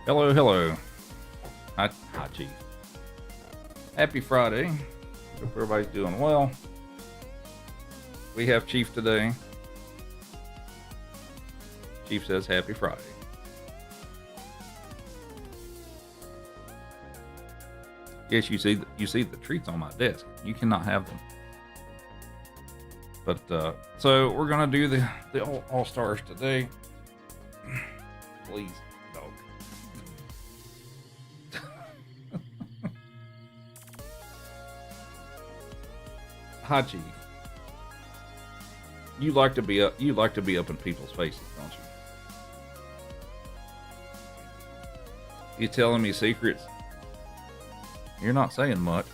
Hello, hello. Hi, Chief. Happy Friday. Hope everybody's doing well. We have Chief today. Chief says happy Friday. Yes, you see the treats on my desk. You cannot have them. But so we're gonna do the all stars today. Please, dog. Hi, Chief. You like to be up. You like to be up in people's faces, don't you? You telling me secrets? You're not saying much.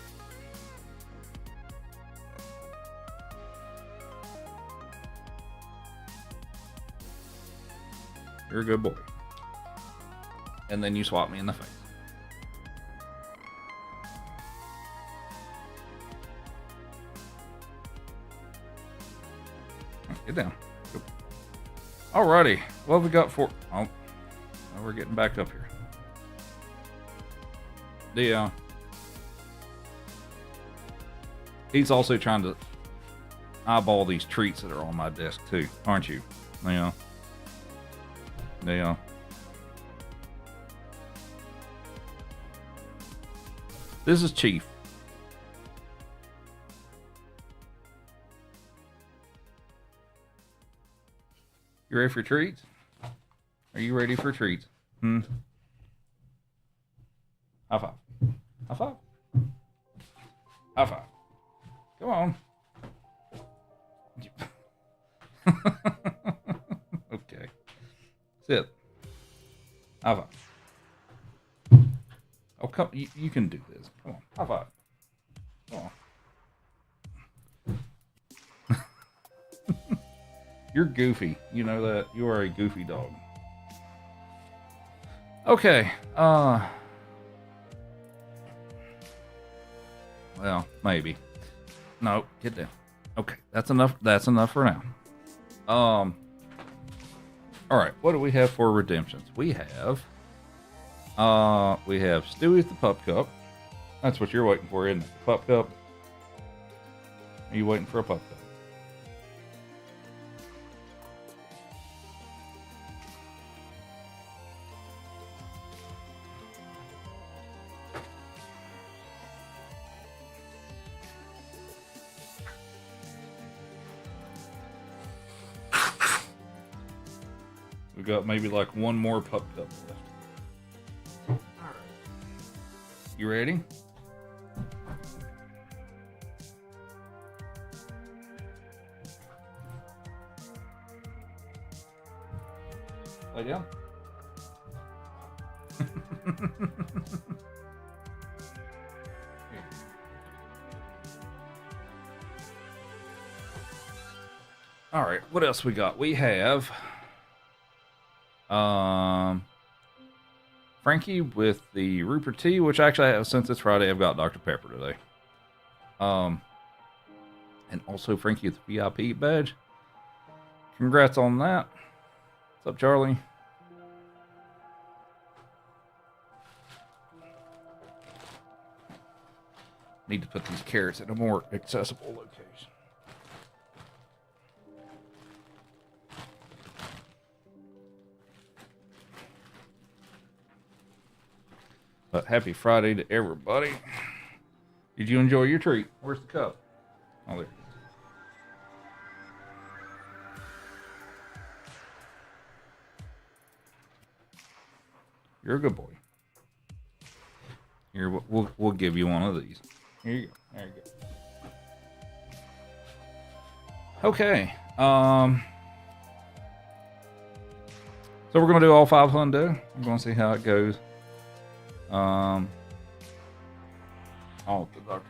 You're a good boy. And then you swat me in the face. Get down. Alrighty. What have we got for... Oh, we're getting back up here. He's also trying to eyeball these treats that are on my desk too, aren't you? Yeah. Yeah. This is Chief. You ready for treats? Are you ready for treats? High five. High five. High five. Come on. Okay. Sit. High five. Oh, come. You can do this. Come on. High five. Come on. You're goofy. You know that. You are a goofy dog. Okay. Well, maybe. No, get down. Okay, that's enough. That's enough for now. All right. What do we have for redemptions? We have Stewie's the Pup Cup. That's what you're waiting for, isn't it? The Pup Cup. Are you waiting for a Pup Cup? We got maybe like one more Pup Cup left. All right. You ready? Lay down. All right, what else we got? We have Frankie with the Rupert tea, which actually I have, since it's Friday, I've got Dr. Pepper today. And also Frankie with the VIP badge. Congrats on that. What's up, Charlie? Need to put these carrots in a more accessible location. But happy Friday to everybody. Did you enjoy your treat? Where's the cup? Oh, there. You're a good boy. Here, we'll give you one of these. Here you go. There you go. Okay. So we're gonna do all 5 hundo. We're gonna see how it goes. Oh, the Dr.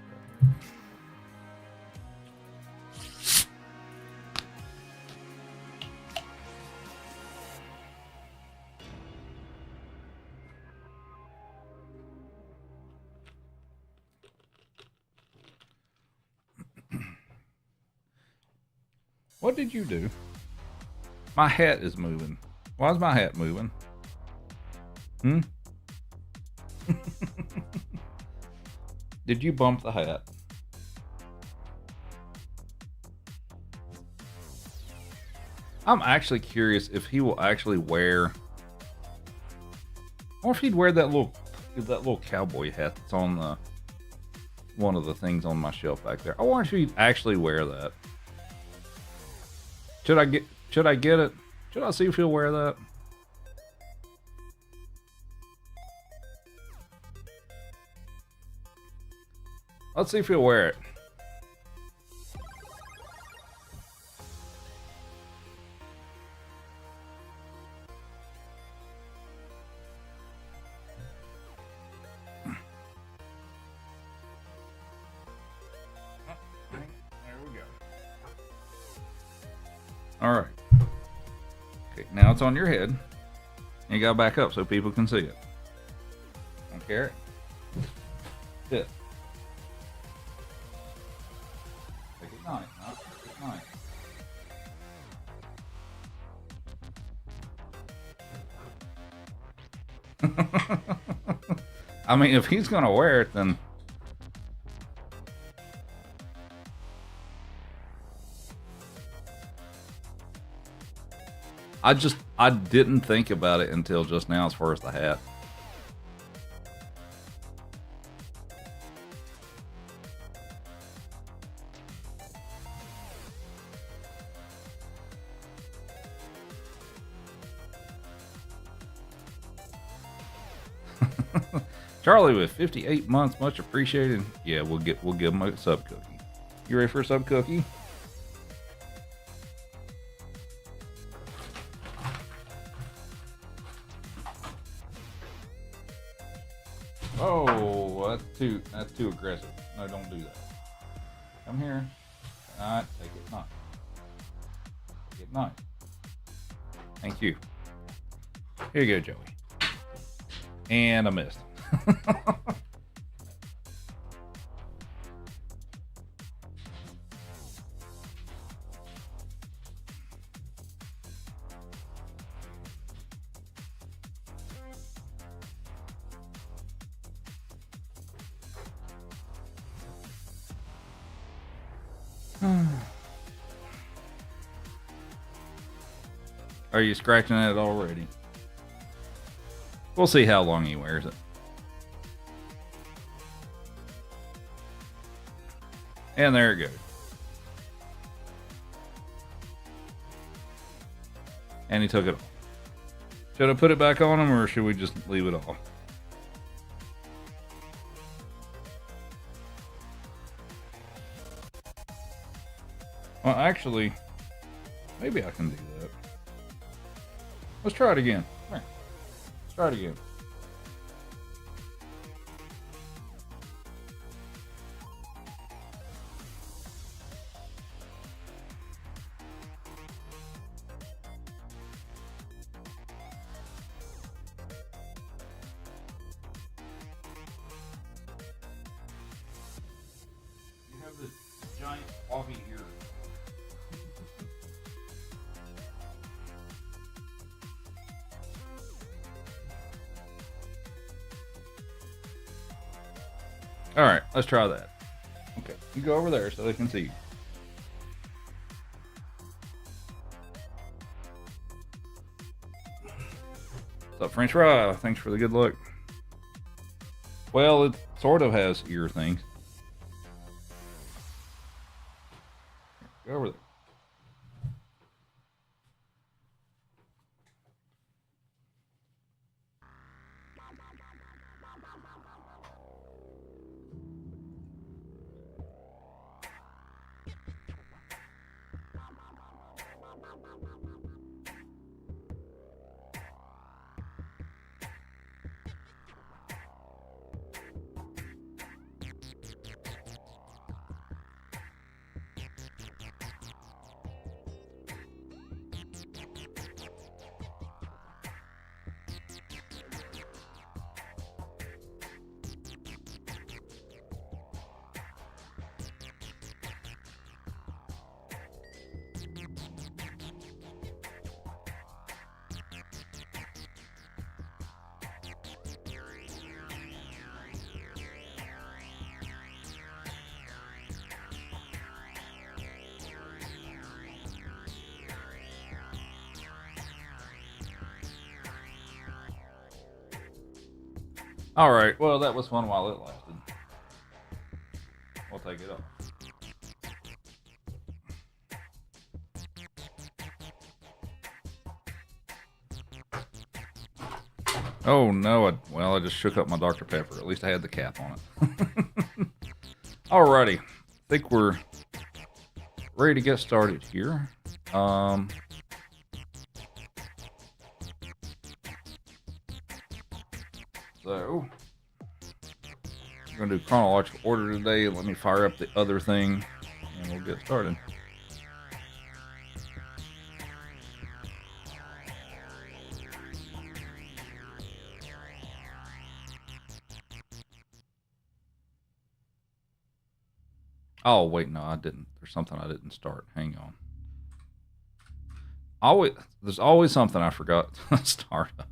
What did you do? My hat is moving. Why is my hat moving? Did you bump the hat? I'm actually curious if he will actually wear, or if he'd wear that little cowboy hat that's on the one of the things on my shelf back there. I wonder if he'd actually wear that. Should I get it? Should I see if he'll wear that? Let's see if he'll wear it. There we go. All right. Okay, now it's on your head. You gotta back up so people can see it. Don't care. Sit. Take it nice, huh? Take it nice. I mean, if he's gonna wear it, then I didn't think about it until just now as far as the hat. Charlie with 58 months, much appreciated. Yeah, we'll give him a sub cookie. You ready for a sub cookie? Oh, that's too aggressive. No, don't do that. Come here. Alright, take it nice. Take it nice. Thank you. Here you go, Joey. And I missed. Are you scratching at it already? We'll see how long he wears it. And there it goes. And he took it off. Should I put it back on him or should we just leave it off? Well, actually, maybe I can do that. Let's try it again. Come here. Let's try it again. You have this giant floppy ear. All right, let's try that. Okay, you go over there so they can see you. What's up, French fry? Thanks for the good look. Well, it sort of has ear things. Go over there. All right. Well, that was fun while it lasted. We'll take it off. Oh no! I just shook up my Dr. Pepper. At least I had the cap on it. Alrighty, I think we're ready to get started here. So we're gonna do chronological order today. Let me fire up the other thing, and we'll get started. Oh wait, no, I didn't. There's something I didn't start. Hang on. There's always something I forgot to start up.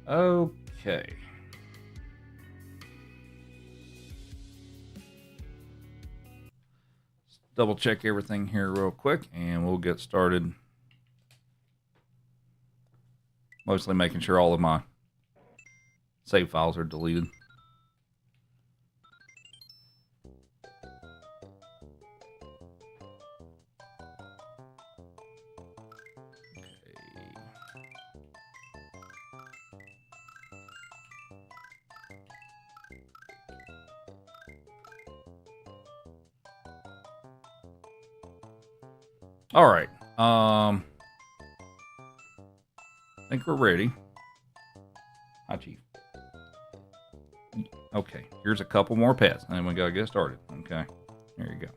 Okay. Double check everything here real quick and we'll get started. Mostly making sure all of my save files are deleted. All right. I think we're ready. Hi, Chief. Okay, here's a couple more pets, and then we gotta get started. Okay, there you go.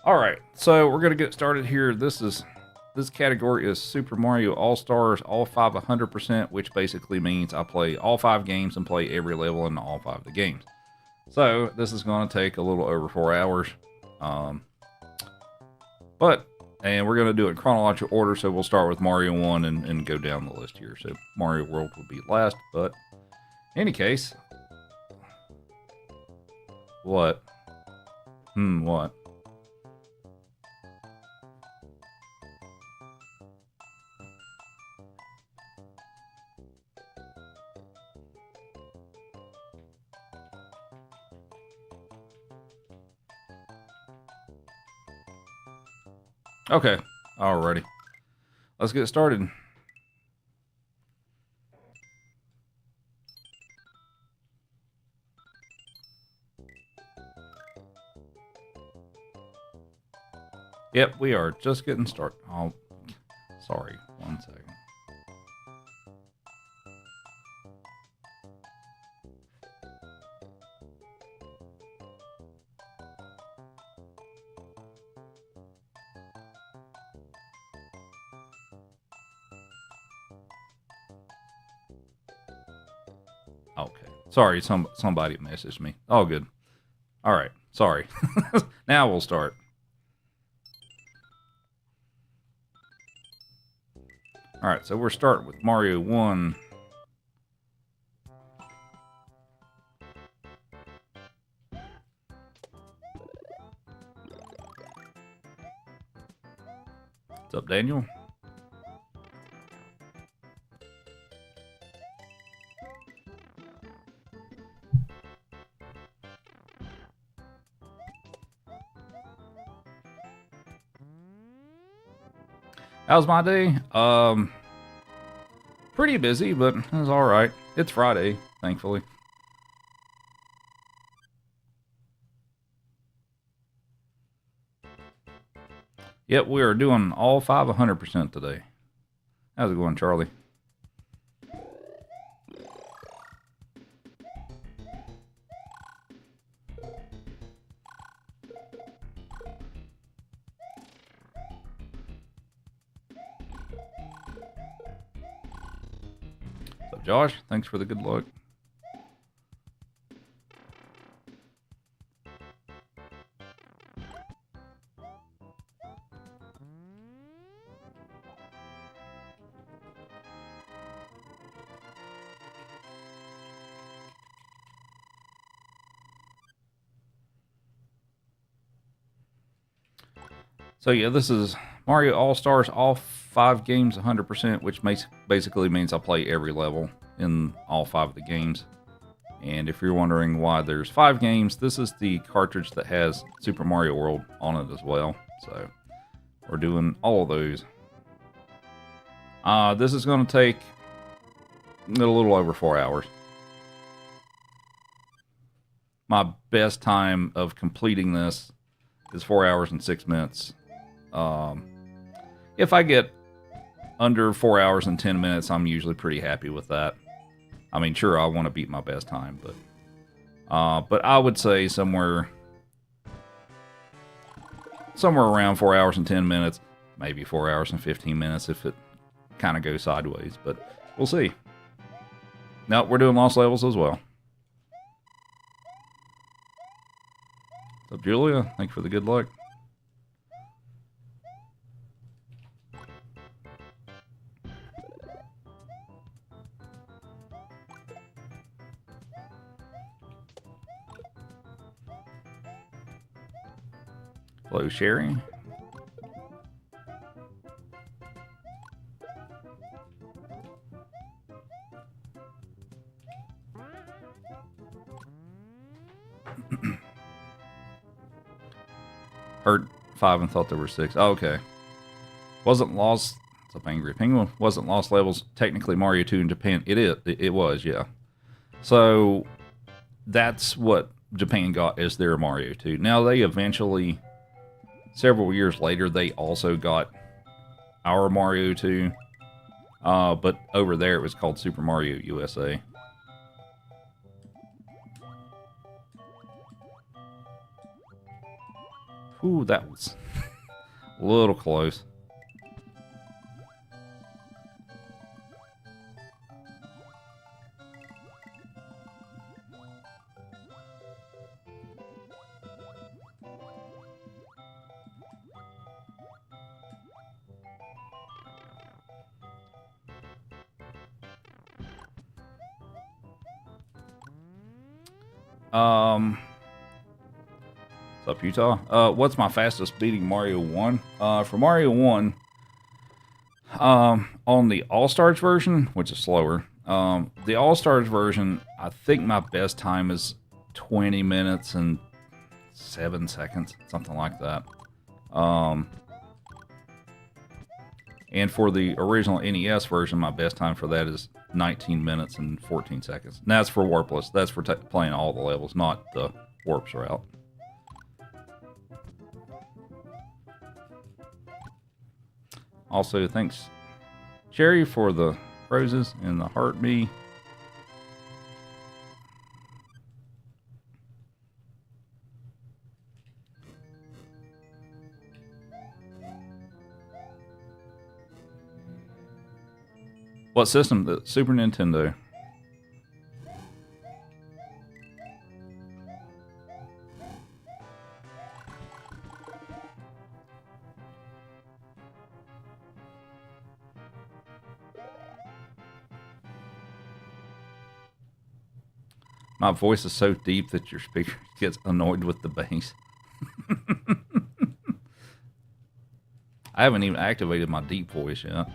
All right, so we're gonna get started here. This category is Super Mario All Stars, all 5 100%, which basically means I play all 5 games and play every level in all 5 of the games. So this is going to take a little over 4 hours, and we're going to do it in chronological order. So we'll start with Mario 1 and go down the list here. So Mario World will be last, but in any case, what? What? Okay, alrighty. Let's get started. Yep, we are just getting started. Oh, sorry, 1 second. Okay. Sorry, somebody messaged me. All good. All right. Sorry. Now we'll start. All right, so we're starting with Mario 1. What's up, Daniel? How's my day? Pretty busy, but it was all right. It's Friday, thankfully. Yep, we are doing all 5 100% today. How's it going, Charlie? Josh, thanks for the good luck. So yeah, this is Mario All-Stars, all 5 games 100%, which basically means I play every level in all 5 of the games. And if you're wondering why there's 5 games, this is the cartridge that has Super Mario World on it as well. So we're doing all of those. This is going to take a little over 4 hours. My best time of completing this is 4 hours and 6 minutes. If I get under 4 hours and 10 minutes, I'm usually pretty happy with that. I mean, sure, I want to beat my best time, but I would say somewhere around 4 hours and 10 minutes, maybe 4 hours and 15 minutes if it kind of goes sideways, but we'll see. No, we're doing lost levels as well. What's up, Julia? Thanks for the good luck. Hello, Sherry. Heard 5 and thought there were 6. Oh, okay. Wasn't Lost... What's up, Angry Penguin? Wasn't Lost Levels technically Mario 2 in Japan? It was, yeah. So that's what Japan got as their Mario 2. Now they eventually, several years later, they also got our Mario 2. But over there it was called Super Mario USA. Ooh, that was a little close. What's up, Utah? What's my fastest beating Mario 1? For Mario 1, on the All-Stars version, which is slower, the All-Stars version, I think my best time is 20 minutes and 7 seconds, something like that. And for the original NES version, my best time for that is 19 minutes and 14 seconds. And that's for warpless. That's for playing all the levels, not the warps route. Also, thanks, Sherry, for the roses and the heart me. What system? The Super Nintendo. My voice is so deep that your speaker gets annoyed with the bass. I haven't even activated my deep voice yet.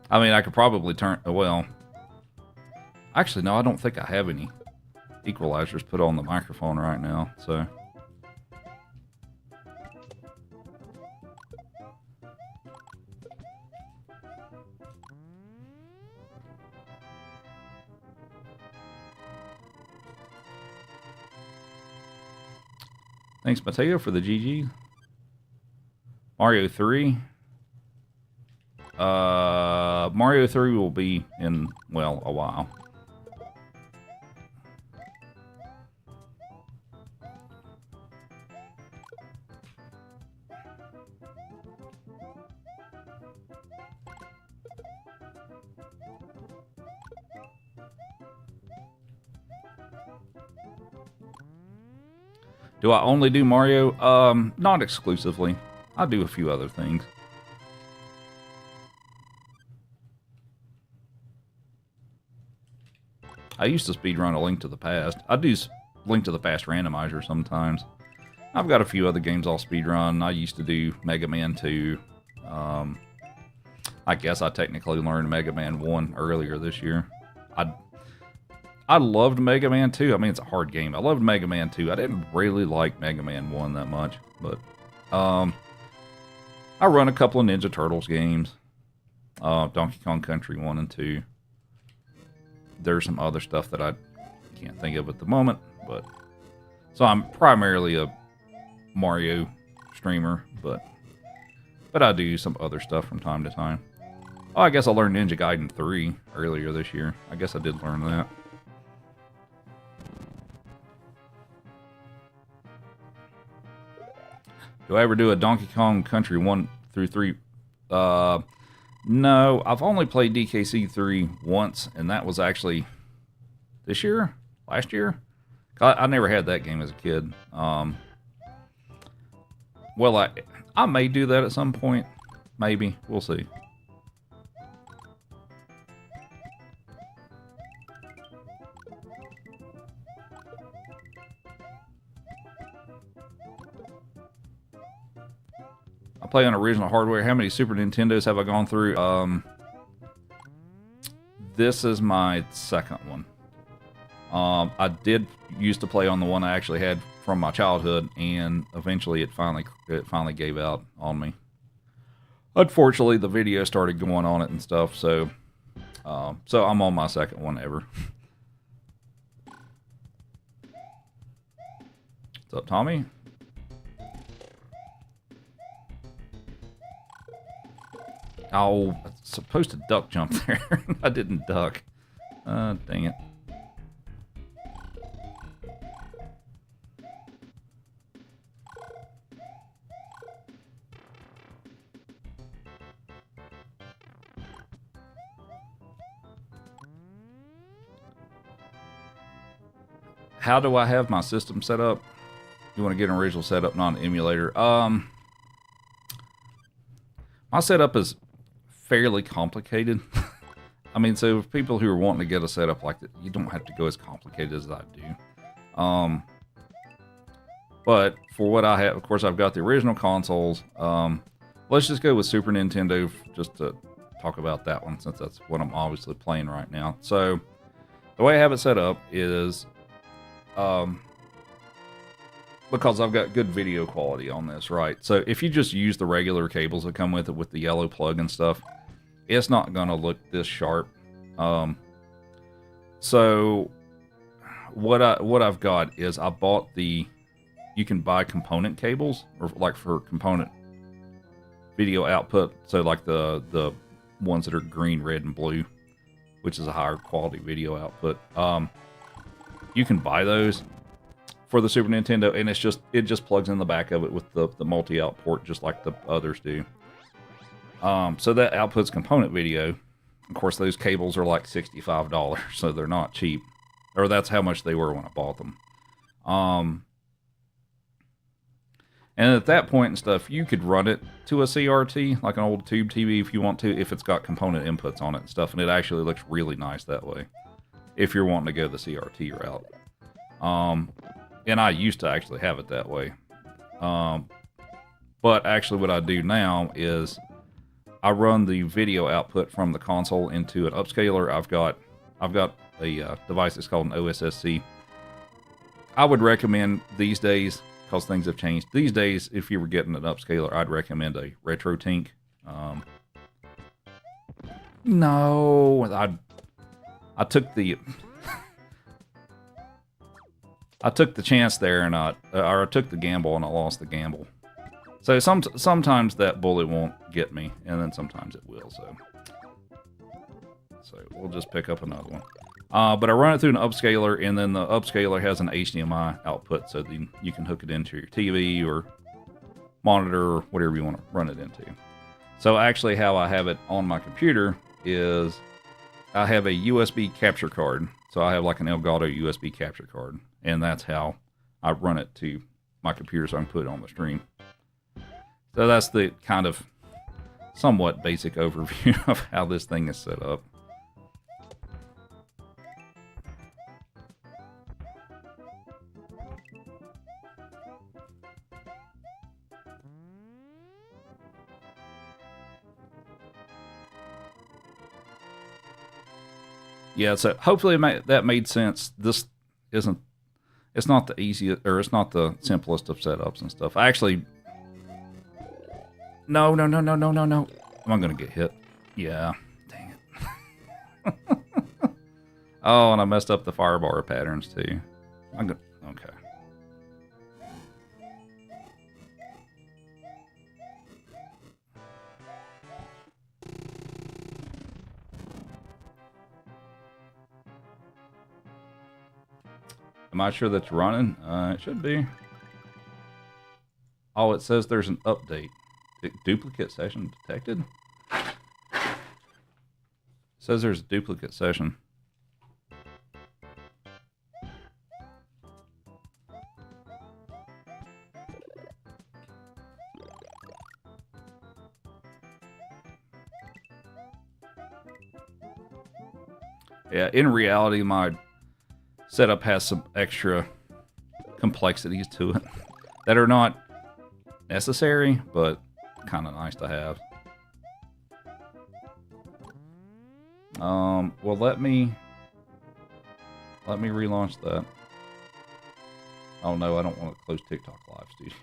I mean, I could probably turn... Well... Actually, no, I don't think I have any equalizers put on the microphone right now, so... Thanks, Mateo, for the GG. Mario 3. Mario 3 will be in, well, a while. Do I only do Mario? Not exclusively. I do a few other things. I used to speedrun A Link to the Past. I do Link to the Past randomizer sometimes. I've got a few other games I'll speedrun. I used to do Mega Man 2. I guess I technically learned Mega Man 1 earlier this year. I loved Mega Man 2. I mean, it's a hard game. I loved Mega Man 2. I didn't really like Mega Man 1 that much, but I run a couple of Ninja Turtles games. Donkey Kong Country 1 and 2. There's some other stuff that I can't think of at the moment, but so I'm primarily a Mario streamer, but I do some other stuff from time to time. Oh, I guess I learned Ninja Gaiden 3 earlier this year. I guess I did learn that. Do I ever do a Donkey Kong Country 1 through 3? No, I've only played DKC 3 once, and that was actually this year? Last year? I never had that game as a kid. Well, I may do that at some point. Maybe. We'll see. I play on original hardware. How many Super Nintendos have I gone through? This is my second one. I did used to play on the one I actually had from my childhood, and eventually it finally gave out on me. Unfortunately, the video started going on it and stuff, so I'm on my second one ever. What's up, Tommy? Oh, I was supposed to duck jump there. I didn't duck. Dang it. How do I have my system set up? You want to get an original setup, not an emulator. My setup is fairly complicated. I mean, so if people who are wanting to get a setup like that, you don't have to go as complicated as I do. But for what I have, of course, I've got the original consoles. Let's just go with Super Nintendo just to talk about that one, since that's what I'm obviously playing right now. So the way I have it set up is because I've got good video quality on this, right? So if you just use the regular cables that come with it with the yellow plug and stuff, it's not going to look this sharp. So what I've got is I bought you can buy component cables, or like for component video output. So like the ones that are green, red, and blue, which is a higher quality video output. You can buy those for the Super Nintendo, and it just plugs in the back of it with the multi-out port, just like the others do. So that outputs component video. Of course, those cables are like $65, so they're not cheap. Or that's how much they were when I bought them. And at that point and stuff, you could run it to a CRT, like an old tube TV if you want to, if it's got component inputs on it and stuff, and it actually looks really nice that way, if you're wanting to go the CRT route. And I used to actually have it that way. But actually what I do now is I run the video output from the console into an upscaler. I've got a device that's called an OSSC. I would recommend these days, because things have changed. These days, if you were getting an upscaler, I'd recommend a RetroTink. No, I took the I took the chance there, and I took the gamble, and I lost the gamble. So sometimes that bullet won't get me, and then sometimes it will. So we'll just pick up another one. But I run it through an upscaler, and then the upscaler has an HDMI output, so then you can hook it into your TV or monitor or whatever you want to run it into. So actually how I have it on my computer is I have a USB capture card. So I have like an Elgato USB capture card, and that's how I run it to my computer so I can put it on the stream. So that's the kind of somewhat basic overview of how this thing is set up. Yeah, so hopefully that made sense. This isn't, it's not the easiest, or it's not the simplest of setups and stuff. I actually, no. Am I gonna get hit? Yeah, dang it. Oh, and I messed up the firebar patterns too. Okay. Am I sure that's running? It should be. Oh, it says there's an update. Duplicate session detected? It says there's a duplicate session. Yeah, in reality, my setup has some extra complexities to it that are not necessary, but kind of nice to have. Well, let me relaunch that. Oh no, I don't want to close TikTok Live Studio.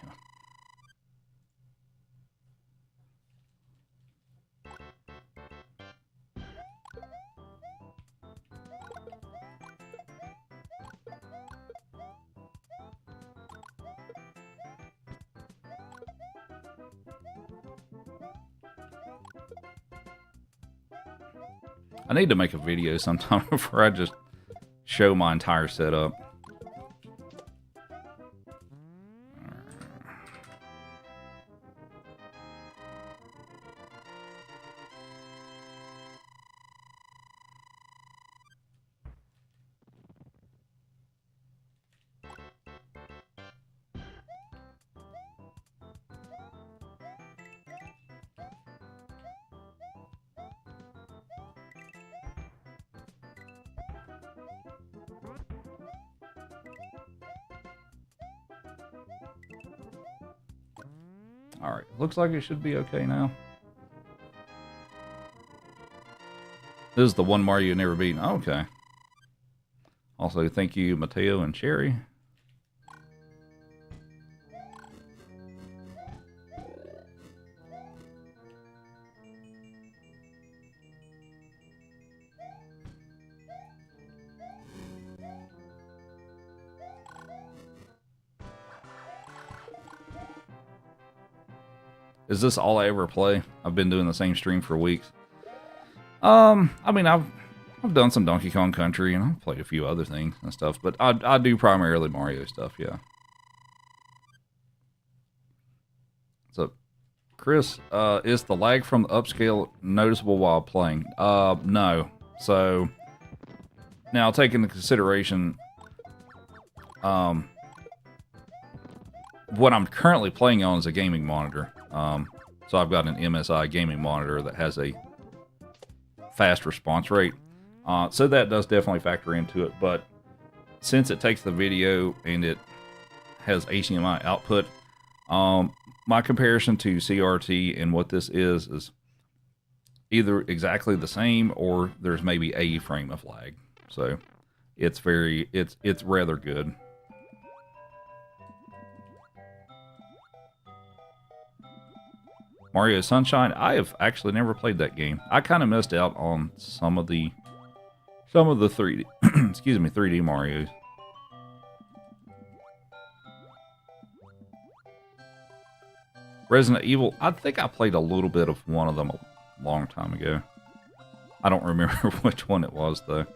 I need to make a video sometime before I just show my entire setup. Alright, looks like it should be okay now. This is the one Mario you've never beaten. Okay. Also, thank you, Mateo and Sherry. Is this all I ever play? I've been doing the same stream for weeks. I mean, I've done some Donkey Kong Country, and I've played a few other things and stuff, but I do primarily Mario stuff, yeah. So, Chris, is the lag from the upscale noticeable while playing? No. So, now taking into consideration, what I'm currently playing on is a gaming monitor. So I've got an MSI gaming monitor that has a fast response rate. So that does definitely factor into it, but since it takes the video and it has HDMI output, my comparison to CRT and what this is either exactly the same or there's maybe a frame of lag. So it's rather good. Mario Sunshine, I have actually never played that game. I kind of missed out on some of the 3D, excuse me, 3D Marios. Resident Evil, I think I played a little bit of one of them a long time ago. I don't remember which one it was, though.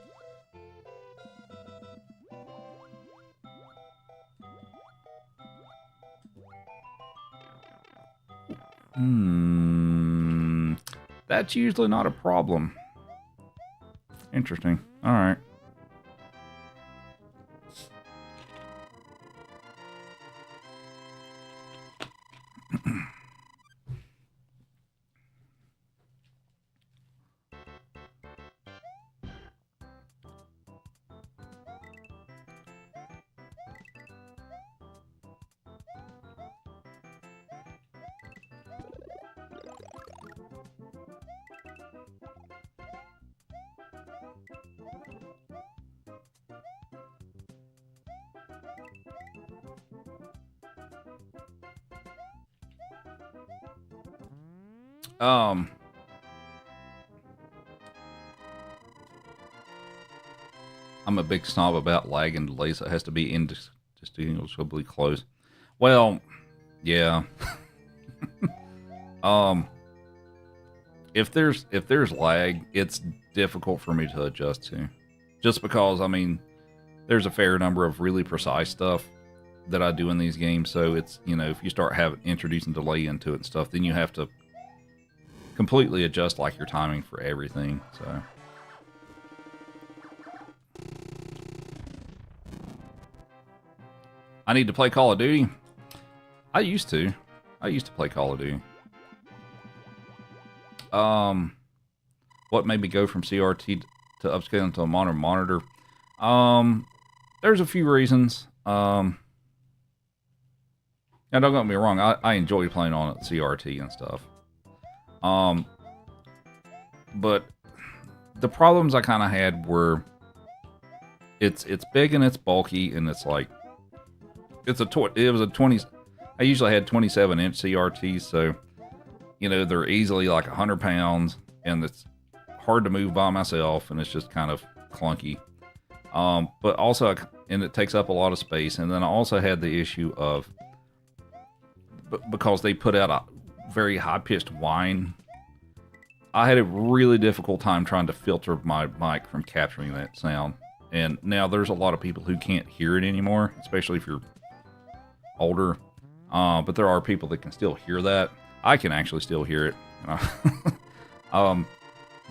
That's usually not a problem. Interesting. All right. I'm a big snob about lag and delays. It has to be indistinguishably close. Well, yeah. um, if there's lag, it's difficult for me to adjust to, just because I mean, there's a fair number of really precise stuff that I do in these games. So it's, you know, if you start having introducing delay into it and stuff, then you have to completely adjust like your timing for everything. So. I need to play Call of Duty. I used to play Call of Duty. What made me go from CRT to upscaling to a modern monitor? There's a few reasons. Now don't get me wrong, I enjoy playing on CRT and stuff. But the problems I kind of had were it's big and it's bulky and it's like it was a 20. I usually had 27-inch CRTs, so you know they're easily like 100 pounds, and it's hard to move by myself, and it's just kind of clunky. But also, and it takes up a lot of space. And then I also had the issue of because they put out a very high-pitched whine, I had a really difficult time trying to filter my mic from capturing that sound. And now there's a lot of people who can't hear it anymore, especially if you're older. But there are people that can still hear that. I can actually still hear it.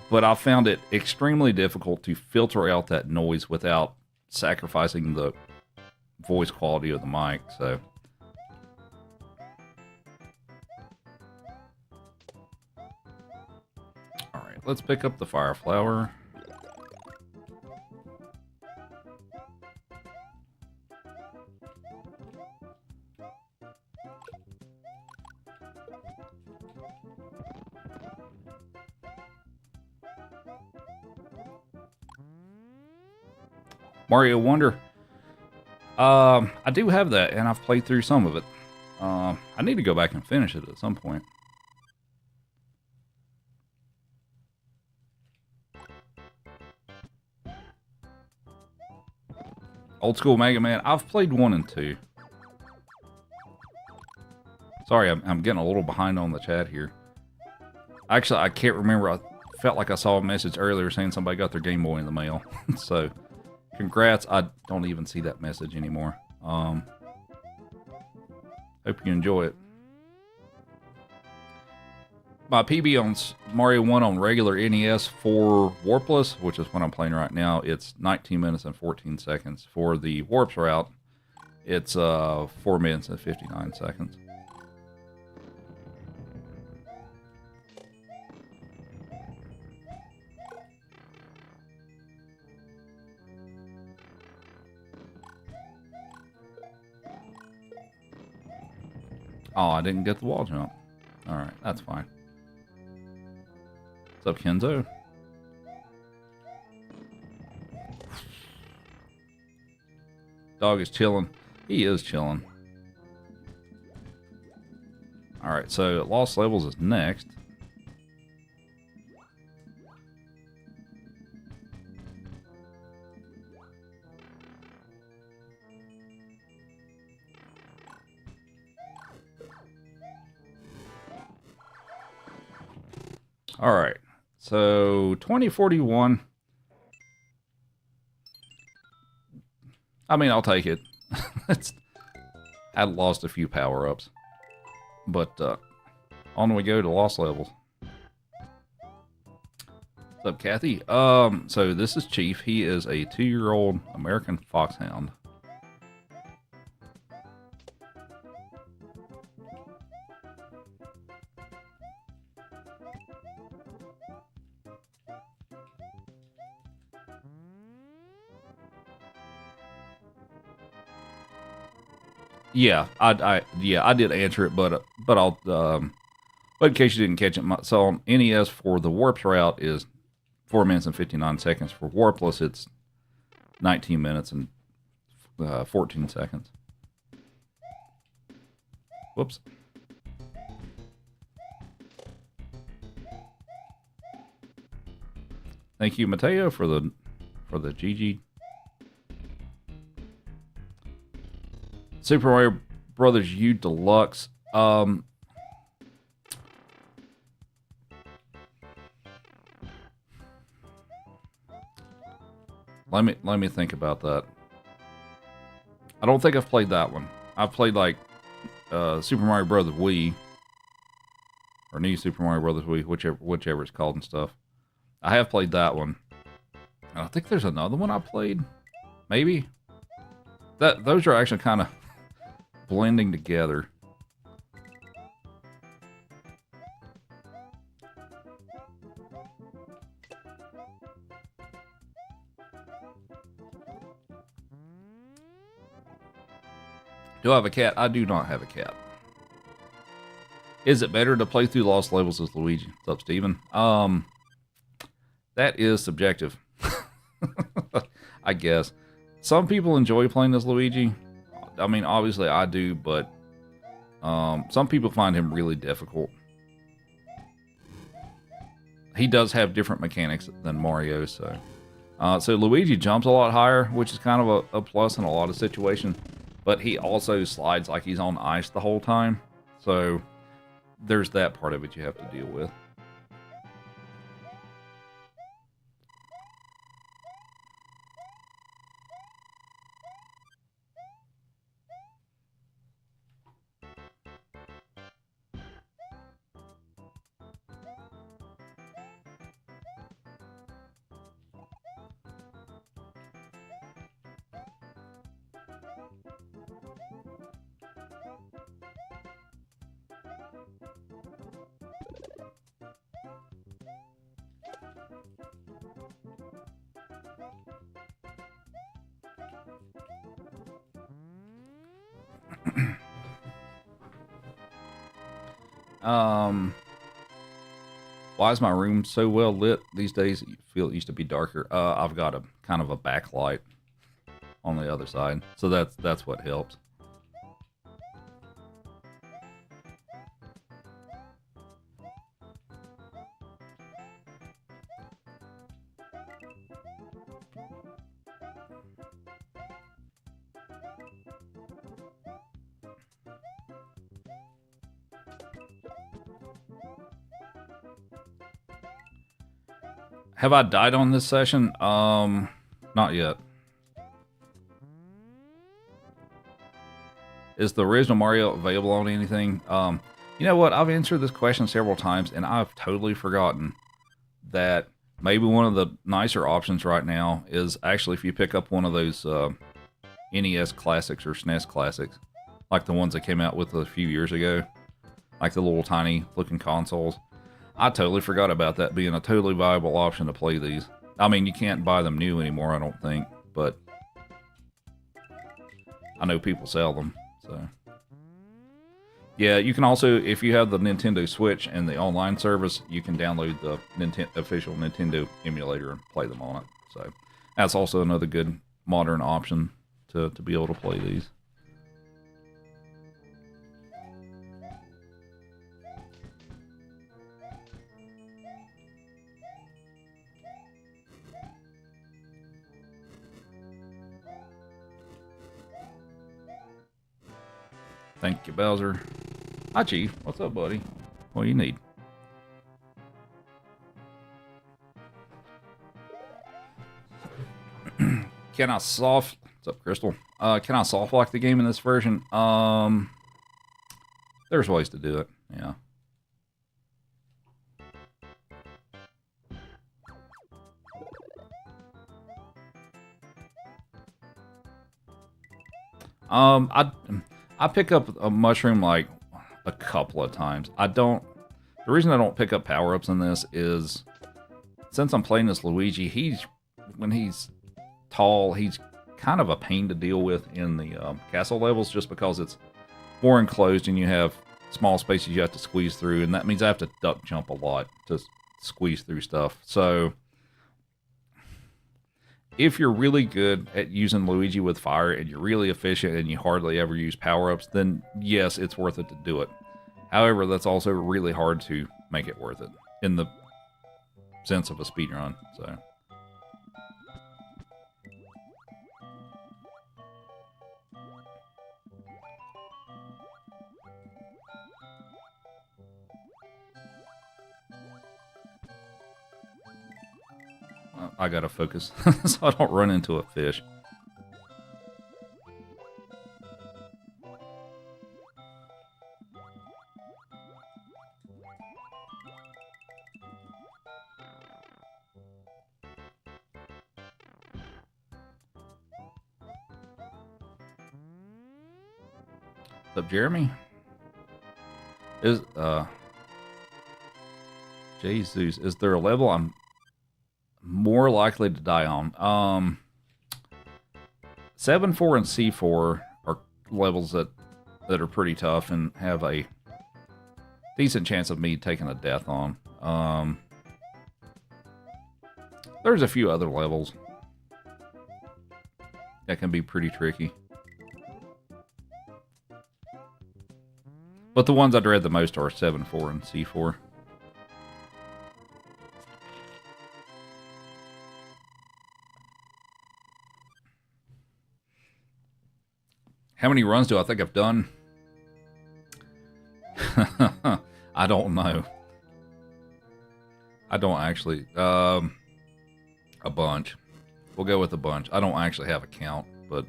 But I found it extremely difficult to filter out that noise without sacrificing the voice quality of the mic. So. Alright, let's pick up the fire flower. Mario Wonder. I do have that, and I've played through some of it. I need to go back and finish it at some point. Old school Mega Man. I've played 1 and 2. Sorry, I'm getting a little behind on the chat here. Actually, I can't remember. I felt like I saw a message earlier saying somebody got their Game Boy in the mail. So, congrats. I don't even see that message anymore. Hope you enjoy it. My PB on Mario 1 on regular NES for Warpless, which is what I'm playing right now, it's 19 minutes and 14 seconds. For the Warps route, it's 4 minutes and 59 seconds. Oh, I didn't get the wall jump. Alright, that's fine. What's up, Kenzo? Dog is chilling. He is chilling. Alright, so Lost Levels is next. Alright, so 2041. I mean, I'll take it. I'd lost a few power-ups. But, on we go to Lost Levels. What's up, Kathy? So this is Chief. He is a 2-year-old American foxhound. Yeah, I did answer it, but I'll but in case you didn't catch it, so on NES for the Warps route is 4 minutes and 59 seconds. For Warpless, it's 19 minutes and 14 seconds. Whoops. Thank you, Mateo, for the GG. Super Mario Brothers U Deluxe. Let me think about that. I don't think I've played that one. I've played like Super Mario Brothers Wii or New Super Mario Brothers Wii, whichever it's called and stuff. I have played that one. I think there's another one I played. Maybe. Those are actually kind of blending together. Do I have a cat? I do not have a cat. Is it better to play through Lost Levels as Luigi? What's up, Steven? That is subjective. I guess. Some people enjoy playing as Luigi. I mean, obviously I do, but some people find him really difficult. He does have different mechanics than Mario, so Luigi jumps a lot higher, which is kind of a plus in a lot of situations. But he also slides like he's on ice the whole time, so there's that part of it you have to deal with. Why is my room so well lit these days? It used to be darker. I've got a kind of a backlight on the other side, so that's what helps. Have I died on this session? Not yet. Is the original Mario available on anything? You know what? I've answered this question several times, and I've totally forgotten that maybe one of the nicer options right now is actually if you pick up one of those NES Classics or SNES Classics, like the ones that came out with a few years ago, like the little tiny looking consoles. I totally forgot about that being a totally viable option to play these. I mean, you can't buy them new anymore, I don't think, but I know people sell them, so. Yeah, you can also, if you have the Nintendo Switch and the online service, you can download the official Nintendo emulator and play them on it. So that's also another good modern option to be able to play these. Thank you, Bowser. Hi, Chief. What's up, buddy? What do you need? Can I soft... What's up, Crystal? Can I soft lock the game in this version? There's ways to do it, yeah. I pick up a mushroom like a couple of times. The reason I don't pick up power-ups in this is since I'm playing this Luigi, when he's tall, he's kind of a pain to deal with in the castle levels, just because it's more enclosed and you have small spaces you have to squeeze through, and that means I have to duck jump a lot to squeeze through stuff. So if you're really good at using Luigi with fire and you're really efficient and you hardly ever use power-ups, then yes, it's worth it to do it. However, that's also really hard to make it worth it in the sense of a speedrun. So I gotta focus so I don't run into a fish. What's up, Jeremy? Jesus, is there a level I'm more likely to die on? 7, 4, and C4 are levels that are pretty tough and have a decent chance of me taking a death on. There's a few other levels that can be pretty tricky. But the ones I dread the most are 7, 4, and C4. How many runs do I think I've done? I don't know. I don't actually. A bunch. We'll go with a bunch. I don't actually have a count, but...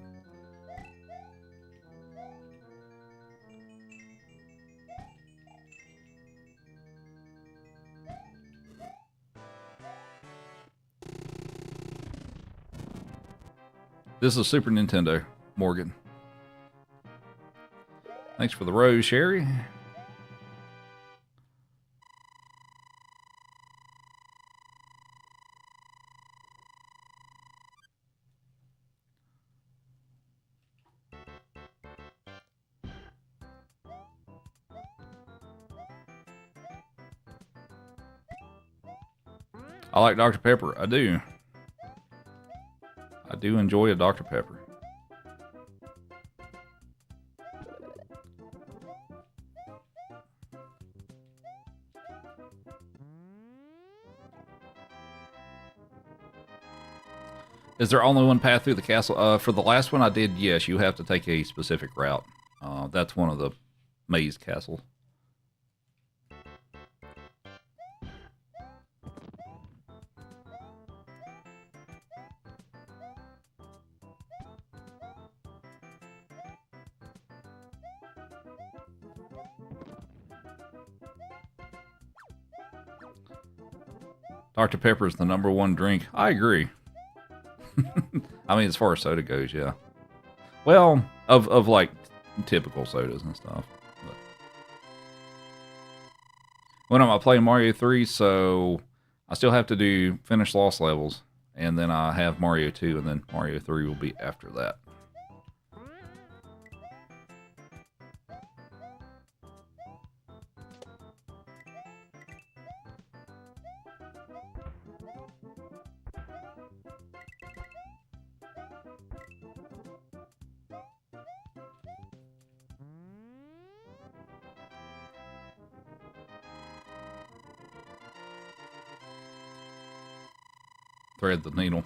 This is Super Nintendo, Morgan. Thanks for the rose, Sherry. I like Dr. Pepper. I do. I do enjoy a Dr. Pepper. Is there only one path through the castle? For the last one I did, yes, you have to take a specific route. That's one of the maze castles. Dr. Pepper is the #1 drink. I agree. I mean, as far as soda goes, yeah. Well, of like typical sodas and stuff. But when am I playing Mario 3? So I still have to finish Lost Levels, and then I have Mario 2, and then Mario 3 will be after that. Thread the needle.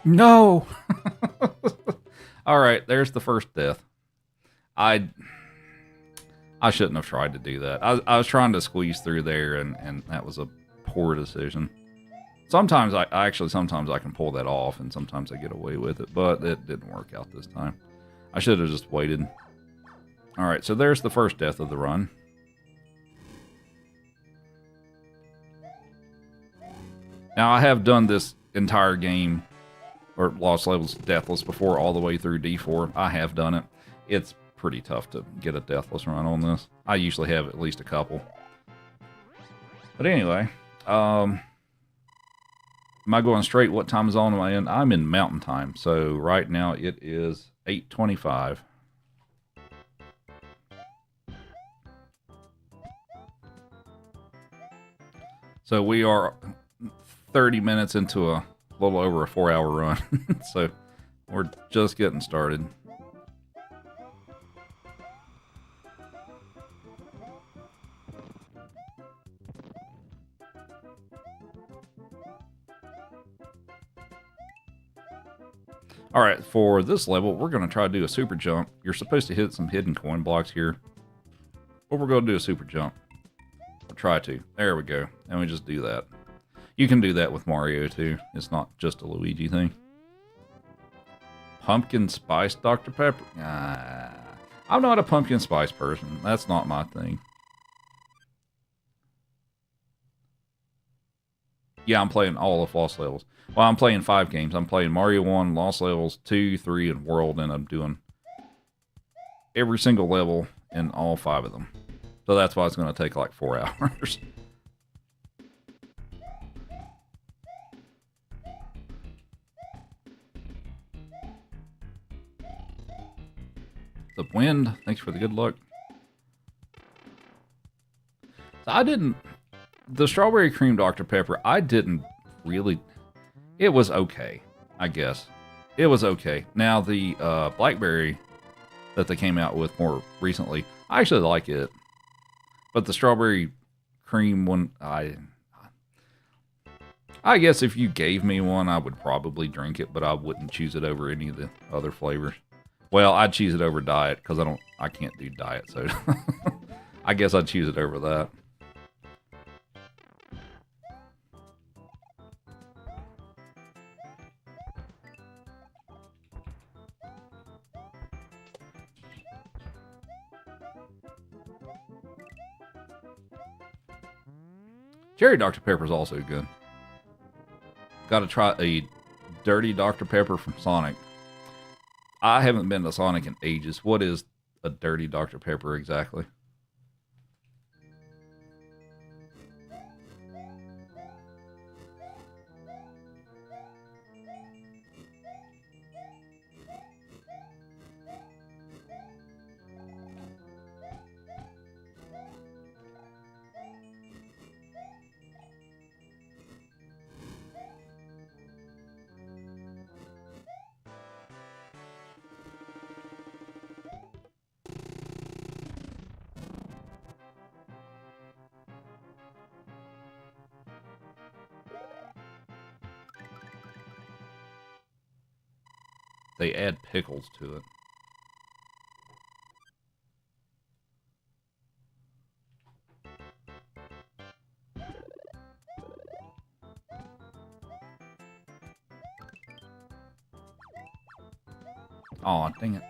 No. All right, there's the first death. I shouldn't have tried to do that. I was trying to squeeze through there, and that was a poor decision. Sometimes sometimes I can pull that off, and sometimes I get away with it, but it didn't work out this time. I should have just waited. Alright, so there's the first death of the run. Now, I have done this entire game, or Lost Levels Deathless, before all the way through D4. I have done it. It's pretty tough to get a Deathless run on this. I usually have at least a couple. But anyway, am I going straight? What time zone am I in? I'm in Mountain Time, so right now it is 8:25. So we are 30 minutes into a little over a 4-hour run. So we're just getting started. All right, for this level, we're going to try to do a super jump. You're supposed to hit some hidden coin blocks here. But we're going to do a super jump. Or try to. There we go. And we just do that. You can do that with Mario too. It's not just a Luigi thing. Pumpkin spice Dr. Pepper. I'm not a pumpkin spice person. That's not my thing. Yeah, I'm playing all of Lost Levels. Well, I'm playing 5 games. I'm playing Mario 1, Lost Levels 2, 3, and World, and I'm doing every single level in all 5 of them. So that's why it's going to take like 4 hours. The wind, thanks for the good luck. So I didn't... The strawberry cream Dr. Pepper, I didn't really... It was okay, I guess. It was okay. Now, the blackberry that they came out with more recently, I actually like it. But the strawberry cream one, I guess if you gave me one, I would probably drink it, but I wouldn't choose it over any of the other flavors. Well, I'd choose it over diet, because I can't do diet soda. I guess I'd choose it over that. Cherry Dr. Pepper is also good. Got to try a dirty Dr. Pepper from Sonic. I haven't been to Sonic in ages. What is a dirty Dr. Pepper exactly? They add pickles to it. Aw, dang it.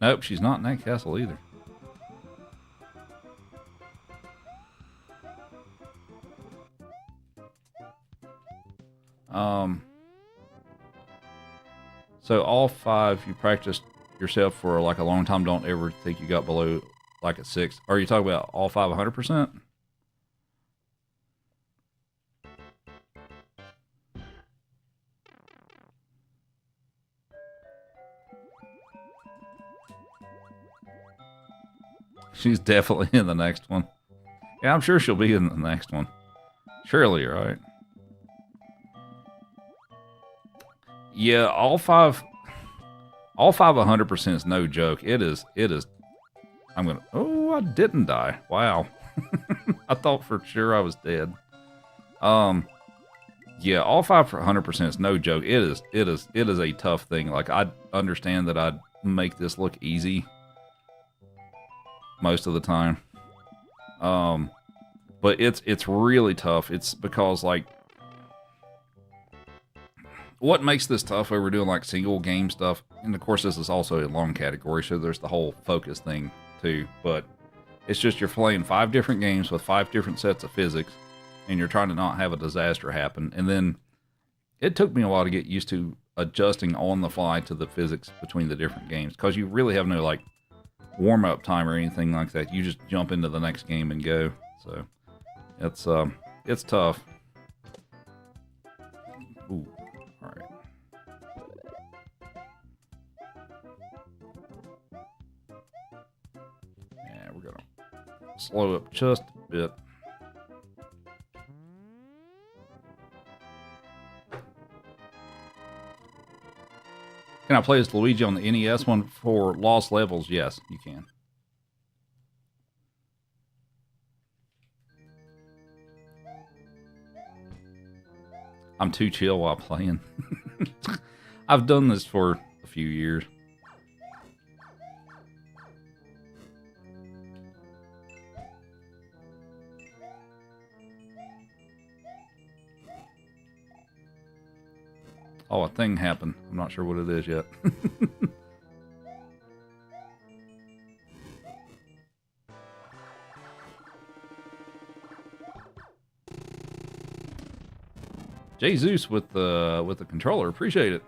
Nope, she's not in that castle either. So all 5 you practiced yourself for like a long time. Don't ever think you got below like a 6. Are you talking about all 5 100%? She's definitely in the next one. Yeah, I'm sure she'll be in the next one. Surely, right? Yeah, all 5 100% is no joke. It is. Oh, I didn't die. Wow. I thought for sure I was dead. Yeah, all 5 100% is no joke. It is a tough thing. Like, I understand that I'd make this look easy most of the time. But it's really tough. It's because, like, what makes this tough over doing like single game stuff, and of course this is also a long category, so there's the whole focus thing too, but it's just you're playing 5 different games with 5 different sets of physics, and you're trying to not have a disaster happen. And then it took me a while to get used to adjusting on the fly to the physics between the different games, because you really have no like warm-up time or anything like that. You just jump into the next game and go. So it's tough. Ooh, all right. Yeah, we're gonna slow up just a bit. Can I play as Luigi on the NES one for Lost Levels? Yes, you can. I'm too chill while playing. I've done this for a few years. Oh, a thing happened. I'm not sure what it is yet. Jesus with the controller. Appreciate it.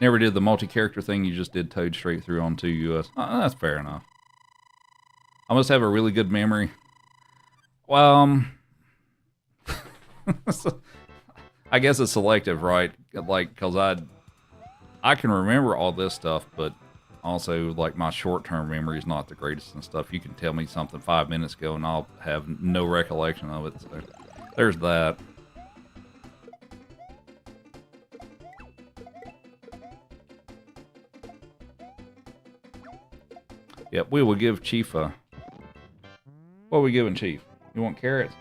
Never did the multi-character thing. You just did Toad straight through on 2US. That's fair enough. I must have a really good memory. Well, I guess it's selective, right? Like, because I can remember all this stuff, but also, like, my short-term memory is not the greatest and stuff. You can tell me something 5 minutes ago, and I'll have no recollection of it. So there's that. Yep, we will give Chief a... What are we giving Chief? You want carrots?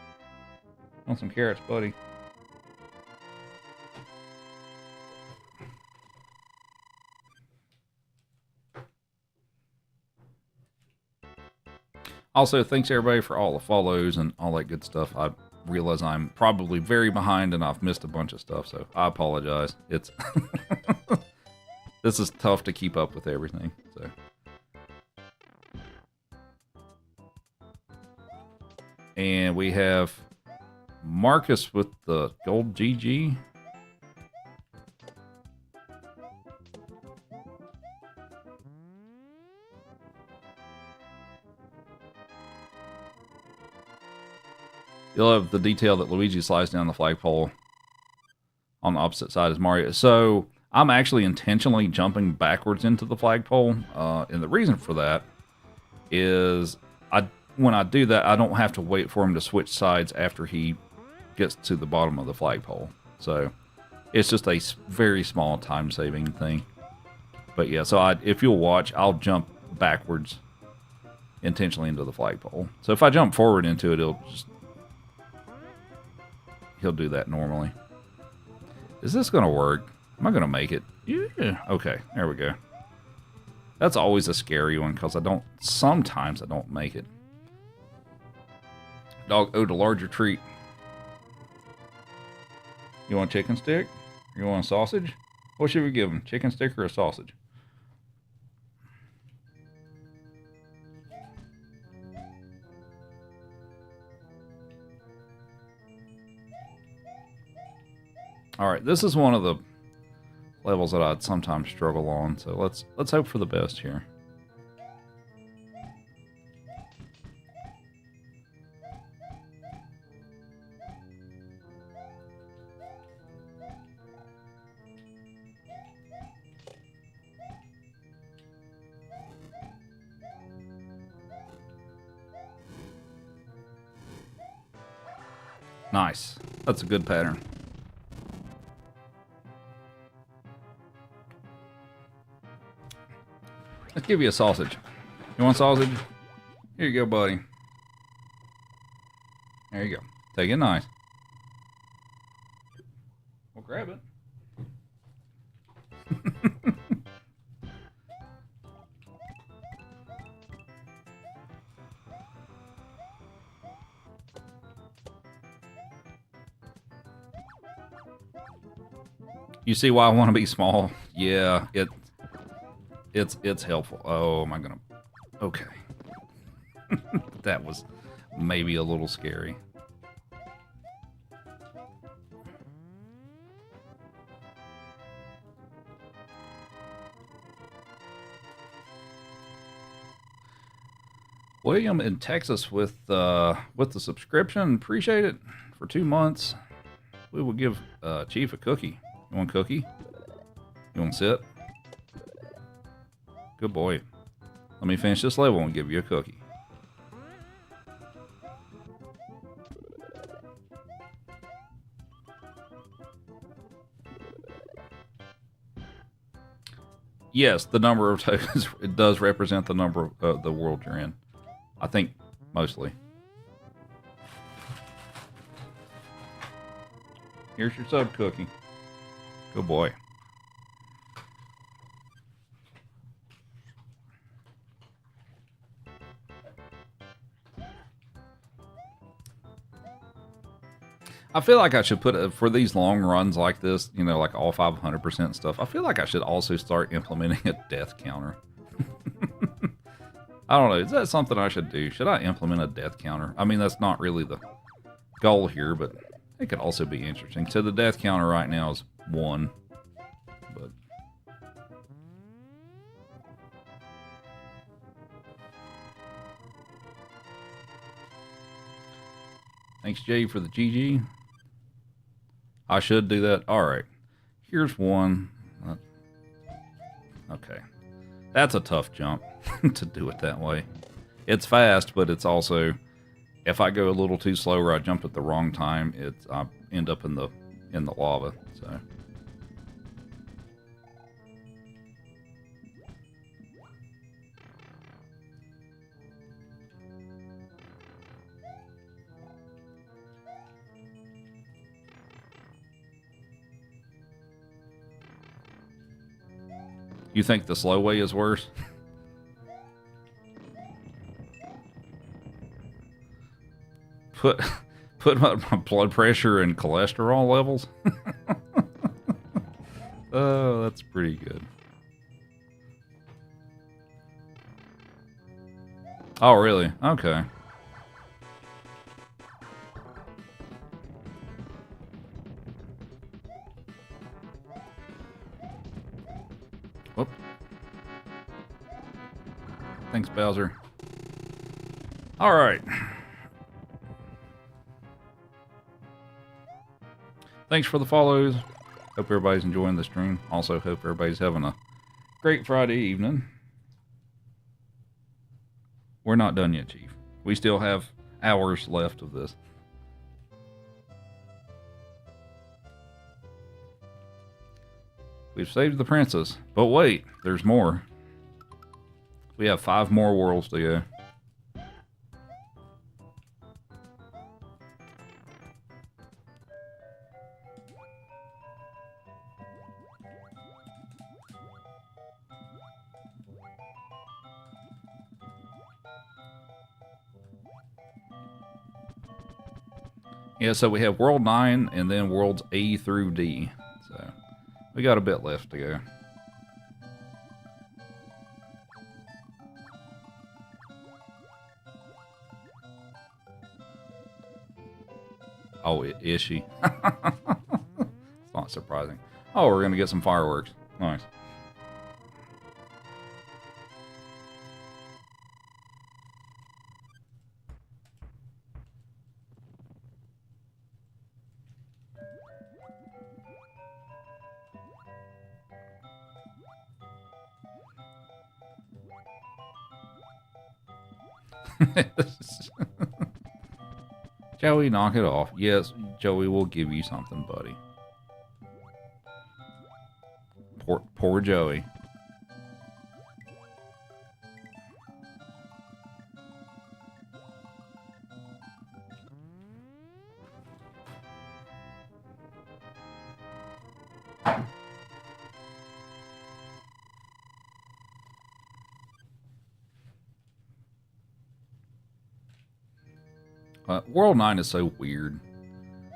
Want some carrots, buddy? Also, thanks everybody for all the follows and all that good stuff. I realize I'm probably very behind and I've missed a bunch of stuff, so I apologize. It's this is tough to keep up with everything. So, and we have Marcus with the gold GG. You'll have the detail that Luigi slides down the flagpole on the opposite side as Mario. So I'm actually intentionally jumping backwards into the flagpole, and the reason for that is when I do that, I don't have to wait for him to switch sides after he gets to the bottom of the flagpole. So it's just a very small time-saving thing. But yeah, so if you'll watch, I'll jump backwards intentionally into the flagpole. So if I jump forward into it, he'll do that normally. Is this going to work? Am I going to make it? Yeah. Okay, there we go. That's always a scary one because sometimes I don't make it. Dog owed a larger treat. You want a chicken stick? You want a sausage? What should we give him? Chicken stick or a sausage? All right, this is one of the levels that I'd sometimes struggle on, so let's hope for the best here. Nice. That's a good pattern. Let's give you a sausage. You want sausage? Here you go, buddy. There you go. Take it nice. We'll grab it. You see why I want to be small? Yeah, it's helpful. Oh, am I gonna? Okay, that was maybe a little scary. William in Texas with the subscription. Appreciate it for 2 months. We will give Chief a cookie. You want a cookie? You want to sit? Good boy. Let me finish this level and give you a cookie. Yes, the number of tokens, it does represent the number of the world you're in. I think mostly. Here's your sub cookie. Good boy. I feel like I should put for these long runs like this, you know, like all 500% stuff. I feel like I should also start implementing a death counter. I don't know. Is that something I should do? Should I implement a death counter? I mean, that's not really the goal here, but it could also be interesting. So the death counter right now is 1. But thanks, Jay, for the GG. I should do that. All right. Here's one. Okay. That's a tough jump to do it that way. It's fast, but it's also, if I go a little too slow or I jump at the wrong time, I end up in the lava. So you think the slow way is worse? Put my blood pressure and cholesterol levels. Oh, that's pretty good. Oh, really? Okay. Whoop. Thanks, Bowser. All right. Thanks for the follows. Hope everybody's enjoying the stream. Also, hope everybody's having a great Friday evening. We're not done yet, Chief. We still have hours left of this. We've saved the princess. But wait, there's more. We have 5 more worlds to go. Yeah, so we have World 9 and then Worlds A through D. So we got a bit left to go. Oh, is she? It's not surprising. Oh, we're going to get some fireworks. Nice. Joey, knock it off. Yes, Joey will give you something, buddy. Poor Joey. World 9 is so weird.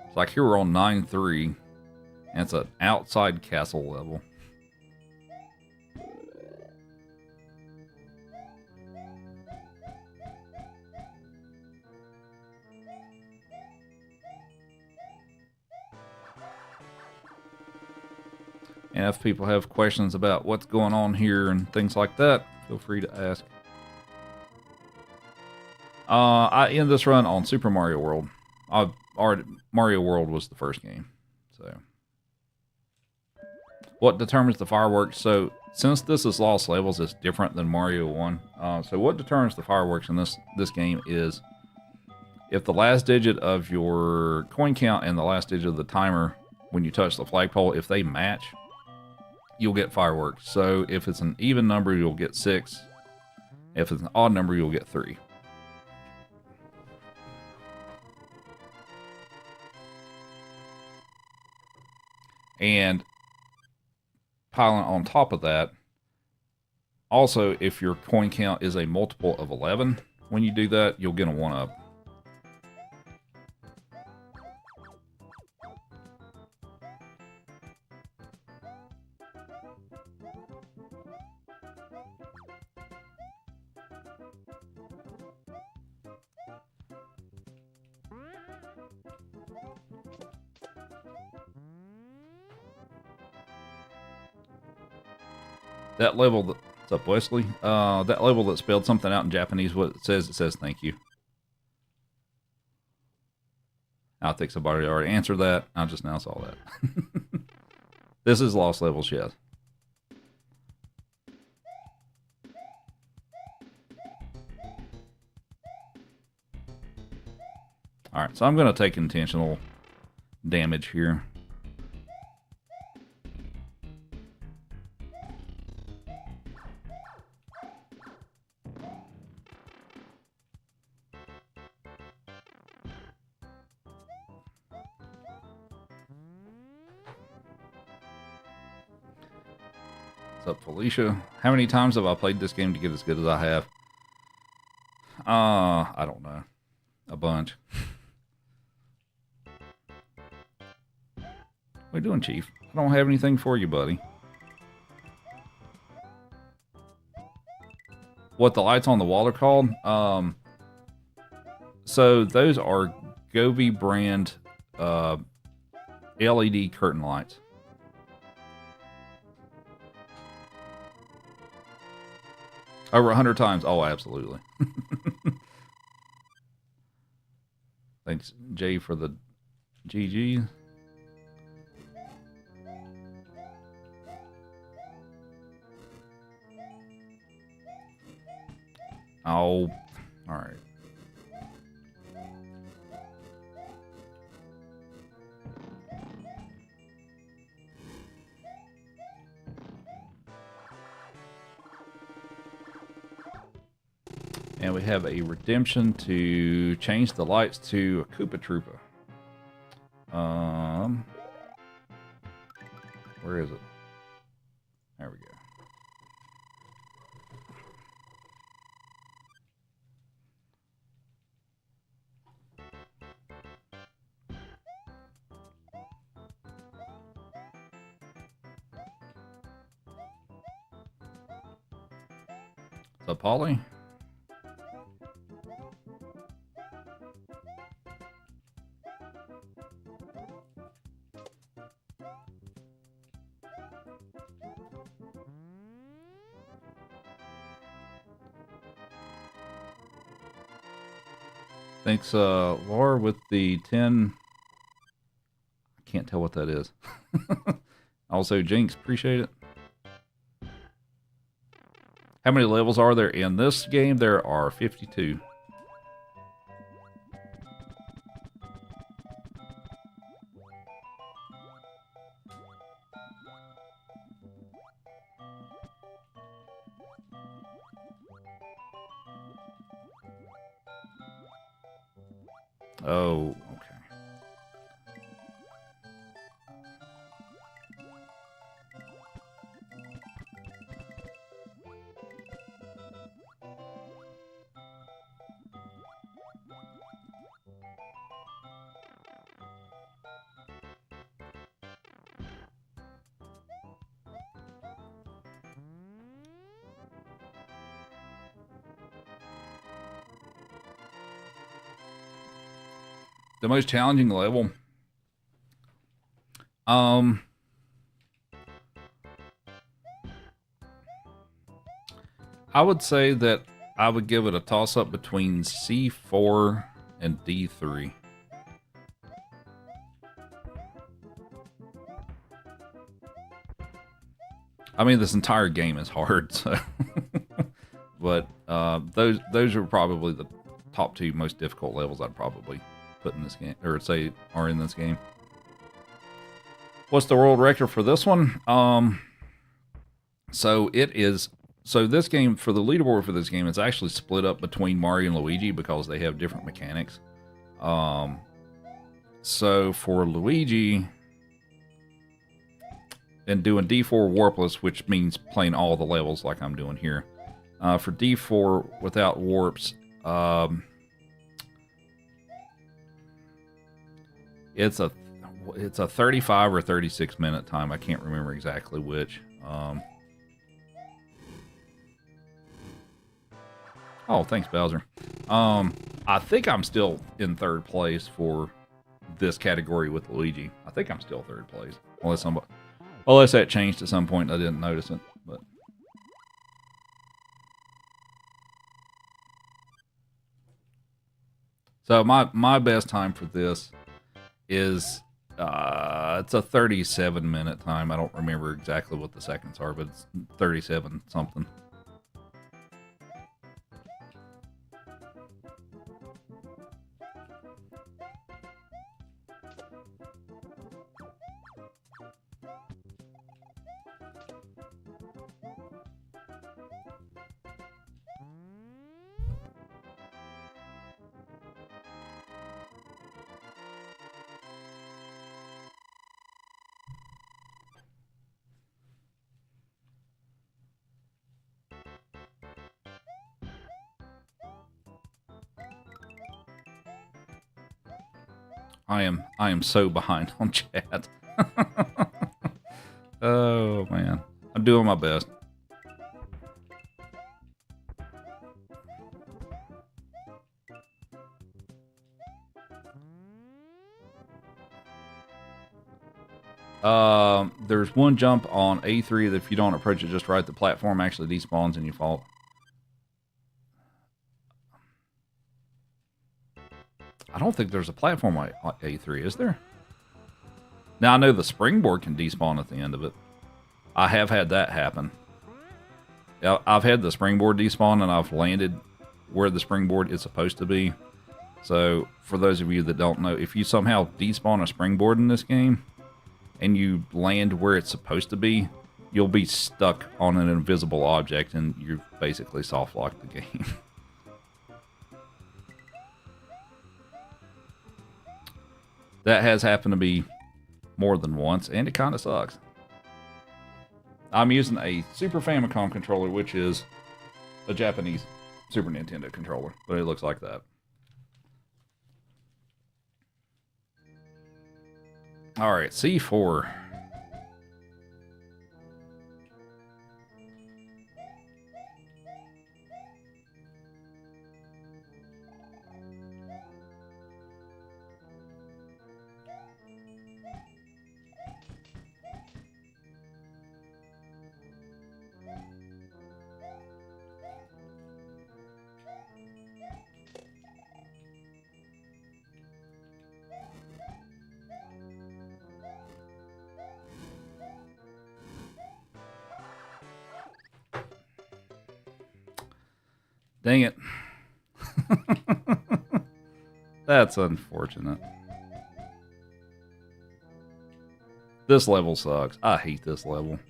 It's like here we're on 9-3, And it's an outside castle level. And if people have questions about what's going on here and things like that, feel free to ask. I end this run on Super Mario World. Mario World was the first game. So, what determines the fireworks? So, since this is Lost Levels, it's different than Mario 1. So, what determines the fireworks in this game is if the last digit of your coin count and the last digit of the timer when you touch the flagpole, if they match, you'll get fireworks. So, if it's an even number, you'll get 6. If it's an odd number, you'll get 3. And piling on top of that, also, if your coin count is a multiple of 11, when you do that, you'll get a 1-up. That level, what's up, Wesley? That level that spelled something out in Japanese, what it says thank you. I think somebody already answered that. I just now saw that. This is Lost Levels, yes. Alright, so I'm going to take intentional damage here. What's up, Felicia? How many times have I played this game to get as good as I have? I don't know. A bunch. What are you doing, Chief? I don't have anything for you, buddy. What the lights on the wall are called? So those are Govee brand LED curtain lights. Over 100 times. Oh, absolutely. Thanks, Jay, for the GG. Oh, all right. And we have a redemption to change the lights to a Koopa Troopa. Where is it? There we go. So, Polly? Thanks, Laura, with the 10. I can't tell what that is. Also, Jinx, appreciate it. How many levels are there in this game? There are 52. Oh, okay. The most challenging level. I would say that I would give it a toss-up between C4 and D3. I mean, this entire game is hard, so but those are probably the top 2 most difficult levels I'd probably put in this game, or say are in this game. What's the world record for this one? So it is. So this game, for the leaderboard for this game, it's actually split up between Mario and Luigi because they have different mechanics. So for Luigi, and doing D4 warpless, which means playing all the levels like I'm doing here. For D4 without warps, it's a 35 or 36 minute time. I can't remember exactly which. Oh, thanks, Bowser. I think I'm still in 3rd place for this category with Luigi. I think I'm still 3rd place, unless that changed at some point and I didn't notice it. But so my best time for this is it's a 37 minute time. I don't remember exactly what the seconds are, but it's 37 something. I am so behind on chat. Oh man, I'm doing my best. There's one jump on A3 that if you don't approach it just right, the platform actually despawns and you fall. I don't think there's a platform like A3, is there? Now, I know the springboard can despawn at the end of it. I have had that happen. I've had the springboard despawn, and I've landed where the springboard is supposed to be. So, for those of you that don't know, if you somehow despawn a springboard in this game, and you land where it's supposed to be, you'll be stuck on an invisible object, and you've basically soft-locked the game. That has happened to me more than once, and it kind of sucks. I'm using a Super Famicom controller, which is a Japanese Super Nintendo controller, but it looks like that. All right, C4. Dang it. That's unfortunate. This level sucks. I hate this level.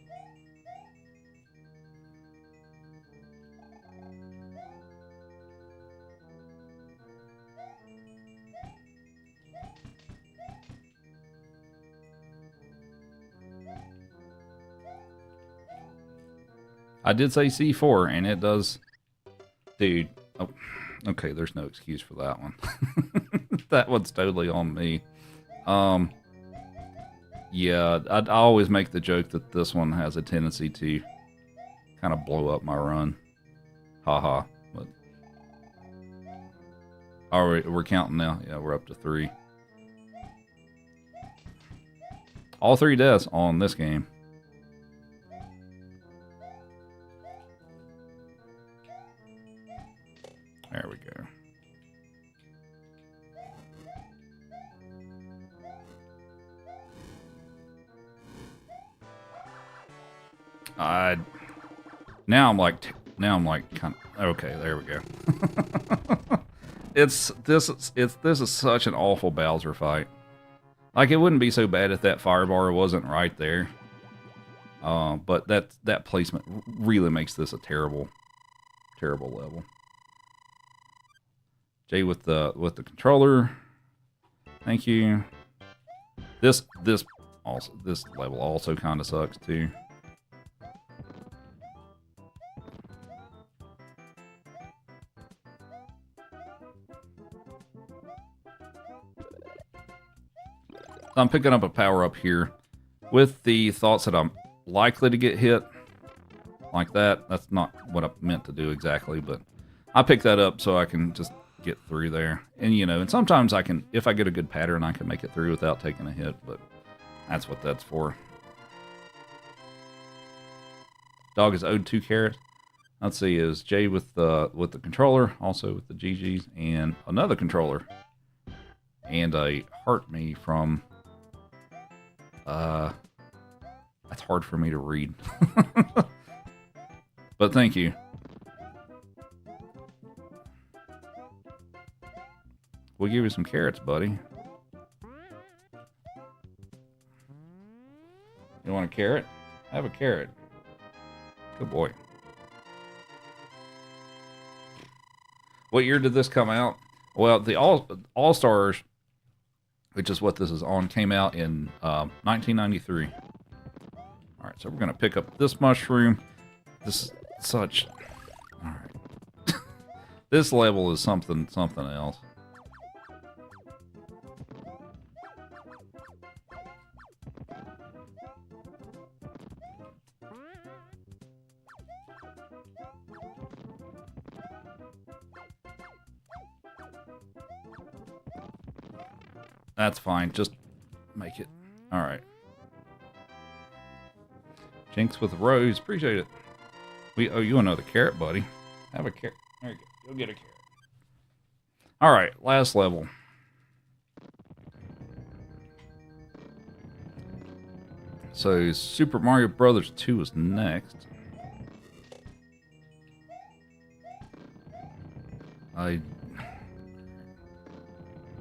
I did say C4, and it does... Dude, oh, okay, there's no excuse for that one. That one's totally on me. Yeah, I always make the joke that this one has a tendency to kind of blow up my run. Haha. But all right, we're counting now. Yeah, we're up to 3. All 3 deaths on this game. There we go. Now I'm like kind of okay. There we go. This is such an awful Bowser fight. Like, it wouldn't be so bad if that fire bar wasn't right there. But that placement really makes this a terrible level. Jay with the controller. Thank you. This level also kind of sucks too. I'm picking up a power up here with the thoughts that I'm likely to get hit like that. That's not what I meant to do exactly, but I picked that up so I can just get through there. And, you know, and sometimes I can, if I get a good pattern, I can make it through without taking a hit, but that's what that's for. Dog is owed 2 carrots. Let's see, is Jay with the controller, also with the GGs, and another controller. And a heart me from... that's hard for me to read. But thank you. We'll give you some carrots, buddy. You want a carrot? Have a carrot. Good boy. What year did this come out? Well, the All-Stars, which is what this is on, came out in 1993. All right, so we're gonna pick up this mushroom. This is such. All right, this level is something else. That's fine. Just make it. All right. Jinx with Rose. Appreciate it. We owe you another carrot, buddy. Have a carrot. There you go. You'll get a carrot. All right. Last level. So Super Mario Brothers 2 is next.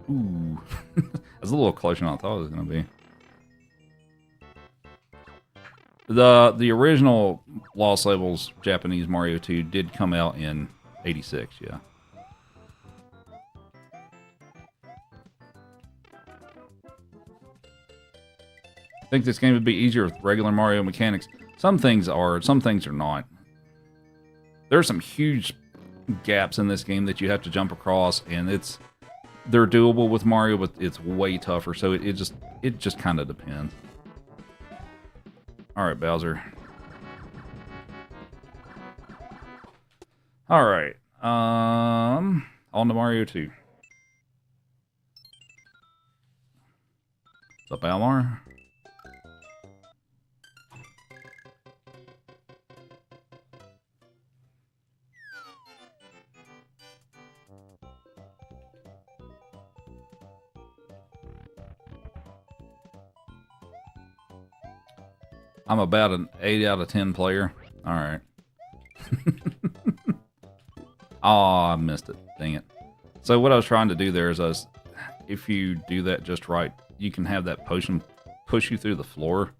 Ooh. That's a little closer than I thought it was going to be. The original Lost Levels Japanese Mario 2 did come out in 86, yeah. I think this game would be easier with regular Mario mechanics. Some things are, some things are not. There are some huge gaps in this game that you have to jump across, and they're doable with Mario, but it's way tougher, so it just kind of depends. All right, Bowser. All right. On to Mario 2. What's up, Almar? I'm about an 8 out of 10 player. All right. Oh, I missed it. Dang it. So what I was trying to do there is if you do that just right, you can have that potion push you through the floor,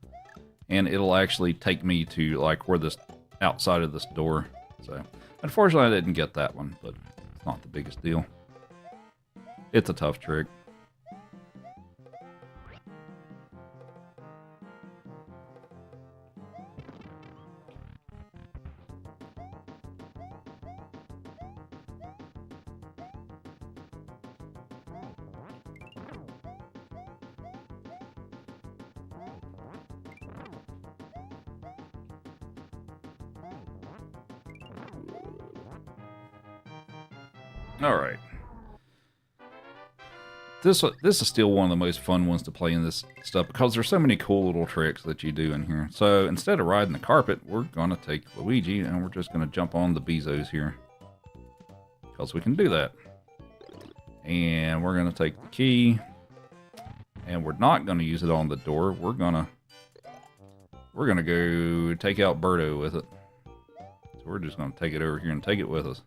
and it'll actually take me to like where this outside of this door. So unfortunately I didn't get that one, but it's not the biggest deal. It's a tough trick. All right. this is still one of the most fun ones to play in this stuff because there's so many cool little tricks that you do in here. So instead of riding the carpet, we're gonna take Luigi and we're just gonna jump on the Bezos here because we can do that. And we're gonna take the key, and we're not gonna use it on the door. We're gonna go take out Birdo with it. So we're just gonna take it over here and take it with us.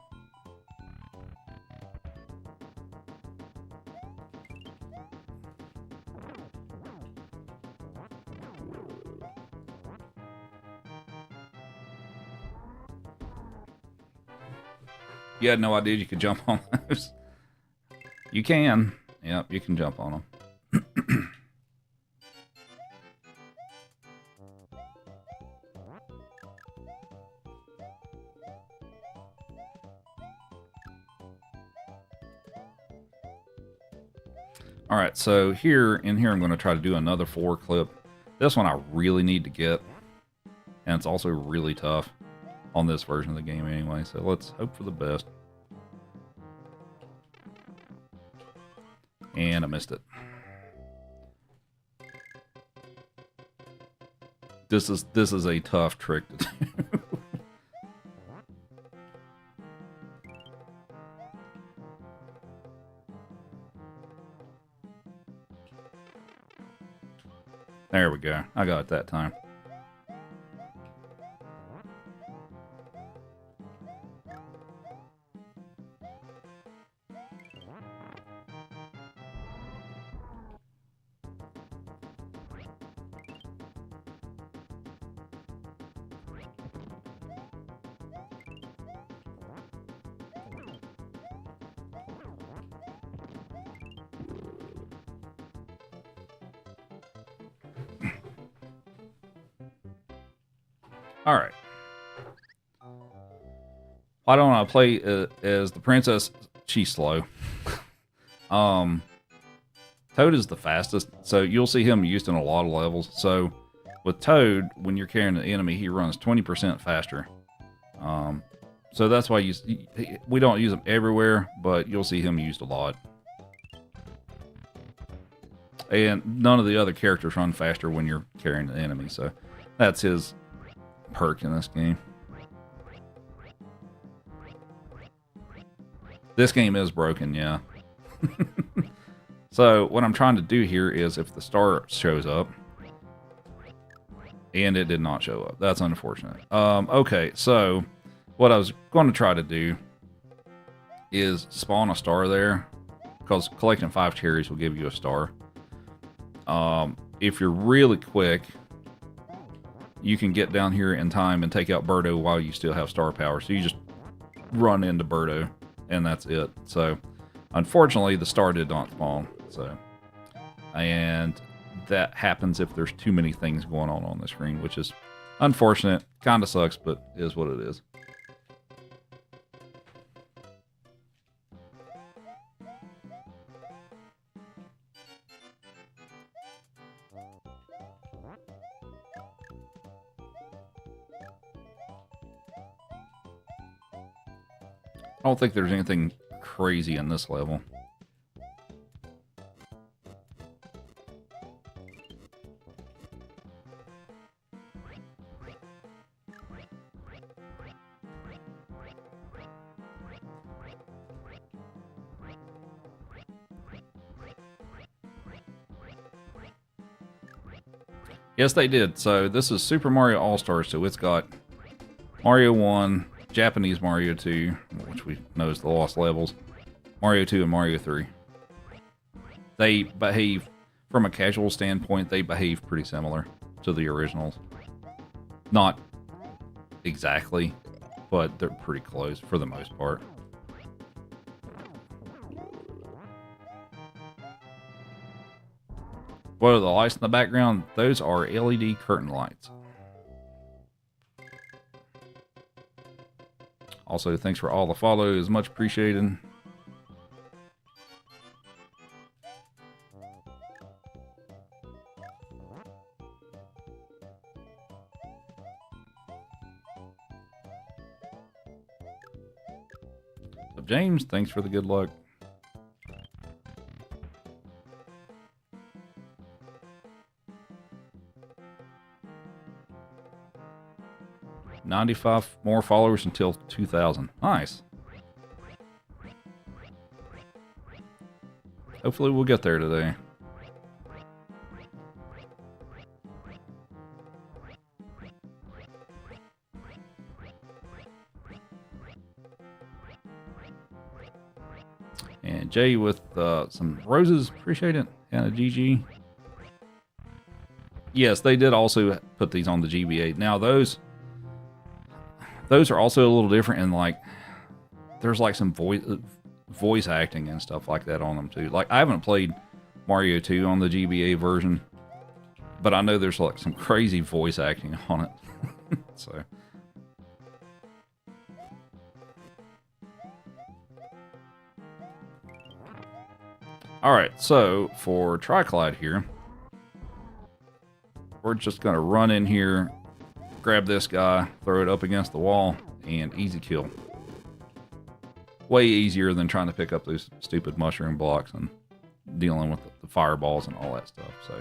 You had no idea you could jump on those. You can. Yep, you can jump on them. All right, so in here I'm going to try to do another floor clip. This one I really need to get, and it's also really tough on this version of the game anyway, so let's hope for the best. And I missed it. This is a tough trick to do. There we go. I got it that time. All right. I don't want to play as the princess. She's slow. Toad is the fastest, so you'll see him used in a lot of levels. So with Toad, when you're carrying an enemy, he runs 20% faster. So that's why we don't use him everywhere, but you'll see him used a lot. And none of the other characters run faster when you're carrying an enemy, so that's his perk in this game. This game is broken, yeah. So what I'm trying to do here is if the star shows up, and it did not show up. That's unfortunate. Okay, so what I was going to try to do is spawn a star there, because collecting 5 cherries will give you a star. If you're really quick, you can get down here in time and take out Birdo while you still have star power. So you just run into Birdo, and that's it. So, unfortunately, the star did not spawn. So, and that happens if there's too many things going on the screen, which is unfortunate. Kind of sucks, but is what it is. I don't think there's anything crazy in this level. Yes, they did. So this is Super Mario All-Stars, so it's got Mario 1, Japanese Mario 2, which we know is the Lost Levels, Mario 2, and Mario 3. They behave, from a casual standpoint, they behave pretty similar to the originals. Not exactly, but they're pretty close for the most part. What are the lights in the background? Those are LED curtain lights. Also, thanks for all the follows. Much appreciated. So James, thanks for the good luck. 95 more followers until 2,000. Nice. Hopefully we'll get there today. And Jay with some roses. Appreciate it. And a GG. Yes, they did also put these on the GBA. Now those are also a little different, and like there's like some voice acting and stuff like that on them too. Like I haven't played Mario 2 on the GBA version, but I know there's like some crazy voice acting on it. So all right, so for Triclide here, we're just gonna run in here, grab this guy, throw it up against the wall, and easy kill. Way easier than trying to pick up those stupid mushroom blocks and dealing with the fireballs and all that stuff. So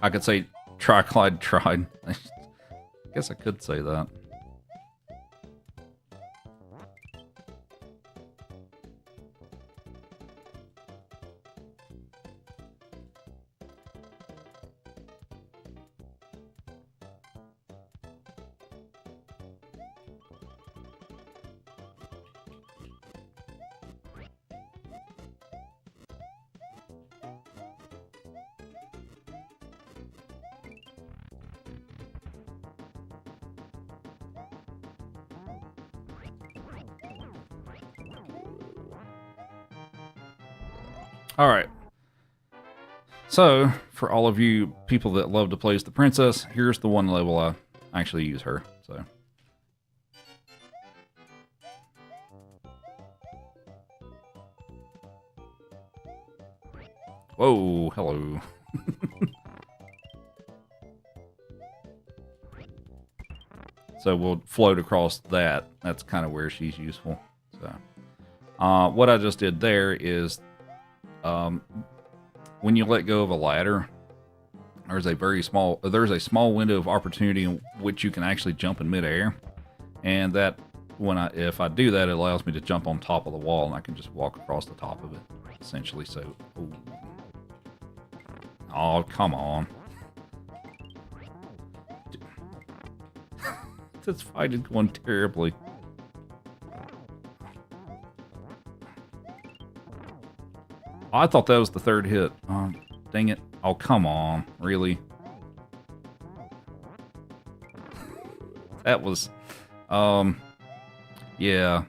I could say Triclide tried. I guess I could say that. All right. So, for all of you people that love to play as the princess, here's the one level I actually use her. So, whoa, hello. So we'll float across that. That's kind of where she's useful. So, what I just did there is, when you let go of a ladder, there's a small window of opportunity in which you can actually jump in midair, and that if I do that, it allows me to jump on top of the wall, and I can just walk across the top of it, essentially. So, ooh. Oh, come on. This fight is going terribly. Oh, I thought that was the third hit. Dang it. Oh, come on. Really? That was... yeah.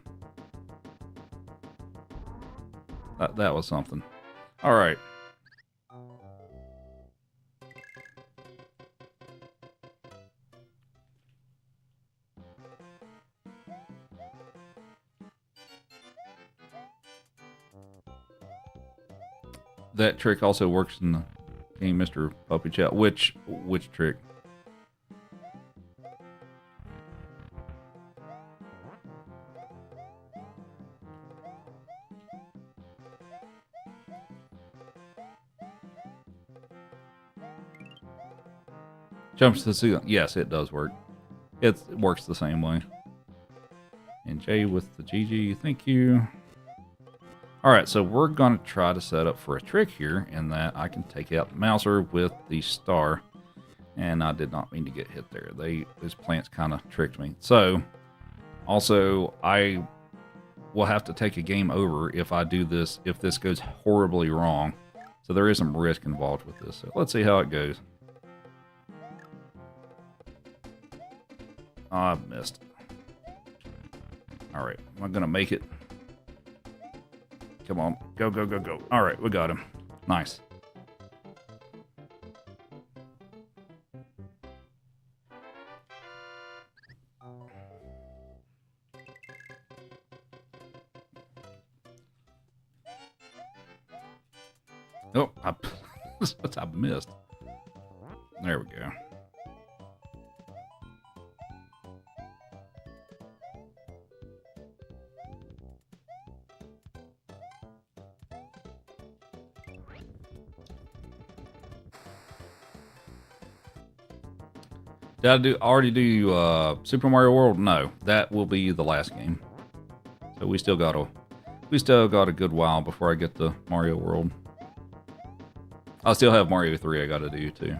That was something. Alright. That trick also works in the game, Mr. Puppy Chat. Which trick? Jumps to the ceiling. Yes, it does work. It works the same way. And Jay with the GG, thank you. Alright, so we're going to try to set up for a trick here in that I can take out Mouser with the star. And I did not mean to get hit there. Those plants kind of tricked me. So, also, I will have to take a game over if I do this, if this goes horribly wrong. So there is some risk involved with this. So let's see how it goes. Oh, I missed. Alright, am I going to make it? Come on. Go, go, go, go. Alright, we got him. Nice. Oh, I missed. There we go. Did I already do Super Mario World? No, that will be the last game. So we still got a good while before I get to Mario World. I still have Mario 3 I gotta do too.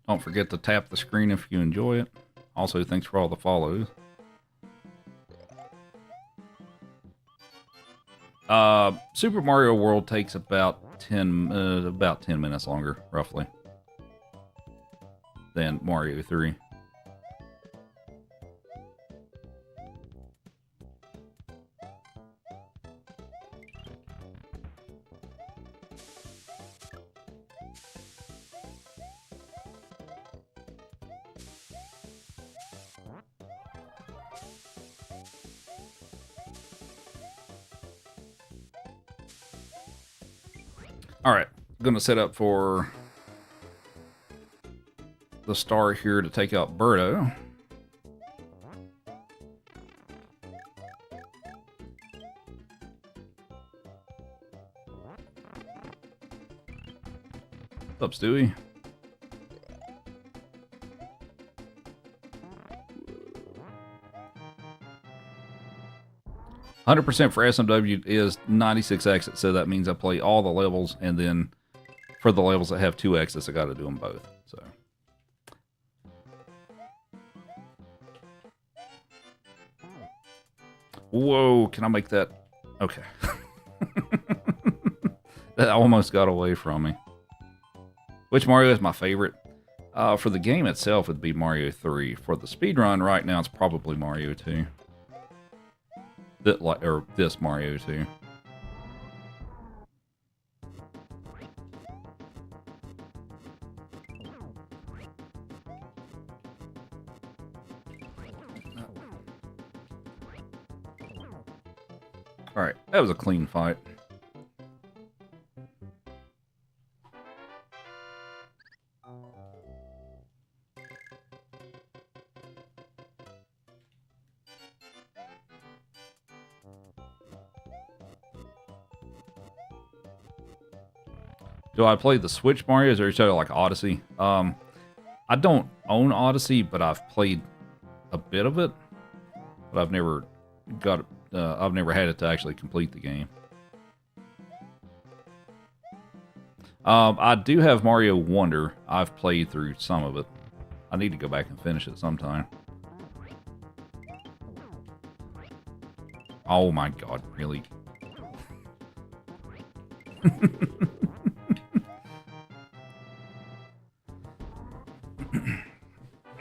Don't forget to tap the screen if you enjoy it. Also, thanks for all the follows. Super Mario World takes about 10 minutes longer, roughly, than Mario 3. Alright, gonna set up for the star here to take out Birdo. What's up, Stewie? %, for SMW is 96 exits, so that means I play all the levels, and then for the levels that have 2 exits, I got to do them both. So, whoa! Can I make that? Okay, that almost got away from me. Which Mario is my favorite? For the game itself, it'd be Mario 3. For the speedrun, right now, it's probably Mario 2. This Mario 2. Alright, that was a clean fight. Do I play the Switch Marios, or you like Odyssey? I don't own Odyssey, but I've played a bit of it. But I've never got I've never had it to actually complete the game. I do have Mario Wonder. I've played through some of it. I need to go back and finish it sometime. Oh my god, really?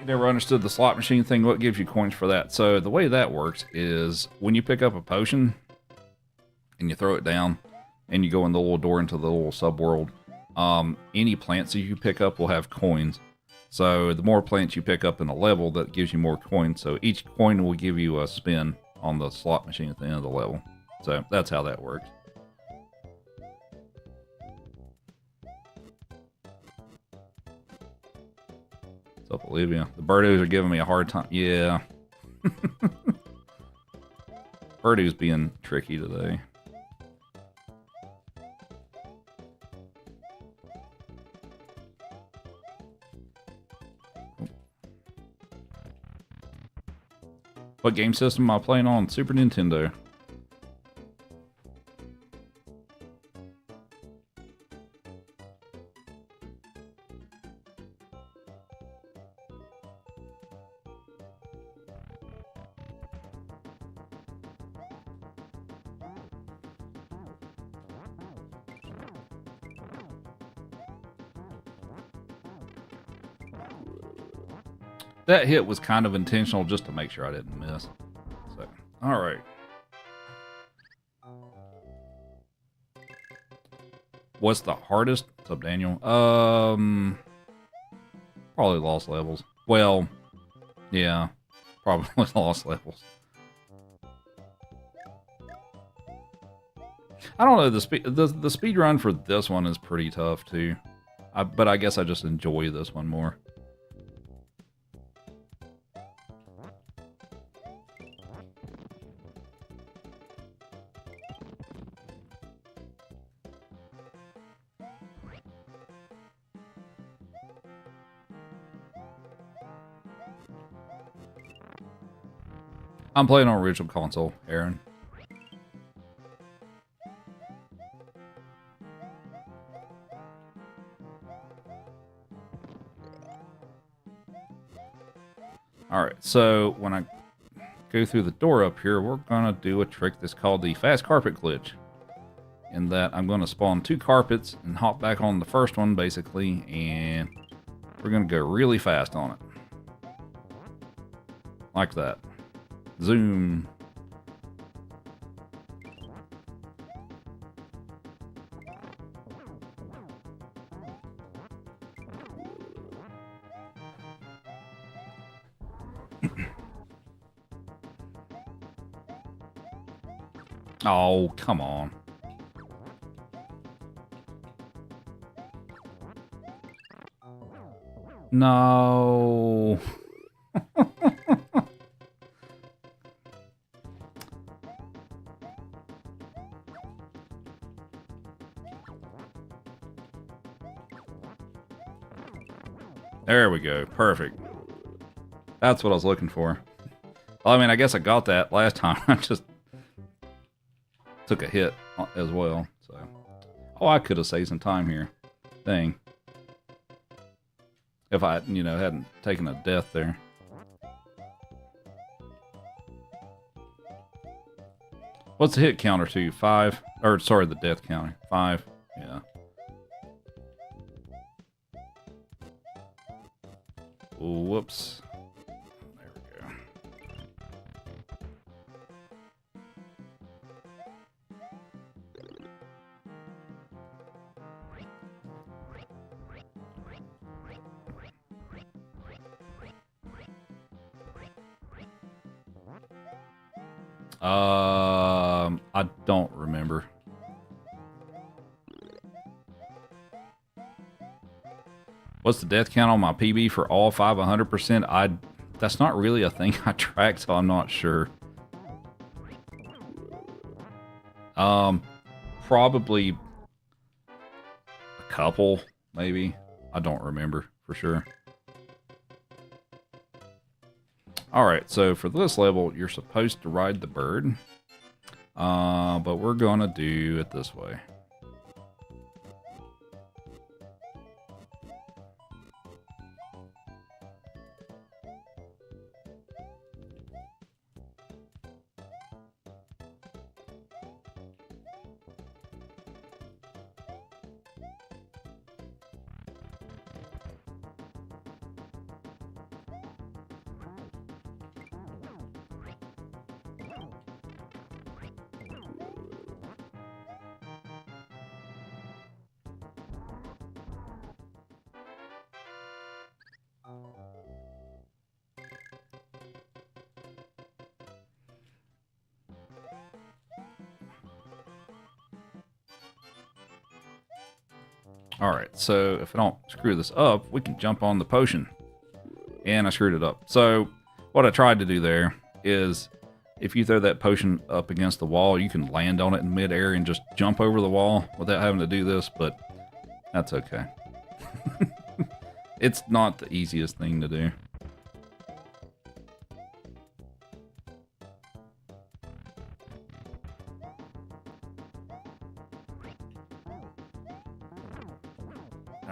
Never understood the slot machine thing. What gives you coins for that? So the way that works is when you pick up a potion and you throw it down and you go in the little door into the little subworld, any plants that you pick up will have coins. So the more plants you pick up in a level, that gives you more coins. So each coin will give you a spin on the slot machine at the end of the level. So that's how that works. Up, Olivia. The Birdos are giving me a hard time. Yeah. Birdo's being tricky today. What game system am I playing on? Super Nintendo. That hit was kind of intentional just to make sure I didn't miss. So, all right. What's the hardest? What's up, Daniel? Probably Lost Levels. Well, yeah, probably Lost Levels. I don't know, the speed run for this one is pretty tough too. But I guess I just enjoy this one more. I'm playing on original console, Aaron. Alright, so when I go through the door up here, we're going to do a trick that's called the fast carpet glitch. In that I'm going to spawn 2 carpets and hop back on the first one, basically, and we're going to go really fast on it. Like that. Zoom. Oh, come on. No. There we go. Perfect. That's what I was looking for. Well, I mean, I guess I got that last time. I just took a hit as well. So, oh, I could have saved some time here. Dang. If I, you know, hadn't taken a death there. What's the hit counter to? 5? Or, sorry, the death counter. 5. Yeah. Whoops. There we go. I don't remember. What's the death count on my PB for all 5 100%? That's not really a thing I track, so I'm not sure. Probably a couple, maybe. I don't remember for sure. Alright, so for this level, you're supposed to ride the bird. But we're gonna do it this way. Alright, so if I don't screw this up, we can jump on the potion. And I screwed it up. So, what I tried to do there is, if you throw that potion up against the wall, you can land on it in midair and just jump over the wall without having to do this, but that's okay. It's not the easiest thing to do.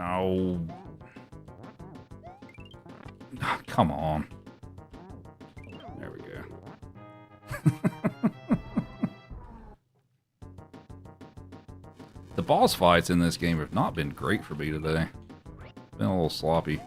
Oh. Come on. There we go. The boss fights in this game have not been great for me today. Been a little sloppy.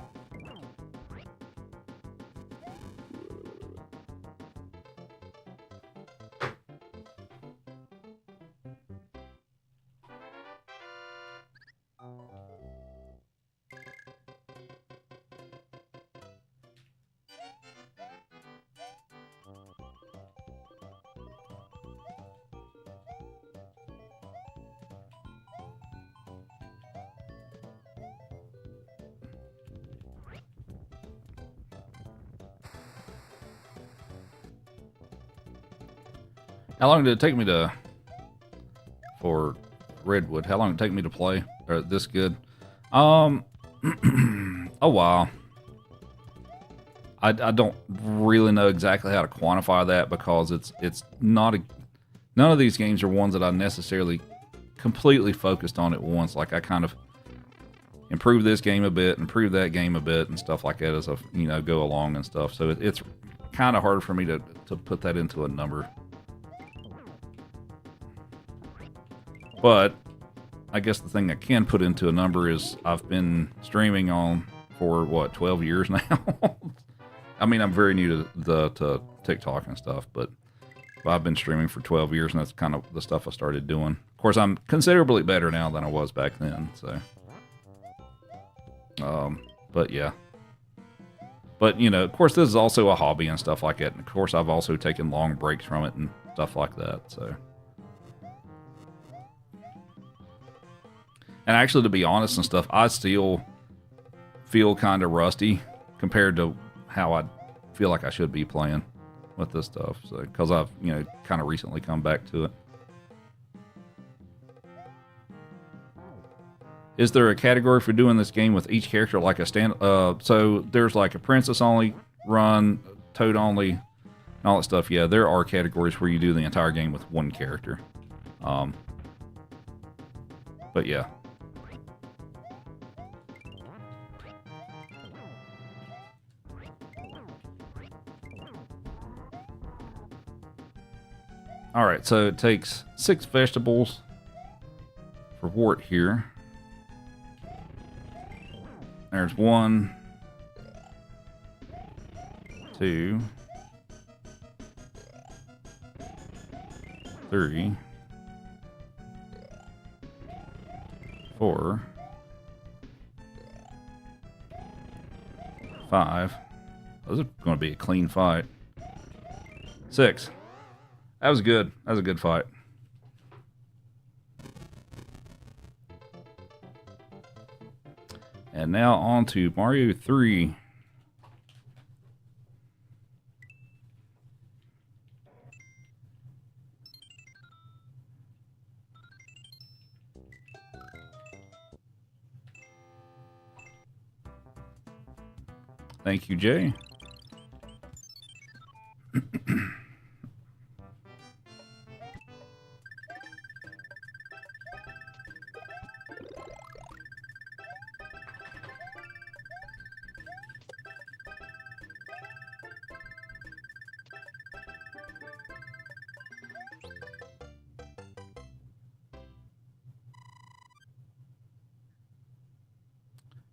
How long did it take me for Redwood? How long did it take me to play? Or this good? A while. I don't really know exactly how to quantify that because it's not a, none of these games are ones that I necessarily completely focused on at once. Like I kind of improve this game a bit, improve that game a bit, and stuff like that as I go along and stuff. So it's kind of hard for me to put that into a number. But I guess the thing I can put into a number is I've been streaming on for what 12 years now. I mean, I'm very new to TikTok and stuff, but I've been streaming for 12 years, and that's kind of the stuff I started doing. Of course, I'm considerably better now than I was back then. So, but yeah. But of course, this is also a hobby and stuff like that. And of course, I've also taken long breaks from it and stuff like that. So. And actually, to be honest and stuff, I still feel kind of rusty compared to how I feel like I should be playing with this stuff. So, because I've, kind of recently come back to it. Is there a category for doing this game with each character like a stand? So there's like a princess only run, toad only, and all that stuff. Yeah, there are categories where you do the entire game with one character. But yeah. All right, so it takes 6 vegetables for wart here. There's 1, 2, 3, 4, 5. Those are going to be a clean fight. 6. That was good. That was a good fight. And now on to Mario 3. Thank you, Jay.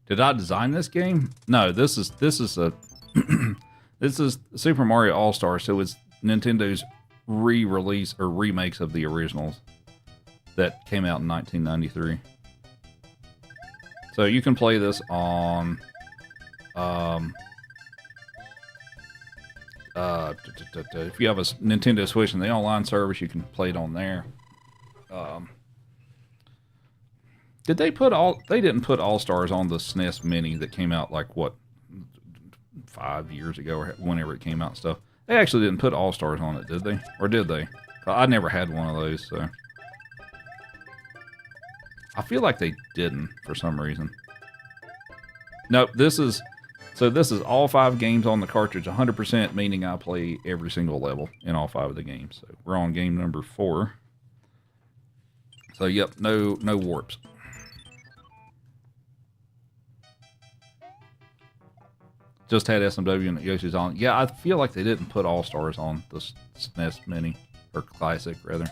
Did I design this game? No, this is a this is Super Mario All-Star, so it's Nintendo's re-release or remakes of the originals that came out in 1993. So you can play this on if you have a Nintendo Switch and the online service, you can play it on there. Did they put they didn't put All-Stars on the SNES Mini that came out like what 5 years ago or whenever it came out and stuff. They actually didn't put All-Stars on it, did they? Or did they? I never had one of those, so I feel like they didn't for some reason. Nope, this is all 5 games on the cartridge 100%, meaning I play every single level in all 5 of the games. So we're on game number 4. So yep, no warps. Just had SMW and Yoshi's on. Yeah, I feel like they didn't put All-Stars on the SNES Mini, or Classic, rather.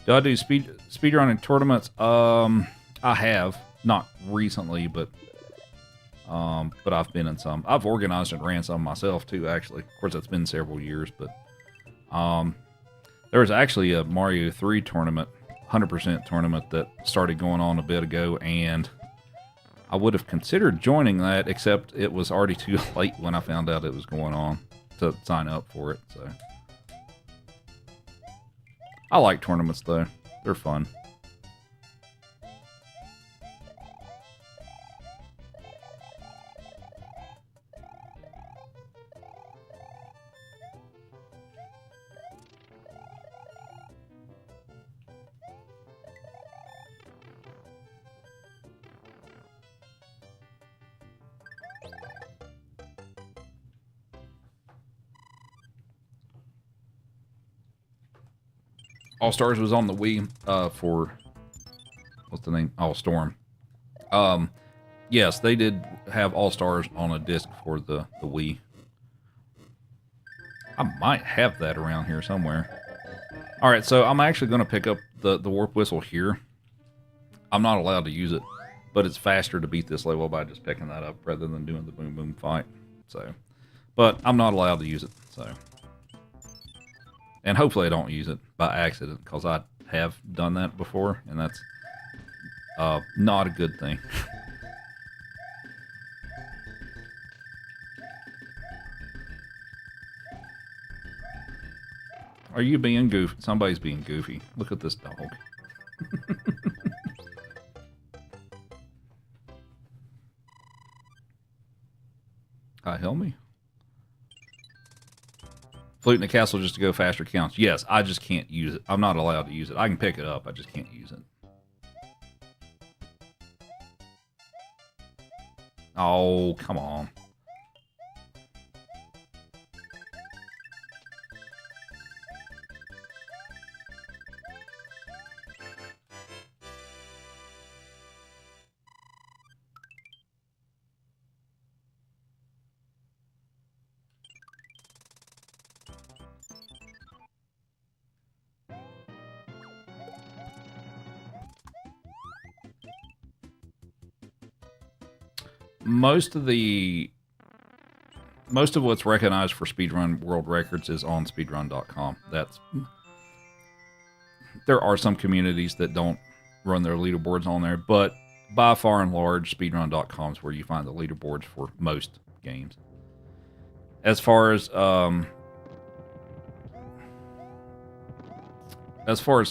Do I do speedrunning tournaments? I have. Not recently, but I've been in some. I've organized and ran some myself, too, actually. Of course, that's been several years, but there was actually a Mario 3 tournament, 100% tournament, that started going on a bit ago, and I would have considered joining that, except it was already too late when I found out it was going on to sign up for it. So I like tournaments, though. They're fun. All Stars was on the Wii for what's the name? Oh, Storm. Yes, they did have All Stars on a disc for the Wii. I might have that around here somewhere. All right, so I'm actually going to pick up the Warp Whistle here. I'm not allowed to use it, but it's faster to beat this level by just picking that up rather than doing the Boom Boom fight. So, but I'm not allowed to use it. So, and hopefully I don't use it by accident, because I have done that before, and that's not a good thing. Are you being goofy? Somebody's being goofy. Look at this dog. Hi, help me. Flute in the castle just to go faster counts. Yes, I just can't use it. I'm not allowed to use it. I can pick it up. I just can't use it. Oh, come on. Most of what's recognized for speedrun world records is on speedrun.com. There are some communities that don't run their leaderboards on there, but by far and large, speedrun.com is where you find the leaderboards for most games. As far as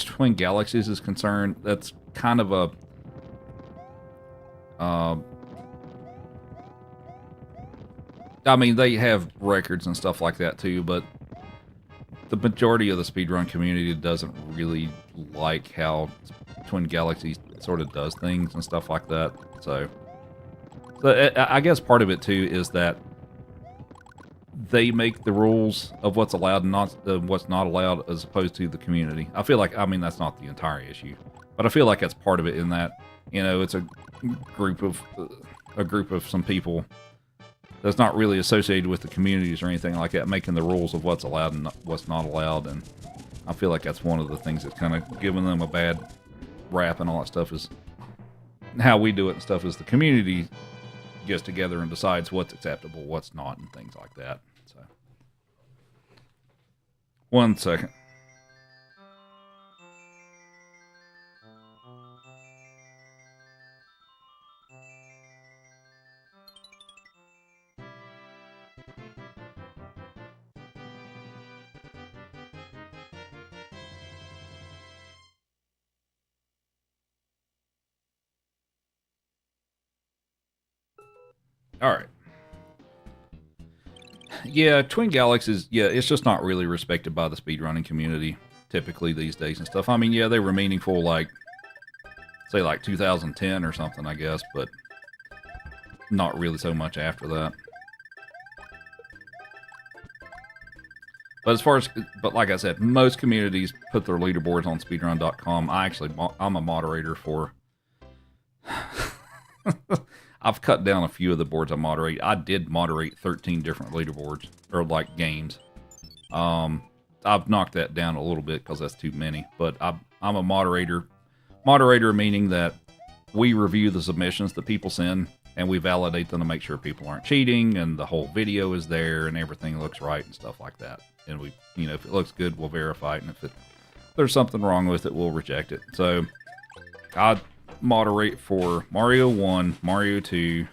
Twin Galaxies is concerned, that's kind of a I mean, they have records and stuff like that too, but the majority of the speedrun community doesn't really like how Twin Galaxies sort of does things and stuff like that. So I guess part of it too is that they make the rules of what's allowed and what's not allowed, as opposed to the community. I feel like, I mean, that's not the entire issue, but I feel like that's part of it, in that, you know, it's a group of some people that's not really associated with the communities or anything like that, making the rules of what's allowed and what's not allowed. And I feel like that's one of the things that's kind of giving them a bad rap and all that stuff, is how we do it and stuff, is the community gets together and decides what's acceptable, what's not, and things like that. So, 1 second. All right. Yeah, Twin Galaxies, yeah, it's just not really respected by the speedrunning community typically these days and stuff. I mean, yeah, they were meaningful, like, say, like 2010 or something, I guess, but not really so much after that. But as far as, but like I said, most communities put their leaderboards on speedrun.com. I'm a moderator for... I've cut down a few of the boards I moderate. I did moderate 13 different leaderboards, or like games. I've knocked that down a little bit because that's too many. But I'm a moderator. Moderator meaning that we review the submissions that people send, and we validate them to make sure people aren't cheating, and the whole video is there, and everything looks right and stuff like that. And we, you know, if it looks good, we'll verify it, and if there's something wrong with it, we'll reject it. So I moderate for Mario 1, Mario 2,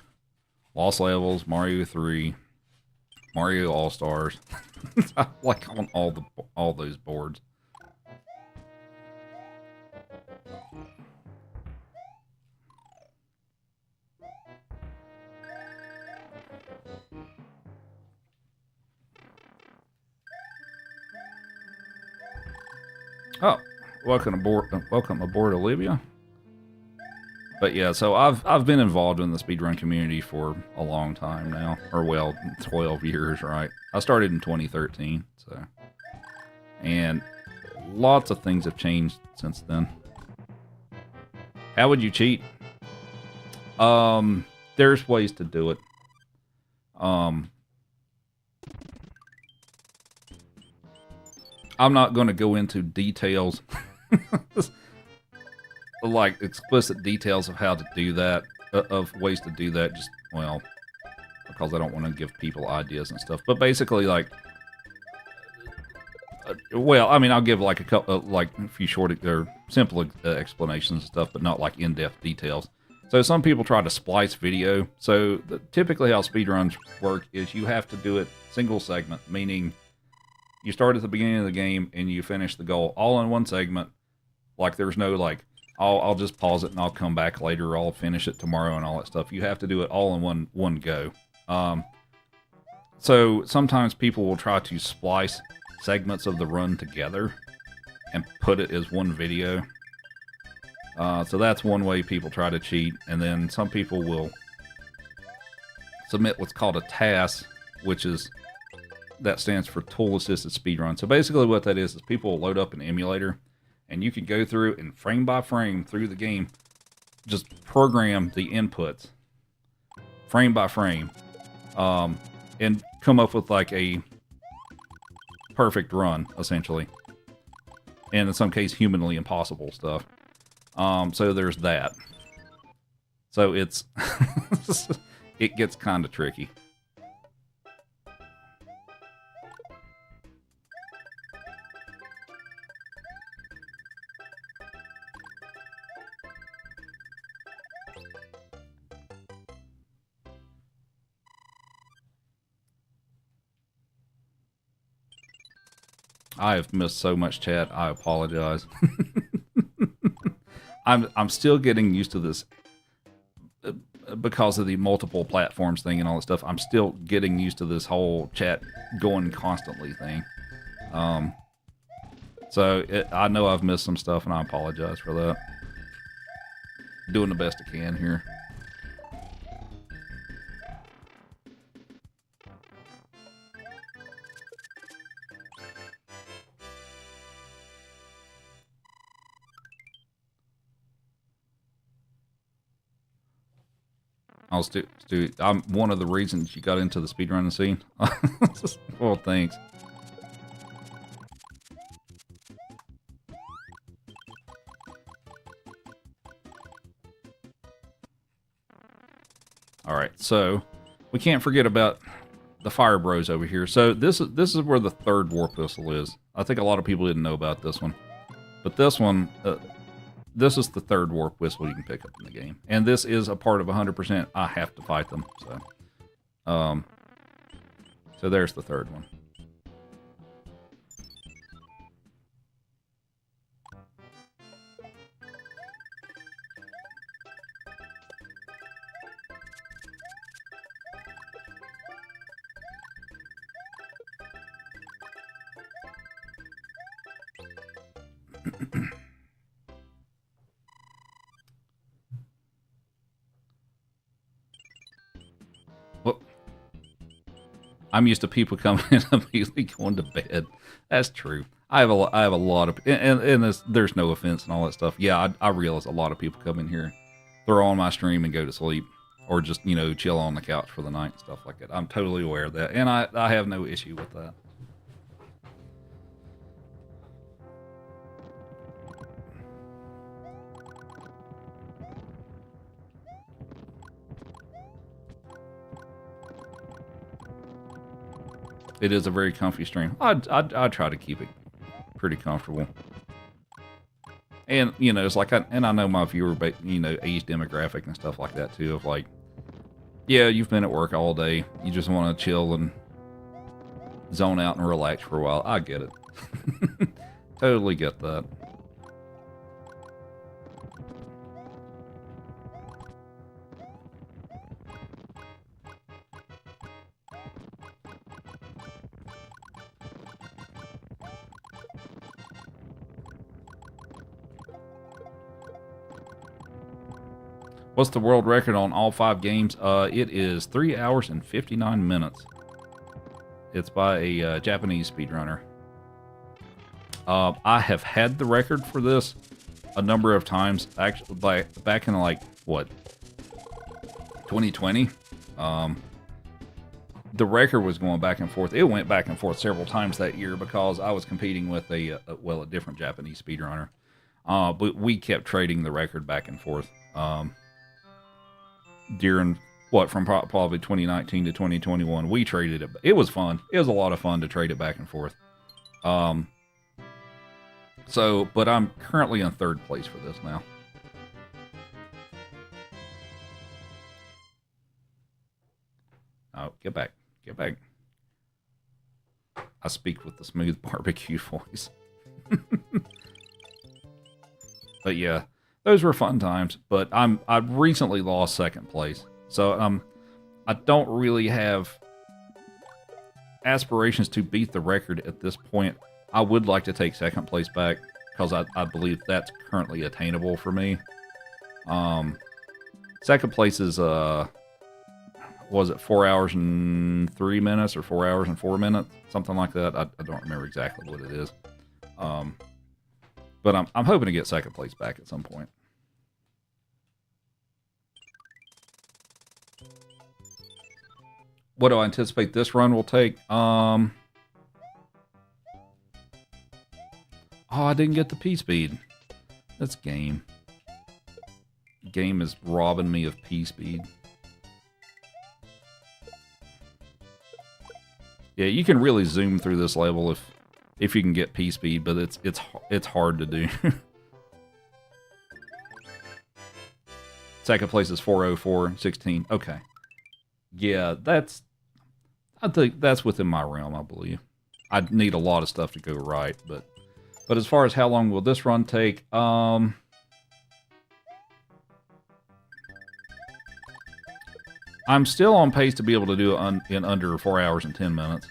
Lost Levels, Mario 3, Mario All-Stars. I like on all those boards. Oh, welcome aboard, Olivia. But yeah, so I've been involved in the speedrun community for a long time now, or well, 12 years, right? I started in 2013, so, and lots of things have changed since then. How would you cheat? There's ways to do it. I'm not going to go into details, like explicit details of how to do that, of ways to do that. Just, well, because I don't want to give people ideas and stuff. But basically, like, well, I mean, I'll give like a couple, like a few short or simple explanations and stuff, but not like in-depth details. So some people try to splice video. So typically how speedruns work is you have to do it single segment, meaning you start at the beginning of the game and you finish the goal all in one segment. Like there's no like, I'll just pause it and I'll come back later, or I'll finish it tomorrow and all that stuff. You have to do it all in one go. So sometimes people will try to splice segments of the run together and put it as one video. So that's one way people try to cheat. And then some people will submit what's called a TAS, which is, that stands for Tool Assisted Speedrun. So basically what that is people will load up an emulator and you can go through and frame by frame through the game, just program the inputs frame by frame, and come up with like a perfect run, essentially. And in some case, humanly impossible stuff. So there's that. So it's it gets kind of tricky. I have missed so much chat. I apologize. I'm still getting used to this because of the multiple platforms thing and all that stuff. I'm still getting used to this whole chat going constantly thing. I know I've missed some stuff and I apologize for that. Doing the best I can here. I'm one of the reasons you got into the speedrunning scene. Well, thanks. All right, so we can't forget about the Fire Bros over here. So this is where the third warp whistle is. I think a lot of people didn't know about this one, but this one. This is the third warp whistle you can pick up in the game. And this is a part of 100%. I have to fight them. So there's the third one. I'm used to people coming in and immediately going to bed. That's true. I have a lot of, and there's no offense and all that stuff. Yeah, I realize a lot of people come in here, throw on my stream and go to sleep, or just, chill on the couch for the night and stuff like that. I'm totally aware of that, and I have no issue with that. It is a very comfy stream. I try to keep it pretty comfortable. And, it's like, I know my viewer, age demographic and stuff like that too, of like, yeah, you've been at work all day. You just want to chill and zone out and relax for a while. I get it. Totally get that. What's the world record on all 5 games? It is 3 hours and 59 minutes. It's by a Japanese speedrunner. I have had the record for this a number of times. Actually, back in like what 2020, the record was going back and forth. It went back and forth several times that year because I was competing with a different Japanese speedrunner. But we kept trading the record back and forth during from probably 2019 to 2021. We traded it. It was fun. It was a lot of fun to trade it back and forth. But I'm currently in third place for this now. Oh, get back. Get back. I speak with the smooth barbecue voice. But yeah, those were fun times. But I recently lost second place. So I don't really have aspirations to beat the record at this point. I would like to take second place back because I believe that's currently attainable for me. Second place is was it 4 hours and 3 minutes or 4 hours and 4 minutes, something like that. I don't remember exactly what it is. But I'm hoping to get second place back at some point. What do I anticipate this run will take? Oh, I didn't get the P-Speed. That's game. Game is robbing me of P-Speed. Yeah, you can really zoom through this level if you can get P-Speed, but it's hard to do. Second place is 4:04:16. Okay. Yeah, I think that's within my realm, I believe. I'd need a lot of stuff to go right, but as far as how long will this run take, I'm still on pace to be able to do it in under 4 hours and 10 minutes.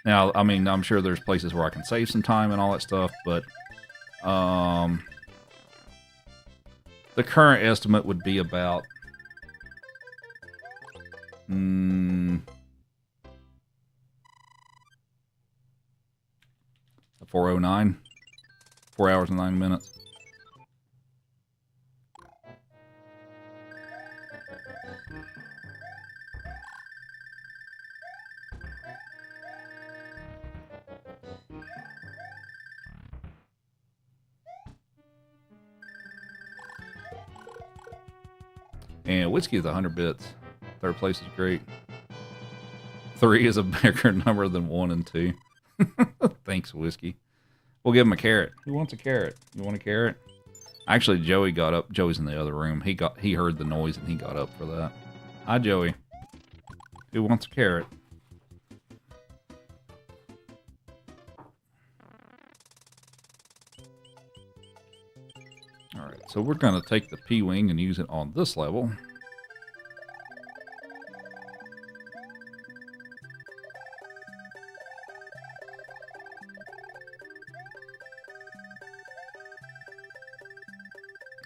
Now, I mean, I'm sure there's places where I can save some time and all that stuff, but the current estimate would be about 4:09, 4 hours and 9 minutes. And whiskey is 100 bits. Third place is great. 3 is a bigger number than 1 and 2. Thanks, whiskey. We'll give him a carrot. Who wants a carrot? You want a carrot? Actually, Joey got up. Joey's in the other room. He heard the noise and he got up for that. Hi, Joey. Who wants a carrot? Alright, so we're going to take the P-Wing and use it on this level.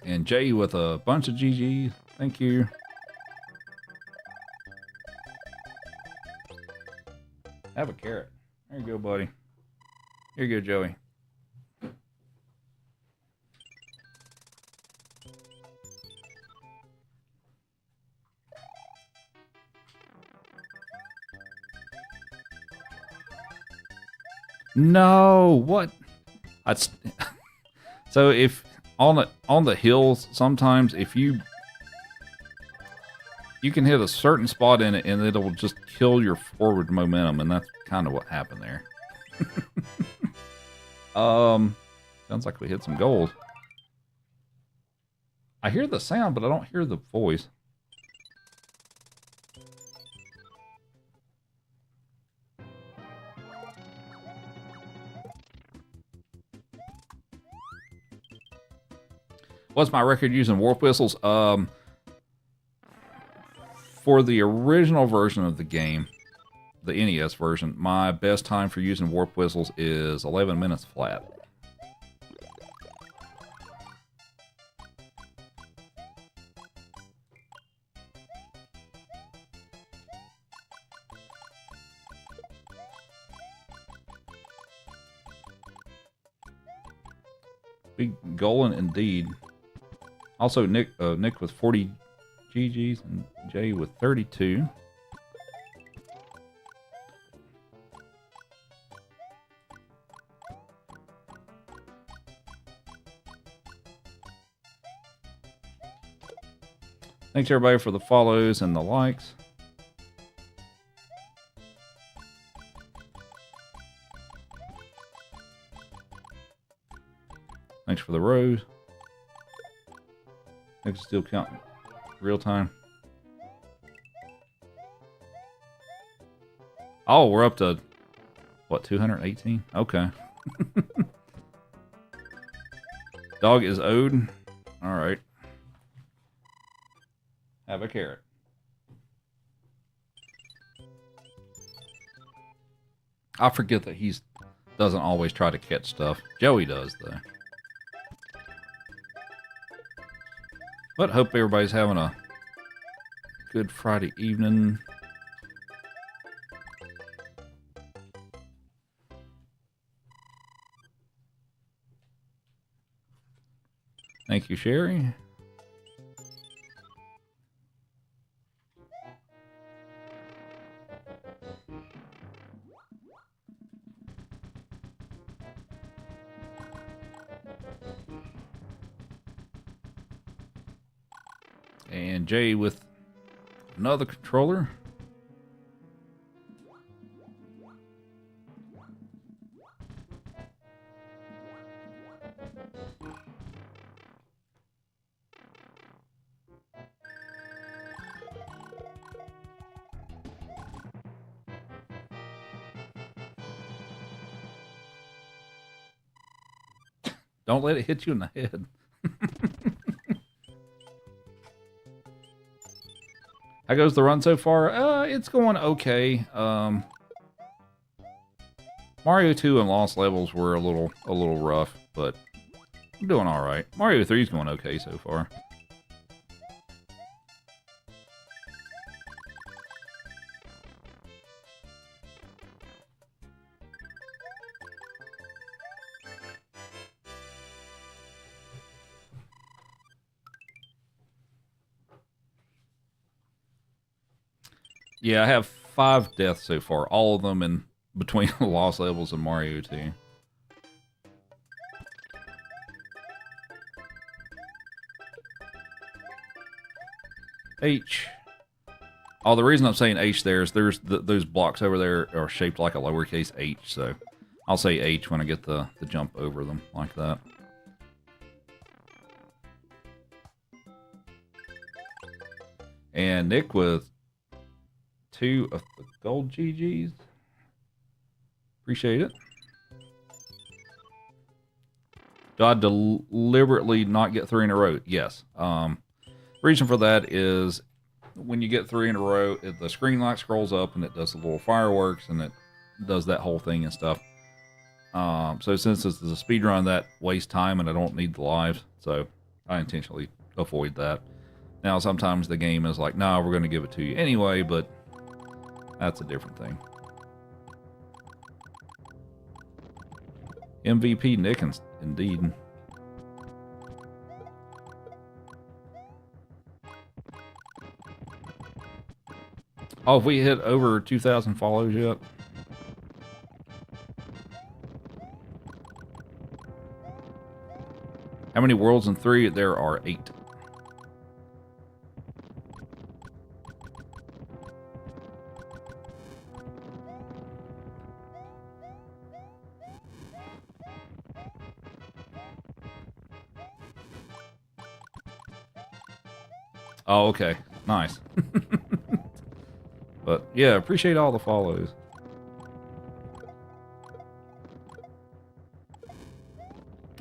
And Jay with a bunch of GG. Thank you. Have a carrot. There you go, buddy. Here you go, Joey. No, what? That's so if on the hills, sometimes if you can hit a certain spot in it and it'll just kill your forward momentum, and that's kind of what happened there. Sounds like we hit some gold. I hear the sound, but I don't hear the voice. What's my record using warp whistles? For the original version of the game, the NES version, my best time for using warp whistles is 11 minutes flat. Big Golan indeed. Also, Nick with 40 GGs and Jay with 32. Thanks everybody for the follows and the likes. Thanks for the rose. Thanks, still counting real time. Oh, we're up to what, 218? Okay. Dog is owed. All right. Have a carrot. I forget that he doesn't always try to catch stuff. Joey does, though. But hope everybody's having a good Friday evening. Thank you, Sherry. And Jay with another controller. Don't let it hit you in the head. How goes the run so far? It's going okay. Mario 2 and Lost Levels were a little rough, but I'm doing all right. Mario 3 is going okay so far. Yeah, I have 5 deaths so far, all of them in between Lost Levels and Mario 2. H. Oh, the reason I'm saying H there is those blocks over there are shaped like a lowercase h, so I'll say H when I get the jump over them like that. And Nick with 2 of the gold GGs. Appreciate it. Do I deliberately not get 3 in a row? Yes. Reason for that is when you get 3 in a row, the screen light scrolls up and it does the little fireworks and it does that whole thing and stuff. So since this is a speed run, that wastes time and I don't need the lives, so I intentionally avoid that. Now sometimes the game is like, nah, we're going to give it to you anyway, but that's a different thing. MVP Nickens, indeed. Oh, have we hit over 2,000 follows yet? How many worlds in 3? There are 8. Oh, okay. Nice. But, yeah, appreciate all the follows.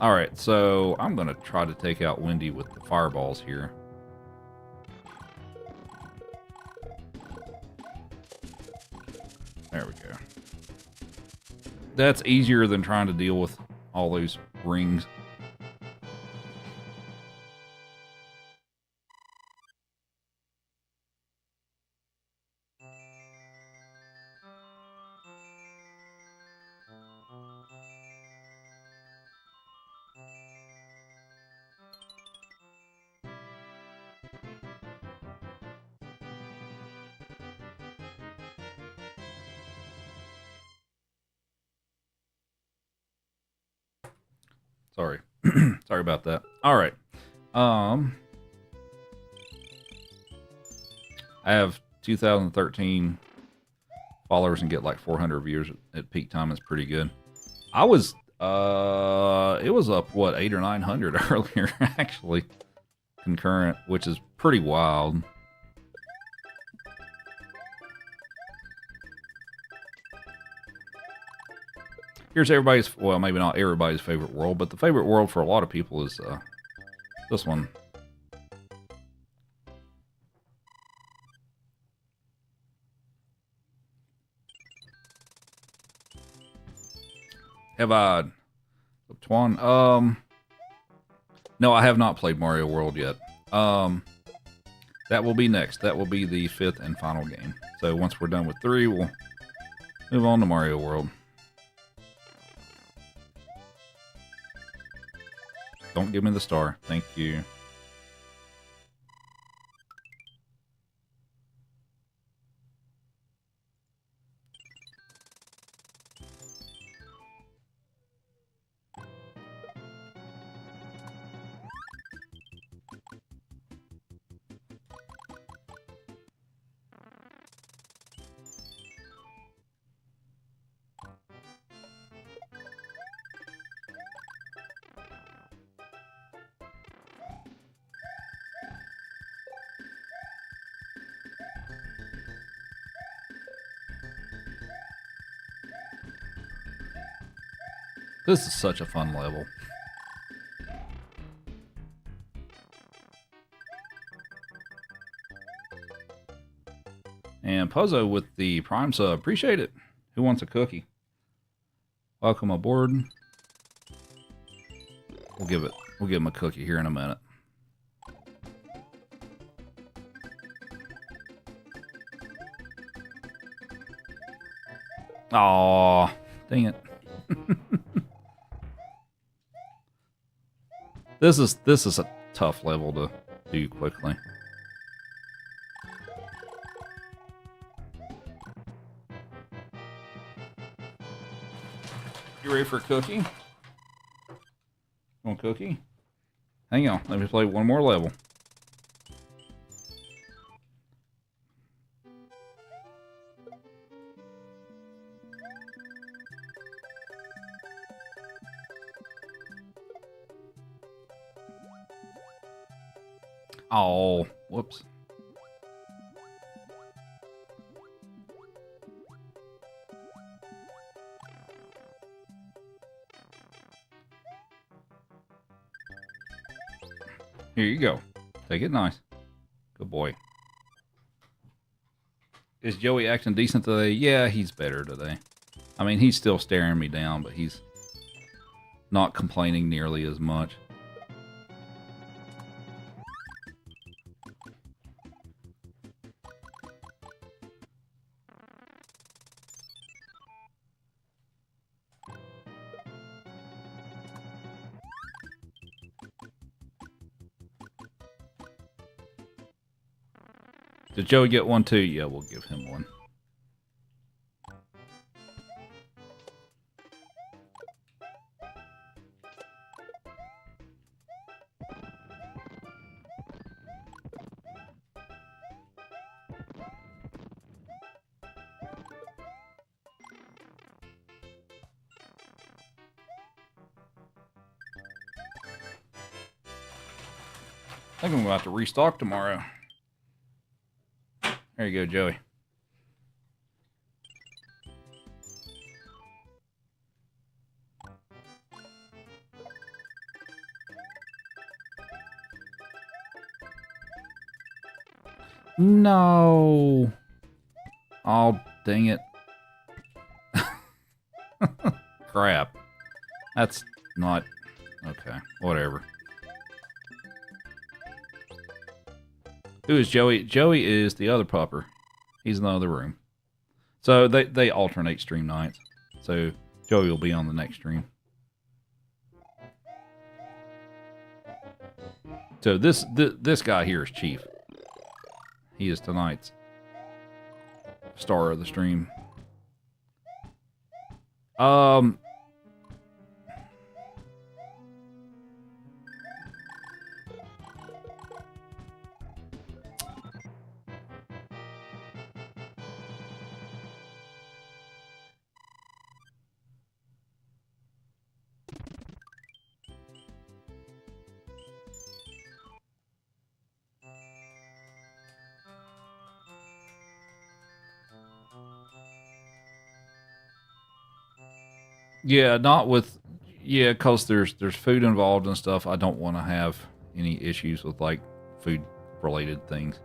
Alright, so I'm going to try to take out Wendy with the fireballs here. There we go. That's easier than trying to deal with all those rings. Sorry. Sorry about that. All right. I have 2013 followers and get like 400 views at peak time. It's pretty good. I was, it was up, what, 800 or 900 earlier, actually, concurrent, which is pretty wild. Here's everybody's, well, maybe not everybody's favorite world, but the favorite world for a lot of people is this one. Have I, Twan? No, I have not played Mario World yet. That will be next. That will be the 5th and final game. So once we're done with 3, we'll move on to Mario World. Don't give me the star. Thank you. This is such a fun level. And Puzzo with the Prime sub. Appreciate it. Who wants a cookie? Welcome aboard. We'll give him a cookie here in a minute. Aw, dang it. This is a tough level to do quickly. You ready for a cookie? Want a cookie? Hang on, let me play one more level. Oh, whoops. Here you go. Take it nice. Good boy. Is Joey acting decent today? Yeah, he's better today. I mean, he's still staring me down, but he's not complaining nearly as much. Did Joey get one too? Yeah, we'll give him one. I think I'm about to restock tomorrow. There you go, Joey. No. Oh, dang it. Crap. That's not... Okay, whatever. Who is Joey? Joey is the other pupper. He's in the other room. So they alternate stream nights. So Joey will be on the next stream. So this guy here is Chief. He is tonight's star of the stream. Yeah, not with. Yeah, because there's food involved and stuff. I don't want to have any issues with like food related things.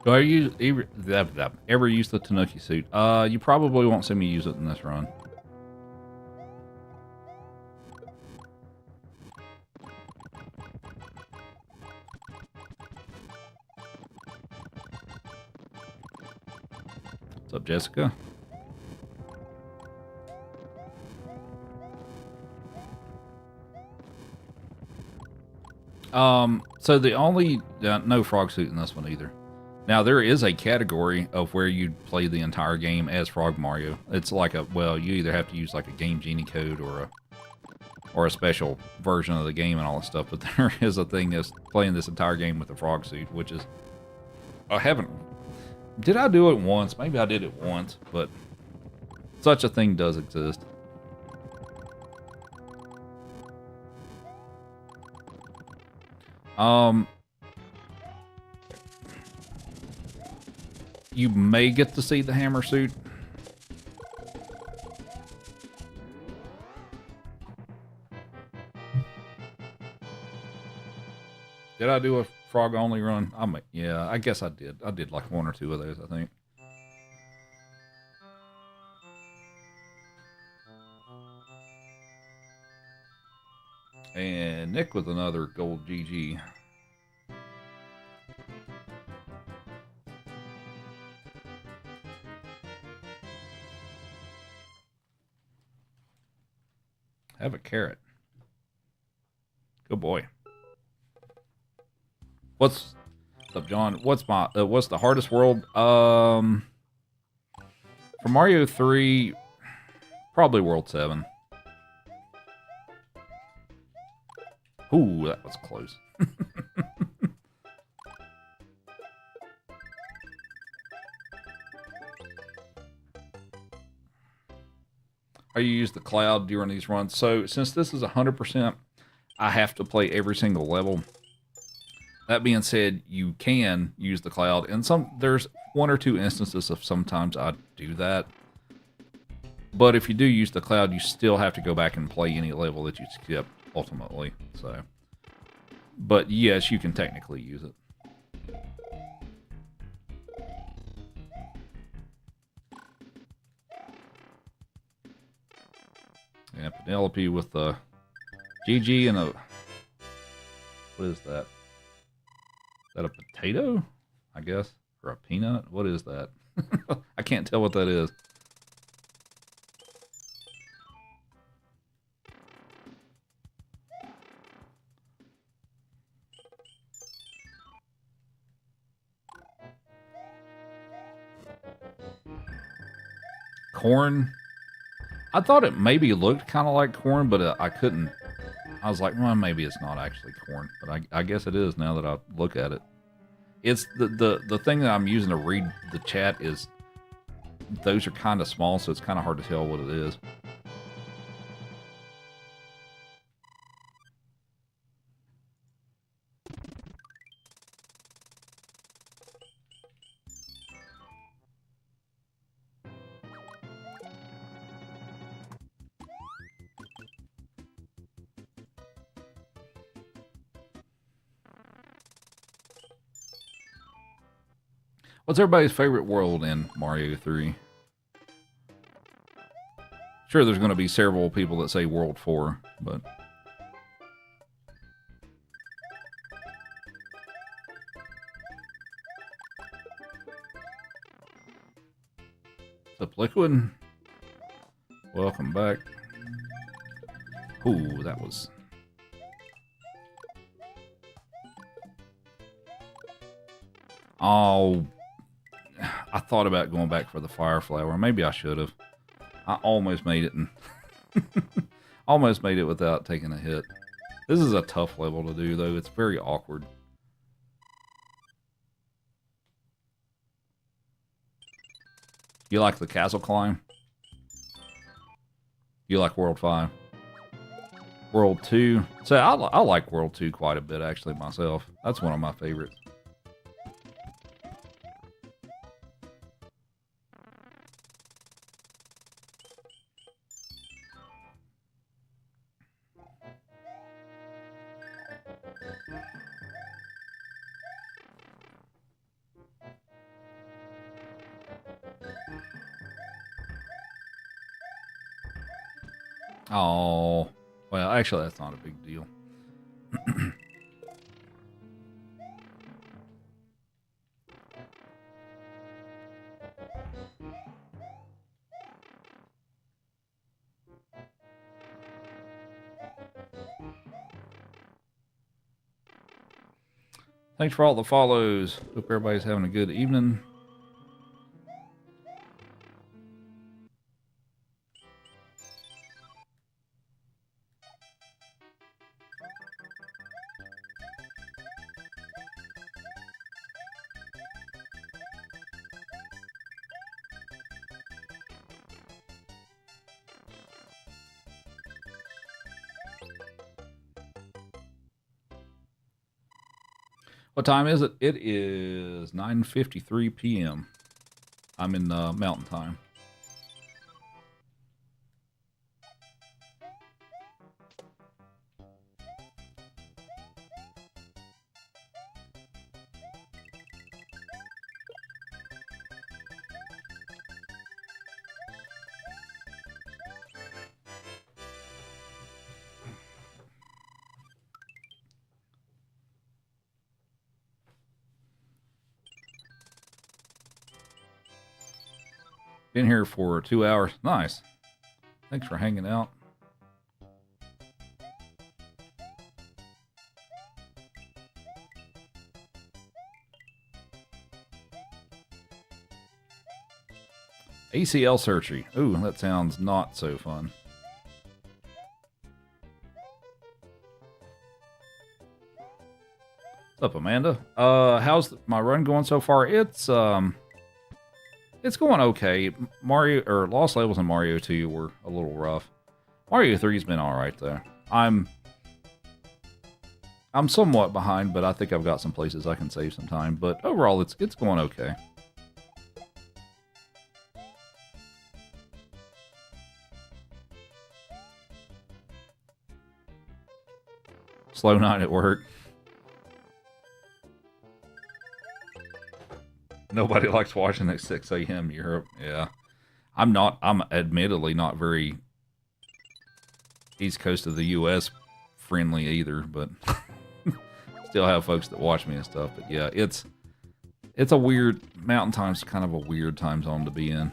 Do I ever use the Tanuki suit? You probably won't see me use it in this run. What's up, Jessica? So the only no frog suit in this one either. Now there is a category of where you play the entire game as Frog Mario. It's like a you either have to use like a Game Genie code or a special version of the game and all that stuff. But there is a thing that's playing this entire game with the frog suit, which is I haven't. Did I do it once? Maybe I did it once, but such a thing does exist. You may get to see the hammer suit. Did I do a frog only run? Yeah, I guess I did. I did like one or two of those, I think. And Nick with another gold GG. Have a carrot. Good boy. What's up, John? What's the hardest world? For Mario 3, probably World 7. Ooh, that was close. Are you use the cloud during these runs? So since this is 100%, I have to play every single level. That being said, you can use the cloud, and there's one or two instances of sometimes I do that. But if you do use the cloud, you still have to go back and play any level that you skip ultimately. So, but yes, you can technically use it. Yeah, Penelope with the GG and a what is that? Is that a potato? I guess, or a peanut? What is that? I can't tell what that is. Corn. I thought it maybe looked kind of like corn, but I couldn't. I was like, well, maybe it's not actually corn, but I guess it is now that I look at it. It's the thing that I'm using to read the chat is those are kind of small, so it's kind of hard to tell what it is. What's everybody's favorite world in Mario 3? Sure, there's going to be several people that say World 4, but... What's up, Liquid? Welcome back. Ooh, that was... Oh, I thought about going back for the fire flower. Maybe I should have. I almost made it, and almost made it without taking a hit. This is a tough level to do, though. It's very awkward. You like the castle climb? You like World 5? World 2? So I like World 2 quite a bit, actually, myself. That's one of my favorites. Oh, well, actually, that's not a big deal. Thanks for all the follows. Hope everybody's having a good evening. What time is it? It is 9:53 p.m. I'm in Mountain Time. Been here for 2 hours. Nice. Thanks for hanging out. ACL surgery. Ooh, that sounds not so fun. What's up, Amanda? How's my run going so far? It's going okay. Mario or Lost Levels and Mario 2 were a little rough. Mario 3's been all right though. I'm somewhat behind, but I think I've got some places I can save some time. But overall, it's going okay. Slow night at work. Nobody likes watching at 6 a.m. Europe. Yeah. I'm admittedly not very East Coast of the U.S. friendly either, but still have folks that watch me and stuff. But yeah, it's a weird, Mountain Time's kind of a weird time zone to be in.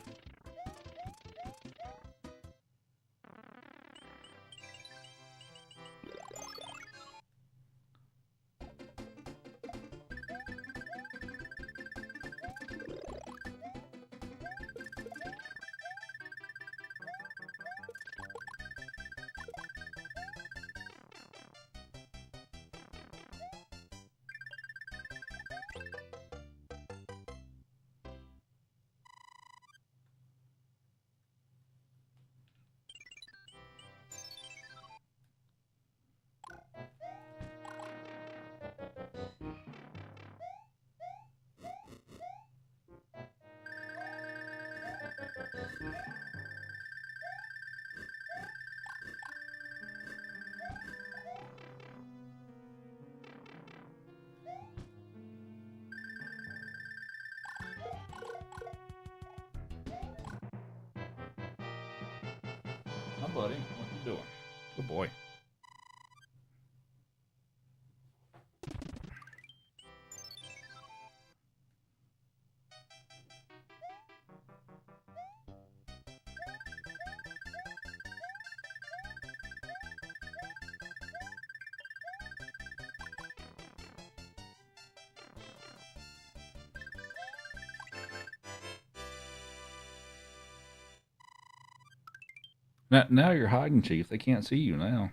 Hi, buddy. What you doing? Good boy. Now you're hiding, Chief. They can't see you now.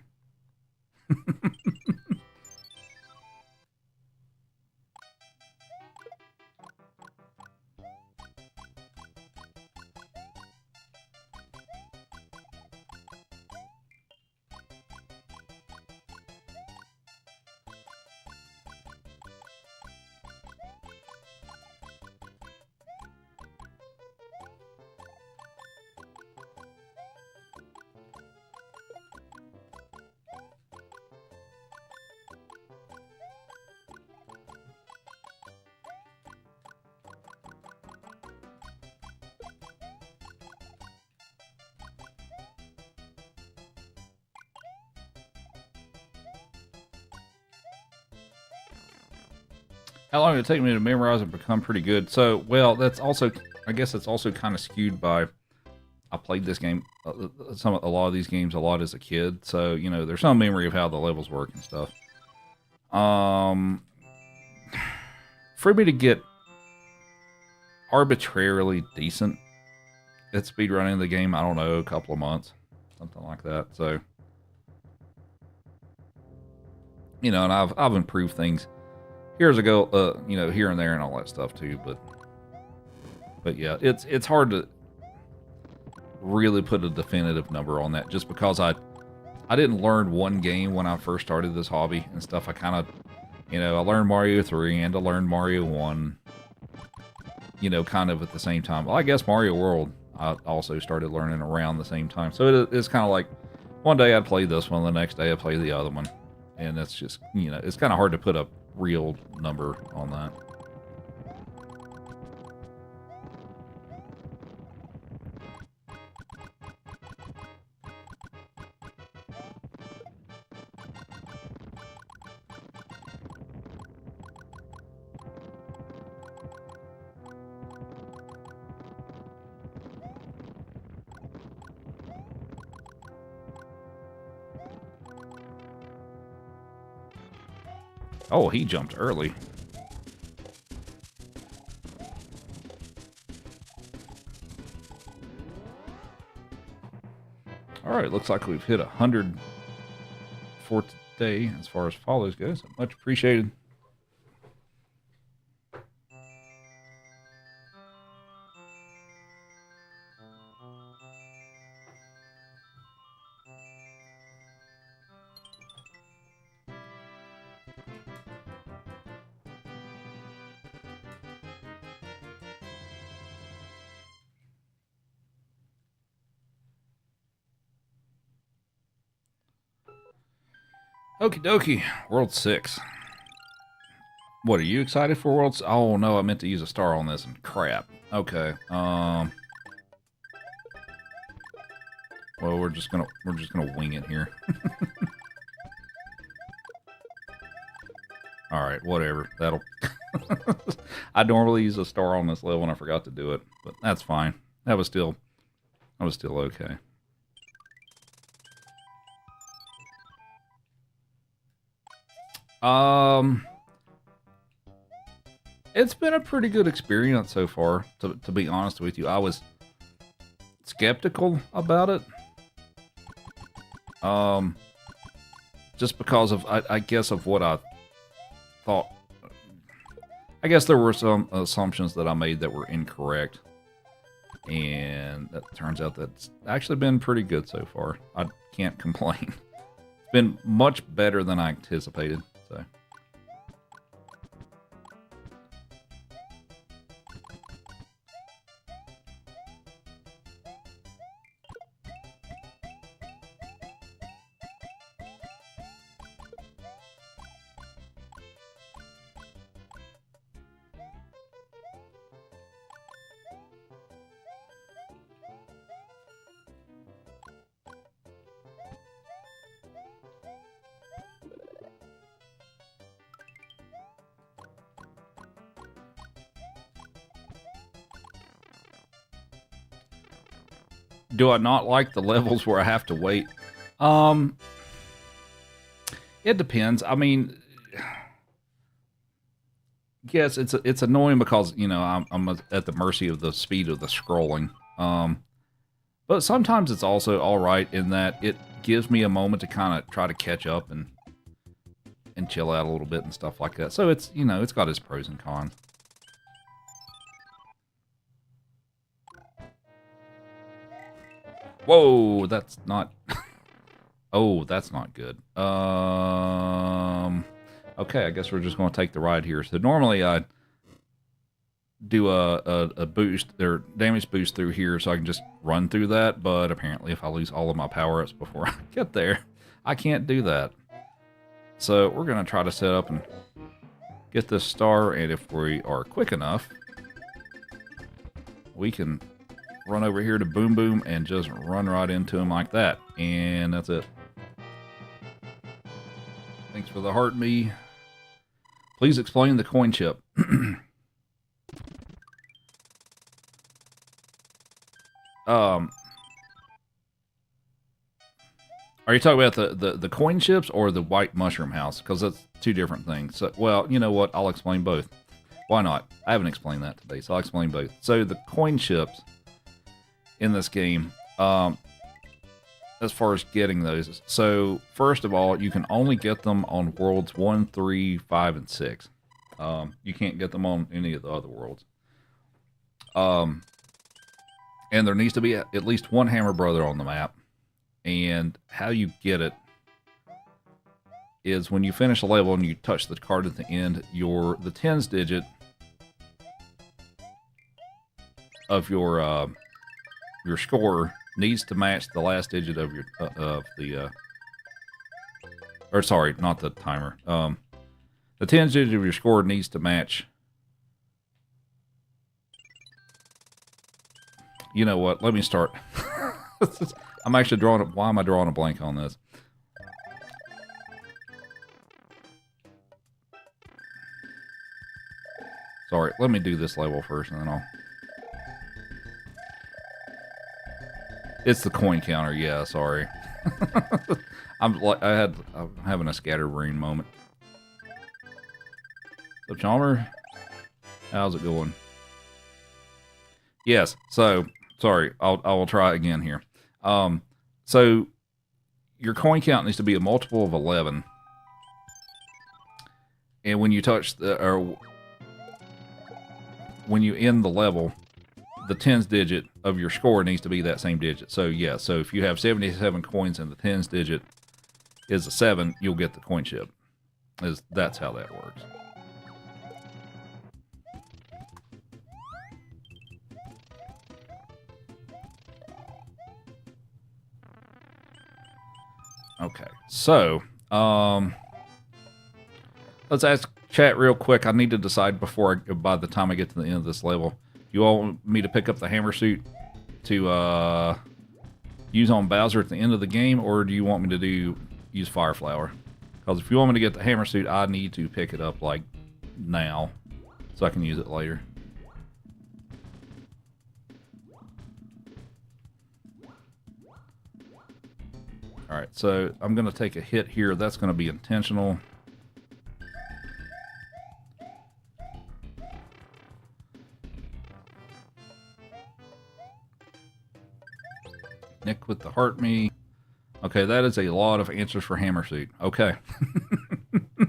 How long did it take me to memorize and become pretty good? So, well, that's also, I guess that's also kind of skewed by, I played this game, a lot of these games a lot as a kid. So, you know, there's some memory of how the levels work and stuff. For me to get arbitrarily decent at speedrunning the game, I don't know, a couple of months, something like that. So, you know, and I've improved things years ago, you know, here and there and all that stuff too. But yeah, it's hard to really put a definitive number on that, just because I didn't learn one game when I first started this hobby and stuff. I kind of, you know, I learned Mario 3 and I learned Mario 1, you know, kind of at the same time. Well, I guess Mario World I also started learning around the same time. So it's kind of like one day I'd play this one, the next day I'd play the other one. And it's just, you know, it's kind of hard to put a real number on that. Oh, he jumped early. All right, looks like we've hit 100 for today as far as follows goes. Much appreciated. Okie dokie, World 6. What, are you excited for World 6? Oh no, I meant to use a star on this and crap. Okay, well, we're just gonna wing it here. Alright, whatever. That'll I normally use a star on this level and I forgot to do it, but that's fine. That was still okay. It's been a pretty good experience so far, to be honest with you. I was skeptical about it. Just because of, I guess, of what I thought. I guess there were some assumptions that I made that were incorrect. And that turns out that's actually been pretty good so far. I can't complain. It's been much better than I anticipated, so. Do I not like the levels where I have to wait? It depends. I mean, yes, it's annoying because, you know, I'm at the mercy of the speed of the scrolling. But sometimes it's also all right in that it gives me a moment to kind of try to catch up and chill out a little bit and stuff like that. So it's, you know, it's got its pros and cons. Whoa, that's not... Oh, that's not good. Okay, I guess we're just going to take the ride here. So normally I'd do a boost or damage boost through here so I can just run through that, but apparently if I lose all of my power-ups before I get there, I can't do that. So we're going to try to set up and get this star, and if we are quick enough, we can run over here to Boom Boom and just run right into him like that. And that's it. Thanks for the heart, me. Please explain the coin chip. Are you talking about the coin chips or the white mushroom house? Because that's two different things. So, well, you know what? I'll explain both. Why not? I haven't explained that today, so I'll explain both. So the coin chips in this game, as far as getting those, so first of all, you can only get them on worlds 1, 3, 5, and 6. You can't get them on any of the other worlds. And there needs to be at least one Hammer Brother on the map. And how you get it is when you finish a level and you touch the card at the end, the tens digit of your score needs to match the last digit of your or sorry, not the timer. The tens digit of your score needs to match. You know what? Let me start. I'm actually drawing a... Why am I drawing a blank on this? Sorry, let me do this level first and then I'll... It's the coin counter, yeah, sorry. I'm having a scatterbrain moment. So, Chalmer, how's it going? Yes, so, sorry, I will try again here. So your coin count needs to be a multiple of 11. And when you touch when you end the level, the tens digit of your score needs to be that same digit. So yeah, so if you have 77 coins and the tens digit is a 7, you'll get the coin chip. That's how that works. Okay, so, let's ask chat real quick. I need to decide by the time I get to the end of this level. You all want me to pick up the hammer suit to, use on Bowser at the end of the game, or do you want me to use Fire Flower? Because if you want me to get the hammer suit, I need to pick it up, like, now, so I can use it later. Alright, so I'm going to take a hit here. That's going to be intentional. Nick with the heart me. Okay, that is a lot of answers for hammer suit. Okay. I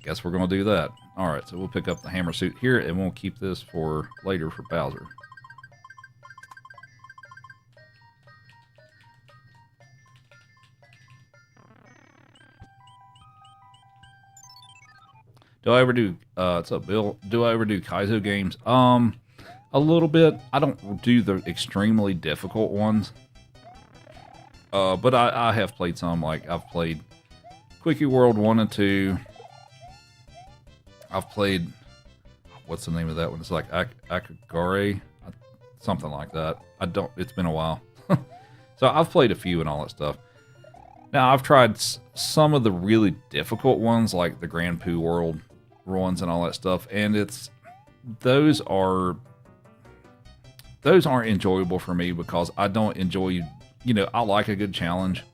guess we're going to do that. Alright, so we'll pick up the hammer suit here and we'll keep this for later for Bowser. Do I ever do, what's up, Bill? Do I ever do Kaizo games? A little bit. I don't do the extremely difficult ones. But I have played some, like, I've played Quickie World 1 and 2. I've played, what's the name of that one? It's like Akagare, something like that. It's been a while. So I've played a few and all that stuff. Now, I've tried some of the really difficult ones, like the Grand Poo World ones and all that stuff, and those aren't enjoyable for me because I don't enjoy, I like a good challenge,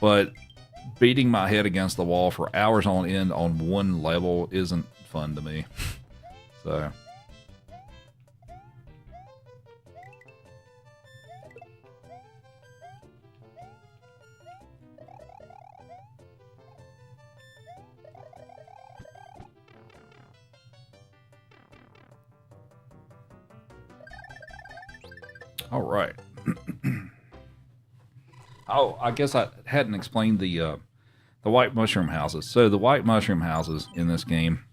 but beating my head against the wall for hours on end on one level isn't fun to me. So All right. Oh, I guess I hadn't explained the white mushroom houses. So the white mushroom houses in this game,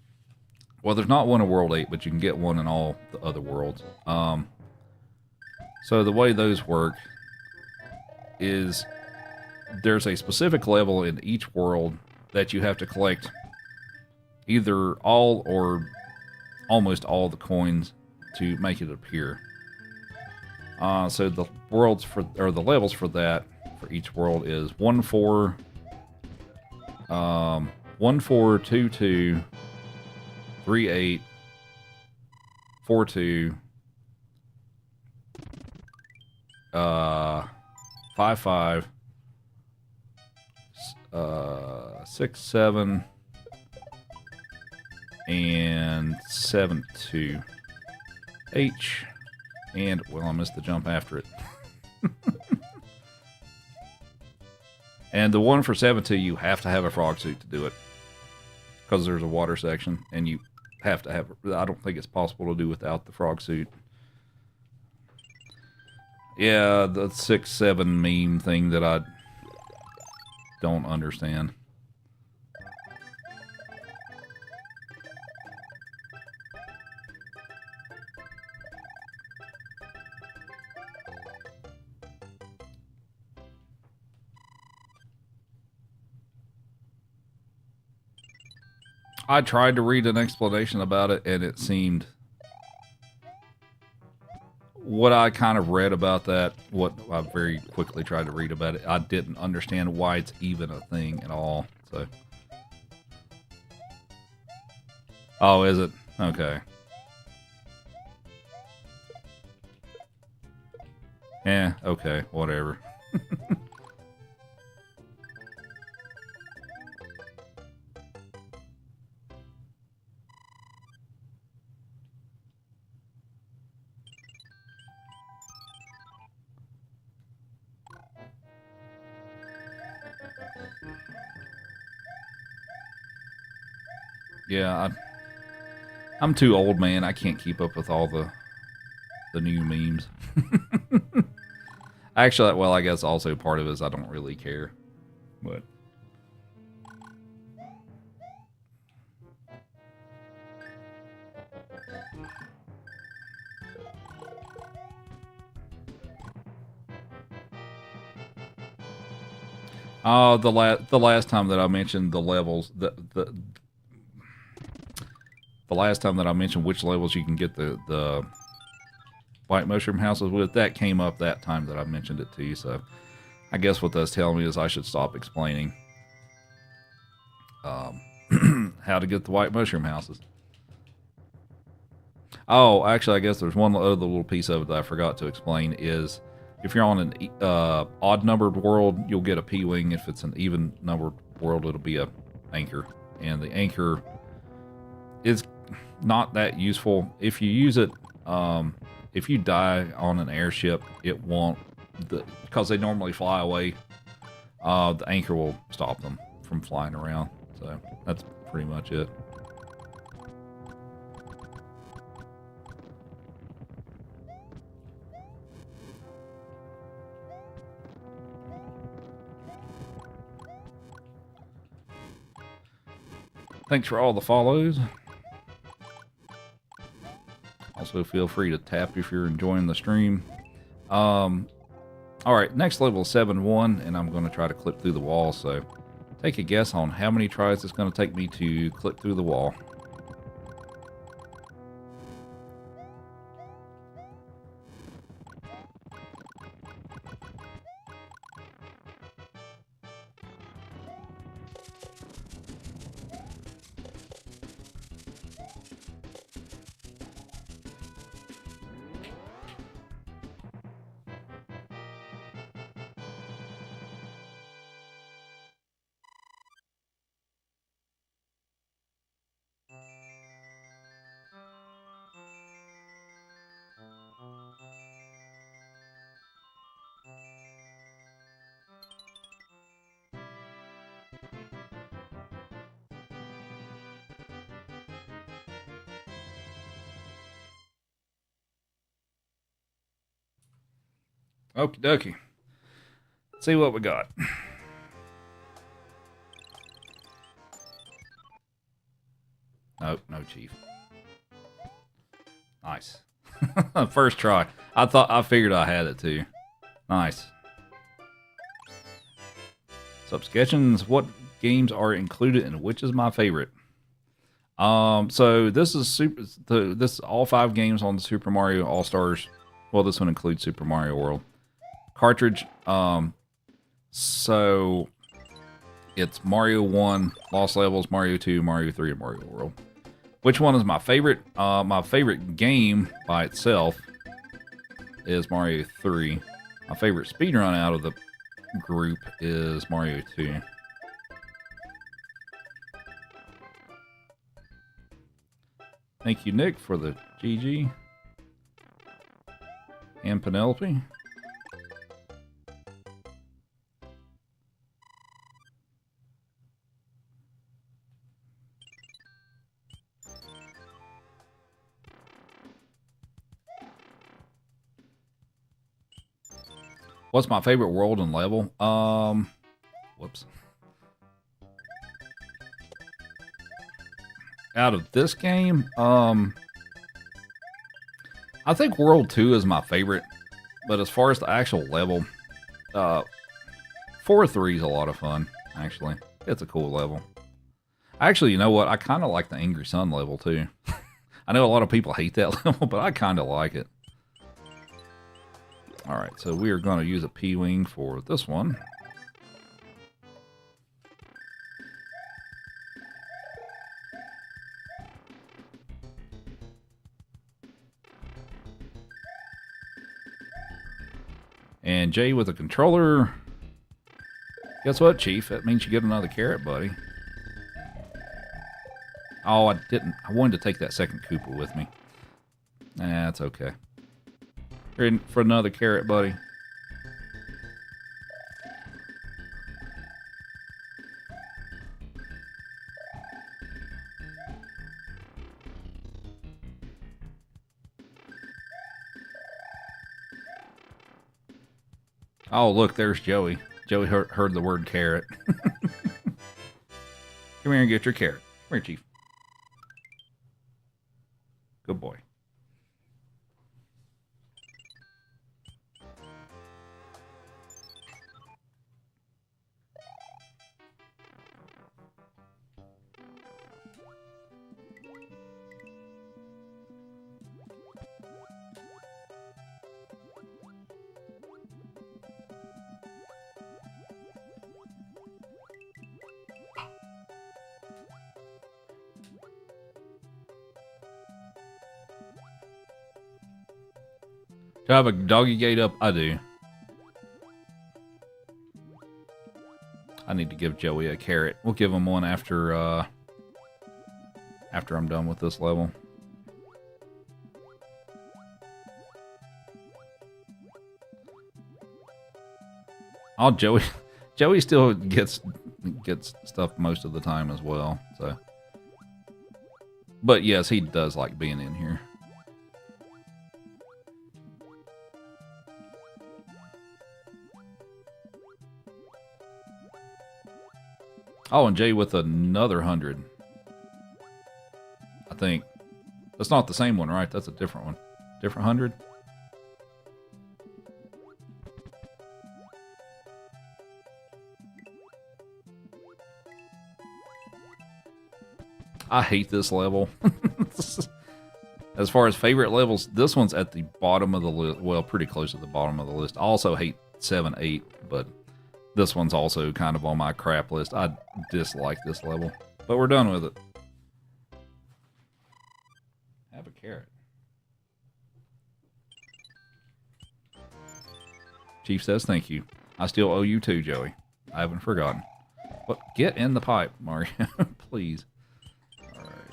well, there's not one in World 8, but you can get one in all the other worlds. So the way those work is there's a specific level in each world that you have to collect either all or almost all the coins to make it appear. So the worlds for or the levels for that for each world is 1-4, 1-4, 2-2, 3-8, 4-2, 5-5, 6-7, and 7-2. H, and well, I missed the jump after it. And the one for 7-2, you have to have a frog suit to do it, because there's a water section, and you have to have. I don't think it's possible to do without the frog suit. Yeah, the 6-7 meme thing that I don't understand. I tried to read an explanation about it, and it seemed what I kind of read about that, what I very quickly tried to read about it, I didn't understand why it's even a thing at all. So, oh, is it? Okay. Yeah, okay, whatever. Yeah, I'm too old, man. I can't keep up with all the new memes. Actually, well, I guess also part of it is I don't really care. But the last time that I mentioned the levels, the last time that I mentioned which levels you can get the white mushroom houses with, that came up that time that I mentioned it to you. So I guess what that's telling me is I should stop explaining how to get the white mushroom houses. Oh, actually, I guess there's one other little piece of it that I forgot to explain is if you're on an odd-numbered world, you'll get a P-Wing. If it's an even-numbered world, it'll be a anchor. And the anchor is not that useful. If you use it, if you die on an airship, it won't, because they normally fly away, the anchor will stop them from flying around. So that's pretty much it. Thanks for all the follows. Also, feel free to tap if you're enjoying the stream. All right, next level is 7-1, and I'm going to try to clip through the wall. So, take a guess on how many tries it's going to take me to clip through the wall. Okie dokie. Let's see what we got. Nope, no chief. Nice. First try. I figured I had it too. Nice. Sup, Sketchins? What games are included and which is my favorite? So this is this is all 5 games on the Super Mario All Stars. Well, this one includes Super Mario World cartridge. So it's Mario 1, Lost Levels, Mario 2, Mario 3, and Mario World. Which one is my favorite? My favorite game by itself is Mario 3. My favorite speedrun out of the group is Mario 2. Thank you, Nick, for the GG. And Penelope. What's my favorite world and level? Whoops. Out of this game, I think World 2 is my favorite. But as far as the actual level, 4-3 is a lot of fun, actually. It's a cool level. Actually, you know what? I kind of like the Angry Sun level, too. I know a lot of people hate that level, but I kind of like it. Alright, so we are going to use a P-Wing for this one. And Jay with a controller. Guess what, Chief? That means you get another carrot, buddy. Oh, I didn't. I wanted to take that second Koopa with me. Nah, it's okay. You're in for another carrot, buddy. Oh, look, there's Joey. Joey heard the word carrot. Come here and get your carrot. Come here, Chief. Good boy. Do I have a doggy gate up? I do. I need to give Joey a carrot. We'll give him one after I'm done with this level. Oh, Joey still gets stuff most of the time as well. So, but yes, he does like being in here. Oh, and Jay with another 100. I think. That's not the same one, right? That's a different one. Different 100? I hate this level. As far as favorite levels, this one's at the bottom of the list. Well, pretty close to the bottom of the list. I also hate 7, 8, but this one's also kind of on my crap list. I dislike this level, but we're done with it. Have a carrot. Chief says thank you. I still owe you too, Joey. I haven't forgotten. But get in the pipe, Mario, please. All right.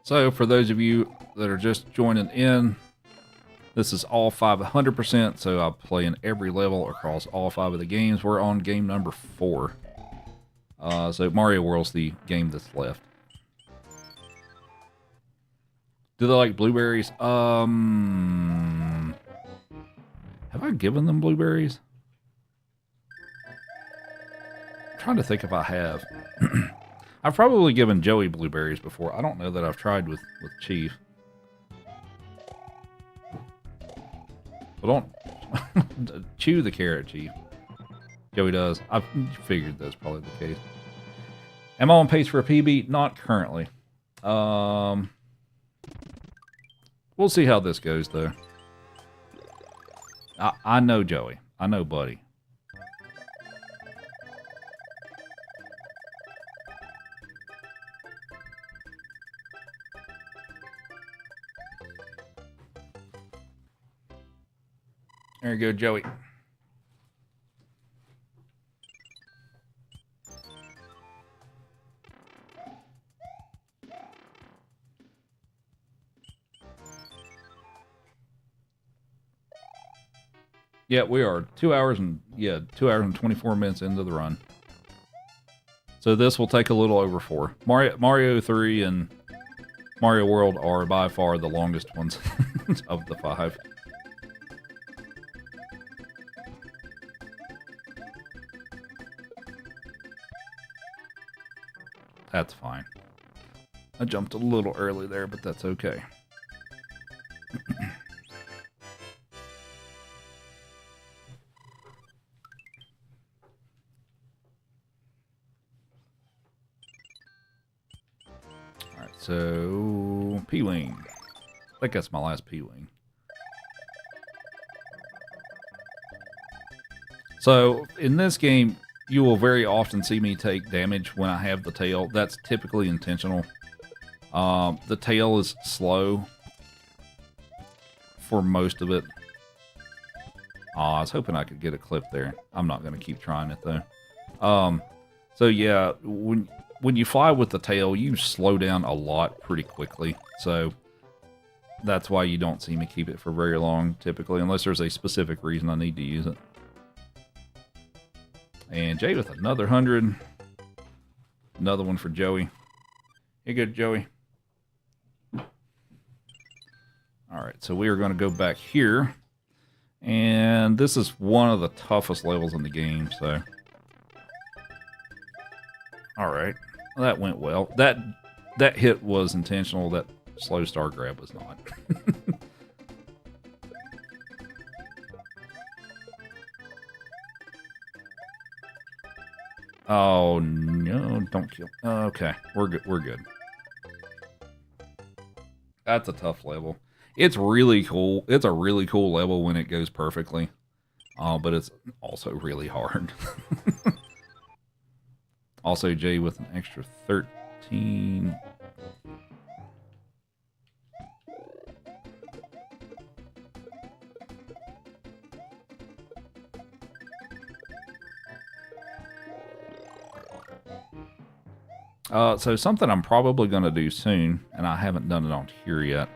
So for those of you that are just joining in, this is all 500%, so I'll play in every level across all 5 of the games. We're on game number 4. So Mario World's the game that's left. Do they like blueberries? Have I given them blueberries? I'm trying to think if I have. I've probably given Joey blueberries before. I don't know that I've tried with Chief. Well, don't chew the carrot, Chief. Joey does. I figured that's probably the case. Am I on pace for a PB? Not currently. We'll see how this goes, though. I know Joey. I know Buddy. There you go, Joey. Yeah, we are 2 hours and 24 minutes into the run. So this will take a little over 4. Mario 3 and Mario World are by far the longest ones of the 5. That's fine. I jumped a little early there, but that's okay. Alright, so P-Wing. I think that's my last P-Wing. So, in this game, you will very often see me take damage when I have the tail. That's typically intentional. The tail is slow for most of it. I was hoping I could get a clip there. I'm not going to keep trying it, though. So, yeah, when you fly with the tail, you slow down a lot pretty quickly. So, that's why you don't see me keep it for very long, typically, unless there's a specific reason I need to use it. And Jay with another 100. Another one for Joey. You good, Joey? Alright, so we are going to go back here. And this is one of the toughest levels in the game, so... Alright, well, that went well. That hit was intentional, that slow star grab was not. Oh, no, don't kill. Okay, we're good. We're good. That's a tough level. It's really cool. It's a really cool level when it goes perfectly. But it's also really hard. Also, Jay with an extra 13. So something I'm probably going to do soon, and I haven't done it on here yet,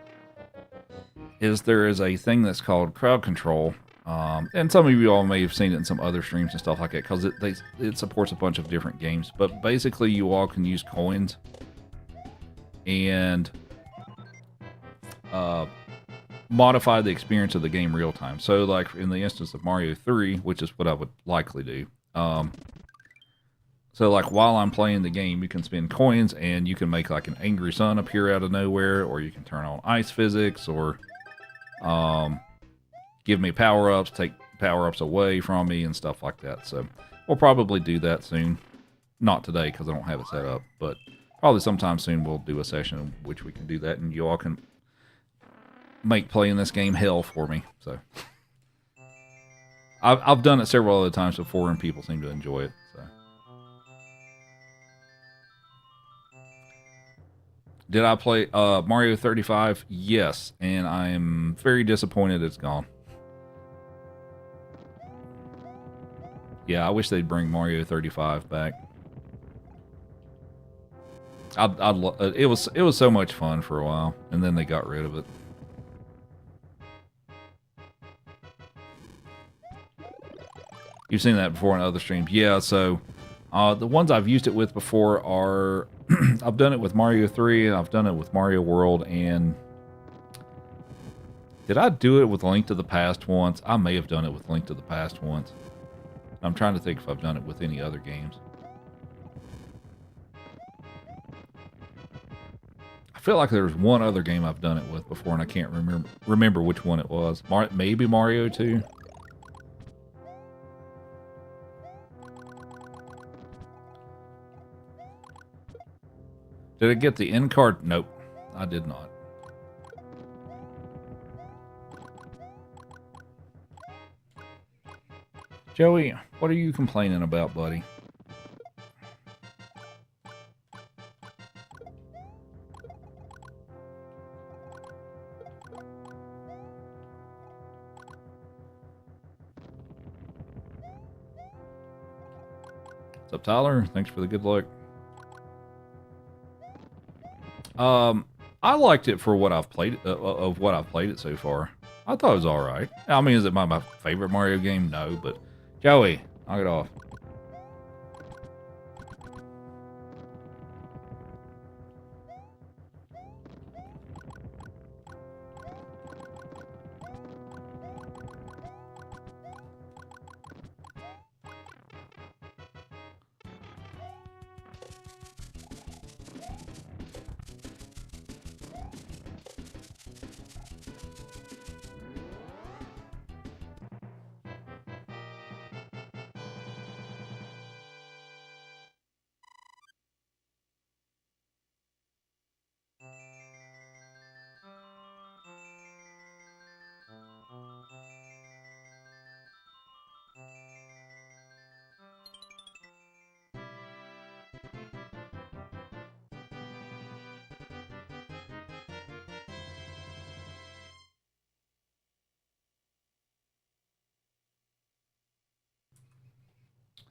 is there is a thing that's called crowd control. And some of you all may have seen it in some other streams and stuff like that, because it supports a bunch of different games. But basically, you all can use coins and modify the experience of the game real time. So, like in the instance of Mario 3, which is what I would likely do. So, like, while I'm playing the game, you can spend coins, and you can make, like, an angry sun appear out of nowhere, or you can turn on ice physics, or give me power-ups, take power-ups away from me, and stuff like that. So, we'll probably do that soon. Not today, because I don't have it set up, but probably sometime soon we'll do a session in which we can do that, and you all can make playing this game hell for me. So, I've done it several other times before, and people seem to enjoy it. So. Did I play Mario 35? Yes, and I am very disappointed it's gone. Yeah, I wish they'd bring Mario 35 back. It was so much fun for a while, and then they got rid of it. You've seen that before in other streams. Yeah, so the ones I've used it with before are... I've done it with Mario 3, and I've done it with Mario World, and Did I do it with Link to the Past once? I may have done it with Link to the Past once. I'm trying to think if I've done it with any other games. I feel like there was one other game I've done it with before, and I can't remember which one it was. Maybe Mario 2? Did I get the end card? Nope, I did not. Joey, what are you complaining about, buddy? What's up, Tyler? Thanks for the good luck. I liked it for what I've played of what I've played it so far. I thought it was all right. I mean, is it my favorite Mario game? No, but Joey, knock it off.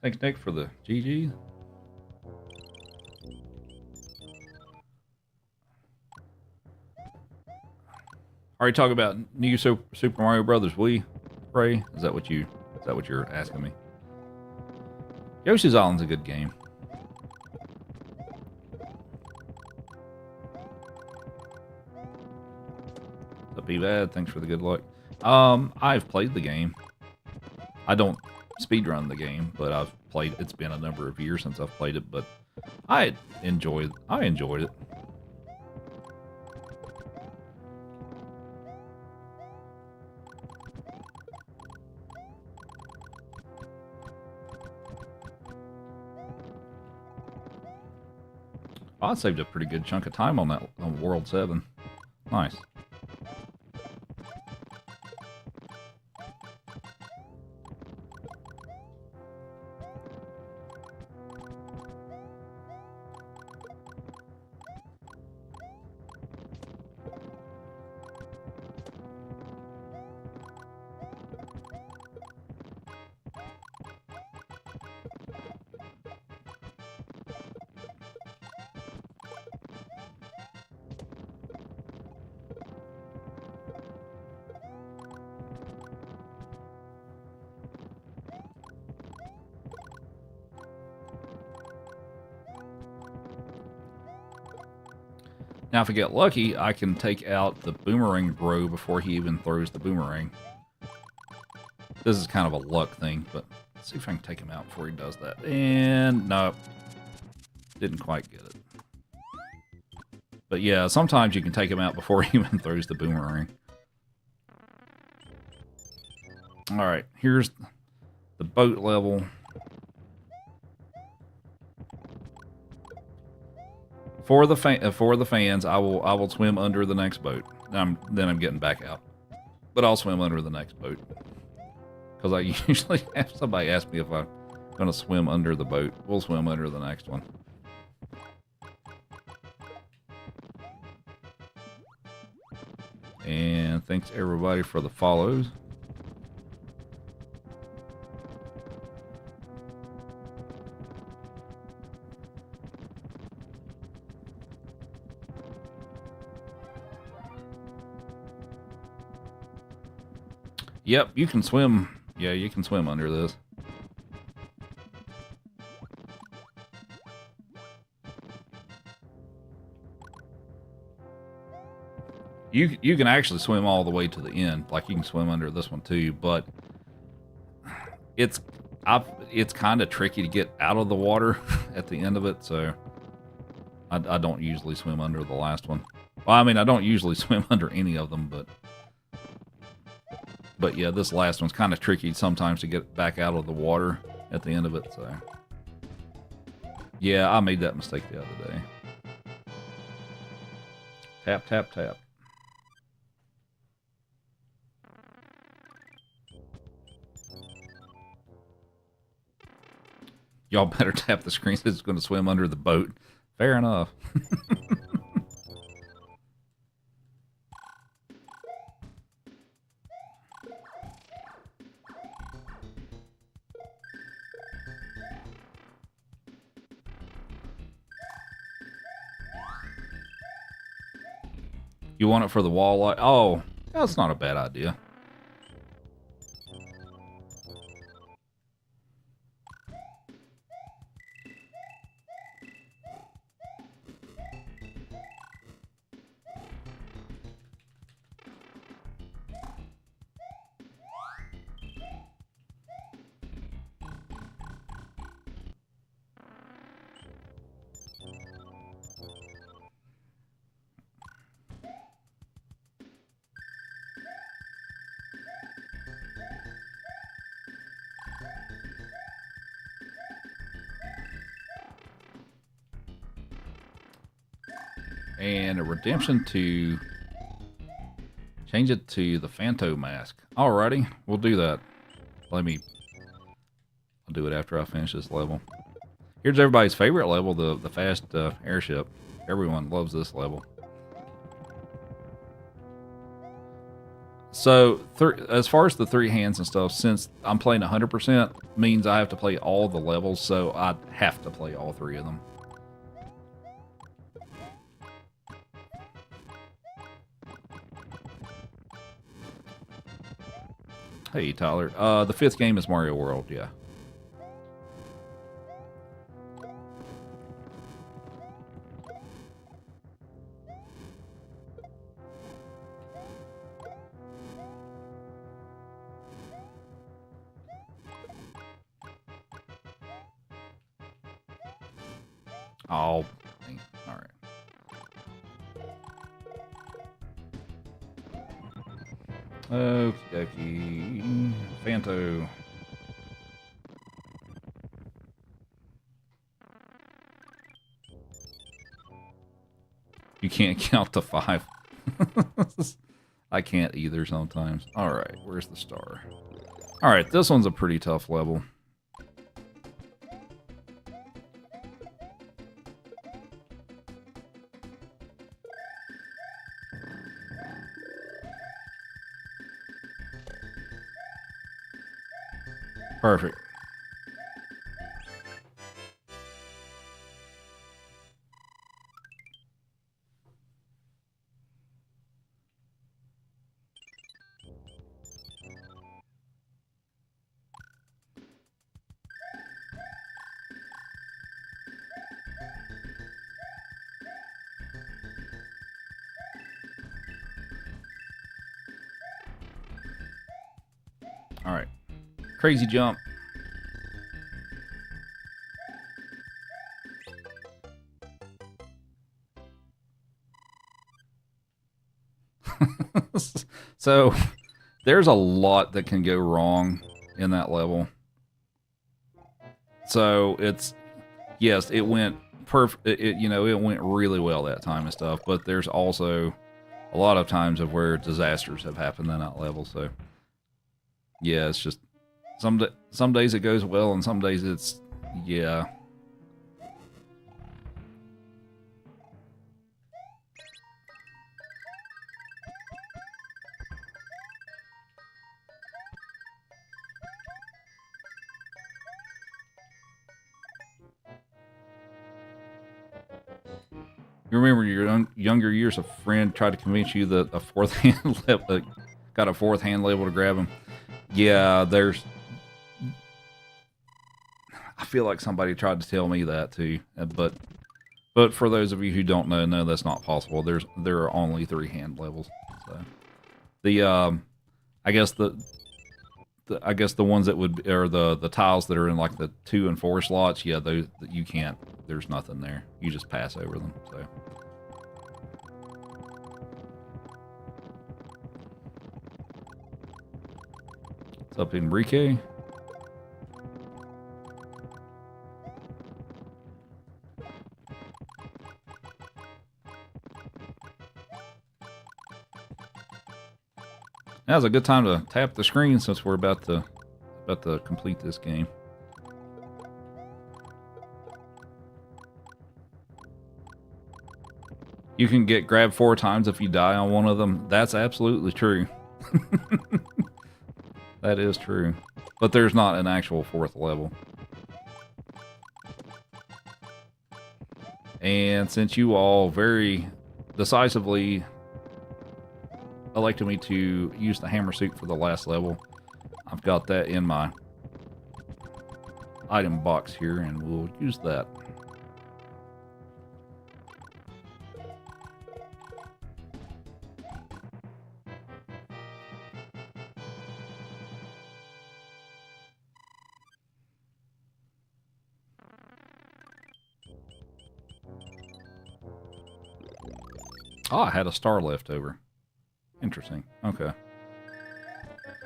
Thanks, Nick, for the GG. Are you talking about new Super Mario Brothers Wii, Ray? Is that what you're asking me? Yoshi's Island's a good game. The Be Bad, thanks for the good luck. I've played the game. I don't speedrun the game, but I've played. It's been a number of years since I've played it, but I enjoyed it. I saved a pretty good chunk of time on that on World 7. Nice. Now, if I get lucky, I can take out the Boomerang Bro before he even throws the boomerang. This is kind of a luck thing, but let's see if I can take him out before he does that. And no, didn't quite get it. But yeah, sometimes you can take him out before he even throws the boomerang. All right, here's the boat level. For the fans, I will swim under the next boat. Then I'm getting back out, but I'll swim under the next boat because I usually have somebody ask me if I'm going to swim under the boat. We'll swim under the next one. And thanks everybody for the follows. Yep, you can swim. Yeah, you can swim under this. You can actually swim all the way to the end. Like you can swim under this one too, but it's kind of tricky to get out of the water at the end of it, so I don't usually swim under the last one. Well, I mean, I don't usually swim under any of them, but yeah, this last one's kind of tricky sometimes to get back out of the water at the end of it, so. Yeah, I made that mistake the other day. Tap, tap, tap. Y'all better tap the screen so it's going to swim under the boat. Fair enough. You want it for the walleye? Oh, that's not a bad idea. And a redemption to change it to the Phanto mask. Alrighty, we'll do that. I'll do it after I finish this level. Here's everybody's favorite level, the fast airship. Everyone loves this level. So, as far as the 3 hands and stuff, since I'm playing 100%, means I have to play all the levels, so I have to play all 3 of them. Hey, Tyler. The 5th game is Mario World, yeah. Oh, all right. Okie dokie. Phanto. You can't count to 5. I can't either sometimes. Alright, where's the star? Alright, this one's a pretty tough level. Perfect. All right. Crazy jump. So there's a lot that can go wrong in that level. So it's, yes, it went perfect. It went really well that time and stuff, but there's also a lot of times of where disasters have happened in that level. So yeah, it's just some days it goes well and some days it's, yeah. You remember your younger years, a friend tried to convince you that a 4th hand level, got a 4th hand level to grab him. Yeah, I feel like somebody tried to tell me that too, but But for those of you who don't know, no, that's not possible. There are only 3 hand levels. So the I guess the ones that would, or the tiles that are in like the 2 and 4 slots, yeah, those you can't. There's nothing there. You just pass over them. So. What's up, Enrique? Now's a good time to tap the screen since we're about to complete this game. You can get grabbed 4 times if you die on one of them. That's absolutely true. That is true. But there's not an actual 4th level. And since you all very decisively elected me to use the hammer suit for the last level, I've got that in my item box here, and we'll use that. Oh, I had a star left over. Interesting. Okay.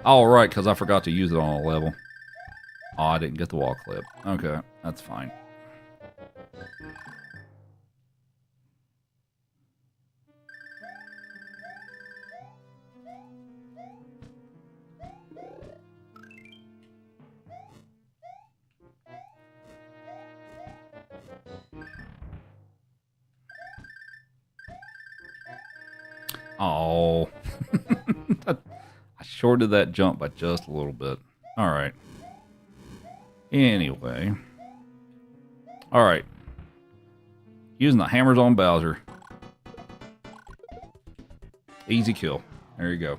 All right, because I forgot to use it on a level. Oh, I didn't get the wall clip. Okay, that's fine. Oh. I shorted that jump by just a little bit. All right. Anyway. All right. Using the hammers on Bowser. Easy kill. There you go.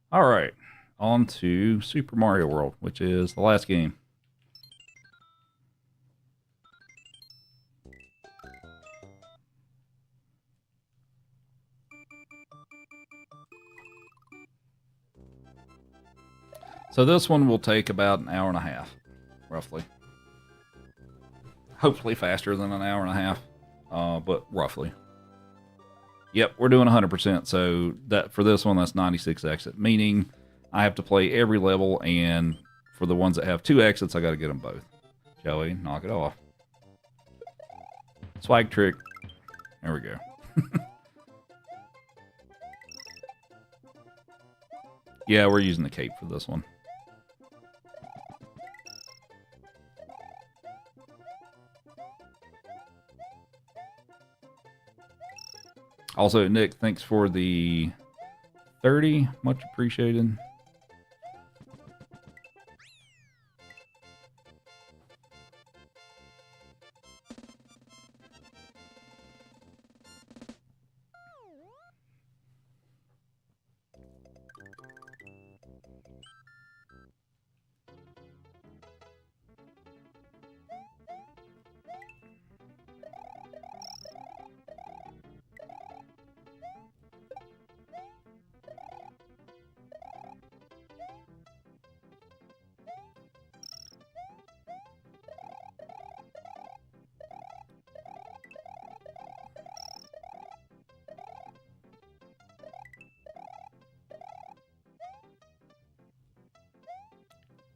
All right, on to Super Mario World, which is the last game. So this one will take about an hour and a half, roughly. Hopefully faster than an hour and a half, but roughly. Yep, we're doing 100%, so that for this one, that's 96 exit, meaning I have to play every level, and for the ones that have 2 exits, I got to get them both. Joey, knock it off. Swag trick. There we go. Yeah, we're using the cape for this one. Also, Nick, thanks for the 30. Much appreciated.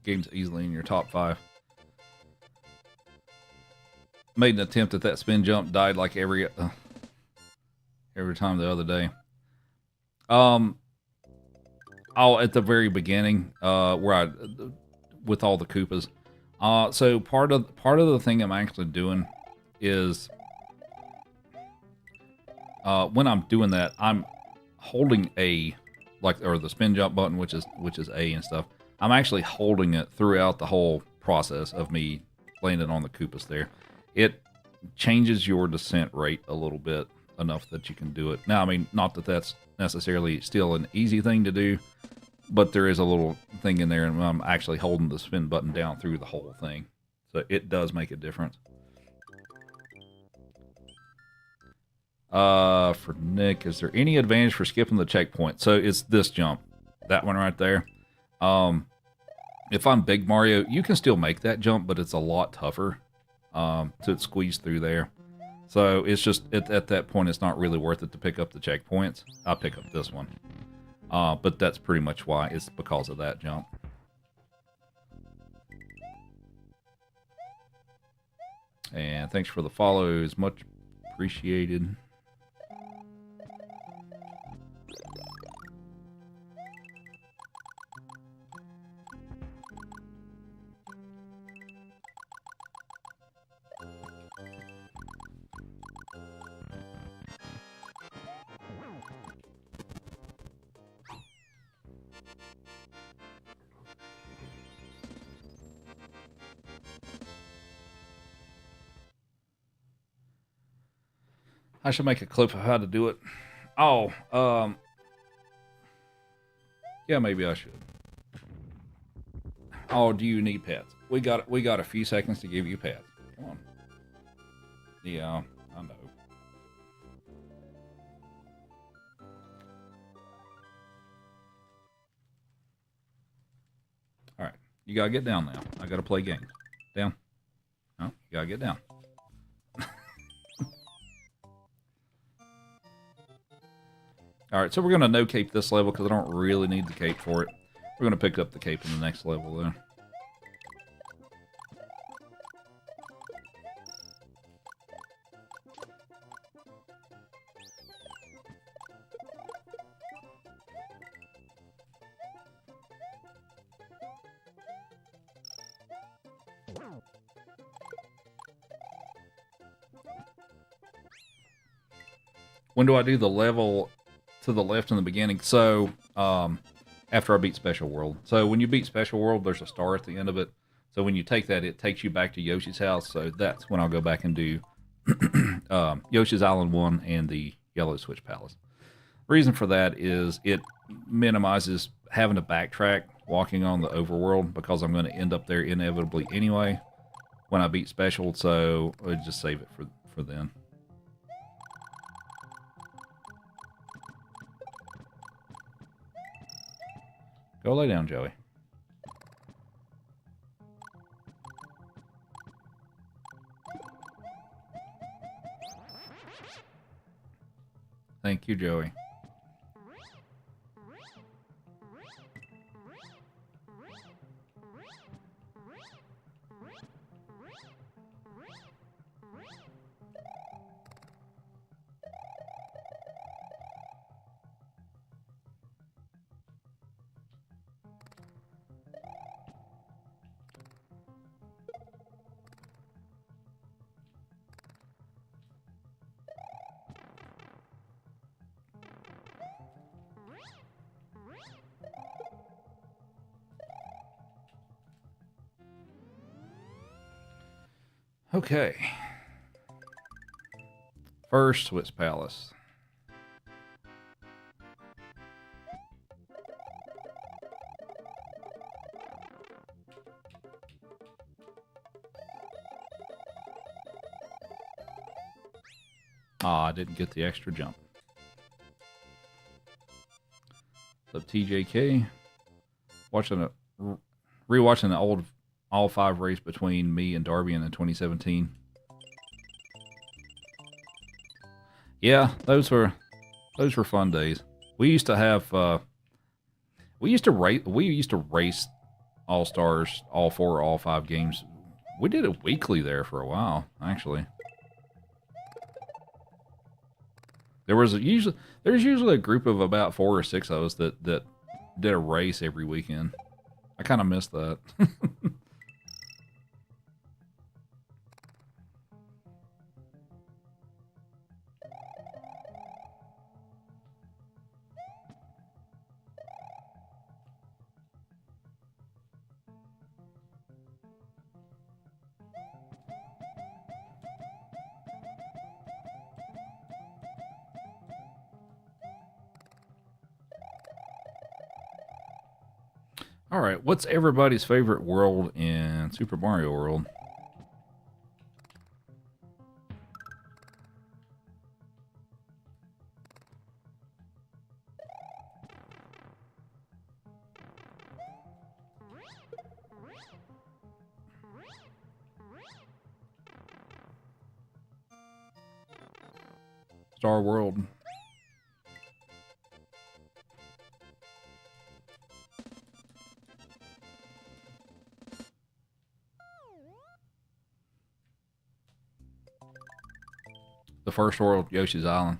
Game's easily in your top 5. Made an attempt at that spin jump, died like every time the other day. Oh, at the very beginning, where I with all the Koopas. So part of the thing I'm actually doing is when I'm doing that, I'm holding A, or the spin jump button, which is A and stuff. I'm actually holding it throughout the whole process of me landing on the Koopas there. It changes your descent rate a little bit, enough that you can do it. Now, I mean, not that that's necessarily still an easy thing to do, but there is a little thing in there, and I'm actually holding the spin button down through the whole thing. So it does make a difference. For Nick, is there any advantage for skipping the checkpoint? So it's this jump. That one right there. If I'm Big Mario, you can still make that jump, but it's a lot tougher to squeeze through there. So it's just, at that point, it's not really worth it to pick up the checkpoints. I'll pick up this one. But that's pretty much why. It's because of that jump. And thanks for the follows. Much appreciated. I should make a clip of how to do it. Oh, yeah, maybe I should. Oh, do you need pets? We got a few seconds to give you pets. Come on. Yeah, I know. All right, you gotta get down now. I gotta play games. Down. No, you gotta get down. All right, so we're gonna no cape this level because I don't really need the cape for it. We're gonna pick up the cape in the next level though. When do I do the level to the left in the beginning? So, after I beat Special World. So when you beat Special World, there's a star at the end of it. So when you take that, it takes you back to Yoshi's house. So that's when I'll go back and do Yoshi's Island 1 and the Yellow Switch Palace. Reason for that is it minimizes having to backtrack walking on the overworld because I'm going to end up there inevitably anyway when I beat Special. So I'll just save it for then. Go lay down, Joey. Thank you, Joey. Okay. First Switch Palace. Ah, I didn't get the extra jump. What's up, TJK? Rewatching the old all 5 race between me and Darby in 2017. Yeah, those were fun days. We used to have we used to race All Stars, all 4 or all 5 games. We did it weekly there for a while, actually. There's usually a group of about 4 or 6 of us that did a race every weekend. I kind of miss that. All right, what's everybody's favorite world in Super Mario World? Star World. The first world, Yoshi's Island.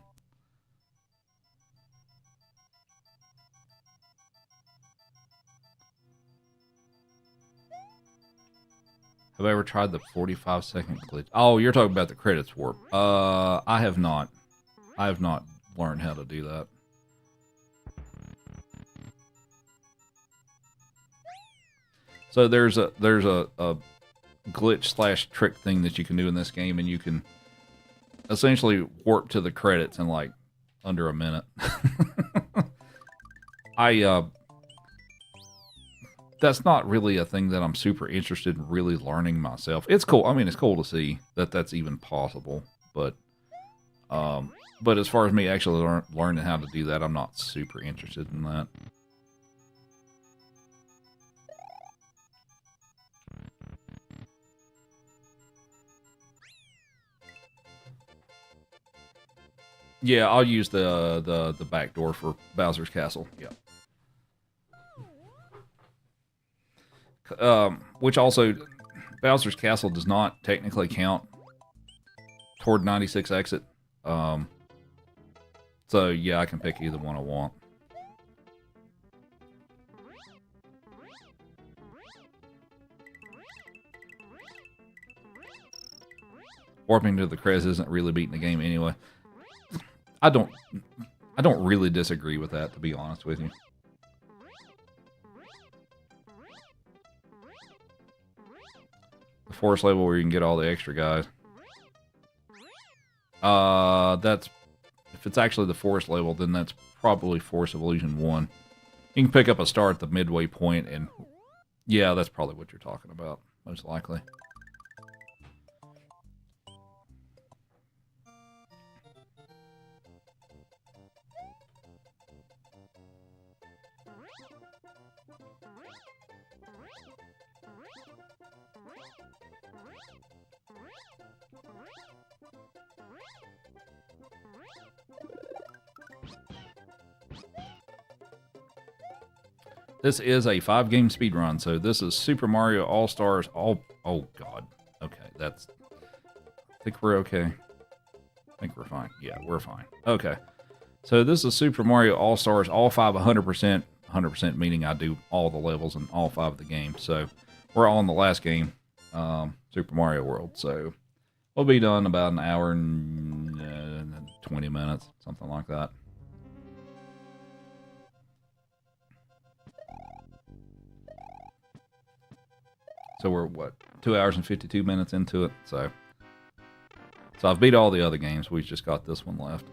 Have I ever tried the 45-second glitch? Oh, you're talking about the credits warp. I have not. I have not learned how to do that. So there's a glitch slash trick thing that you can do in this game, and you can essentially warp to the credits in like under a minute. That's not really a thing that I'm super interested in really learning myself. It's cool. I mean, it's cool to see that that's even possible, but as far as me actually learning how to do that, I'm not super interested in that. Yeah, I'll use the back door for Bowser's Castle. Yeah. Which also, Bowser's Castle does not technically count toward 96 exit. So yeah, I can pick either one I want. Warping to the Krez isn't really beating the game anyway. I don't really disagree with that, to be honest with you. The forest level where you can get all the extra guys. That's, if it's actually the forest level, then that's probably Forest of Illusion 1. You can pick up a star at the midway point, and yeah, that's probably what you're talking about, most likely. This is a 5-game speedrun, so this is Super Mario All-Stars Oh god. Okay, that's... I think we're okay. I think we're fine. Yeah, we're fine. Okay. So this is Super Mario All-Stars, all 5 100%. 100% meaning I do all the levels in all 5 of the games. So we're all in the last game, Super Mario World. So we'll be done about an hour and 20 minutes, something like that. So we're, what, 2 hours and 52 minutes into it. So I've beat all the other games. We've just got this one left.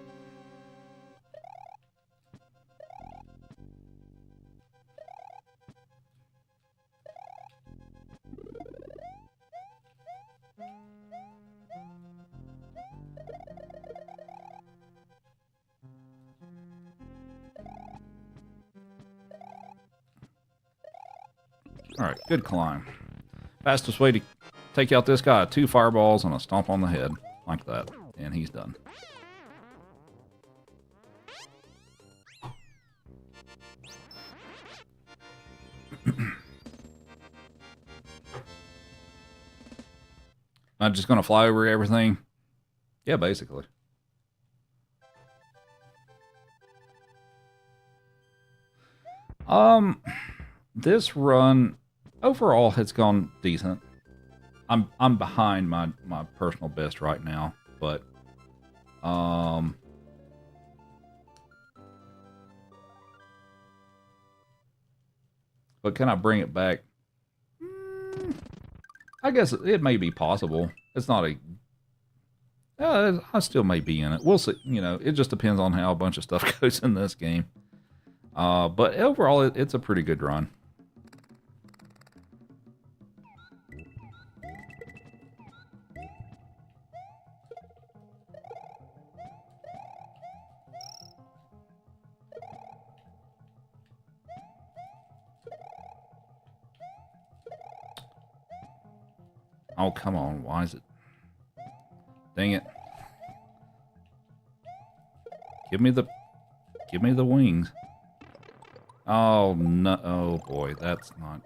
All right, good climb. Fastest way to take out this guy, 2 fireballs and a stomp on the head, like that, and he's done. I'm just gonna fly over everything. Yeah, basically. This run overall has gone decent. I'm behind my personal best right now, but can I bring it back? I guess it may be possible. It's not a... I still may be in it. We'll see. You know, it just depends on how a bunch of stuff goes in this game. But overall, it's a pretty good run. Oh, come on. Why is it? Dang it. Give me the wings. Oh, no. Oh, boy. That's not...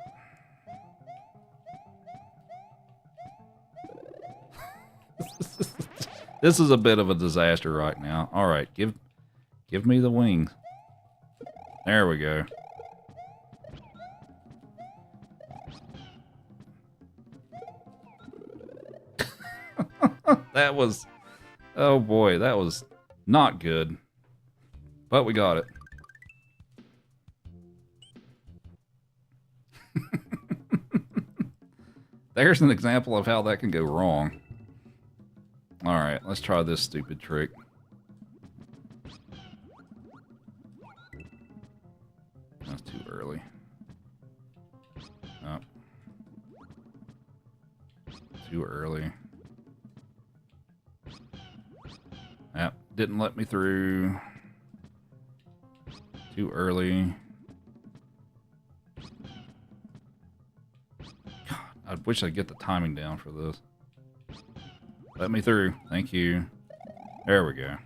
This is a bit of a disaster right now. All right. Give me the wings. There we go. That was... Oh, boy. That was not good. But we got it. There's an example of how that can go wrong. Alright, let's try this stupid trick. That's too early. Oh. Too early. Yep, didn't let me through. Too early. God, I wish I'd get the timing down for this. Let me through. Thank you. There we go.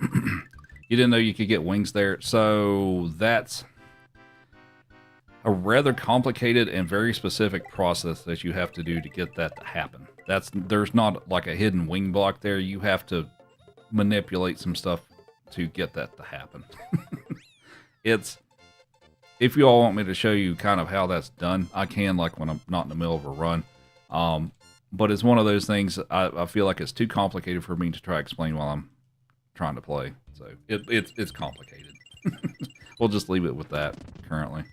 You didn't know you could get wings there? So that's a rather complicated and very specific process that you have to do to get that to happen. There's not like a hidden wing block there. You have to manipulate some stuff to get that to happen. If you all want me to show you kind of how that's done, I can, like when I'm not in the middle of a run. But it's one of those things I feel like it's too complicated for me to try to explain while I'm trying to play. So it's complicated. We'll just leave it with that currently.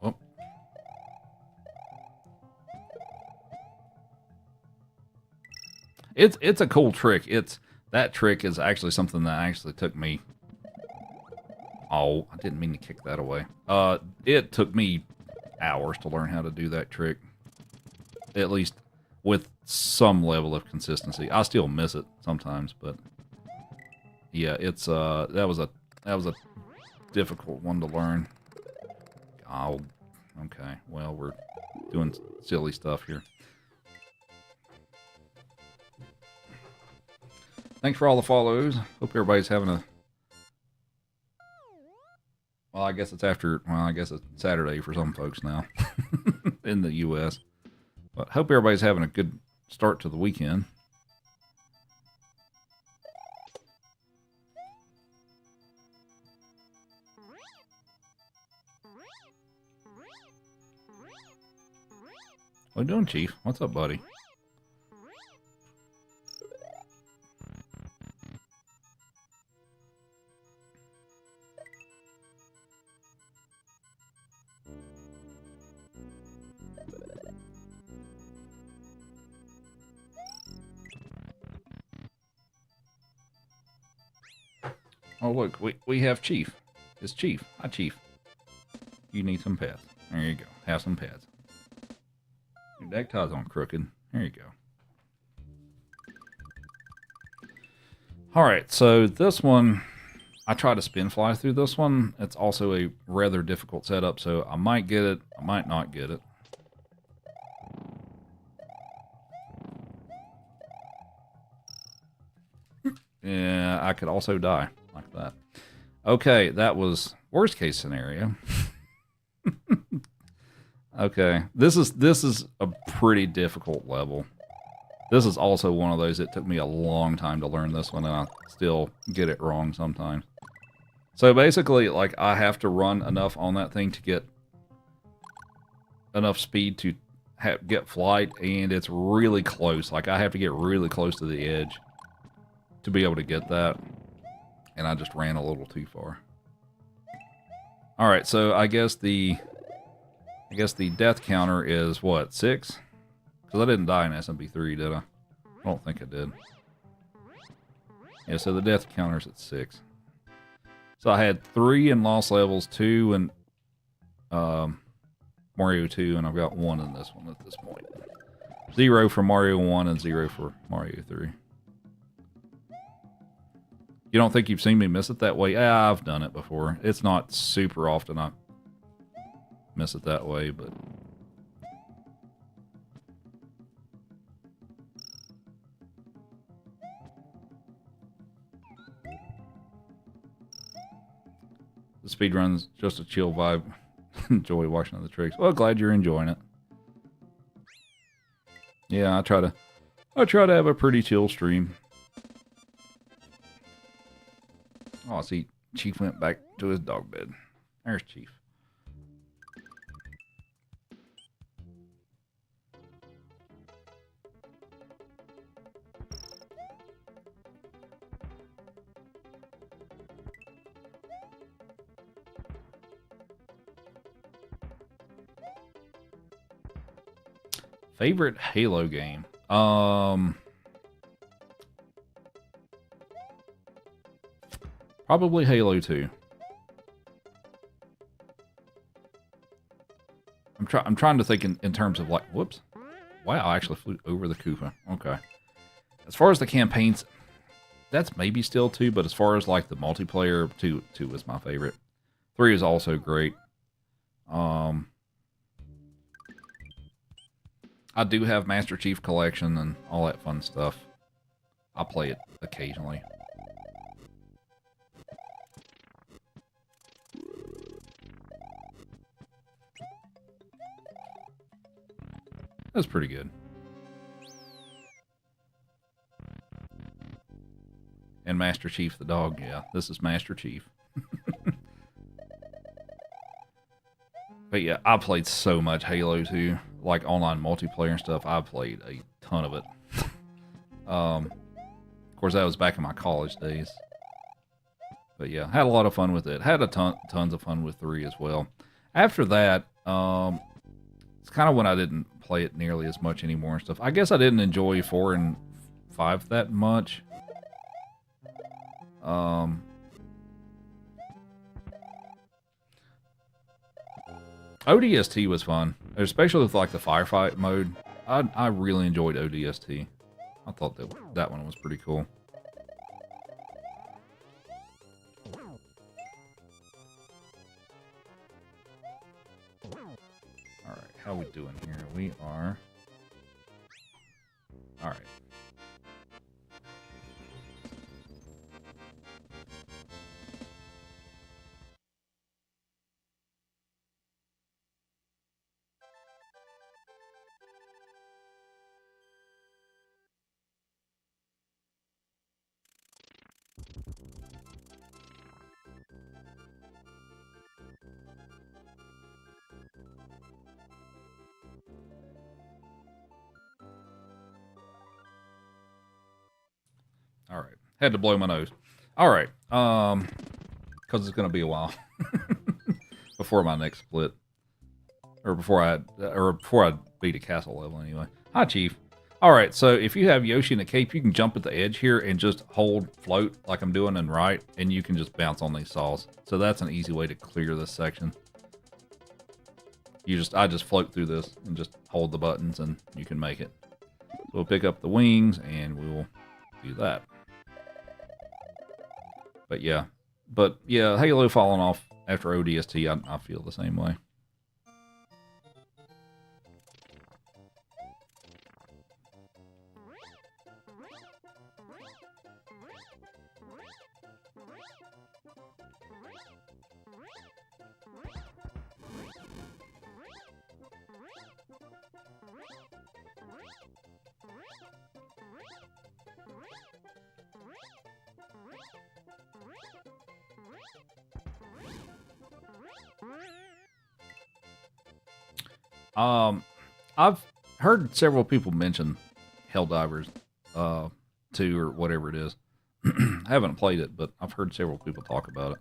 Oh. It's a cool trick. That trick is actually something that actually took me... Oh, I didn't mean to kick that away. It took me hours to learn how to do that trick. At least with some level of consistency. I still miss it sometimes, but yeah, it's that was a difficult one to learn. Oh, okay. Well, we're doing silly stuff here. Thanks for all the follows. Hope everybody's having a... Well, I guess it's Saturday for some folks now in the U.S. But hope everybody's having a good start to the weekend. What are you doing, Chief? What's up, buddy? Oh, look, we have Chief. It's Chief. Hi, Chief. You need some pads. There you go. Have some pads. Your neckties on crooked. There you go. Alright, so this one, I try to spin fly through this one. It's also a rather difficult setup, so I might get it, I might not get it. Yeah, I could also die like that. Okay, that was worst case scenario. Okay, this is a pretty difficult level. This is also one of those, it took me a long time to learn this one, and I still get it wrong sometimes. So basically, like, I have to run enough on that thing to get enough speed to get flight, and it's really close. Like, I have to get really close to the edge to be able to get that, and I just ran a little too far. Alright, so I guess the death counter is, what, 6? Because I didn't die in SMP3, did I? I don't think I did. Yeah, so the death counter's at 6. So I had 3 in Lost Levels, 2 in Mario 2, and I've got 1 in this one at this point. 0 for Mario 1 and 0 for Mario 3. You don't think you've seen me miss it that way? Yeah, I've done it before. It's not super often I miss it that way, but... The speedrun's just a chill vibe. Enjoy watching the tricks. Well, glad you're enjoying it. Yeah, I try to have a pretty chill stream. Oh, see, Chief went back to his dog bed. There's Chief. Favorite Halo game? Probably Halo 2. I'm trying to think in terms of like, whoops. Wow, I actually flew over the Koopa. Okay. As far as the campaigns, that's maybe still 2, but as far as like the multiplayer, 2 was my favorite. 3 is also great. I do have Master Chief Collection and all that fun stuff. I play it occasionally. That's pretty good. And Master Chief the dog, yeah. This is Master Chief. But yeah, I played so much Halo 2. Like online multiplayer and stuff, I played a ton of it. Of course, that was back in my college days. But yeah, had a lot of fun with it. Had tons of fun with 3 as well. After that, it's kind of when I didn't play it nearly as much anymore and stuff. I guess I didn't enjoy 4 and 5 that much. ODST was fun, especially with like the firefight mode. I really enjoyed ODST. I thought that one was pretty cool. All right, how are we doing here? We are. All right. All right. Had to blow my nose. All right. Because it's going to be a while before my next split, or before I beat a castle level anyway. Hi, Chief. All right. So if you have Yoshi in a cape, you can jump at the edge here and just hold float like I'm doing and right, and you can just bounce on these saws. So that's an easy way to clear this section. I just float through this and just hold the buttons, and you can make it. So we'll pick up the wings and we'll do that. But yeah, Halo falling off after ODST, I feel the same way. I've heard several people mention Helldivers 2 or whatever it is. I haven't played it, but I've heard several people talk about it.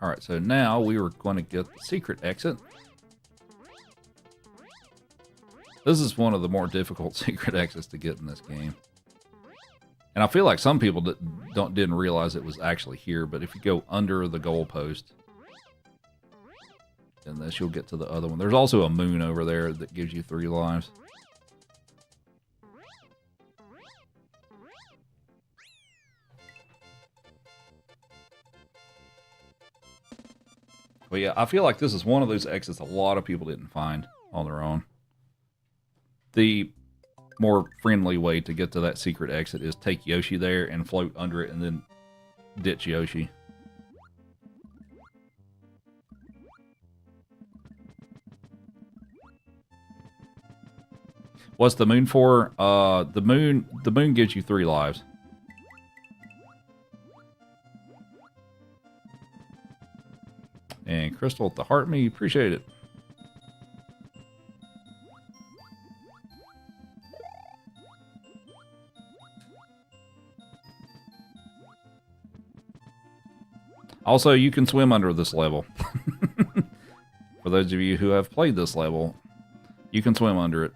Alright, so now we were going to get the secret exit. This is one of the more difficult secret exits to get in this game. And I feel like some people didn't realize it was actually here, but if you go under the goalpost, then this, you'll get to the other one. There's also a moon over there that gives you 3 lives. But yeah, I feel like this is one of those exits a lot of people didn't find on their own. The more friendly way to get to that secret exit is take Yoshi there and float under it and then ditch Yoshi. What's the moon for? The moon gives you 3 lives. And Crystal at the heart me, appreciate it. Also, you can swim under this level. For those of you who have played this level, you can swim under it.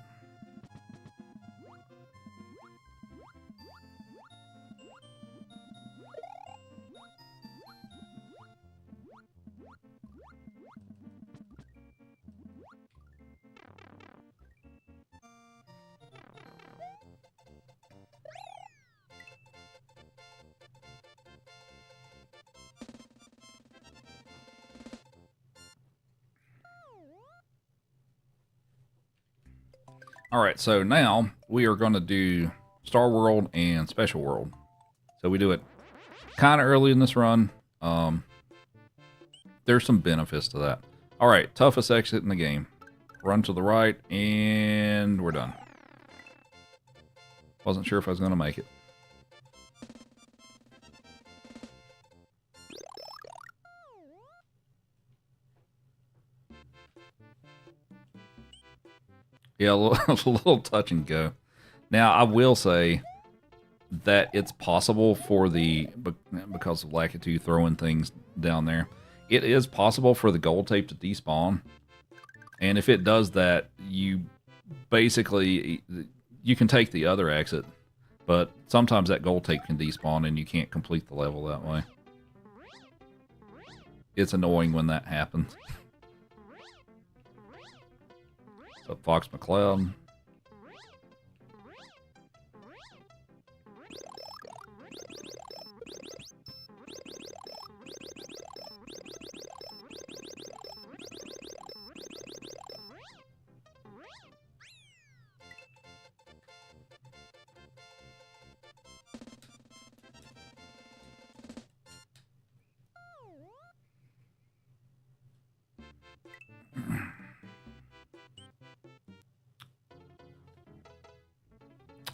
Alright, so now we are going to do Star World and Special World. So we do it kind of early in this run. There's some benefits to that. Alright, toughest exit in the game. Run to the right, and we're done. Wasn't sure if I was going to make it. Yeah, a little touch and go. Now, I will say that it's possible for the, because of Lakitu throwing things down there, it is possible for the gold tape to despawn. And if it does that, you basically, you can take the other exit, but sometimes that gold tape can despawn and you can't complete the level that way. It's annoying when that happens. What's up, Fox McCloud?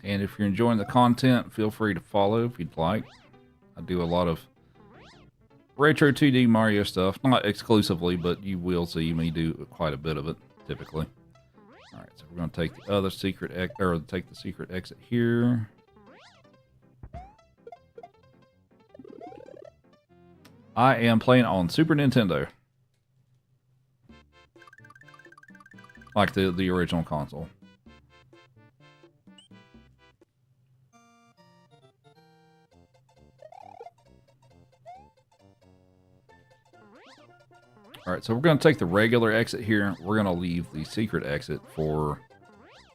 And if you're enjoying the content, feel free to follow if you'd like. I do a lot of retro 2D Mario stuff. Not exclusively, but you will see me do quite a bit of it, typically. Alright, so we're going to take the other secret take the secret exit here. I am playing on Super Nintendo. Like the original console. Alright, so we're going to take the regular exit here. We're going to leave the secret exit for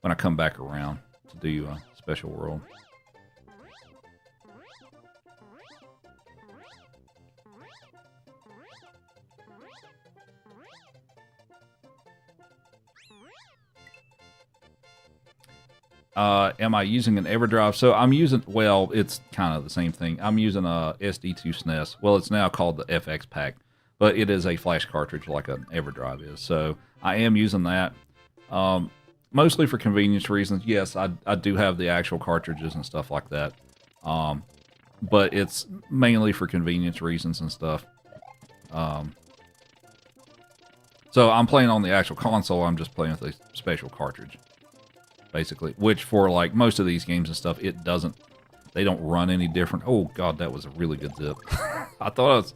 when I come back around to do a Special World. Am I using an EverDrive? So I'm using, well, it's kind of the same thing. I'm using a SD2 SNES. Well, it's now called the FX Pack, but it is a flash cartridge like an EverDrive is. So I am using that, mostly for convenience reasons. Yes, I do have the actual cartridges and stuff like that, but it's mainly for convenience reasons and stuff. So I'm playing on the actual console. I'm just playing with a special cartridge, basically, which for like most of these games and stuff, they don't run any different. Oh god, that was a really good zip. I thought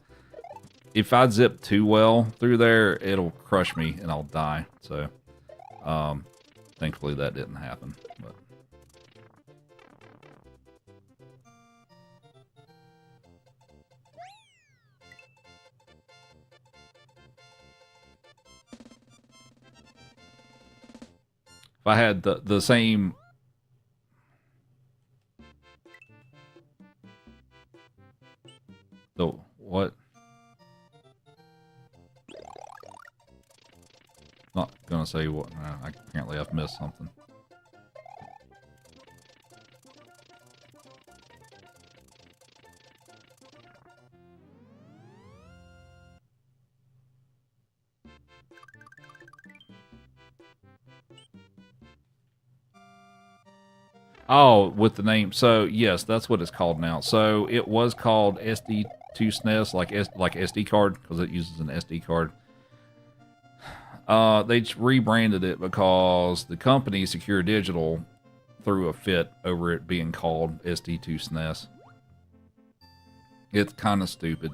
if I zip too well through there, it'll crush me and I'll die. So, thankfully that didn't happen. But if I had the same. The what? Not gonna say what. Apparently I've missed something. Oh, with the name. So yes, that's what it's called now. So it was called SD2 SNES, like SD card, because it uses an SD card. They rebranded it because the company Secure Digital threw a fit over it being called SD2 SNES. It's kind of stupid.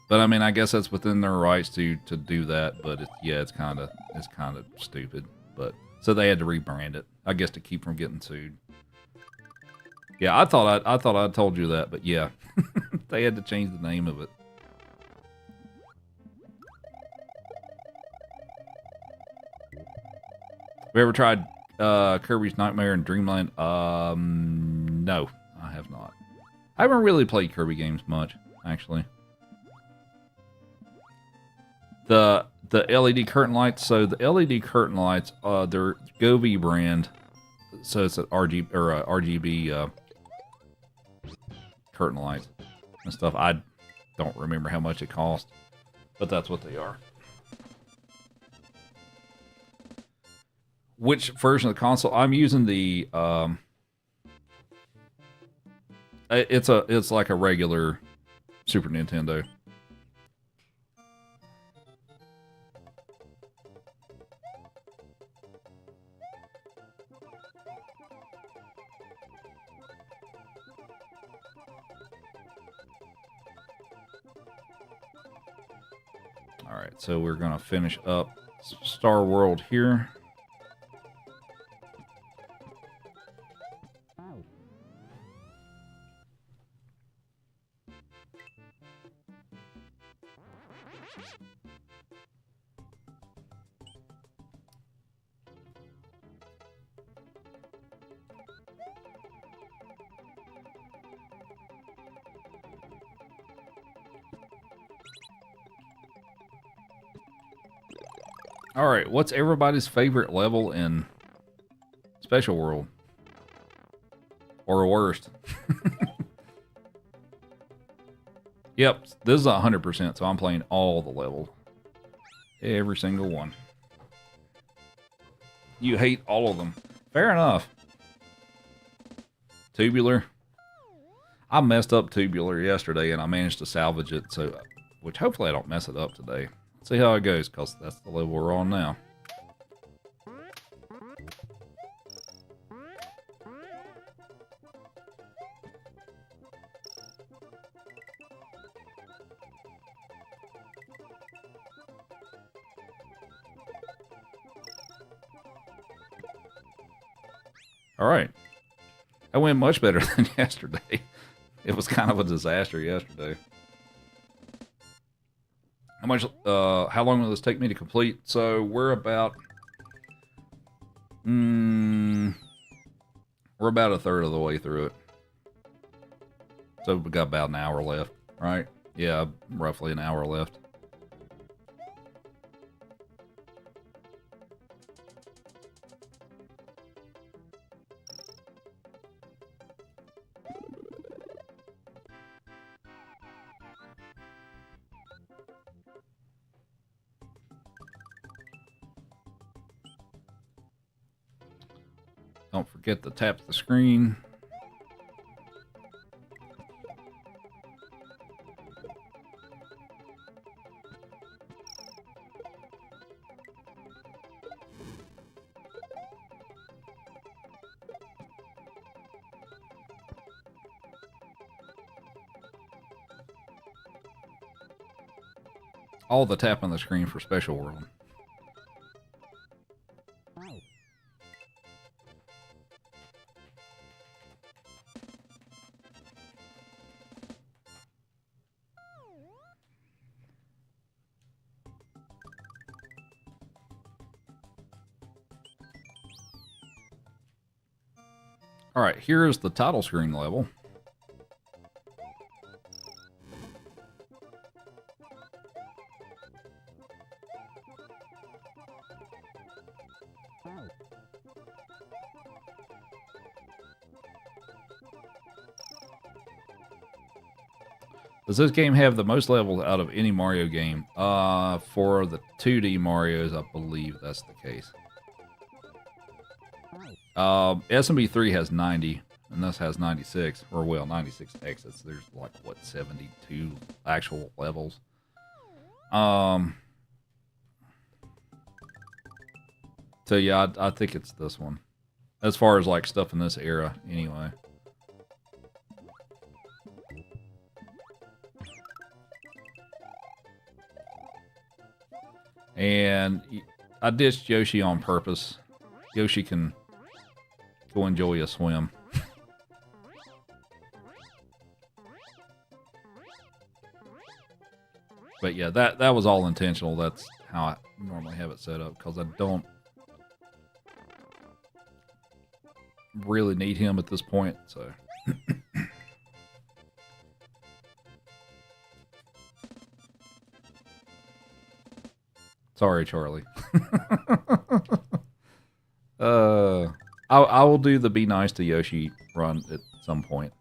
But I mean, I guess that's within their rights to do that. But it's kind of stupid. But so they had to rebrand it, I guess, to keep from getting sued. Yeah, I thought I told you that, but yeah, they had to change the name of it. Have you ever tried Kirby's Nightmare in Dreamland? No, I have not. I haven't really played Kirby games much, actually. The LED curtain lights. So the LED curtain lights, they're Govee brand. So it's an RGB curtain lights and stuff. I don't remember how much it cost, but that's what they are. Which version of the console? I'm using the it's like a regular Super Nintendo. All right, so we're gonna finish up Star World here. All right, what's everybody's favorite level in Special World? Or worst? Yep, this is 100%, so I'm playing all the levels. Every single one. You hate all of them. Fair enough. Tubular. I messed up Tubular yesterday, and I managed to salvage it, so which hopefully I don't mess it up today. See how it goes, because that's the level we're on now. All right. That went much better than yesterday. It was kind of a disaster yesterday. How long will this take me to complete? So we're about, we're about a third of the way through it. So we got about an hour left, right? Yeah, roughly an hour left. Don't forget to tap the screen. all the tap on the screen for Special World. All right, here's the title screen level. Does this game have the most levels out of any Mario game? For the 2D Marios, I believe that's the case. SMB 3 has 90, and this has 96, or well, 96 exits. There's like, what, 72 actual levels. So yeah, I think it's this one. As far as like stuff in this era, anyway. And I ditched Yoshi on purpose. Yoshi can go enjoy a swim. But yeah, that was all intentional. That's how I normally have it set up, because I don't really need him at this point, so. Sorry, Charlie. I will do the Be Nice to Yoshi run at some point.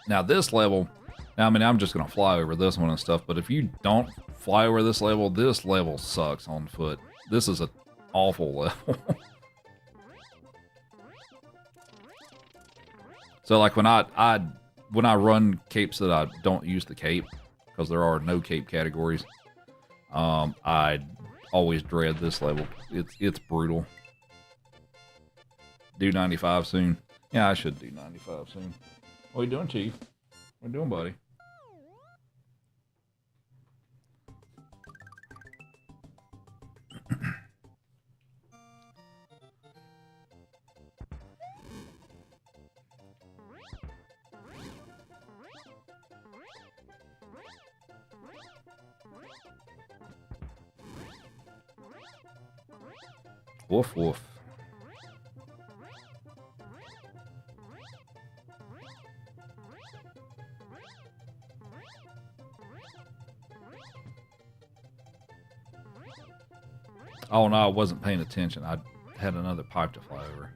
Now this level, I mean, I'm just going to fly over this one and stuff, but if you don't fly over this level sucks on foot. This is an awful level. So like when I run capes that I don't use the cape, because there are no cape categories, I always dread this level. It's brutal. Do 95 soon. Yeah, I should do 95 soon. What are you doing, Chief? What are you doing, buddy? Woof, woof. Oh no, I wasn't paying attention. I had another pipe to fly over.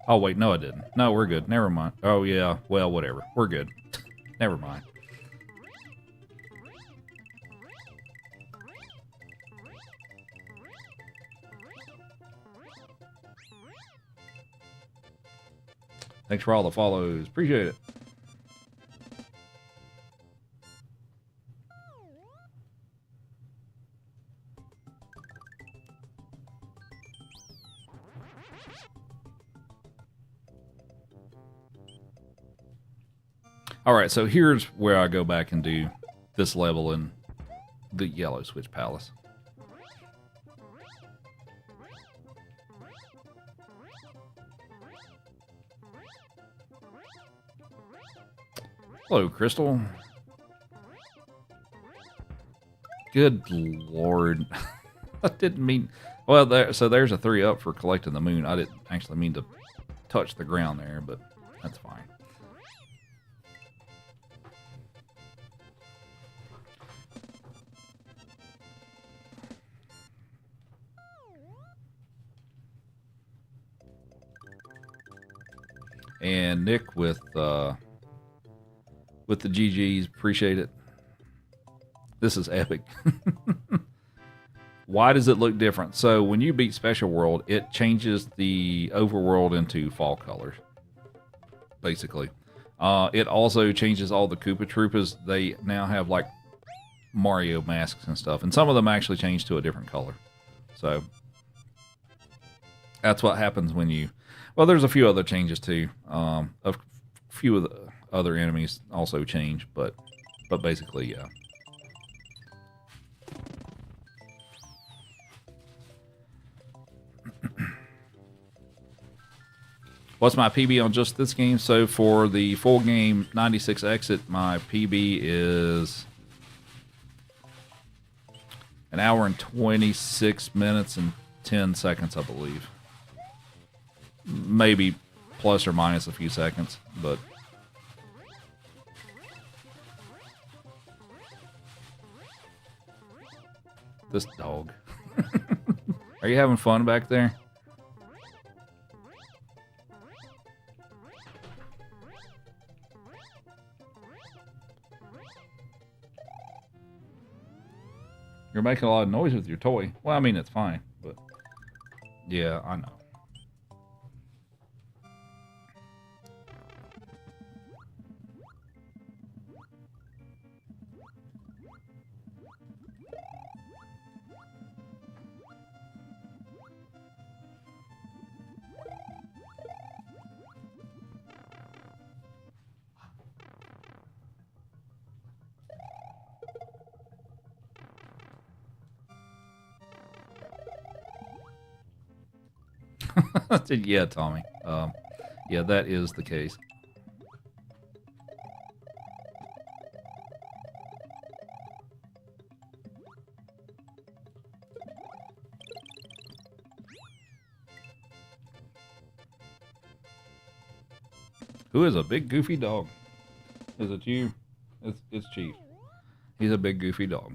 Oh wait, no I didn't. No, we're good. Never mind. Oh yeah, well, whatever. We're good. Never mind. Thanks for all the follows. Appreciate it. Alright, so here's where I go back and do this level in the Yellow Switch Palace. Hello, Crystal. Good Lord. I didn't mean... Well, so there's a 3 up for collecting the moon. I didn't actually mean to touch the ground there, but that's fine. And Nick with the GGs, appreciate it. This is epic. Why does it look different? So when you beat Special World, it changes the overworld into fall colors, basically. It also changes all the Koopa Troopas. They now have like Mario masks and stuff, and some of them actually change to a different color. So that's what happens when you... Well, there's a few other changes too. Of few of the other enemies also change, but basically, yeah. What's my PB on just this game? So for the full game 96 exit, my PB is an hour and 26 minutes and 10 seconds, I believe. Maybe plus or minus a few seconds, but this dog. Are you having fun back there? You're making a lot of noise with your toy. Well, I mean, it's fine, but yeah, I know. Yeah, Tommy. Yeah, that is the case. Who is a big goofy dog? Is it you? It's Chief. He's a big goofy dog.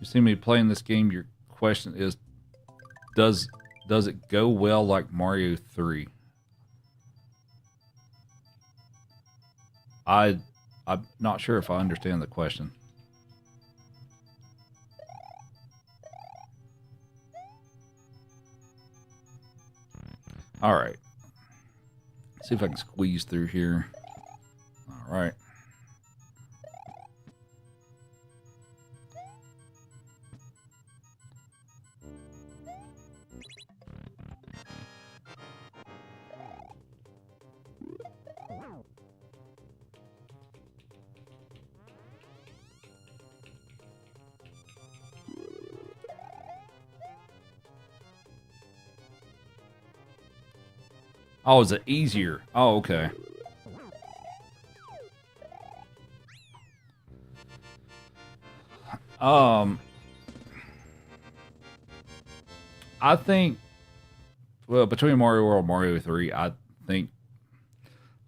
You see me playing this game, your question is, does it go well like Mario 3? I'm not sure if I understand the question. All right. See if I can squeeze through here. All right. Oh, is it easier? Oh, okay. I think, well, between Mario World and Mario 3, I think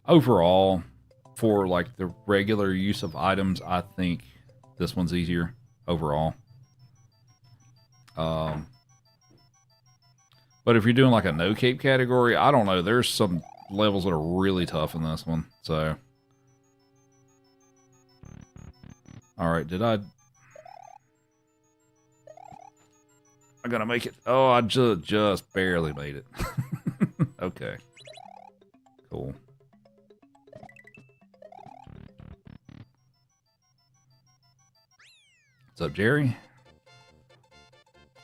overall, for like the regular use of items, I think this one's easier overall. But if you're doing like a no cape category, I don't know. There's some levels that are really tough in this one. So, all right, did I gotta make it. Oh, I just barely made it. Okay, cool. What's up, Jerry?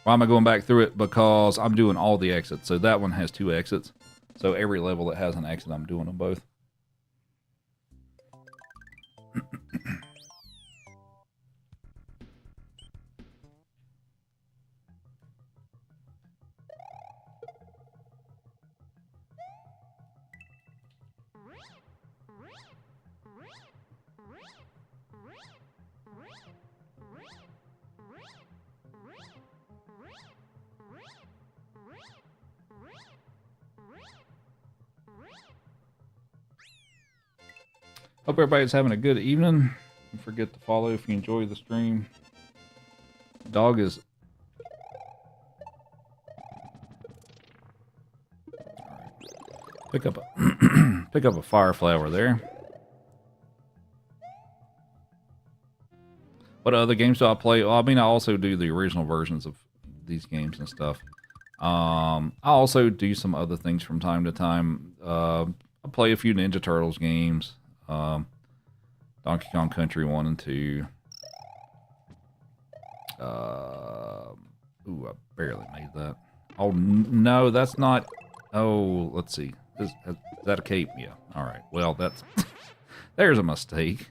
Why am I going back through it? Because I'm doing all the exits. So that one has 2 exits. So every level that has an exit, I'm doing them both. Hope everybody's having a good evening. Don't forget to follow if you enjoy the stream. Dog is... Pick up a pick up a fire flower there. What other games do I play? Well, I mean, I also do the original versions of these games and stuff. I also do some other things from time to time. I play a few Ninja Turtles games. Donkey Kong Country 1 and 2. Ooh, I barely made that. Oh, no, that's not... Oh, let's see. Is that a cape? Yeah. All right. Well, that's... There's a mistake.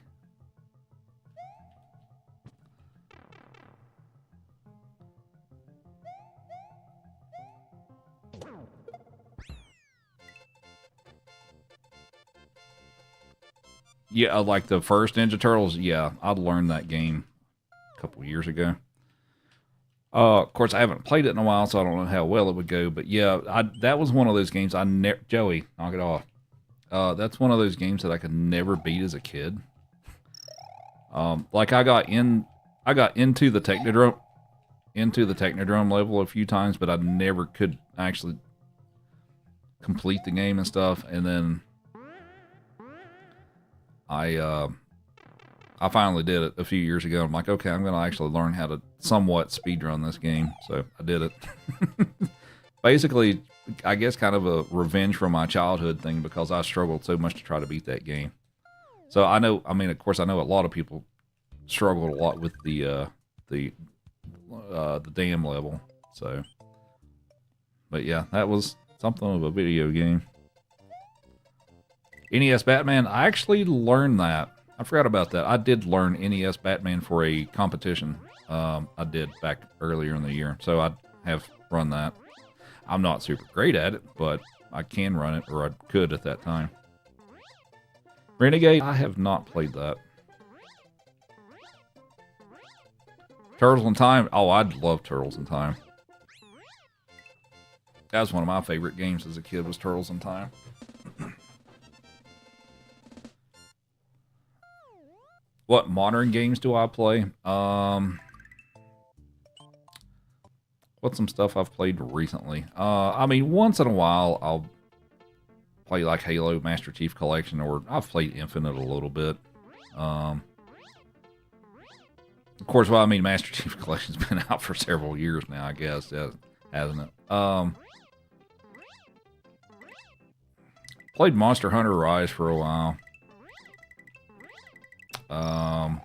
Yeah, like the first Ninja Turtles. Yeah, I learned that game a couple years ago. Of course, I haven't played it in a while, so I don't know how well it would go. But yeah, that was one of those games I never... Joey, knock it off. That's one of those games that I could never beat as a kid. Like I got into the Technodrome level a few times, but I never could actually complete the game and stuff. And then I finally did it a few years ago. I'm like, okay, I'm going to actually learn how to somewhat speedrun this game. So I did it. Basically, I guess kind of a revenge from my childhood thing because I struggled so much to try to beat that game. So I know, I mean, of course, I know a lot of people struggled a lot with the dam level. So, but yeah, that was something of a video game. NES Batman, I actually learned that. I forgot about that. I did learn NES Batman for a competition. I did back earlier in the year. So I have run that. I'm not super great at it, but I can run it, or I could at that time. Renegade, I have not played that. Turtles in Time, oh, I'd love Turtles in Time. That was one of my favorite games as a kid, was Turtles in Time. What modern games do I play? What's some stuff I've played recently? I mean, once in a while, I'll play like Halo Master Chief Collection, or I've played Infinite a little bit. Of course, well, I mean, Master Chief Collection's been out for several years now, I guess, hasn't it? Played Monster Hunter Rise for a while. I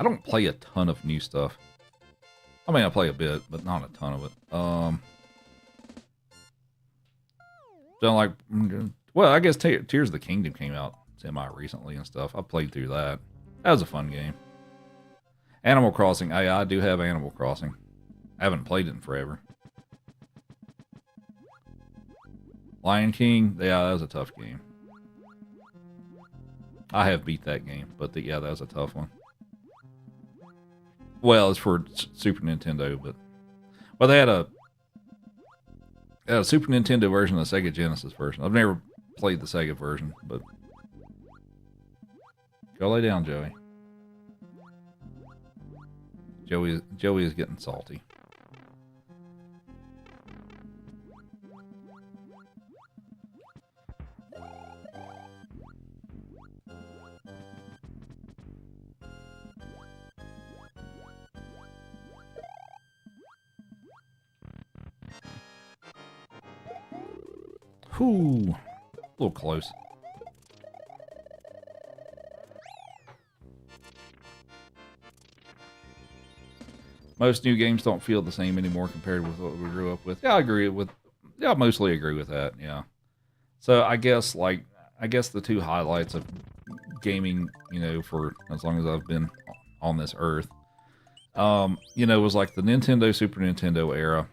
don't play a ton of new stuff. I mean, I play a bit, but not a ton of it. Don't like... Well, I guess Tears of the Kingdom came out semi-recently and stuff. I played through that. That was a fun game. Animal Crossing. I do have Animal Crossing. I haven't played it in forever. Lion King. Yeah, that was a tough game. I have beat that game, but yeah, that was a tough one. Well, it's for Super Nintendo, but... Well, they had a Super Nintendo version and a Sega Genesis version. I've never played the Sega version, but... Go lay down, Joey. Joey is getting salty. Whew. A little close. Most new games don't feel the same anymore compared with what we grew up with. Yeah, I mostly agree with that, yeah. So I guess the two highlights of gaming, you know, for as long as I've been on this earth, you know, was like the Nintendo, Super Nintendo era.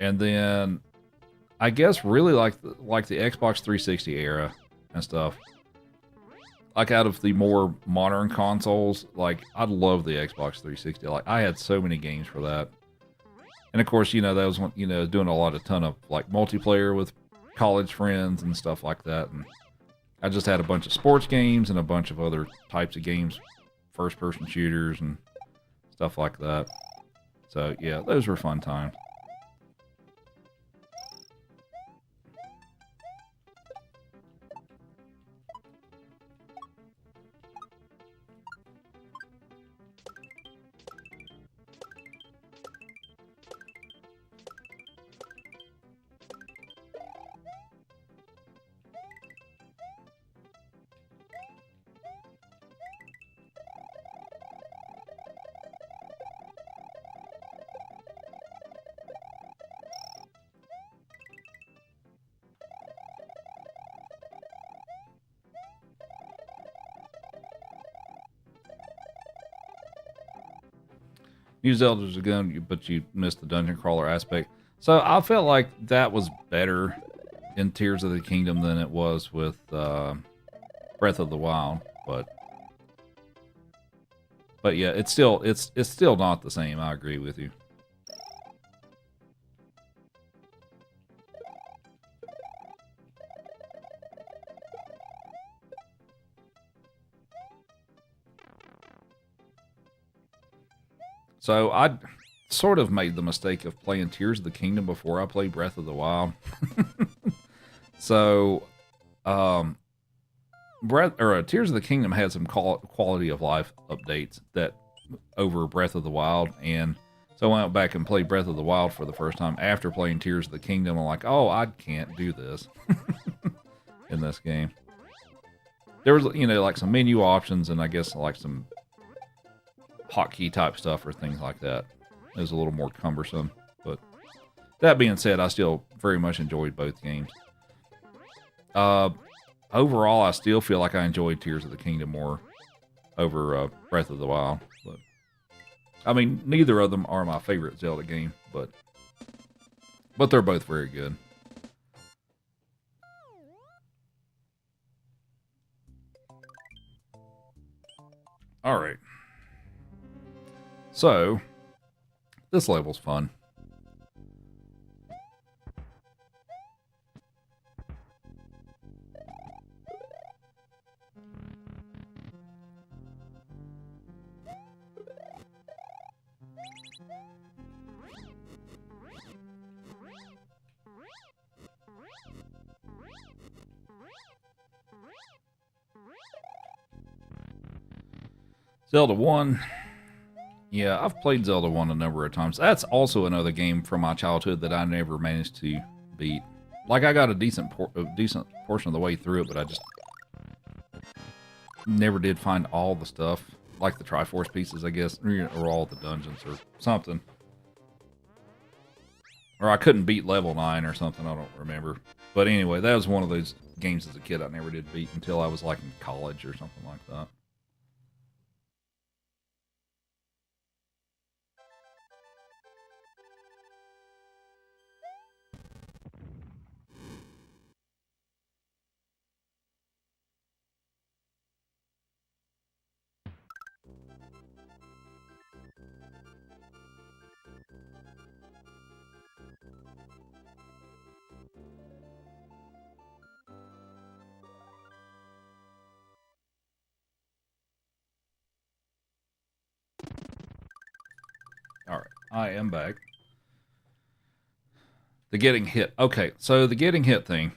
And then I guess really like the Xbox 360 era and stuff. Like out of the more modern consoles, like I love the Xbox 360. Like I had so many games for that. And of course, you know, that was when, you know, doing a ton of like multiplayer with college friends and stuff like that. And I just had a bunch of sports games and a bunch of other types of games, first person shooters and stuff like that. So yeah, those were fun times. New Zelda's a gun, but you missed the dungeon crawler aspect. So I felt like that was better in Tears of the Kingdom than it was with Breath of the Wild, but yeah, it's still not the same. I agree with you. So I sort of made the mistake of playing Tears of the Kingdom before I played Breath of the Wild. So, Tears of the Kingdom had some quality of life updates that over Breath of the Wild, and so I went back and played Breath of the Wild for the first time after playing Tears of the Kingdom. I'm like, oh, I can't do this in this game. There was, you know, like some menu options and I guess like some hotkey type stuff or things like that. It was a little more cumbersome, but that being said, I still very much enjoyed both games. Overall, I still feel like I enjoyed Tears of the Kingdom more over Breath of the Wild. But I mean, neither of them are my favorite Zelda game, but they're both very good. All right. So, this level's fun. Zelda 1. Yeah, I've played Zelda 1 a number of times. That's also another game from my childhood that I never managed to beat. Like, I got a decent portion of the way through it, but I just never did find all the stuff. Like the Triforce pieces, I guess, or all the dungeons or something. Or I couldn't beat level 9 or something, I don't remember. But anyway, that was one of those games as a kid I never did beat until I was like in college or something like that. All right, I am back. The getting hit. Okay, so the getting hit thing.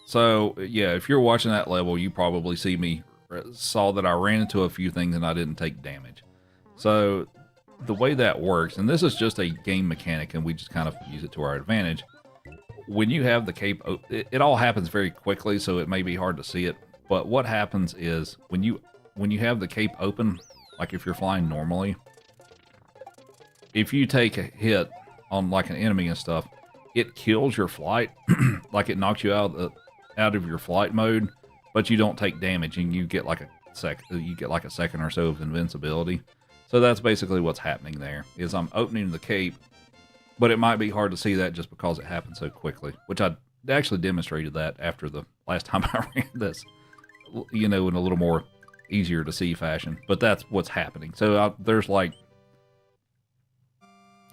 So, yeah, if you're watching that level, you probably saw that I ran into a few things and I didn't take damage. So, the way that works, and this is just a game mechanic and we just kind of use it to our advantage. When you have the cape, it all happens very quickly, so it may be hard to see it. But what happens is when you have the cape open, like if you're flying normally, if you take a hit on like an enemy and stuff, it kills your flight, like it knocks you out of your flight mode, but you don't take damage and you get like a second or so of invincibility. So that's basically what's happening there. Is I'm opening the cape, but it might be hard to see that just because it happened so quickly, which I actually demonstrated that after the last time I ran this, you know, in a little more easier to see fashion. But that's what's happening. So there's like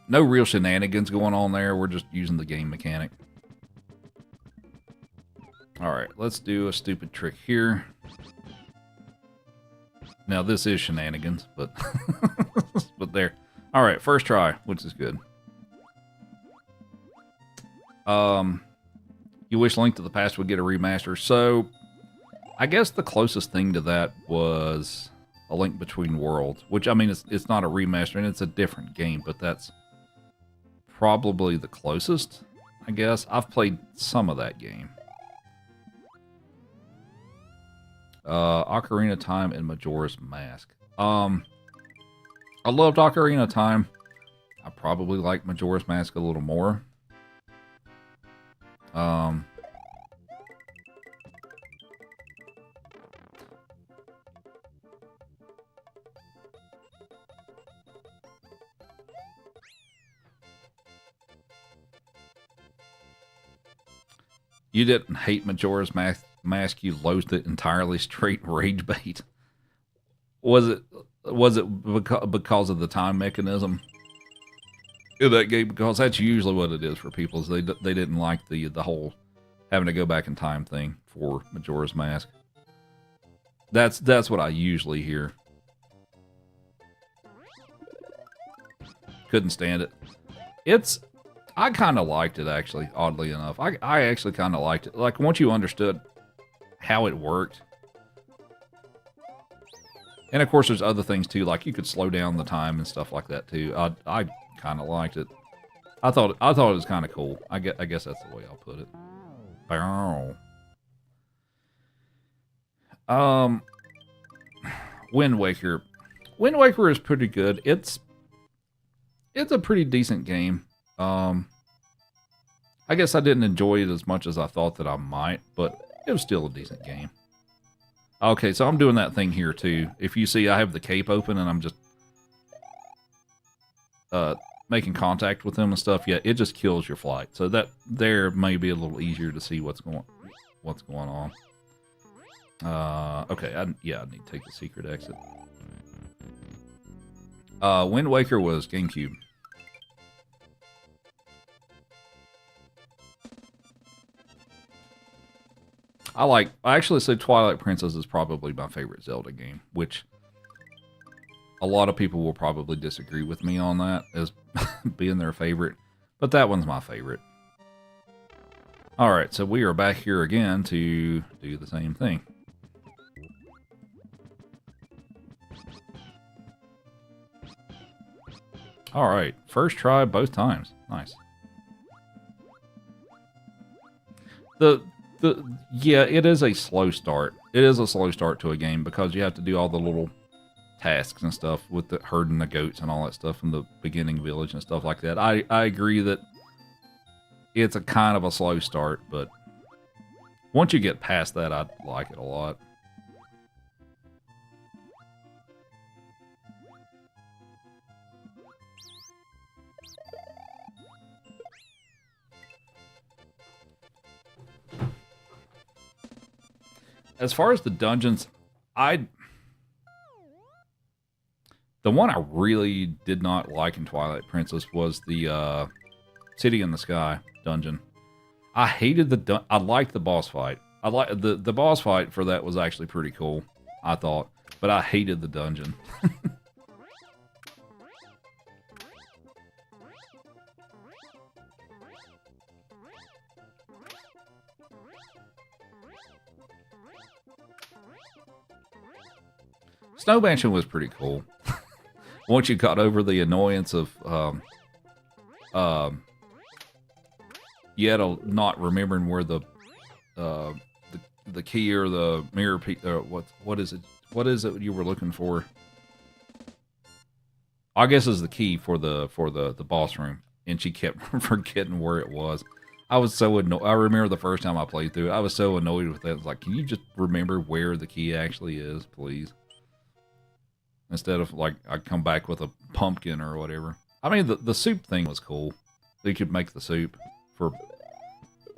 No real shenanigans going on there. We're just using the game mechanic. All right, let's do a stupid trick here. Now this is shenanigans, but but there. All right, first try, which is good. You wish Link to the Past would get a remaster. So, I guess the closest thing to that was A Link Between Worlds, which, I mean, it's not a remaster, and it's a different game, but that's probably the closest, I guess. I've played some of that game. Ocarina of Time and Majora's Mask. I loved Ocarina of Time. I probably like Majora's Mask a little more. You didn't hate Majora's Mask, you loathed it entirely, straight rage bait. Was it because of the time mechanism in that game? Because that's usually what it is for people. Is they didn't like the whole having to go back in time thing for Majora's Mask. That's what I usually hear. Couldn't stand it. I kind of liked it, actually, oddly enough. I actually kind of liked it. Like, once you understood how it worked. And, of course, there's other things, too. Like, you could slow down the time and stuff like that, too. I kind of liked it. I thought it was kind of cool. I guess that's the way I'll put it. Wind Waker. Wind Waker is pretty good. It's a pretty decent game. I guess I didn't enjoy it as much as I thought that I might, but it was still a decent game. Okay, so I'm doing that thing here too. If you see, I have the cape open and I'm just making contact with them and stuff. Yeah, it just kills your flight. So that there may be a little easier to see what's going on. Okay, I need to take the secret exit. Wind Waker was GameCube. I actually say Twilight Princess is probably my favorite Zelda game, which a lot of people will probably disagree with me on that as being their favorite, but that one's my favorite. Alright, so we are back here again to do the same thing. Alright, first try both times. Nice. Yeah, it is a slow start. It is a slow start to a game because you have to do all the little tasks and stuff with the herding the goats and all that stuff in the beginning village and stuff like that. I agree that it's a kind of a slow start, but once you get past that, I like it a lot. As far as the dungeons, the one I really did not like in Twilight Princess was the City in the Sky dungeon. I hated I liked the boss fight. I like the boss fight for that was actually pretty cool, I thought, but I hated the dungeon. Snow Mansion was pretty cool. Once you got over the annoyance of not remembering where the key or the mirror what is it you were looking for? I guess is the key for the boss room, and she kept forgetting where it was. I was so annoyed. I remember the first time I played through it, I was so annoyed with that. I was like, can you just remember where the key actually is, please? Instead of, like, I come back with a pumpkin or whatever. I mean, the soup thing was cool. You could make the soup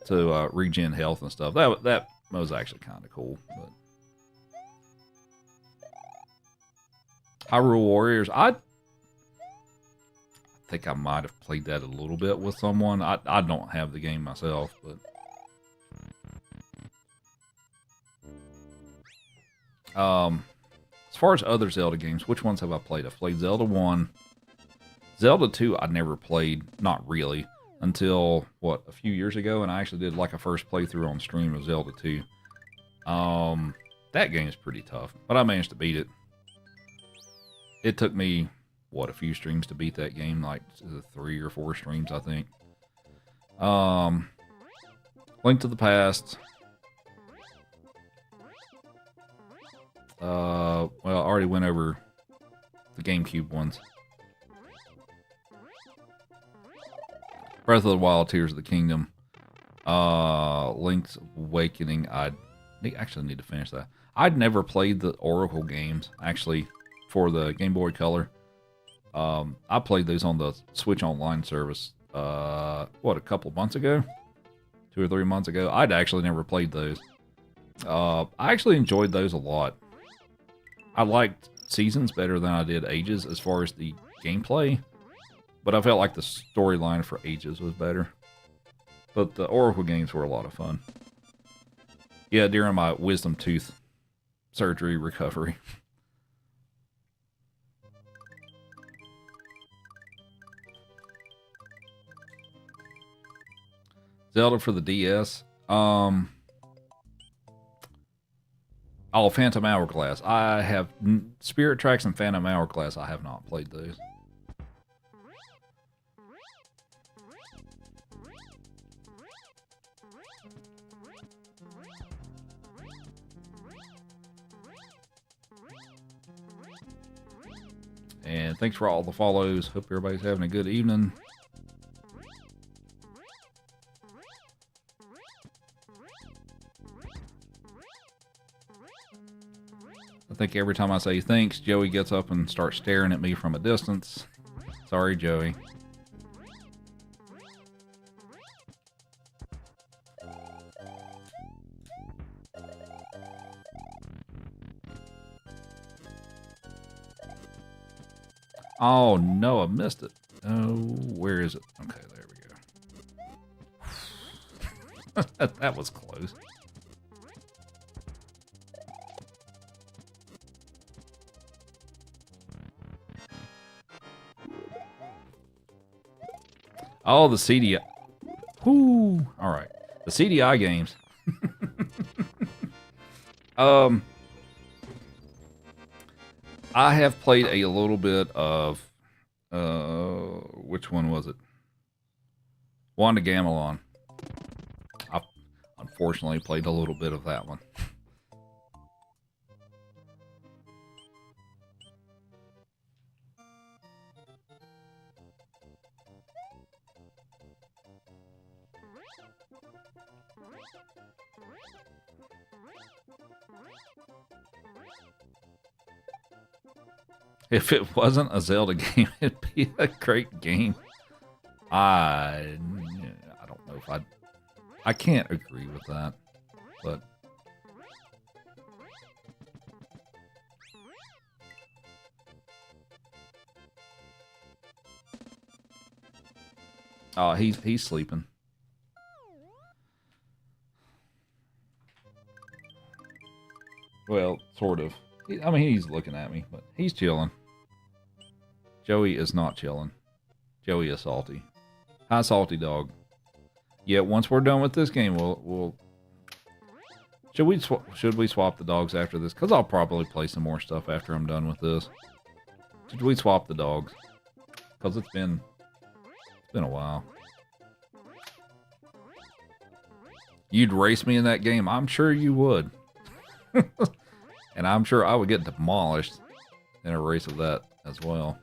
to regen health and stuff. That was actually kind of cool. But Hyrule Warriors, I think I might have played that a little bit with someone. I don't have the game myself, but as far as other Zelda games, which ones have I played? I've played Zelda 1. Zelda 2 I never played, not really, until, what, a few years ago, and I actually did like a first playthrough on stream of Zelda 2. That game is pretty tough, but I managed to beat it. It took me, what, a few streams to beat that game, like 3 or 4 streams, I think. Link to the Past. Well, I already went over the GameCube ones. Breath of the Wild, Tears of the Kingdom. Link's Awakening. I actually need to finish that. I'd never played the Oracle games, actually, for the Game Boy Color. I played those on the Switch Online service, what, a couple months ago? 2 or 3 months ago. I'd actually never played those. I actually enjoyed those a lot. I liked Seasons better than I did Ages as far as the gameplay, but I felt like the storyline for Ages was better. But the Oracle games were a lot of fun. Yeah, during my wisdom tooth surgery recovery. Zelda for the DS. Oh, Phantom Hourglass. I have Spirit Tracks and Phantom Hourglass. I have not played those. And thanks for all the follows. Hope everybody's having a good evening. I think every time I say thanks, Joey gets up and starts staring at me from a distance. Sorry, Joey. Oh, no, I missed it. Oh, where is it? Okay, there we go. That was close. Oh, the CDI. Whoo! All right, the CDI games. I have played a little bit of, which one was it? Wanda Gamelon. I unfortunately played a little bit of that one. If it wasn't a Zelda game, it'd be a great game. I don't know if I can't agree with that, but oh, he's sleeping. Well, sort of. I mean, he's looking at me, but he's chilling. Joey is not chilling. Joey is salty. Hi, salty dog. Yeah, once we're done with this game, we'll should we swap the dogs after this? Because I'll probably play some more stuff after I'm done with this. Should we swap the dogs? Because it's been a while. You'd race me in that game? I'm sure you would. And I'm sure I would get demolished in a race of that as well.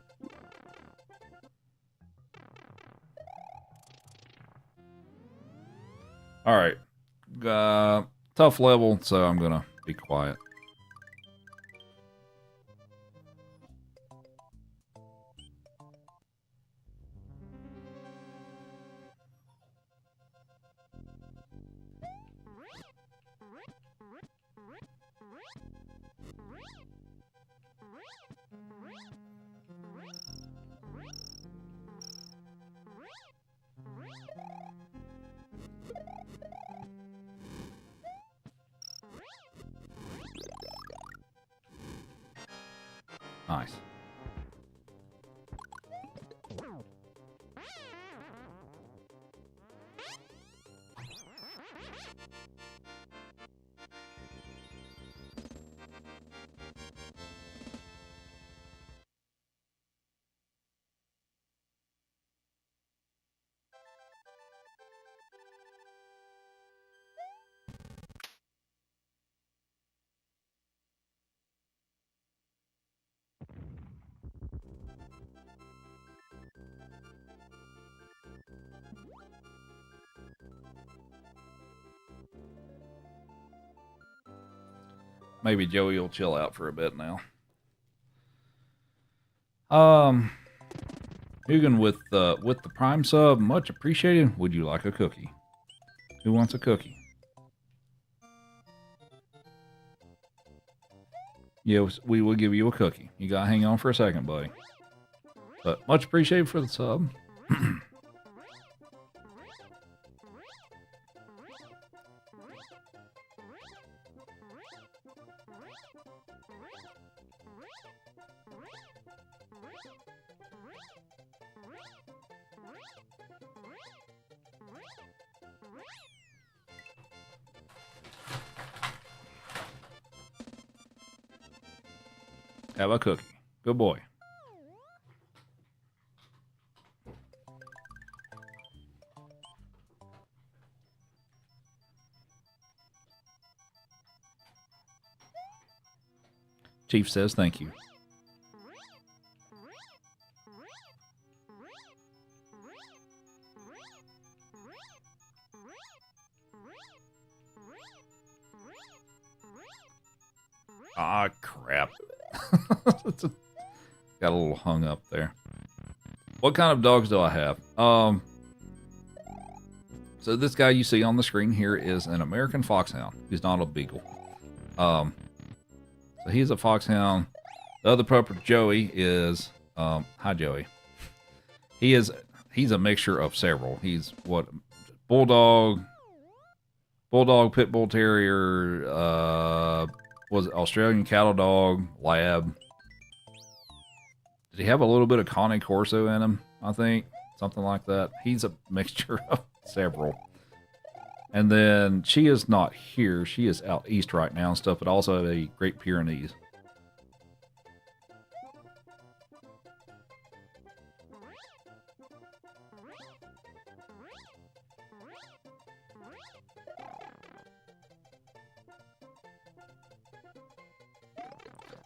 Alright. Tough level, so I'm gonna be quiet. Nice. Maybe Joey will chill out for a bit now. Hugan with the Prime sub, much appreciated. Would you like a cookie? Who wants a cookie? Yes, we will give you a cookie. You gotta hang on for a second, buddy. But much appreciated for the sub. Have a cookie. Good boy. Chief says thank you. Ah, crap. Got a little hung up there. What kind of dogs do I have? So this guy you see on the screen here is an American Foxhound. He's not a Beagle. So he's a Foxhound. The other pup, Joey, is hi Joey. He's a mixture of several. He's what Bulldog, Pit Bull Terrier, was it Australian Cattle Dog, Lab. Did he have a little bit of Cane Corso in him? I think something like that. He's a mixture of several. And then she is not here. She is out east right now and stuff, but also a Great Pyrenees.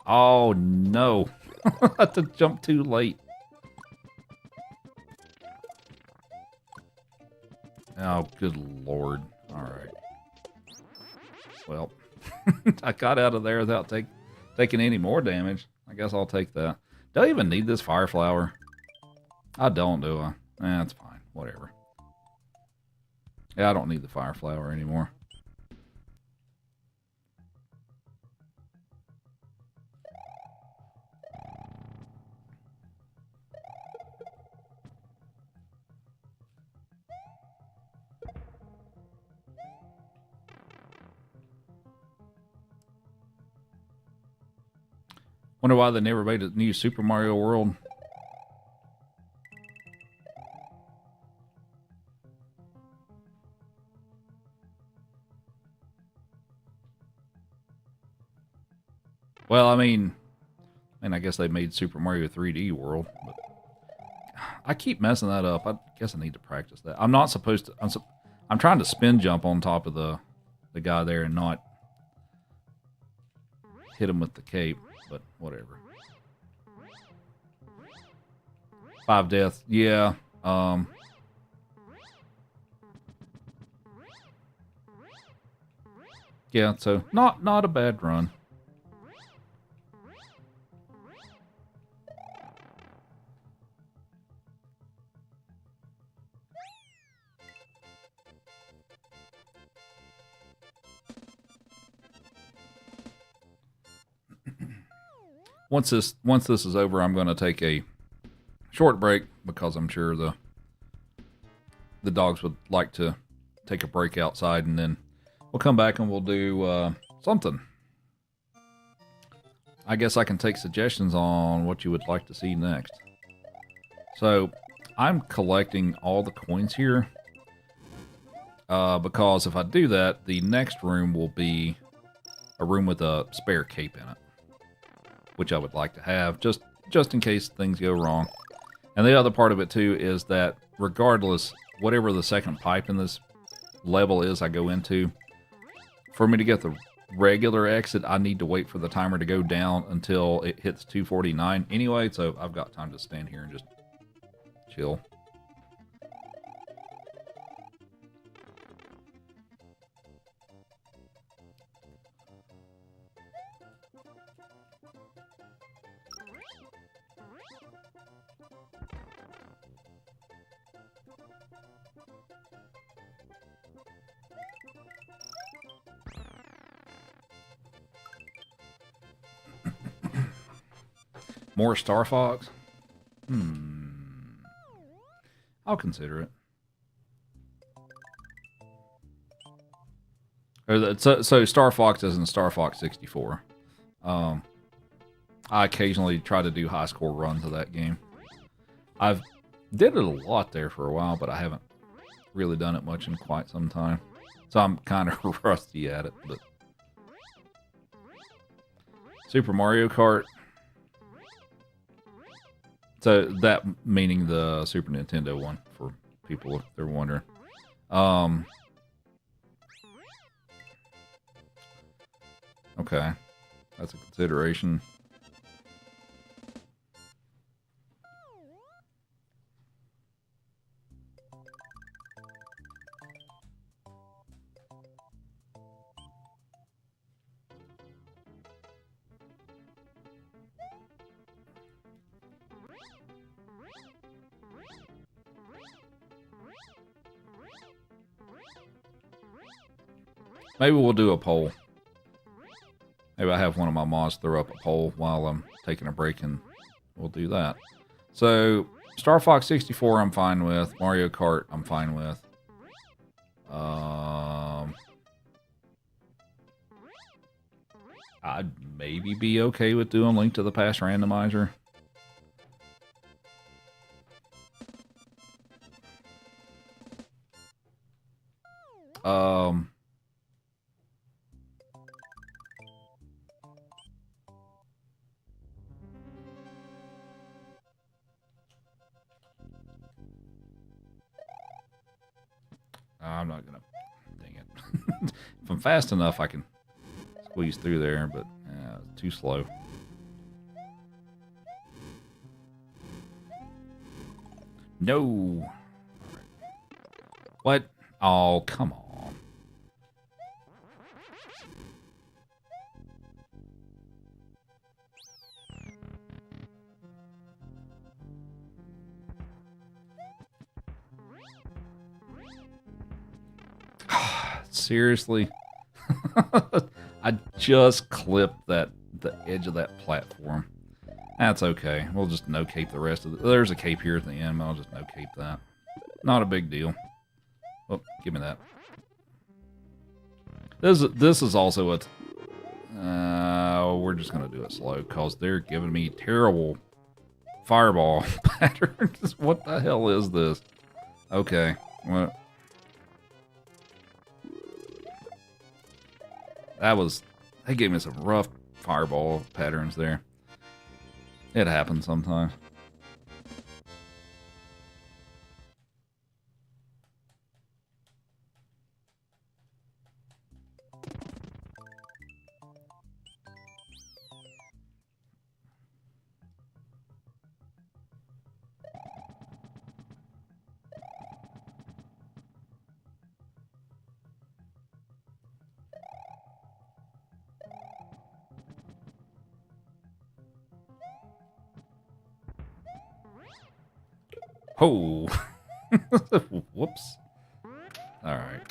Oh no. I had to jump too late. Oh, good lord. Alright. Well, I got out of there without taking any more damage. I guess I'll take that. Do I even need this fire flower? I don't, do I? That's fine. Whatever. Yeah, I don't need the fire flower anymore. Wonder why they never made a new Super Mario World. Well, I mean, I guess they made Super Mario 3D World, but I keep messing that up. I guess I need to practice that. I'm not supposed to. I'm trying to spin jump on top of the guy there and not hit him with the cape, but whatever. 5 deaths, yeah. Yeah, so not a bad run. Once this is over, I'm going to take a short break because I'm sure the dogs would like to take a break outside, and then we'll come back and we'll do something. I guess I can take suggestions on what you would like to see next. So, I'm collecting all the coins here. Because if I do that, the next room will be a room with a spare cape in it. Which I would like to have, just in case things go wrong. And the other part of it, too, is that regardless, whatever the second pipe in this level is I go into, for me to get the regular exit, I need to wait for the timer to go down until it hits 249 anyway, so I've got time to stand here and just chill. More Star Fox? I'll consider it. So Star Fox isn't Star Fox 64. I occasionally try to do high score runs of that game. I've did it a lot there for a while, but I haven't really done it much in quite some time. So I'm kind of rusty at it. But Super Mario Kart. So that meaning the Super Nintendo one, for people if they're wondering. Okay, that's a consideration. Maybe we'll do a poll. Maybe I have one of my mods throw up a poll while I'm taking a break, and we'll do that. So, Star Fox 64 I'm fine with. Mario Kart I'm fine with. I'd maybe be okay with doing Link to the Past randomizer. I'm not gonna. Dang it. If I'm fast enough, I can squeeze through there, but too slow. No. What? Oh, come on. Seriously? I just clipped the edge of that platform. That's okay. We'll just no-cape the rest of it. There's a cape here at the end, but I'll just no-cape that. Not a big deal. Oh, give me that. This is also a... we're just going to do it slow, because they're giving me terrible fireball patterns. What the hell is this? Okay. Well... They gave me some rough fireball patterns there. It happens sometimes. Oh. Whoops. All right.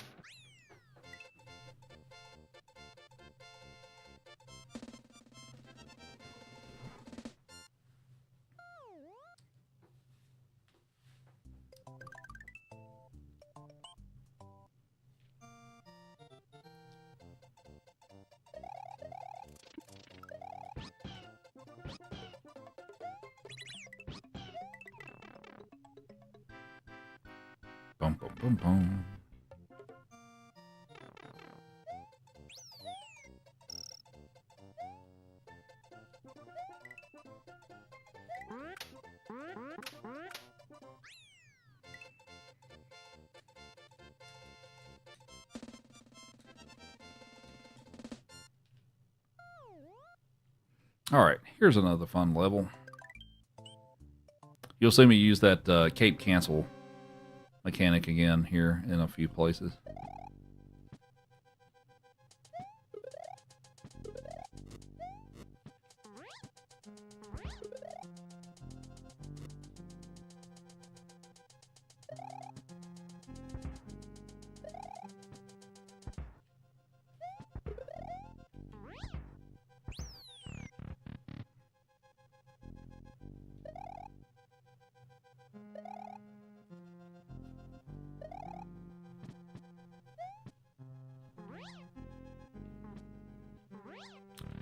Boom, boom, boom. All right, here's another fun level. You'll see me use that cape cancel mechanic again here in a few places.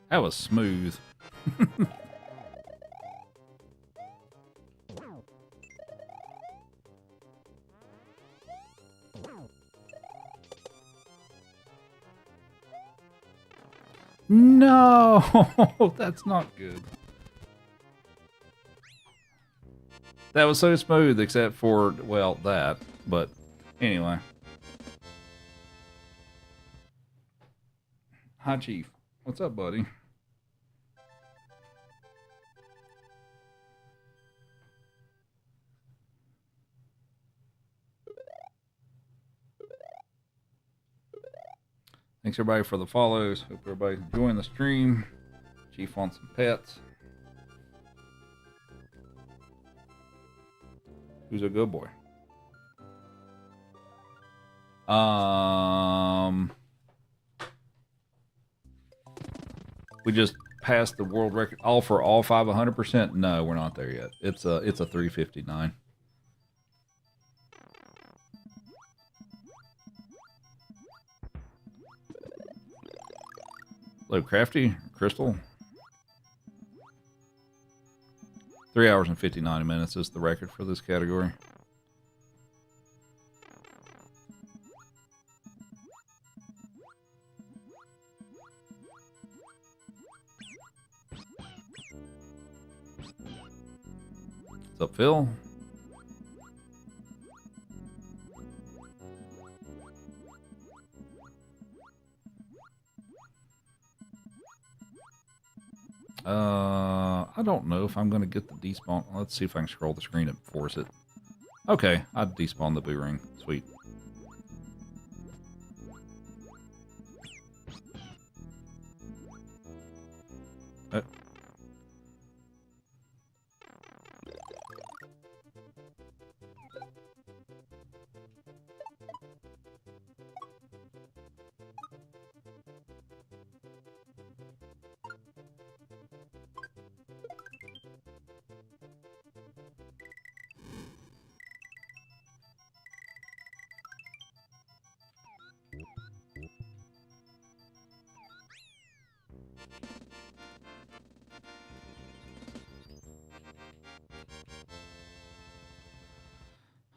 That was smooth. No, that's not good. That was so smooth, except for, well, that. But anyway. Hi, Chief. What's up, buddy? Thanks everybody for the follows. Hope everybody's enjoying the stream. Chief wants some pets. Who's a good boy? We just passed the world record. All for all 5 100%. No, we're not there yet. It's a 359. Hello, Crafty, Crystal. 3 hours and 59 minutes is the record for this category. What's up, Phil? I don't know if I'm going to get the despawn. Let's see if I can scroll the screen and force it. Okay, I despawned the boo ring. Sweet.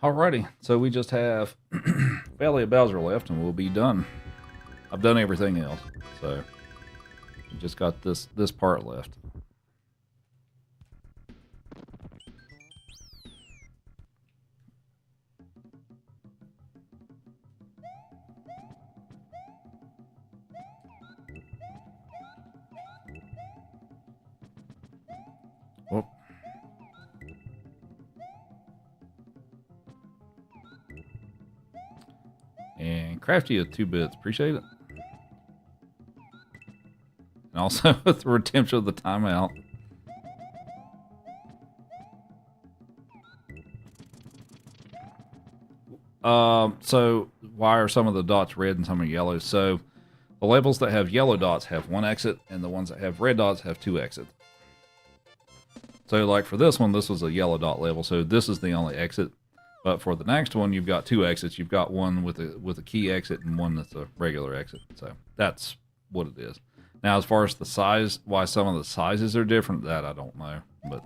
Alrighty, so we just have Valley of Bowser left and we'll be done. I've done everything else, so we just got this part left. Whoop. And Crafty at 2 bits, appreciate it. And also with the redemption of the timeout. So why are some of the dots red and some are yellow? So the levels that have yellow dots have 1 exit, and the ones that have red dots have 2 exits. So like for this one, this was a yellow dot level, so this is the only exit. But for the next one, you've got 2 exits. You've got one with a key exit and one that's a regular exit. So that's what it is. Now, as far as the size, why some of the sizes are different, that I don't know. But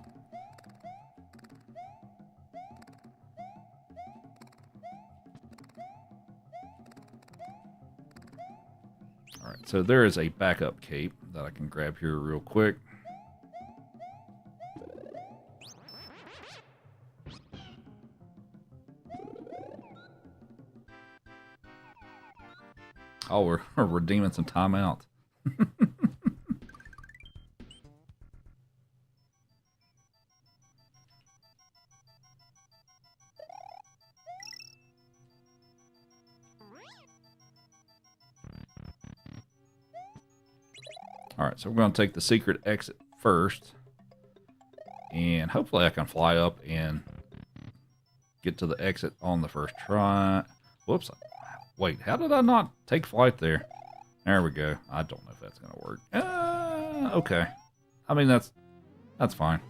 All right, so there is a backup cape that I can grab here real quick. Oh, we're redeeming some timeout. All right, so we're going to take the secret exit first. And hopefully I can fly up and get to the exit on the first try. Whoops. Wait, how did I not take flight there? There we go. I don't know if that's going to work. Okay. I mean, that's fine.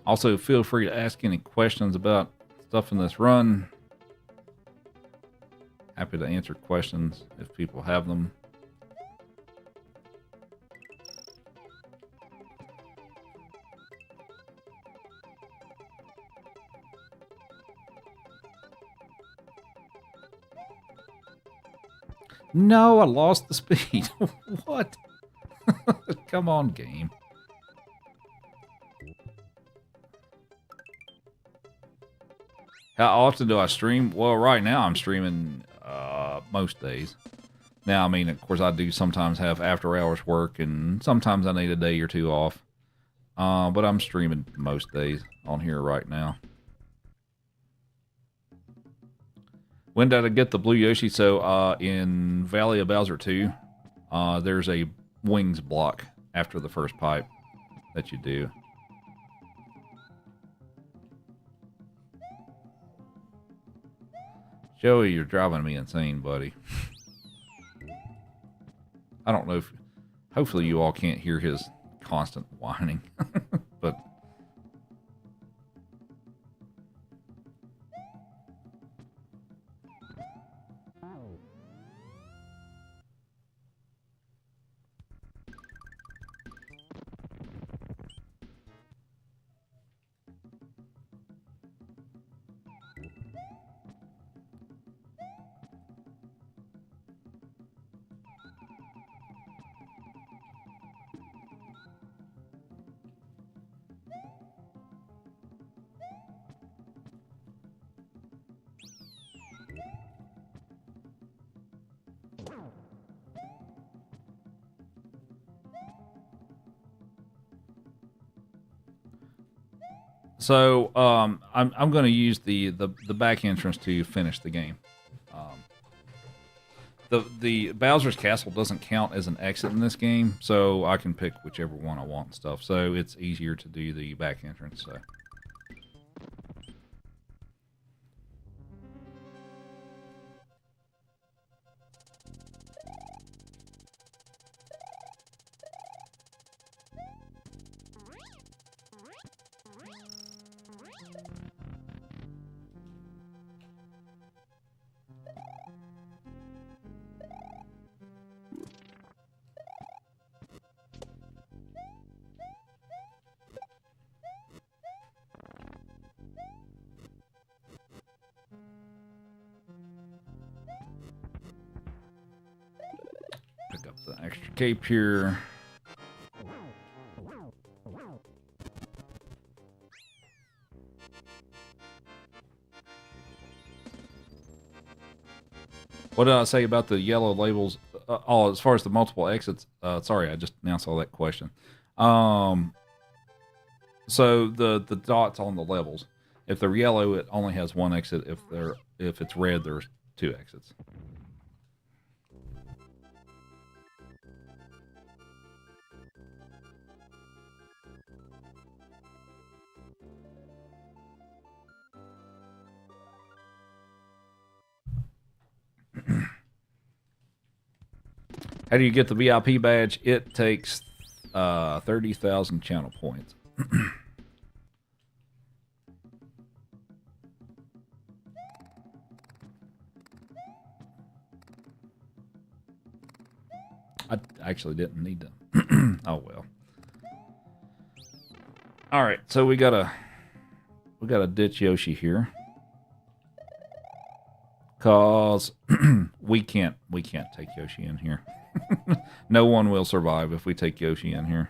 Also, feel free to ask any questions about stuff in this run. Happy to answer questions if people have them. No, I lost the speed. What? Come on, game. How often do I stream? Well, right now I'm streaming most days. Now, I mean, of course, I do sometimes have after hours work, and sometimes I need a day or two off. But I'm streaming most days on here right now. When did I get the blue Yoshi? So, in Valley of Bowser 2, there's a wings block after the first pipe that you do. Joey, you're driving me insane, buddy. I don't know if... Hopefully you all can't hear his constant whining. But... So, I'm going to use the back entrance to finish the game. The Bowser's Castle doesn't count as an exit in this game, so I can pick whichever one I want and stuff. So it's easier to do the back entrance. So. Pick up the extra cape here. What did I say about the yellow labels? As far as the multiple exits, sorry, I just now saw that question. So the dots on the levels, if they're yellow, it only has one exit. If it's red, there's two exits. How do you get the VIP badge? It takes 30,000 channel points. I actually didn't need to. Oh well. All right, so we gotta ditch Yoshi here, cause we can't take Yoshi in here. No one will survive if we take Yoshi in here.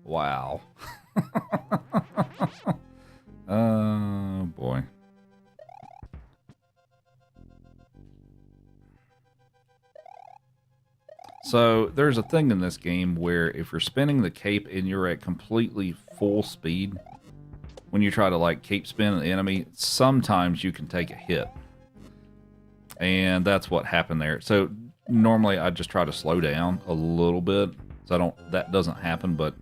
Wow. Oh boy. So there's a thing in this game where if you're spinning the cape and you're at completely full speed, when you try to like cape spin an enemy, sometimes you can take a hit. And that's what happened there. So normally I just try to slow down a little bit. So that doesn't happen, but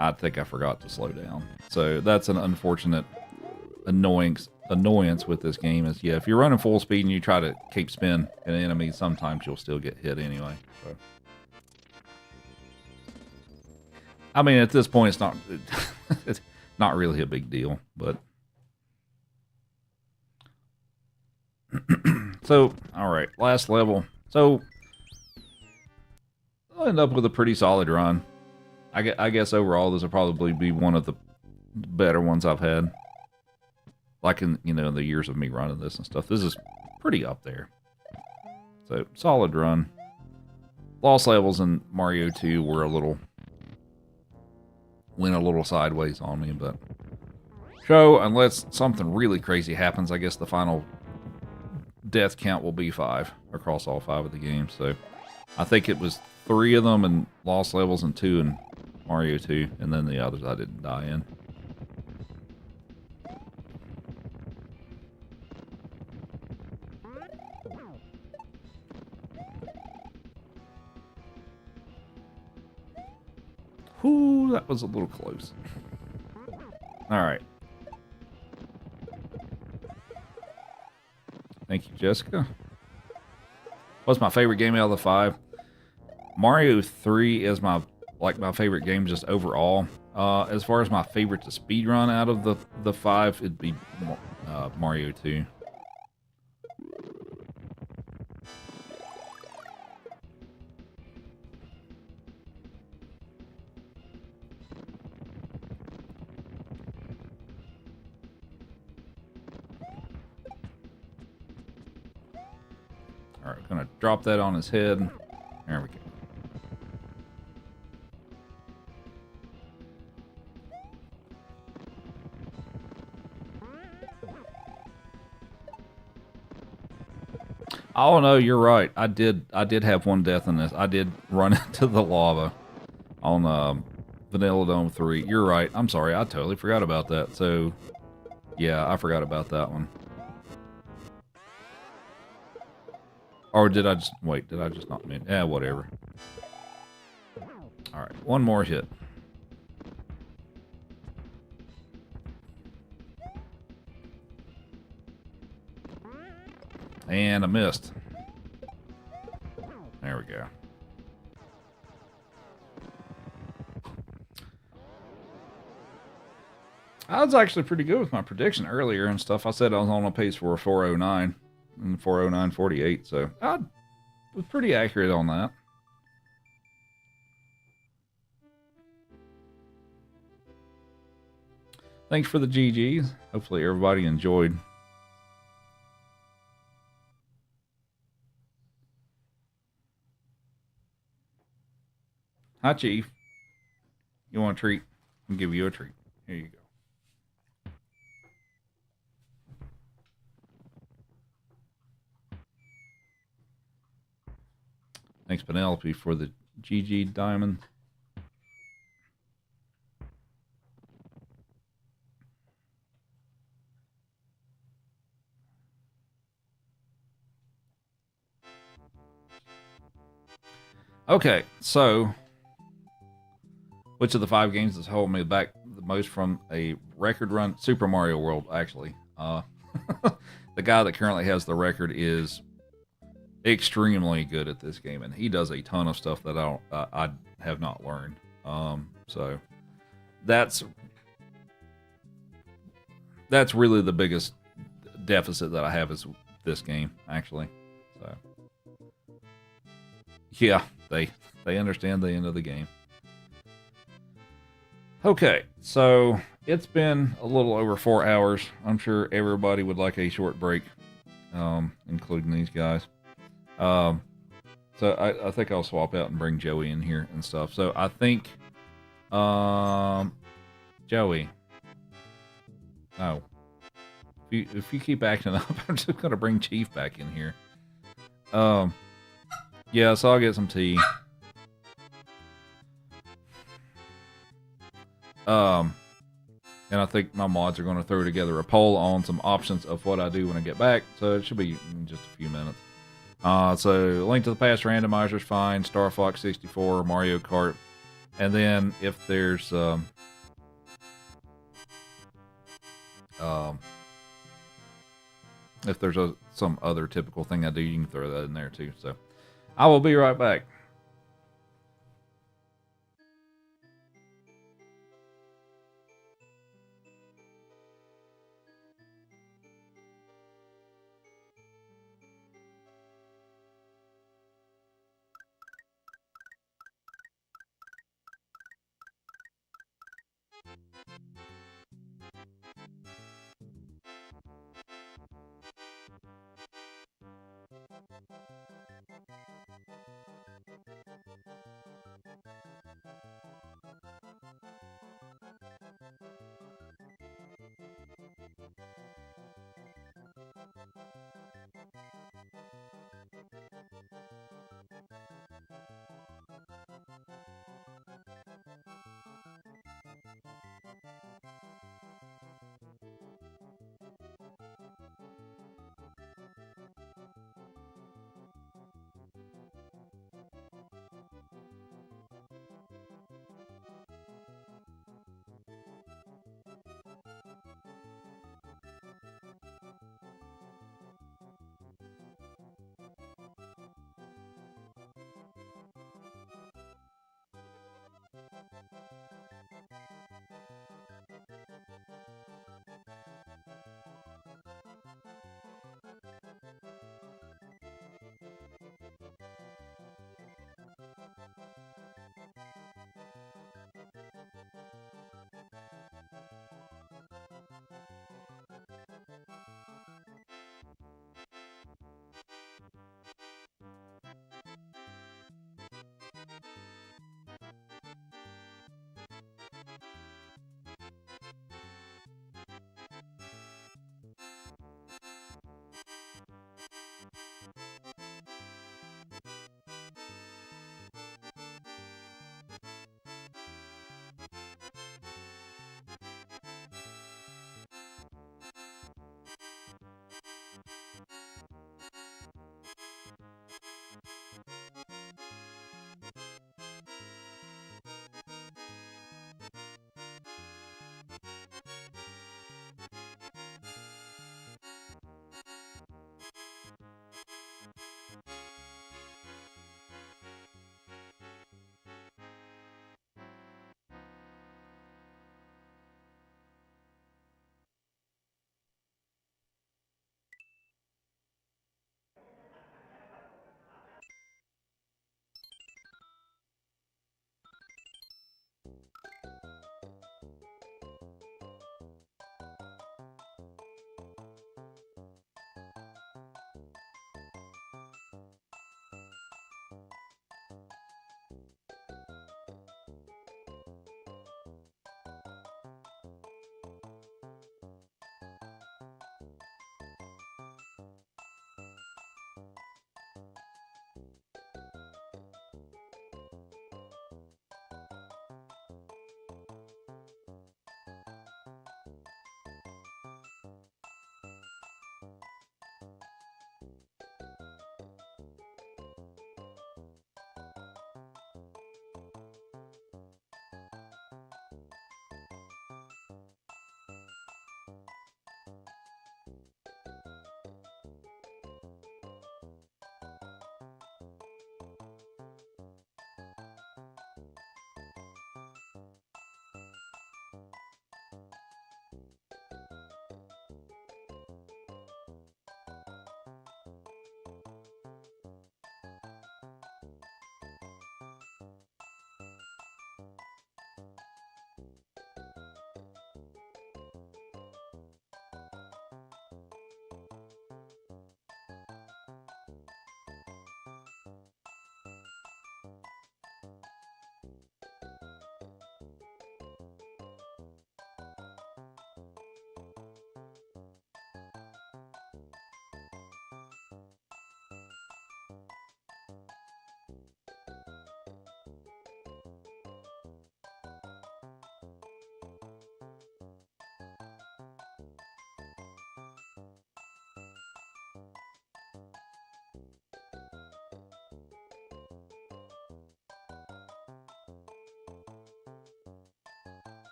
I think I forgot to slow down. So that's an unfortunate annoyance with this game is, yeah, if you're running full speed and you try to cape spin an enemy, sometimes you'll still get hit anyway. So. I mean, at this point, it's not it's not really a big deal, but so all right, last level. So I'll end up with a pretty solid run. I guess overall this will probably be one of the better ones I've had. Like in, the years of me running this and stuff. This is pretty up there. So, solid run. Lost levels in Mario 2 were went a little sideways on me, but... So, unless something really crazy happens, I guess the final death count will be 5 across all 5 of the games. So, I think it was 3 of them in Lost Levels and 2 in Mario 2, and then the others I didn't die in. Whew, that was a little close. Alright. Thank you, Jessica. What's my favorite game out of the 5? Mario 3 is my favorite game just overall. As far as my favorite to speedrun out of the 5, it'd be Mario 2. Alright, gonna drop that on his head. There we go. Oh no, you're right. I did have one death in this. I did run into the lava on Vanilla Dome 3. You're right. I'm sorry. I totally forgot about that. So, yeah, I forgot about that one. Or did I just... Wait, did I just not mean... Yeah, whatever. Alright, one more hit. And I missed. There we go. I was actually pretty good with my prediction earlier and stuff. I said I was on a pace for a 409 and 409.48, so I was pretty accurate on that. Thanks for the GGs. Hopefully everybody enjoyed. Hi, Chief. You want a treat? I'll give you a treat. Here you go. Thanks, Penelope, for the GG diamond. Okay, so which of the 5 games has held me back the most from a record run? Super Mario World, actually. The guy that currently has the record is extremely good at this game, and he does a ton of stuff that I have not learned. So that's really the biggest deficit that I have is this game, actually. So yeah, they understand the end of the game. Okay, so it's been a little over 4 hours. I'm sure everybody would like a short break, including these guys. So I think I'll swap out and bring Joey in here and stuff. So I think, Joey. Oh, if you keep acting up, I'm just gonna bring Chief back in here. Yeah, so I'll get some tea. And I think my mods are going to throw together a poll on some options of what I do when I get back. So it should be in just a few minutes. So Link to the Past randomizer is fine. Star Fox 64, Mario Kart, and then if there's some other typical thing I do, you can throw that in there too. So I will be right back.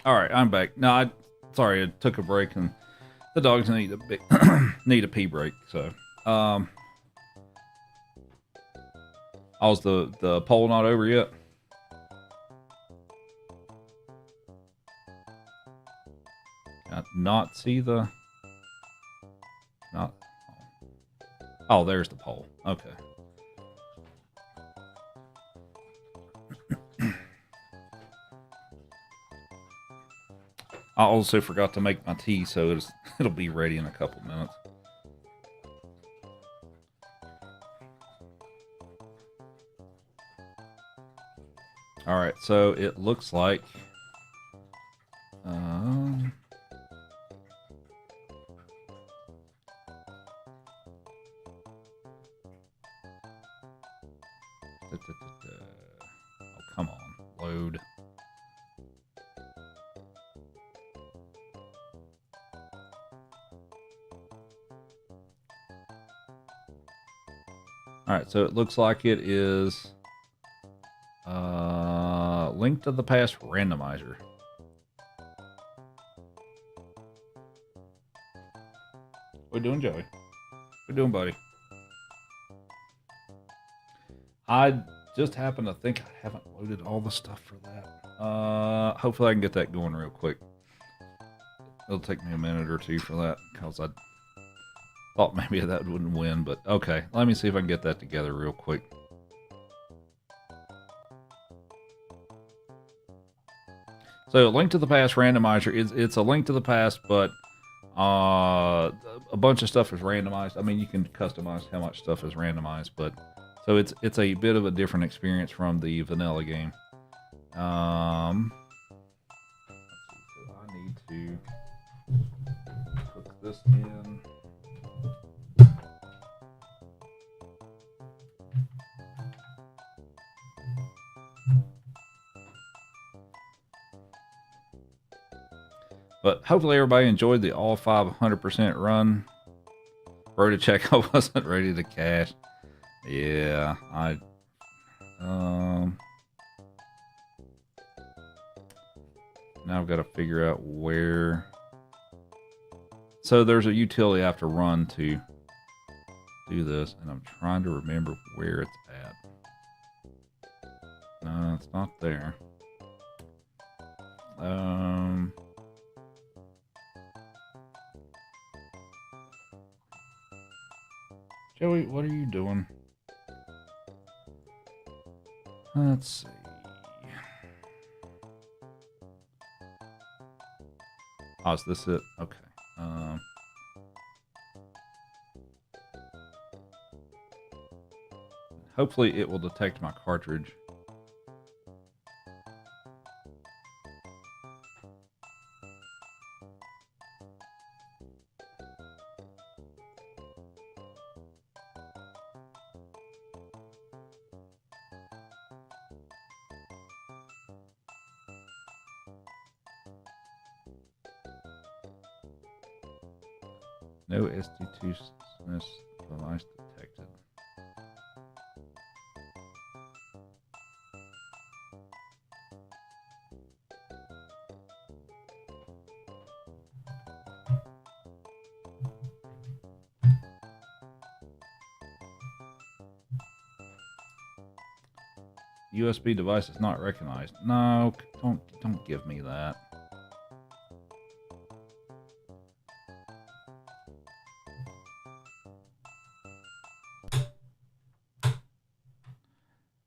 All right, I'm back. No, sorry, I took a break and the dogs need need a pee break. So, how's the poll not over yet? Not see the not. Oh, there's the poll. Okay. I also forgot to make my tea, so it'll be ready in a couple minutes. All right, so it looks like oh, come on, load. All right, so it looks like it is Link to the Past randomizer. What you doing, Joey? What you doing, buddy? I just happen to think I haven't loaded all the stuff for that. Hopefully I can get that going real quick. It'll take me a minute or two for that, because I thought maybe that wouldn't win, but okay. Let me see if I can get that together real quick. So, Link to the Past randomizer it's a Link to the Past, but a bunch of stuff is randomized. I mean, you can customize how much stuff is randomized, but so it's a bit of a different experience from the vanilla game. Let's see, so I need to hook this in. But hopefully everybody enjoyed the all 500% run. Wrote a check. I wasn't ready to cash. Yeah, now I've got to figure out where. So there's a utility I have to run to do this, and I'm trying to remember where it's at. No, it's not there. Joey, what are you doing? Let's see. Oh, is this it? Okay. Hopefully it will detect my cartridge. No SD2 device detected. USB device is not recognized. No, don't give me that.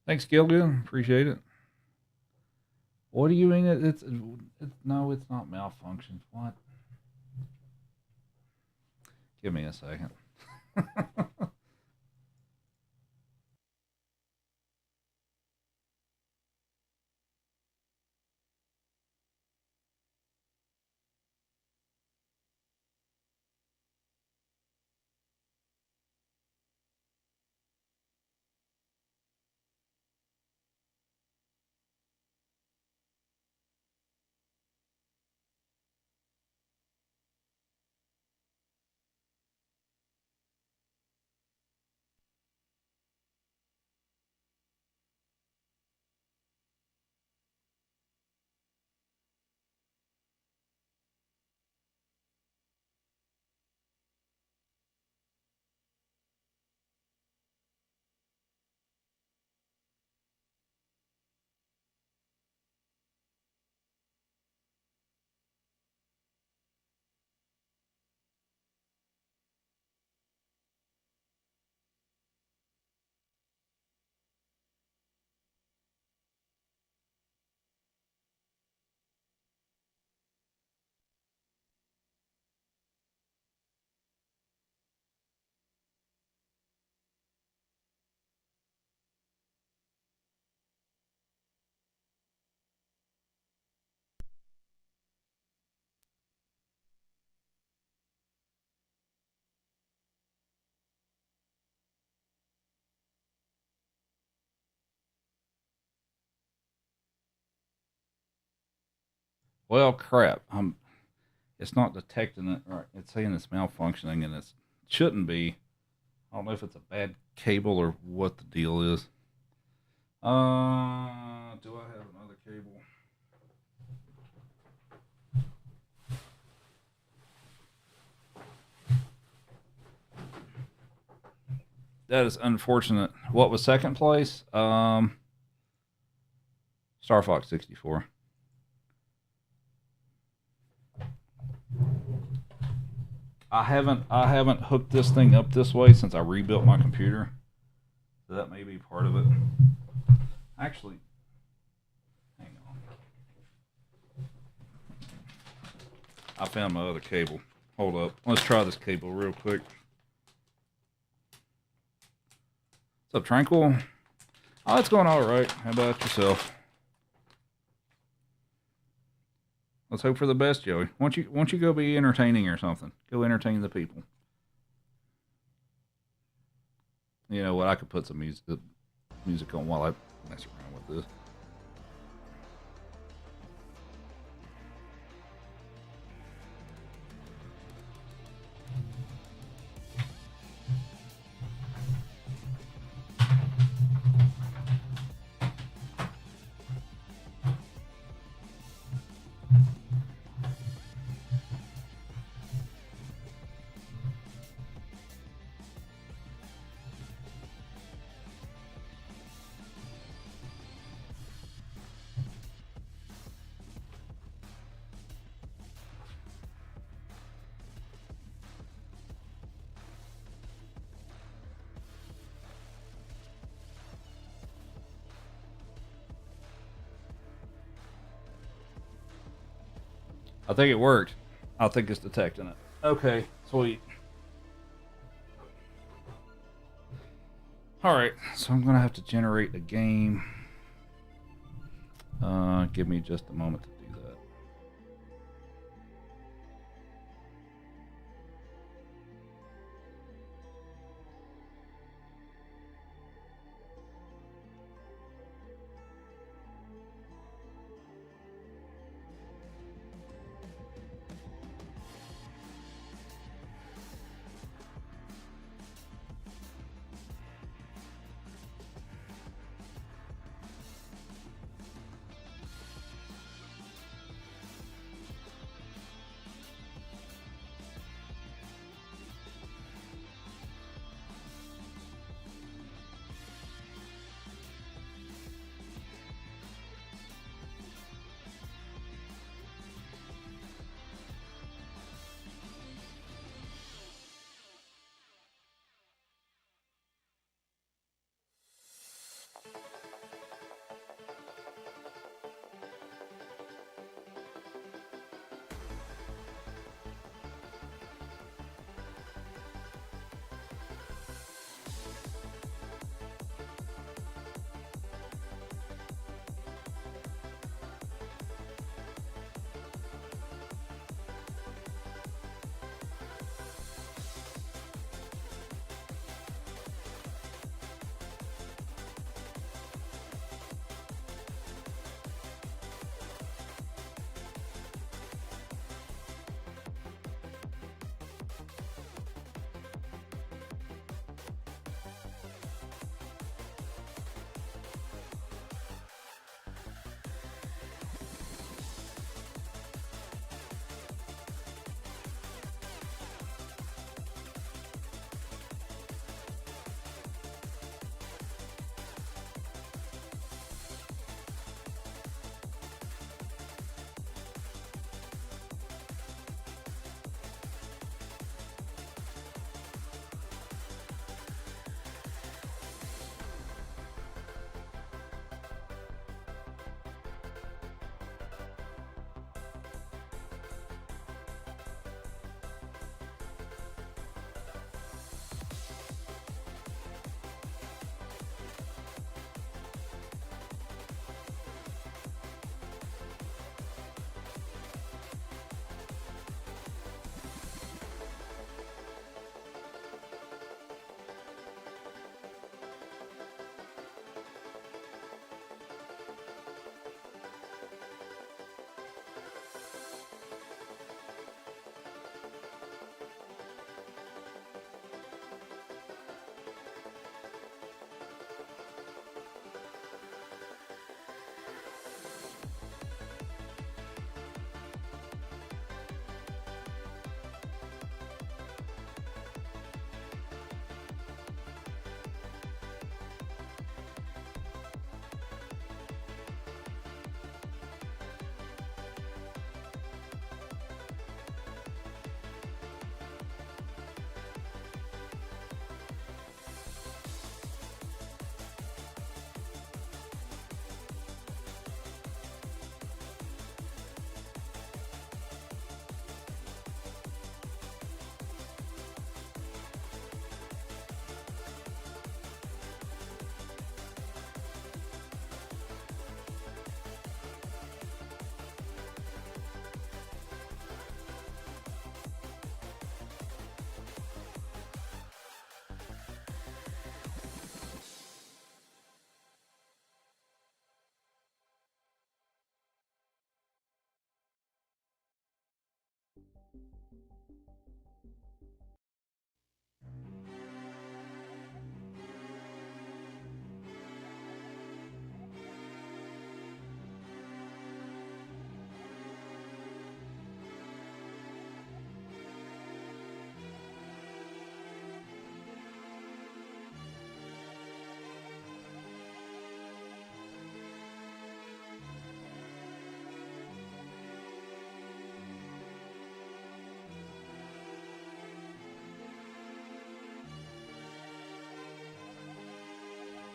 Thanks, Gilgan. Appreciate it. What do you mean? It's no, it's not malfunctions. What? Give me a second. Well, crap. It's not detecting it right. It's saying it's malfunctioning, and it shouldn't be. I don't know if it's a bad cable or what the deal is. Do I have another cable? That is unfortunate. What was second place? Star Fox 64. I haven't hooked this thing up this way since I rebuilt my computer. So that may be part of it. Actually, hang on. I found my other cable. Hold up. Let's try this cable real quick. What's up, Tranquil? Oh, it's going all right. How about yourself? Let's hope for the best, Joey. Won't you go be entertaining or something? Go entertain the people. You know what? I could put some music on while I mess around with this. I think it worked. I think it's detecting it. Okay, sweet. All right, so I'm gonna have to generate a game. Give me just a moment to do that.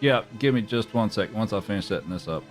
Yeah, give me just 1 second once I finish setting this up.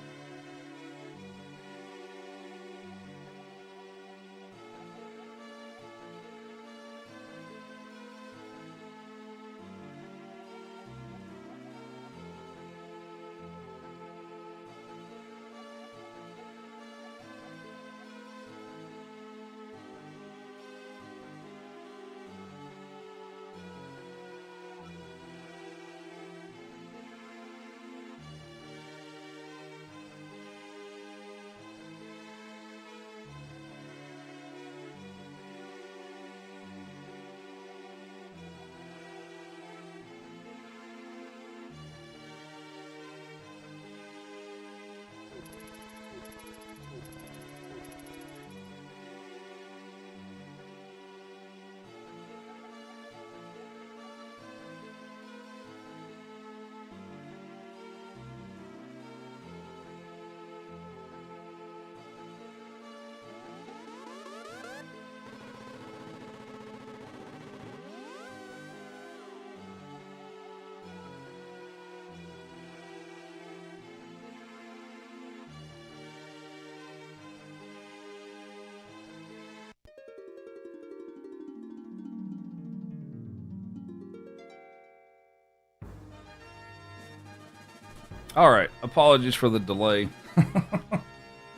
All right, apologies for the delay.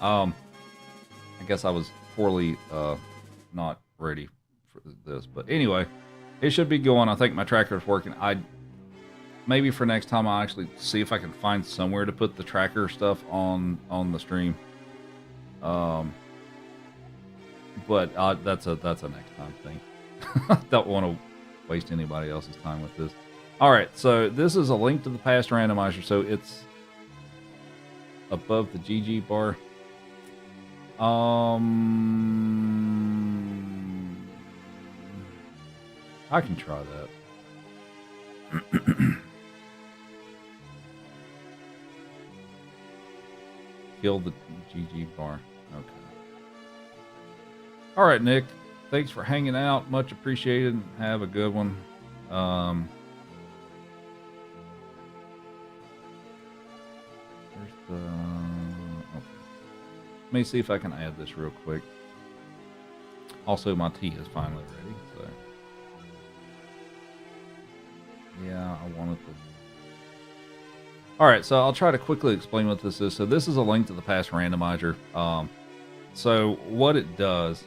I guess I was poorly not ready for this, but anyway, it should be going. I think my tracker is working. Maybe for next time I'll actually see if I can find somewhere to put the tracker stuff on the stream. But that's a next time thing. Don't want to waste anybody else's time with this. All right, so this is a Link to the Past randomizer. So it's above the GG bar. I can try that. Kill the GG bar. Okay. All right, Nick. Thanks for hanging out. Much appreciated. Have a good one. There's the... Okay. Let me see if I can add this real quick. Also, my tea is finally ready. So, yeah, I wanted to... All right, so I'll try to quickly explain what this is. So this is a Link to the Past randomizer. So what it does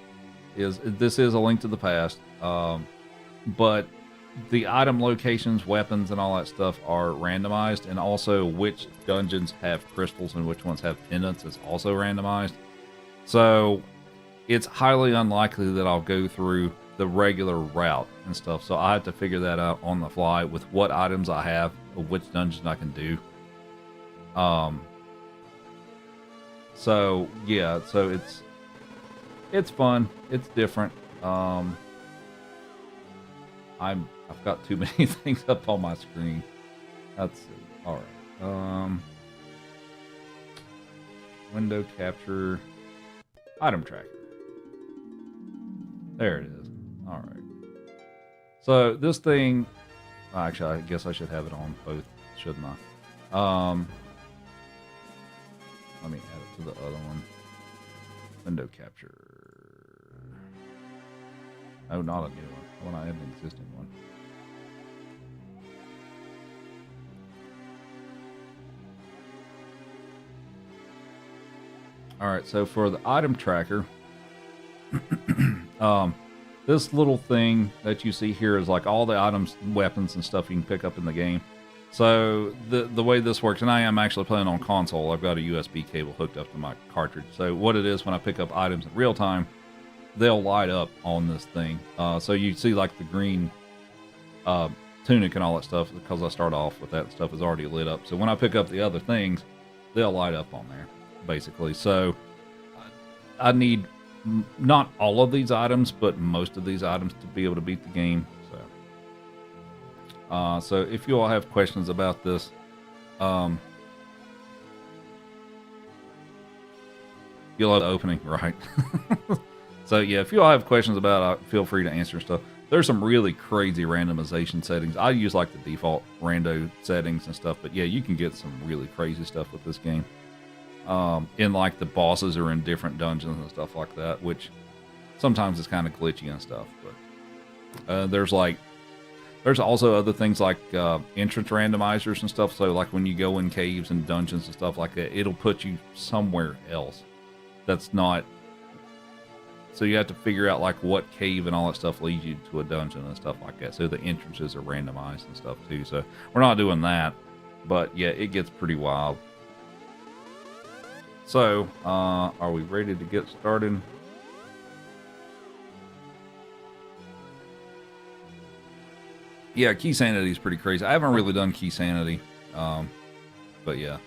is this is a Link to the Past, but the item locations, weapons, and all that stuff are randomized, and also which dungeons have crystals and which ones have pendants is also randomized. So it's highly unlikely that I'll go through the regular route and stuff. So I have to figure that out on the fly with what items I have, or which dungeons I can do. So yeah, so it's fun. It's different. I've got too many things up on my screen. That's all right. Window capture, item tracker. There it is. All right. So this thing, actually, I guess I should have it on both, shouldn't I? Let me add it to the other one. Window capture. Oh, not a new one. I want to add an existing one. All right, so for the item tracker, this little thing that you see here is like all the items, weapons, and stuff you can pick up in the game. So the way this works, and I am actually playing on console. I've got a USB cable hooked up to my cartridge. So what it is when I pick up items in real time, they'll light up on this thing. So you see like the green tunic and all that stuff, because I start off with that stuff is already lit up. So when I pick up the other things, they'll light up on there, basically. So I need not all of these items, but most of these items to be able to beat the game. So if you all have questions about this, you'll have the opening, right? So yeah, if you all have questions about it, feel free to answer stuff. There's some really crazy randomization settings. I use like the default rando settings and stuff, but yeah, you can get some really crazy stuff with this game. In like the bosses are in different dungeons and stuff like that, which sometimes it's kind of glitchy and stuff. But there's also other things like entrance randomizers and stuff. So like when you go in caves and dungeons and stuff like that, it'll put you somewhere else. That's not. So you have to figure out like what cave and all that stuff leads you to a dungeon and stuff like that. So the entrances are randomized and stuff too. So we're not doing that, but yeah, it gets pretty wild. So are we ready to get started? Yeah, key sanity is pretty crazy. I haven't really done key sanity, but yeah.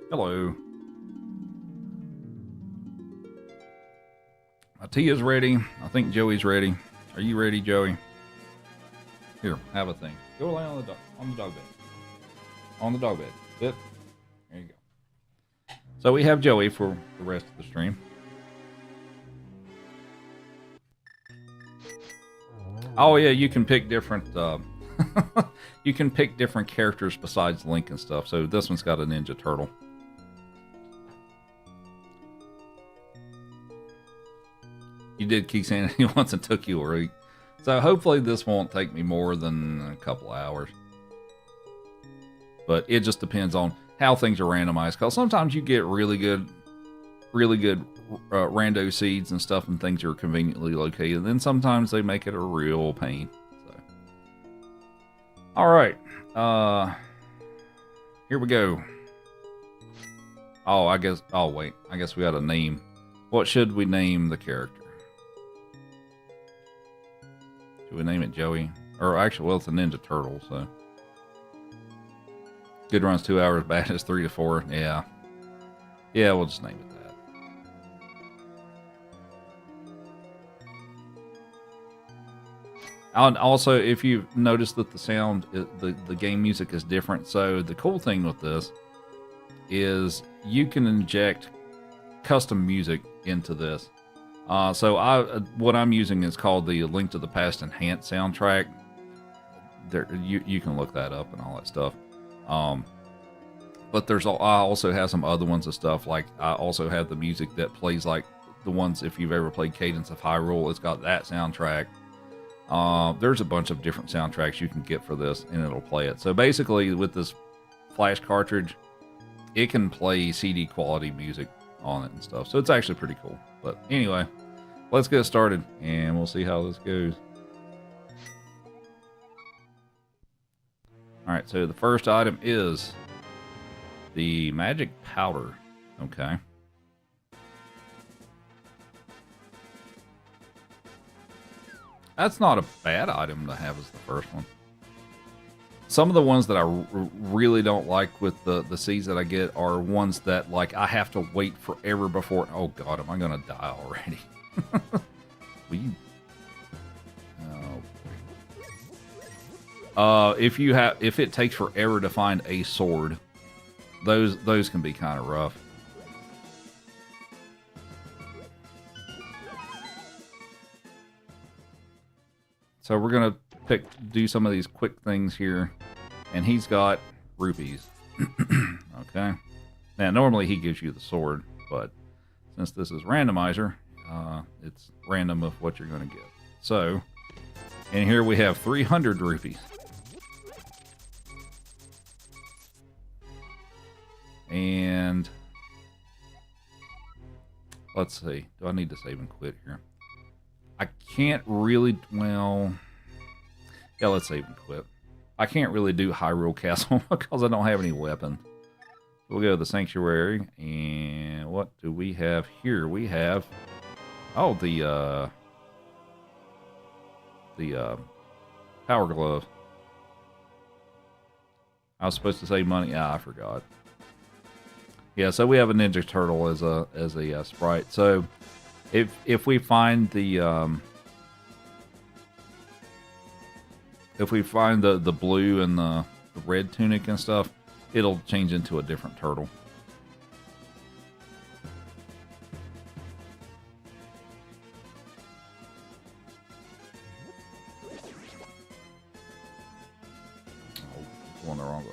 Hello. My tea is ready. I think Joey's ready. Are you ready, Joey? Here, have a thing. Go lay on the dog bed. On the dog bed. Sit. There you go. So we have Joey for the rest of the stream. Oh yeah, you can pick different. You can pick different characters besides Link and stuff. So this one's got a Ninja Turtle. You did key sanity once and took you a week. So hopefully this won't take me more than a couple hours. But it just depends on how things are randomized. Because sometimes you get really good rando seeds and stuff, and things are conveniently located. And then sometimes they make it a real pain. So, all right, here we go. Oh, I guess we got a name. What should we name the character? Should we name it Joey? Or actually, well, it's a Ninja Turtle, so. Good runs 2 hours, bad is 3 to 4. Yeah. Yeah, we'll just name it that. And also, if you notice that the sound, the game music is different. So the cool thing with this is you can inject custom music into this. What I'm using is called the Link to the Past Enhanced soundtrack. There, you can look that up and all that stuff. But I also have some other ones and stuff. Like I also have the music that plays like the ones, if you've ever played Cadence of Hyrule, it's got that soundtrack. There's a bunch of different soundtracks you can get for this, and it'll play it. So basically, with this flash cartridge, it can play CD quality music on it and stuff. So it's actually pretty cool. But anyway, let's get started, and we'll see how this goes. All right, so the first item is the magic powder. Okay. That's not a bad item to have as the first one. Some of the ones that I really don't like with the seeds that I get are ones that, like, I have to wait forever before. Oh, God, am I going to die already? Will you? Oh, if it takes forever to find a sword, those can be kind of rough. So we're gonna do some of these quick things here, and he's got rupees. Okay. Now normally he gives you the sword, but since this is randomizer, it's random of what you're gonna get. So, and here we have 300 rupees. And let's see. Do I need to save and quit here? I can't really, well, yeah, let's save and quit. I can't really do Hyrule Castle because I don't have any weapons. We'll go to the sanctuary, and what do we have here? We have, oh, the power glove. I was supposed to save money. Ah, I forgot. Yeah, so we have a Ninja Turtle as a sprite. So if we find the the blue and the red tunic and stuff, it'll change into a different turtle. Oh, going the wrong way.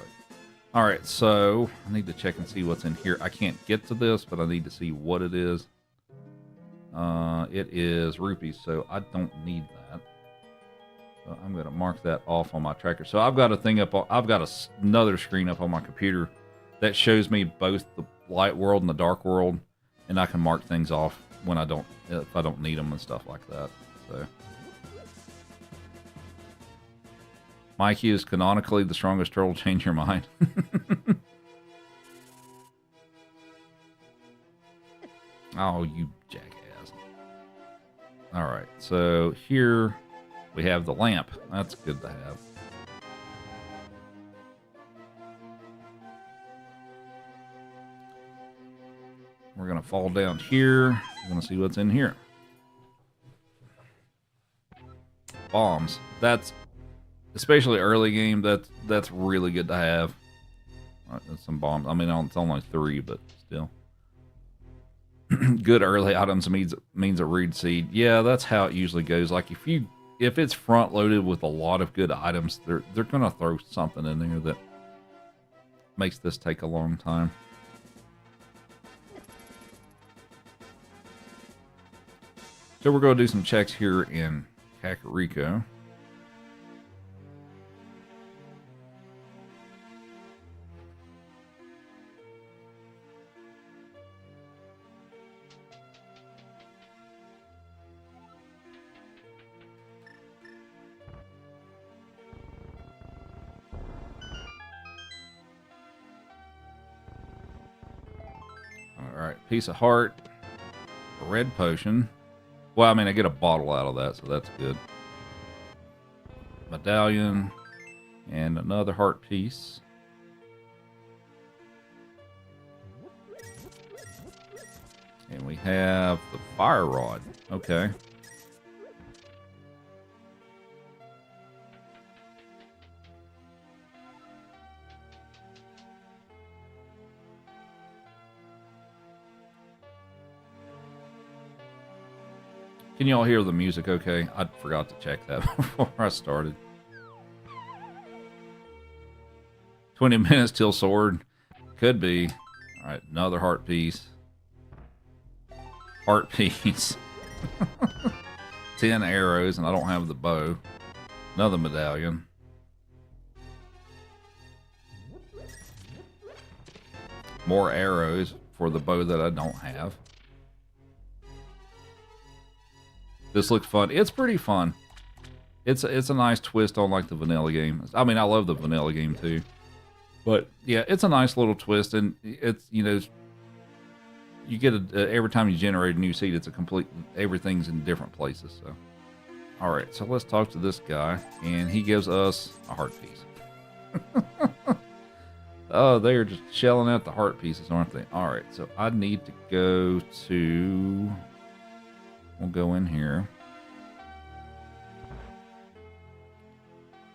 All right, so I need to check and see what's in here. I can't get to this, but I need to see what it is. It is rupees, so I don't need that. So I'm going to mark that off on my tracker. So I've got a thing up. I've got another screen up on my computer that shows me both the light world and the dark world, and I can mark things off when if I don't need them and stuff like that. So Mikey is canonically the strongest turtle. Change your mind. Oh, you jackass. All right, so here we have the lamp. That's good to have. We're going to fall down here. We're going to see what's in here. Bombs. That's, especially early game, that's really good to have. Some bombs. I mean, it's only 3, but still. Good early items means a reed seed. Yeah, that's how it usually goes. Like if it's front loaded with a lot of good items, they're gonna throw something in there that makes this take a long time. So we're gonna do some checks here in Kakariko. Alright, piece of heart, a red potion. Well, I mean, I get a bottle out of that, so that's good. Medallion, and another heart piece. And we have the fire rod. Okay. Can you all hear the music okay? I forgot to check that before I started. 20 minutes till sword. Could be. Alright, another heart piece. Heart piece. 10 arrows, and I don't have the bow. Another medallion. More arrows for the bow that I don't have. This looks fun. It's pretty fun. It's a nice twist on like the vanilla game. I mean, I love the vanilla game too. But yeah, it's a nice little twist, and it's, you know, you get every time you generate a new seed, it's a complete, everything's in different places. So, all right, so let's talk to this guy, and he gives us a heart piece. Oh, they are just shelling out the heart pieces, aren't they? All right, so I need to go to. We'll go in here.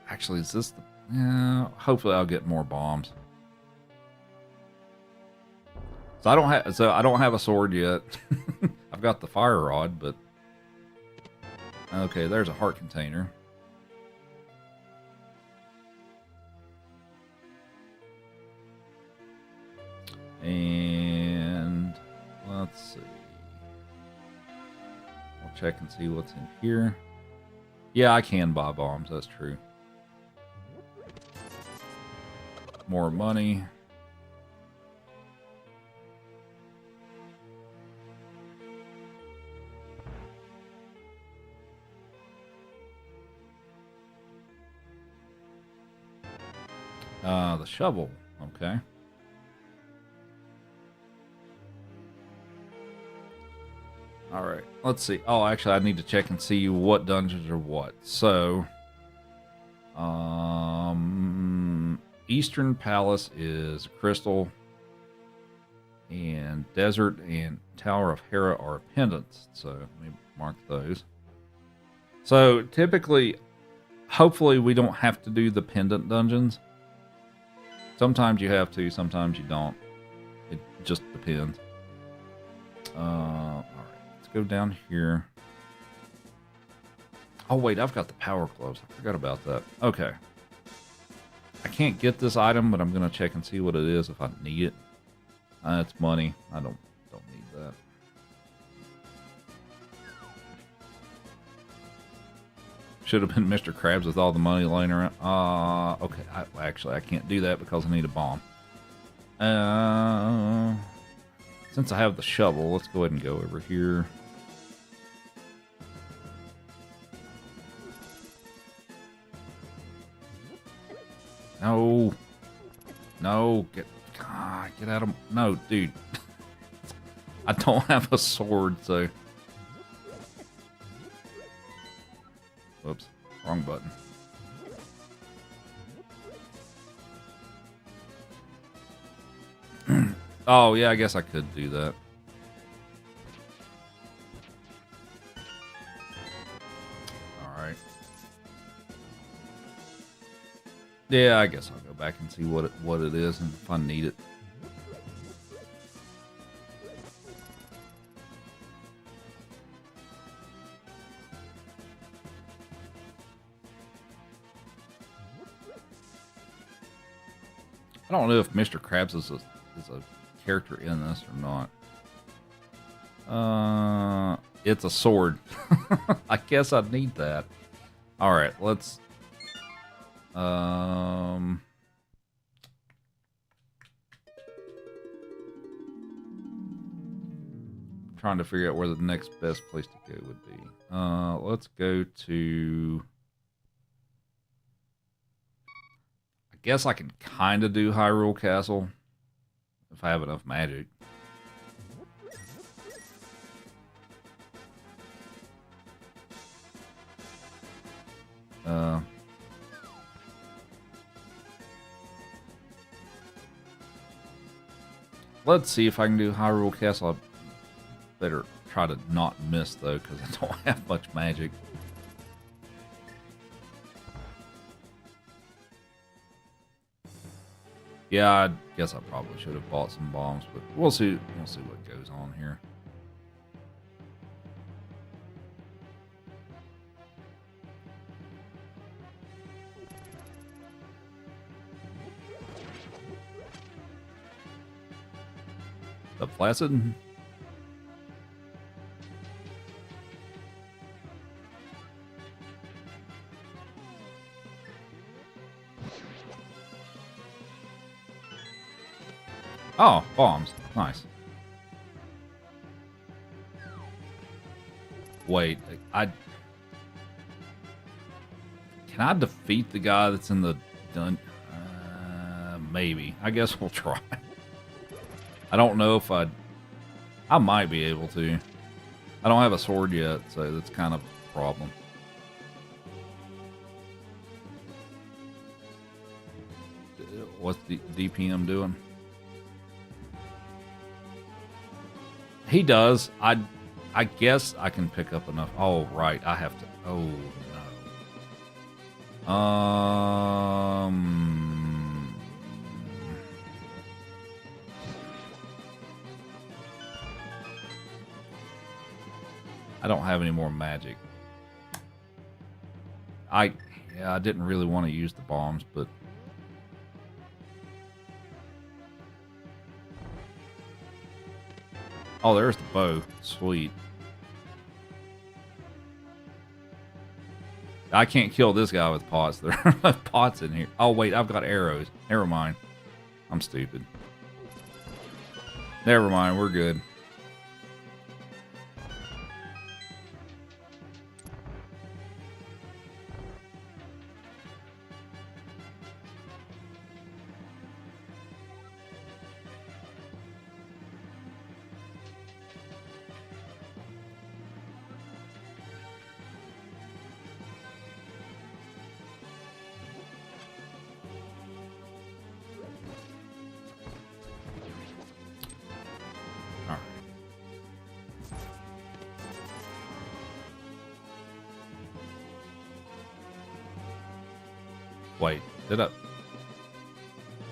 Actually, is this the... Yeah, hopefully I'll get more bombs. So I don't have a sword yet. I've got the fire rod, but okay, there's a heart container. And let's see. We'll check and see what's in here. Yeah, I can buy bombs, that's true. More money. The shovel, okay. All right, let's see. Oh, actually, I need to check and see what dungeons are what. So, Eastern Palace is Crystal, and Desert and Tower of Hera are pendants. So let me mark those. So typically, hopefully, we don't have to do the pendant dungeons. Sometimes you have to, sometimes you don't. It just depends. All right, let's go down here. Oh wait, I've got the power gloves. I forgot about that. Okay. I can't get this item, but I'm gonna check and see what it is if I need it. It's money. I don't need that. Should have been Mr. Krabs with all the money laying around. Okay. Actually, I can't do that because I need a bomb. Since I have the shovel, let's go ahead and go over here. No. No. Get out of... No, dude. I don't have a sword, so... Whoops. Wrong button. Oh, yeah, I guess I could do that. Alright. Yeah, I guess I'll go back and see what it is and if I need it. I don't know if Mr. Krabs is a character in this or not. It's a sword. I guess I'd need that. All right, let's. Trying to figure out where the next best place to go would be. Let's go to. I guess I can kind of do Hyrule Castle if I have enough magic. Let's see if I can do Hyrule Castle. I better try to not miss, though, because I don't have much magic. Yeah, I guess I probably should have bought some bombs, but we'll see. We'll see what goes on here. The Placid. Oh, bombs. Nice. Wait, can I defeat the guy that's in the maybe. I guess we'll try. I don't know if I might be able to. I don't have a sword yet, so that's kind of a problem. What's the DPM doing? He does. I guess I can pick up enough. Oh, right. I have to. Oh, no. I don't have any more magic. I didn't really want to use the bombs, but oh, there's the bow. Sweet. I can't kill this guy with pots. There are pots in here. Oh, wait, I've got arrows. Never mind. I'm stupid. Never mind, we're good. Wait, did I?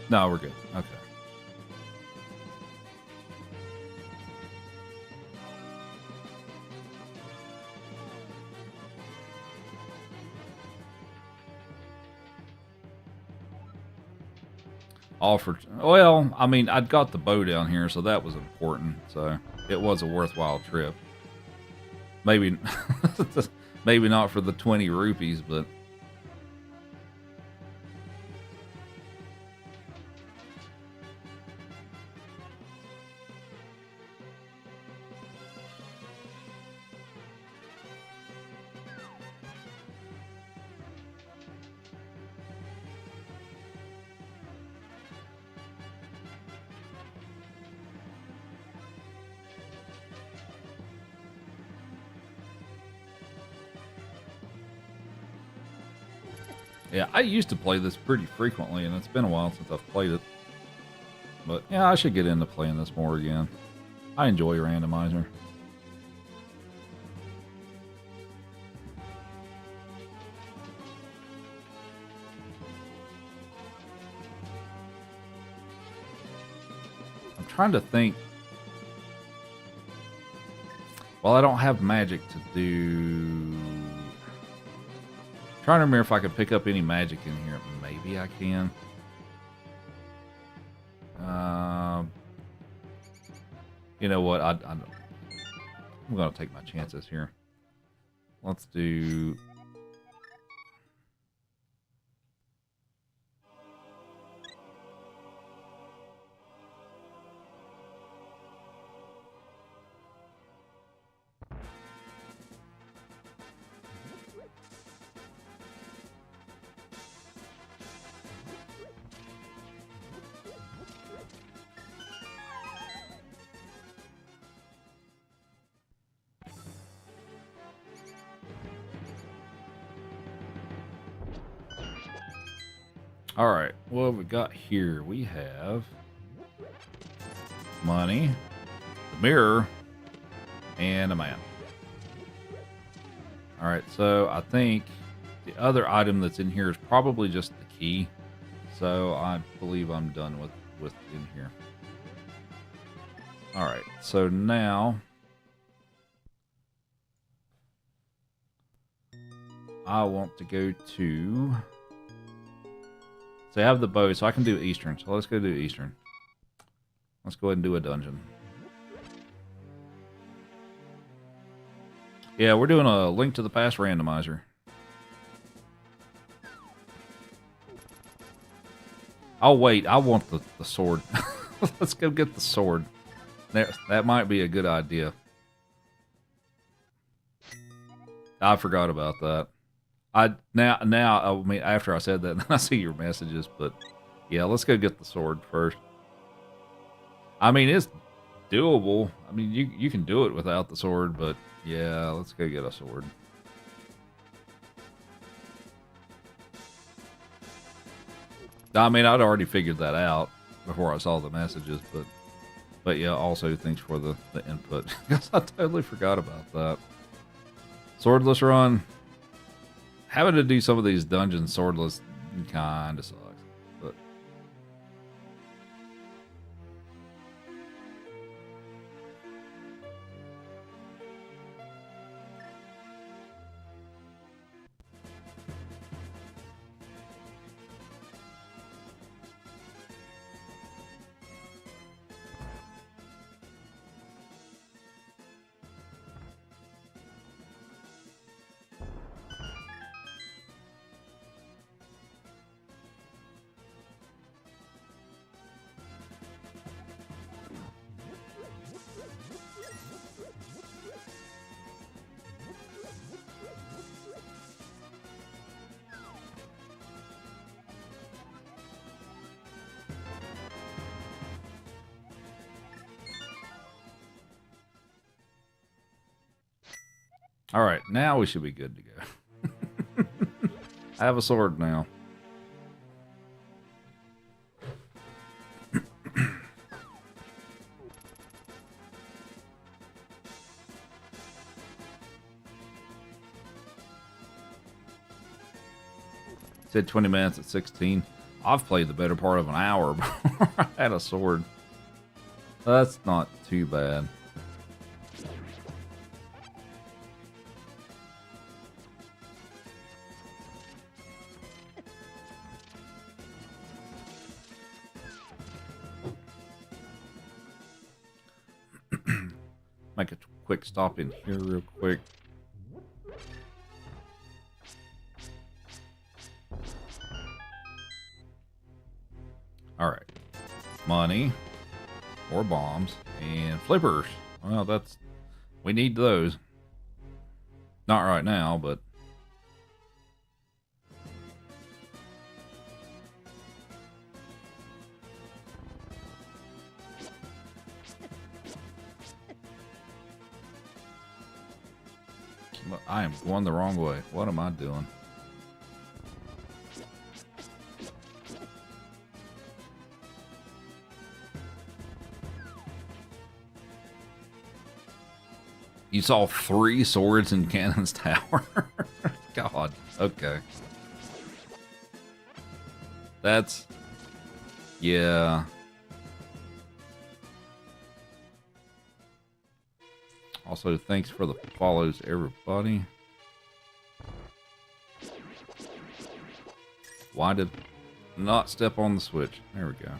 No, we're good. Okay. Offered. Well, I mean, I'd got the bow down here, so that was important. So it was a worthwhile trip. Maybe, maybe not for the 20 rupees, but yeah, I used to play this pretty frequently, and it's been a while since I've played it. But yeah, I should get into playing this more again. I enjoy Randomizer. I'm trying to think. Well, I don't have magic to do. I'm trying to remember if I could pick up any magic in here. Maybe I can. You know what? I'm going to take my chances here. Let's do... All right, what have we got here? We have money, the mirror, and a man. All right, so I think the other item that's in here is probably just the key. So I believe I'm done with in here. All right, so now I want to go to... So I have the bow, so I can do Eastern. So let's go do Eastern. Let's go ahead and do a dungeon. Yeah, we're doing a Link to the Past randomizer. Oh, wait. I want the sword. Let's go get the sword. That might be a good idea. I forgot about that. Now, I mean, after I said that, I see your messages, but yeah, let's go get the sword first. I mean, it's doable. I mean, you can do it without the sword, but yeah, let's go get a sword. I mean, I'd already figured that out before I saw the messages, but yeah, also thanks for the input, because I totally forgot about that. Swordless run. Having to do some of these dungeons swordless kind of sucks, but all right, now we should be good to go. I have a sword now. Said 20 minutes at 16. I've played the better part of an hour before I had a sword. That's not too bad. Make a quick stop in here real quick. All right. Money. More bombs. And flippers. Well, that's... we need those. Not right now, but... I am going the wrong way. What am I doing? You saw 3 swords in Cannon's Tower? God, okay. That's... yeah. Also, thanks for the follows, everybody. Why did not step on the switch? There we go.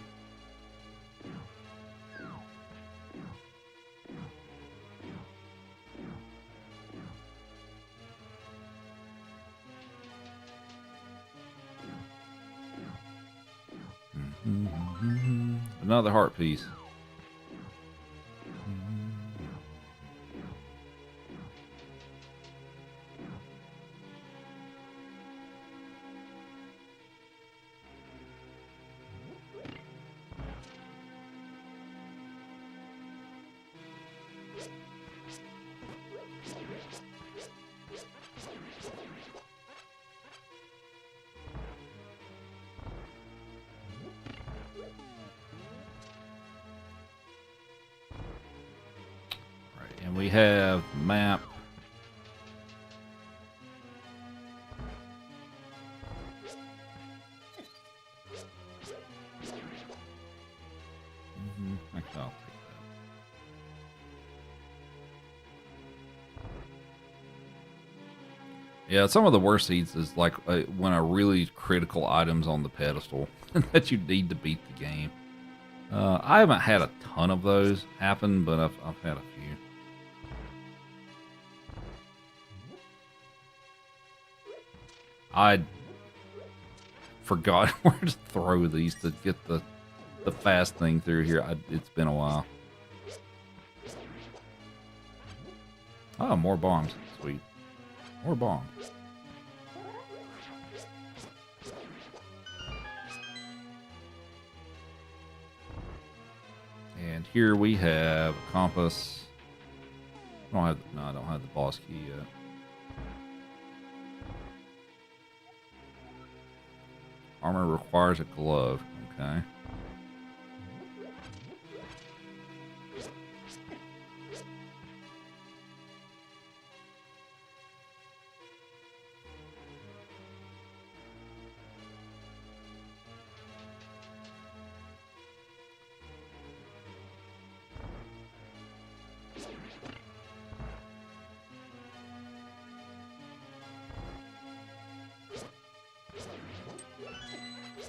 Another heart piece. And we have map. Actually, I'll take that. Yeah, some of the worst seeds is like when a really critical item's on the pedestal that you need to beat the game. I haven't had a ton of those happen, but I've had a few. I forgot where to throw these to get the fast thing through here. It's been a while. Oh, more bombs. Sweet. More bombs. And here we have a compass. I don't have the boss key yet. Armor requires a glove. Okay.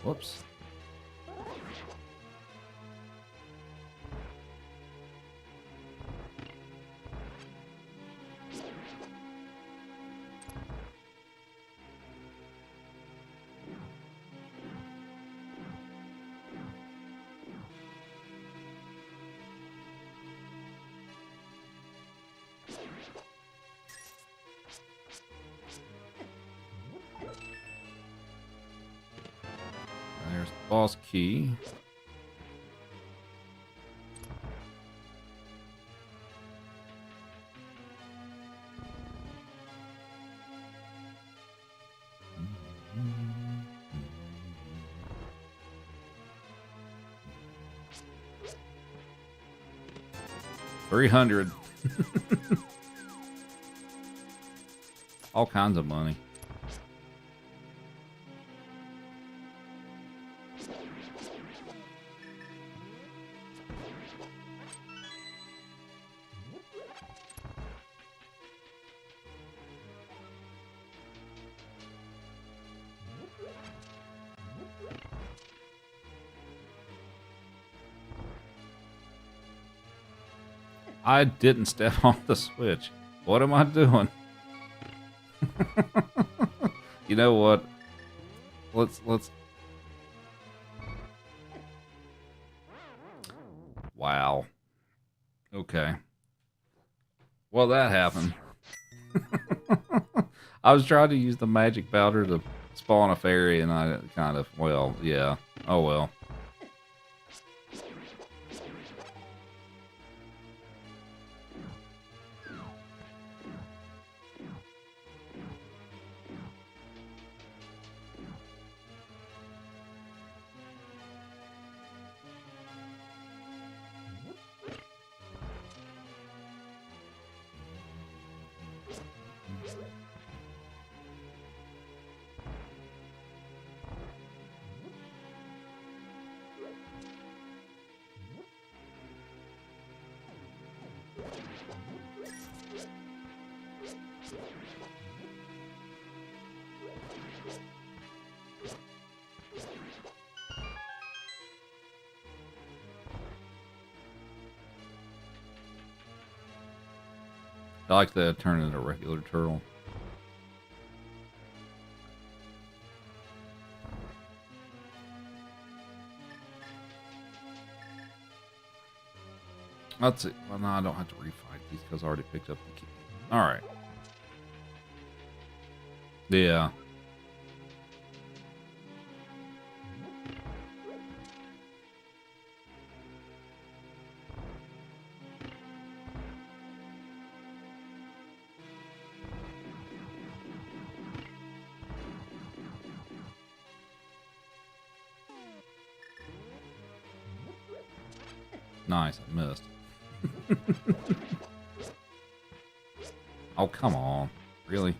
Whoops. There's the boss key. $300. All kinds of money. I didn't step on the switch. What am I doing? You know what? Let's. Wow. Okay. Well, that happened. I was trying to use the magic powder to spawn a fairy, and I kind of, well, yeah. Oh well. I like that turn into a regular turtle. Let's see. Well, no, I don't have to refight these because I already picked up the key. All right. Yeah. Nice, I missed. Oh, come on. Really?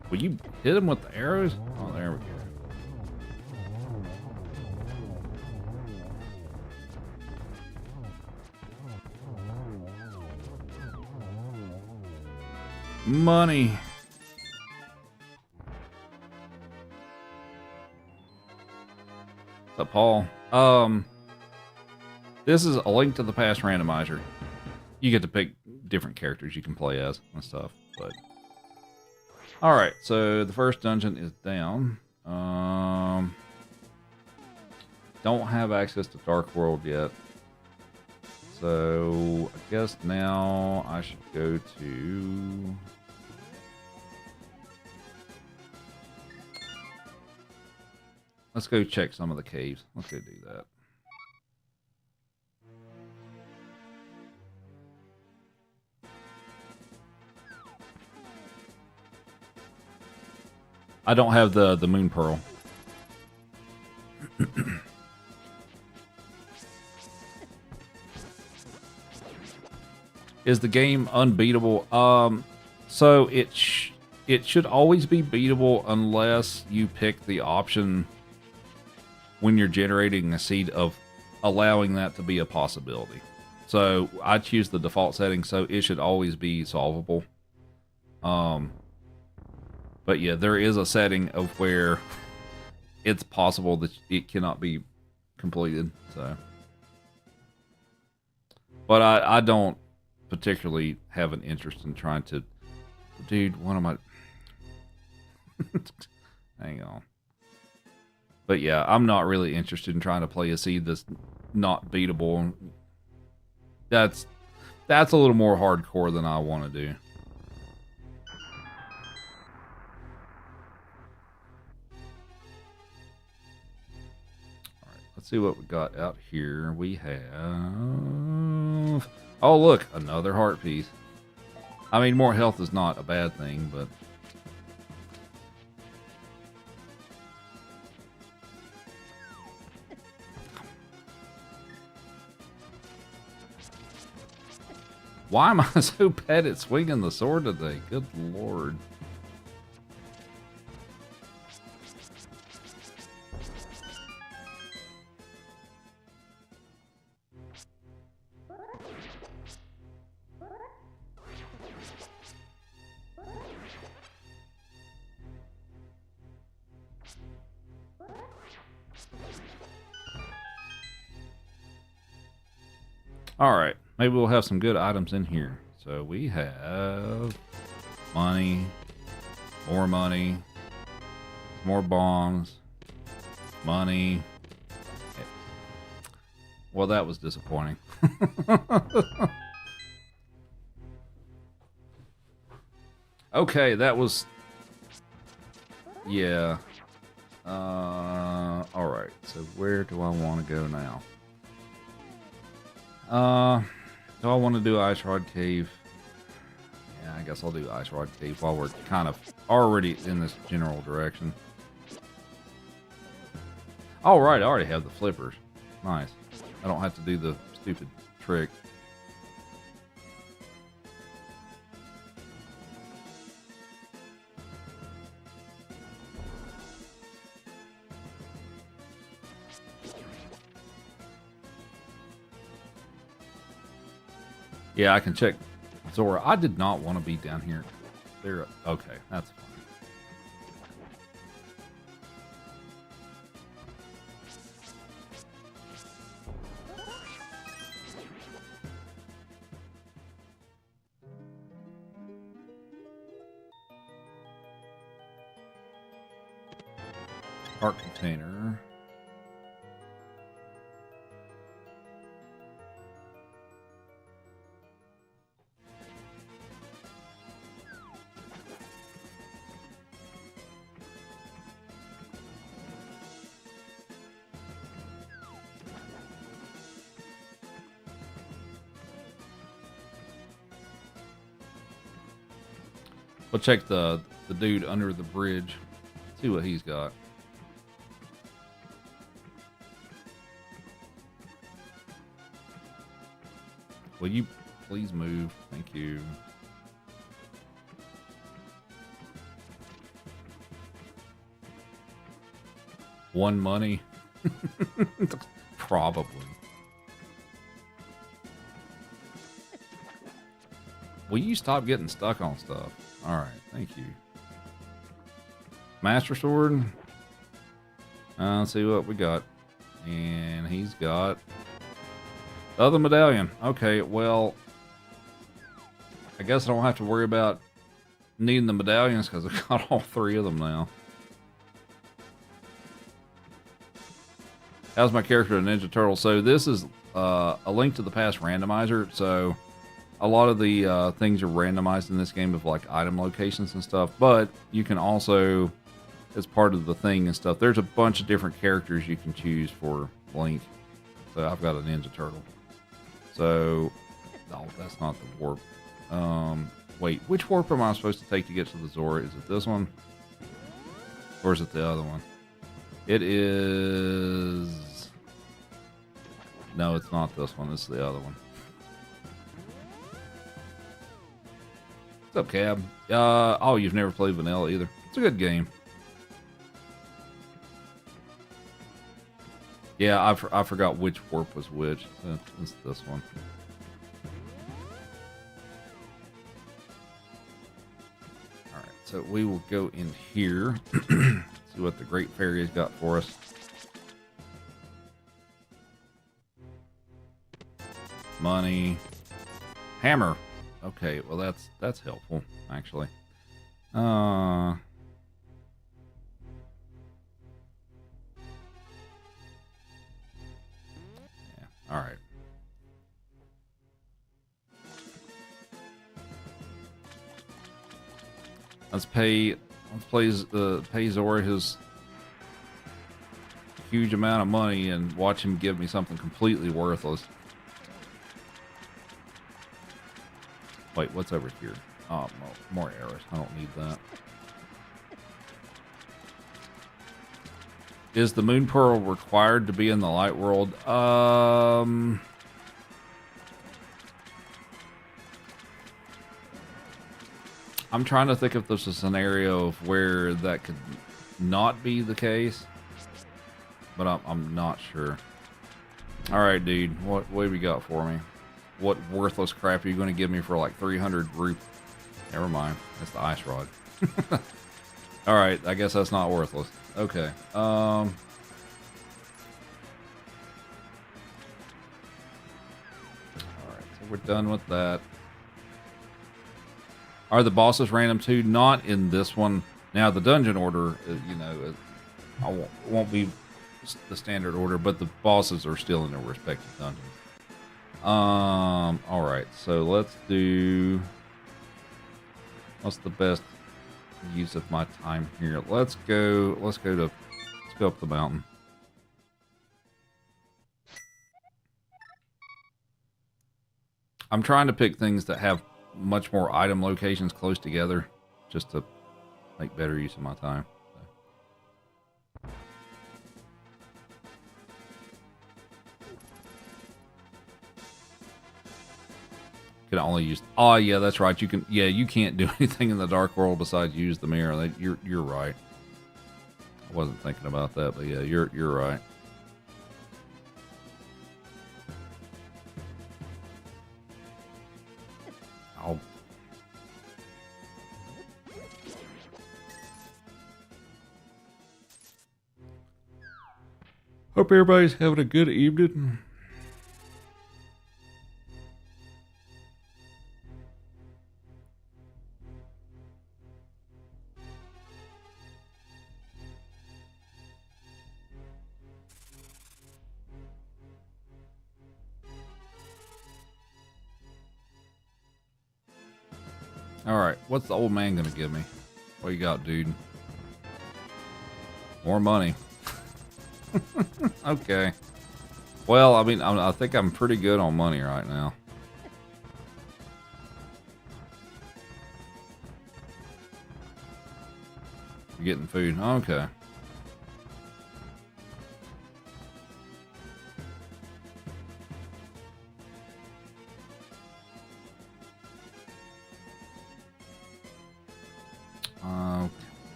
Will you hit him with the arrows? Oh, there we go. Money. What's up, Paul? This is a Link to the Past randomizer. You get to pick different characters you can play as and stuff, but all right. So the first dungeon is down. Don't have access to Dark World yet. So I guess now I should go to... Let's go check some of the caves. Let's go do that. I don't have the Moon Pearl. Is the game unbeatable? So it should always be beatable unless you pick the option when you're generating a seed of allowing that to be a possibility. So I choose the default setting, so it should always be solvable. But yeah, there is a setting of where it's possible that it cannot be completed. So, but I don't particularly have an interest in trying to. Dude, what am I? Hang on. But yeah, I'm not really interested in trying to play a seed that's not beatable. That's a little more hardcore than I want to do. All right, let's see what we got out here. We have... Oh, look, another heart piece. I mean, more health is not a bad thing, but... Why am I so bad at swinging the sword today? Good lord. All right, maybe we'll have some good items in here. So we have money, more bombs, money. Well, that was disappointing. Okay, that was... Yeah. All right, so where do I want to go now? Do I want to do Ice Rod Cave? Yeah, I guess I'll do Ice Rod Cave while we're kind of already in this general direction. All right, I already have the flippers. Nice. I don't have to do the stupid trick. Yeah, I can check Zora. I did not want to be down here. There. Okay, that's fine. Art container. We'll check the dude under the bridge. See what he's got. Will you please move? Thank you. One money? Probably. Will you stop getting stuck on stuff? Alright, thank you. Master Sword. Let's see what we got. And he's got the other medallion. Okay, well, I guess I don't have to worry about needing the medallions because I've got all three of them now. How's my character, a Ninja Turtle? So this is a Link to the Past randomizer. So a lot of the things are randomized in this game of like item locations and stuff. But you can also, as part of the thing and stuff, there's a bunch of different characters you can choose for Link. So I've got a Ninja Turtle. So, oh, that's not the warp. Wait, which warp am I supposed to take to get to the Zora? Is it this one? Or is it the other one? It is... No, it's not this one. This is the other one. What's up, Cab? Oh, you've never played Vanilla either. It's a good game. Yeah, I forgot which warp was which. It's this one. Alright, so we will go in here. See what the Great Fairy has got for us. Money. Hammer. Okay, well that's helpful, actually. Yeah, alright. Let's pay Zora his huge amount of money and watch him give me something completely worthless. Wait, what's over here? Oh, more arrows. I don't need that. Is the Moon Pearl required to be in the light world? I'm trying to think if there's a scenario of where that could not be the case, but I'm not sure. All right, dude, what have you got for me? What worthless crap are you going to give me for like 300 rupees? Never mind, that's the ice rod. All right, I guess that's not worthless. Okay. All right, so we're done with that. Are the bosses random too? Not in this one. Now the dungeon order, you know, I won't be the standard order, but the bosses are still in their respective dungeons. All right, so let's do. What's the best use of my time here? Let's go up the mountain. I'm trying to pick things that have much more item locations close together, just to make better use of my time. Can only use. Oh yeah, that's right. You can. Yeah, you can't do anything in the dark world besides use the mirror. You're right. I wasn't thinking about that, but yeah, you're right. I'll. Hope everybody's having a good evening. Alright, what's the old man gonna give me? What you got, dude? More money. Okay. Well, I mean, I think I'm pretty good on money right now. You're getting food. Okay.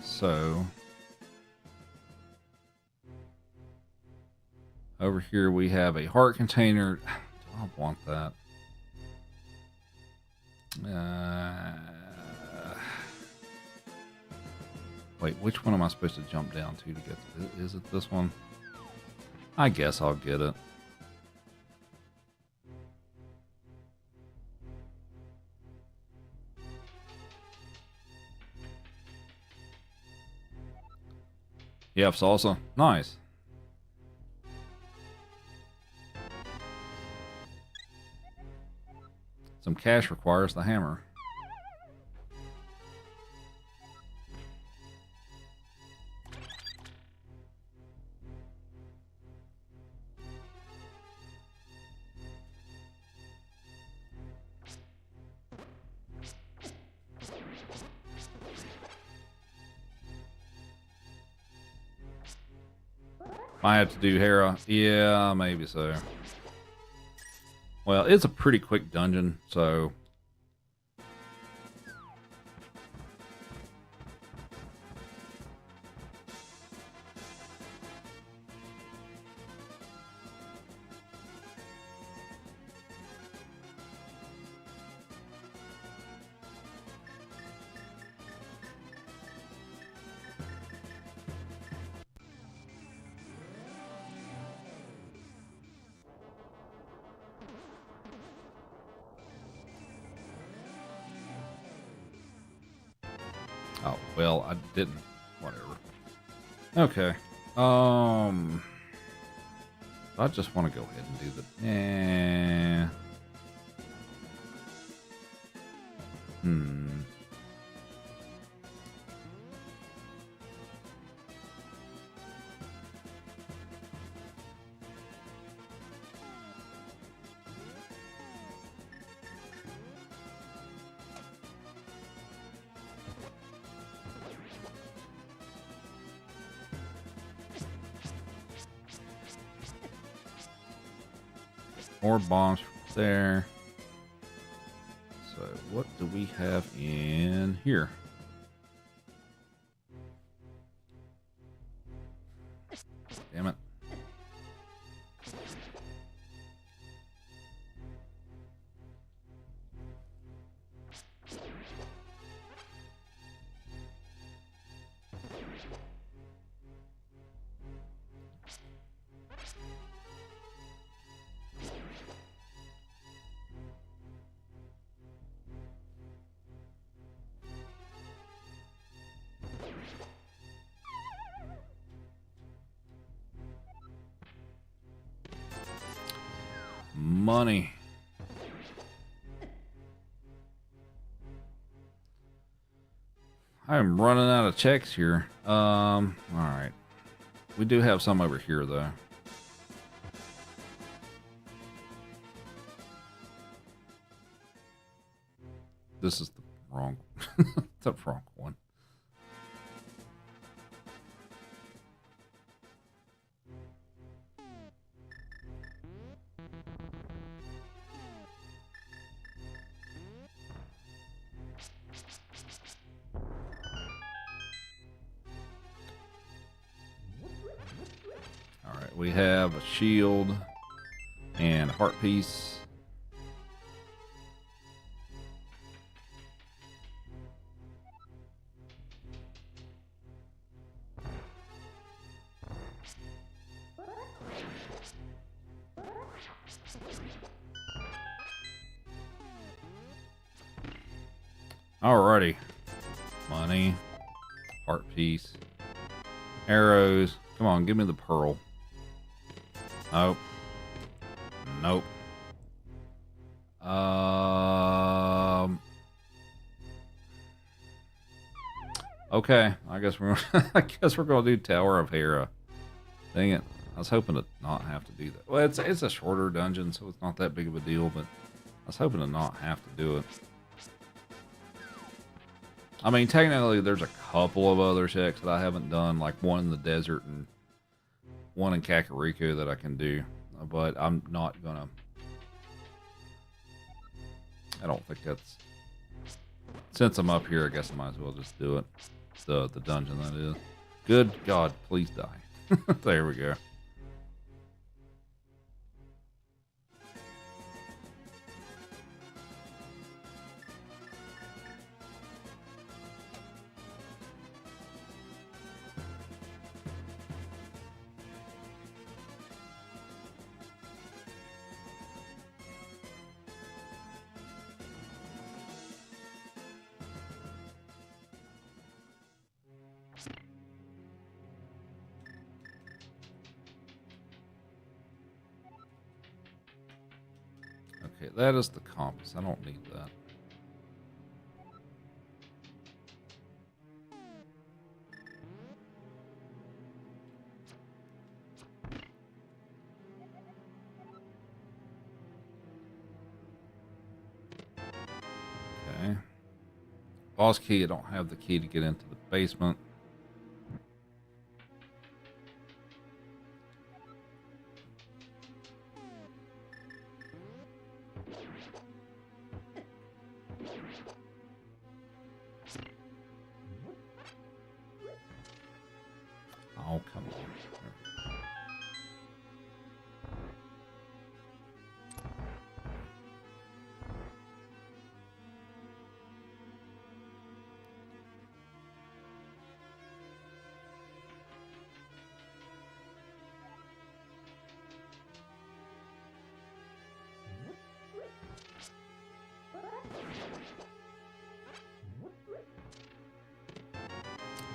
So over here we have a heart container. I don't want that. Wait, which one am I supposed to jump down to get to? Is it this one? I guess I'll get it. You have salsa? Nice. Some cash requires the hammer. I have to do Hera. Yeah, maybe so. Well, it's a pretty quick dungeon, so... Oh, well, I didn't. Whatever. Okay. I just want to go ahead and do the... More bombs there. So what do we have in here? Damn it. Money. I'm running out of checks here. All right. We do have some over here though. This is the wrong, the wrong one. All right, we have a shield and a heart piece. Alrighty. Money. Heart piece. Arrows. Come on, give me the pearl. Nope. Nope. Okay, I guess we're gonna do Tower of Hera. Dang it. I was hoping to not have to do that. Well, it's a shorter dungeon, so it's not that big of a deal, but I was hoping to not have to do it. I mean, technically, there's a couple of other checks that I haven't done, like one in the desert and one in Kakariko that I can do, but I'm not gonna. I don't think that's. Since I'm up here, I guess I might as well just do it. The dungeon, that is. Good God, please die. There we go. Okay, that is the compass. I don't need that. Okay. Boss key, I don't have the key to get into the basement. Oh, come on.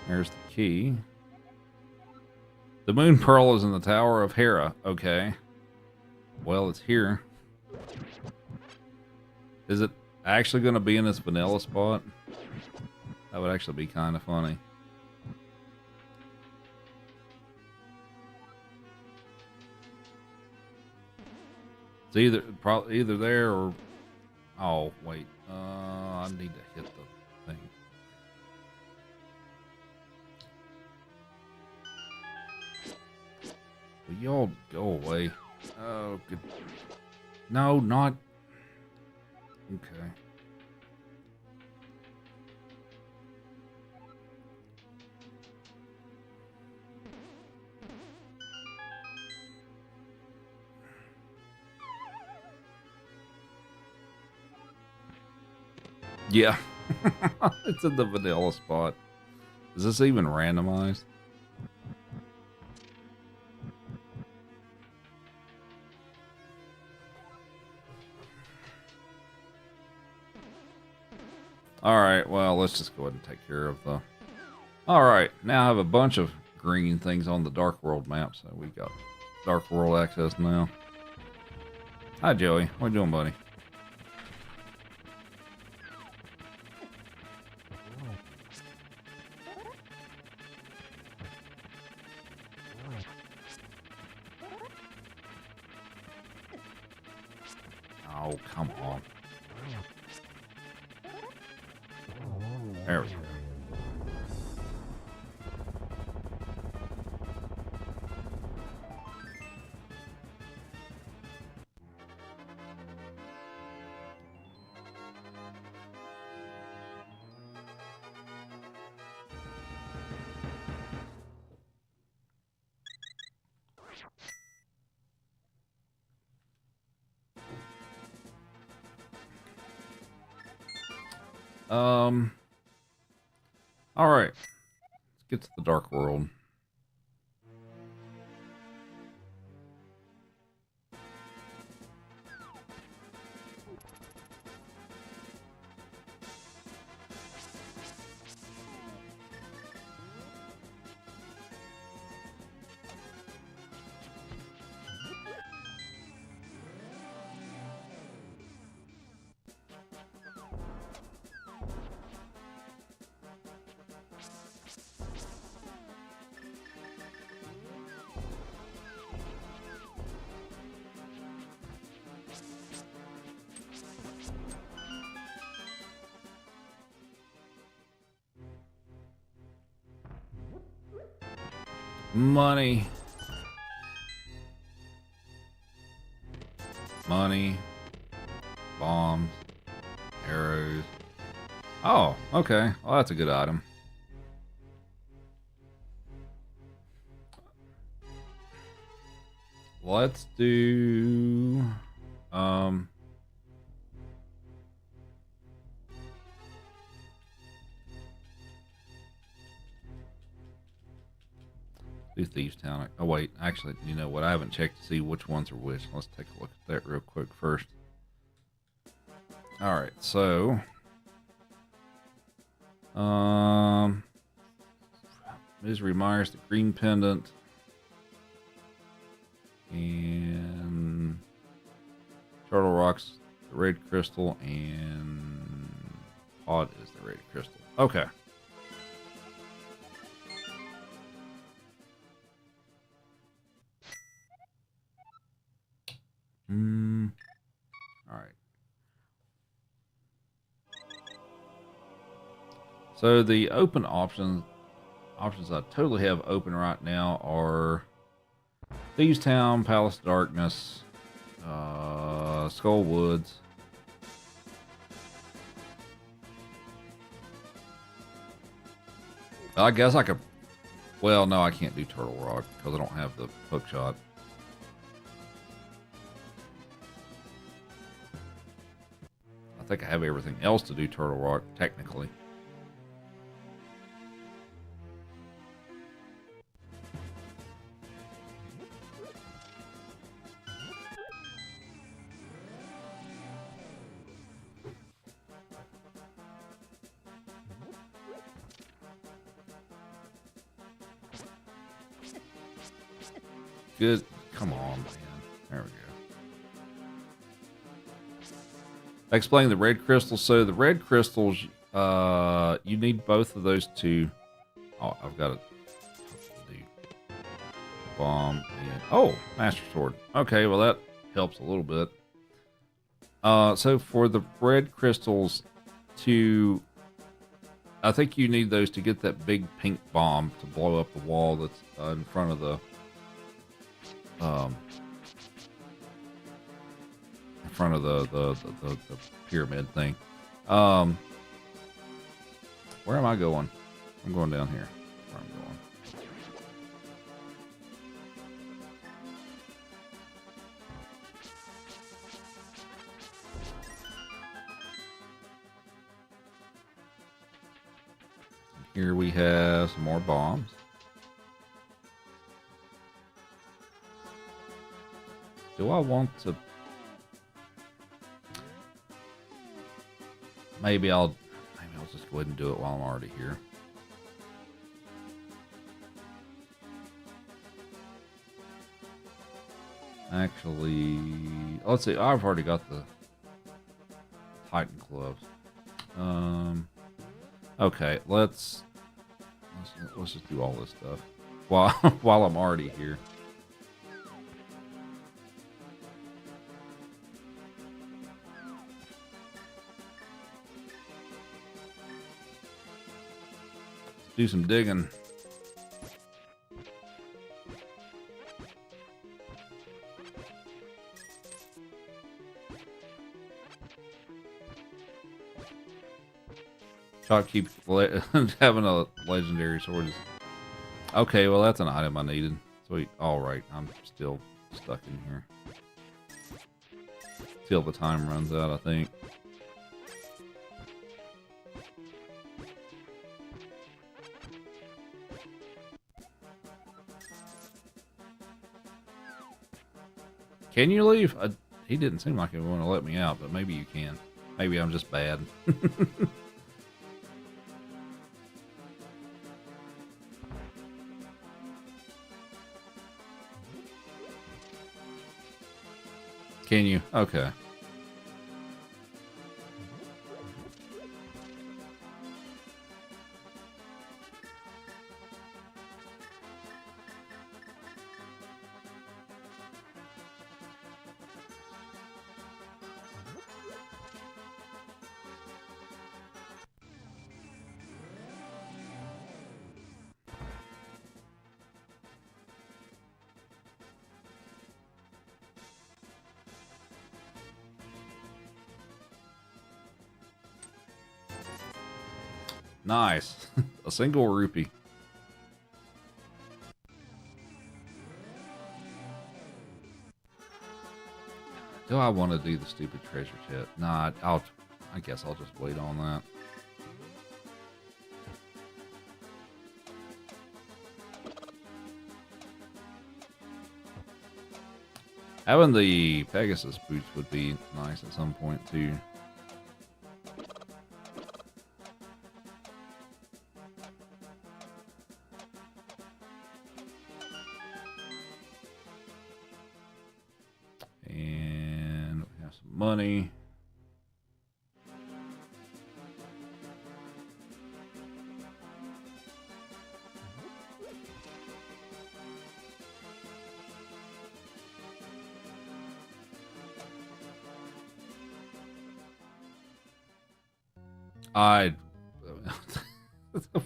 There's the key. The moon pearl is in the Tower of Hera. Okay. Well, it's here. Is it actually going to be in this vanilla spot? That would actually be kind of funny. It's either there or... Oh, wait. I need to hit the thing. Will y'all go away? Oh, good. No, not... Okay. Yeah. It's in the vanilla spot. Is this even randomized? Alright, well, let's just go ahead and take care of the... Alright, now I have a bunch of green things on the Dark World map, so we got Dark World access now. Hi, Joey. What you doing, buddy? Oh, come on. There we go. All right. Let's get to the Dark World. Money. Money. Bombs. Arrows. Oh, okay. Well, that's a good item. Let's do... do Thieves Town. Oh, wait. Actually, you know what? I haven't checked to see which ones are which. Let's take a look at that real quick first. All right, so... Misery Myers, the green pendant. And... Turtle Rocks, the red crystal, and... Pod is the red crystal. Okay. All right. So the open options I totally have open right now are Thieves Town, Palace of Darkness, Skull Woods. I guess I could. Well, no, I can't do Turtle Rock because I don't have the hook shot. I think I have everything else to do Turtle Rock, technically. Good. Come on, man. There we go. Explain the red crystals. So the red crystals, you need both of those to... Oh, I've got to do bomb and... Oh, Master Sword. Okay, well that helps a little bit. So for the red crystals to... I think you need those to get that big pink bomb to blow up the wall that's in front of the... in front of the pyramid thing. Where am I going? I'm going down here. That's where I'm going. Here we have some more bombs. Do I want to? Maybe I'll just go ahead and do it while I'm already here. Actually, let's see. I've already got the Titan gloves. Okay, let's just do all this stuff while I'm already here. Let's do some digging. Try to keep having a legendary sword. Okay, well that's an item I needed. Sweet. Alright, I'm still stuck in here. Till the time runs out, I think. Can you leave? He didn't seem like he wanted to let me out, but maybe you can. Maybe I'm just bad. Can you? Okay. Nice. A single rupee. Do I want to do the stupid treasure chest? Nah, I guess I'll just wait on that. Having the Pegasus boots would be nice at some point too. And we have some money.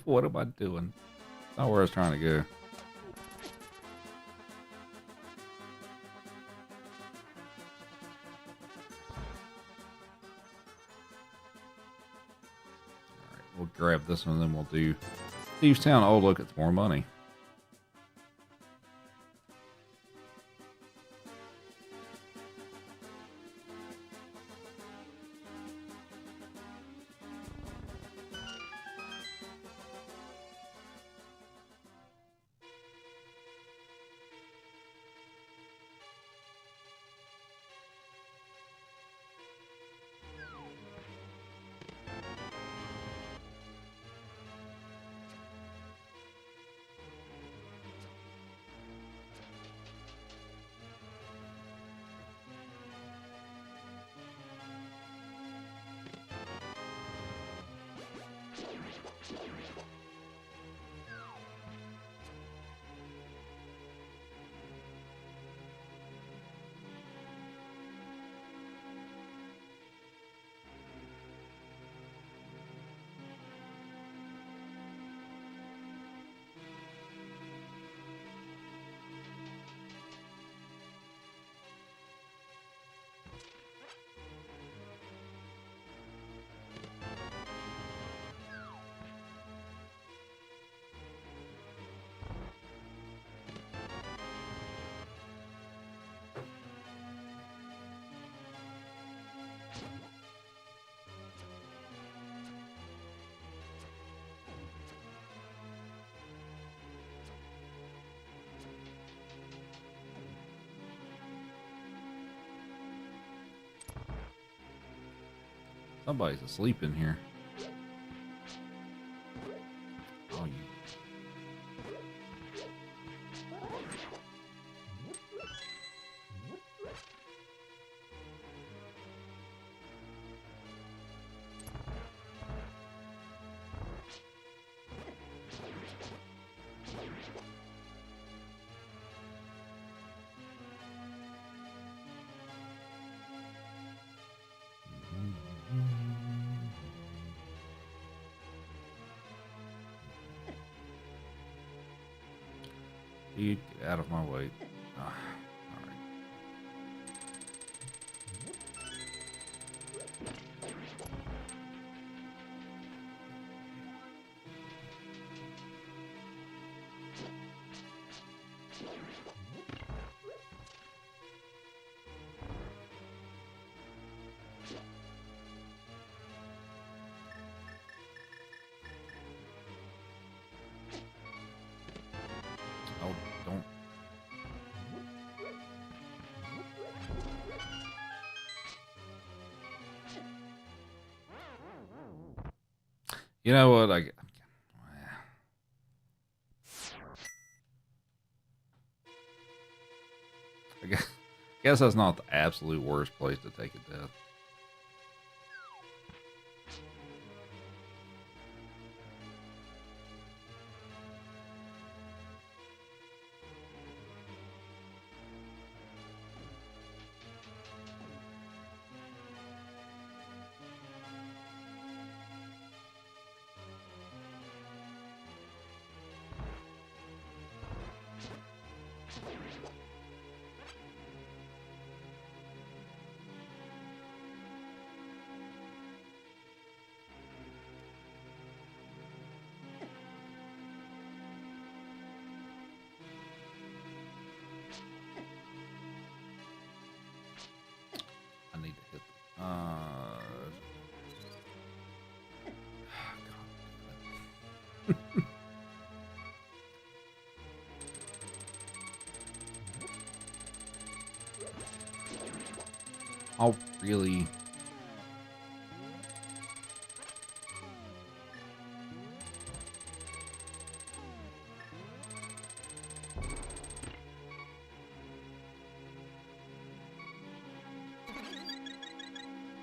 What am I doing? Not where I was trying to go. Alright, we'll grab this one, then we'll do Thieves Town. Oh, look, it's more money. Somebody's asleep in here. Oh, you. Dude, get out of my way. Ah, all right. Oh, don't. You know what? I guess that's not the absolute worst place to take a death. I need to hit. God. Oh, really?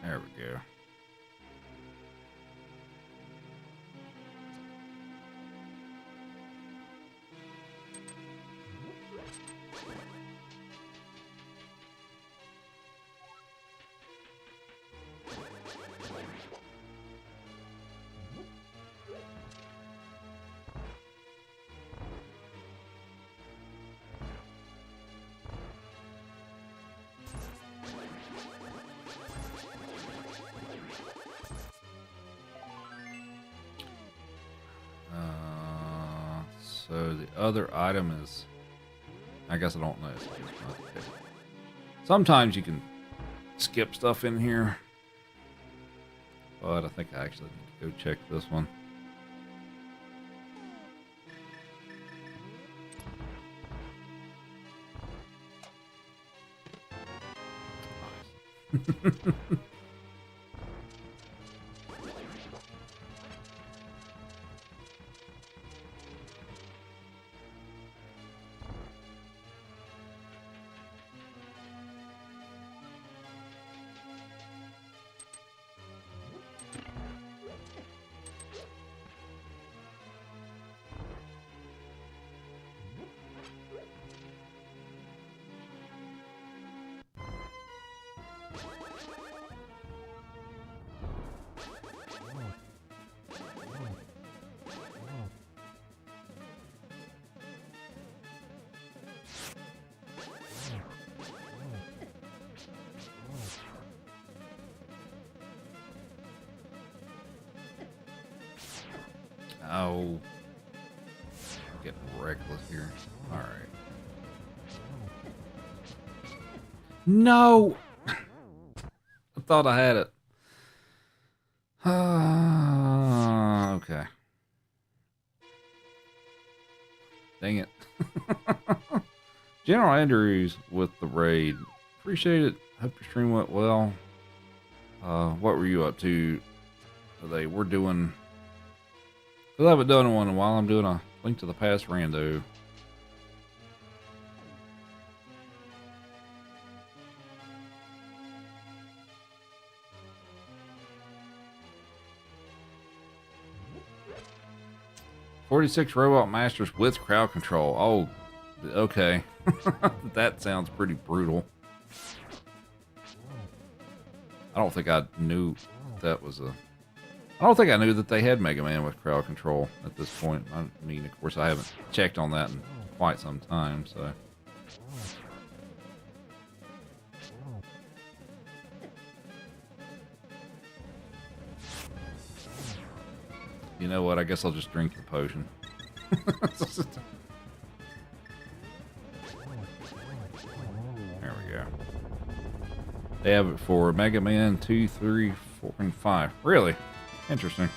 There we go. So the other item is, I guess I don't know. Sometimes you can skip stuff in here, but I think I actually need to go check this one. Nice. Oh, I'm getting reckless here. All right. No, I thought I had it. Okay. Dang it. General Andrews with the raid. Appreciate it. Hope your stream went well. What were you up to today? We're doing, because I haven't done one in a while, I'm doing a Link to the Past rando. "46 Robot Masters with crowd control." Oh, okay. That sounds pretty brutal. I don't think I knew that was a... I don't think I knew that they had Mega Man with crowd control at this point. I mean, of course, I haven't checked on that in quite some time, so... You know what? I guess I'll just drink the potion. There we go. They have it for Mega Man 2, 3, 4, and 5. Really? Interesting.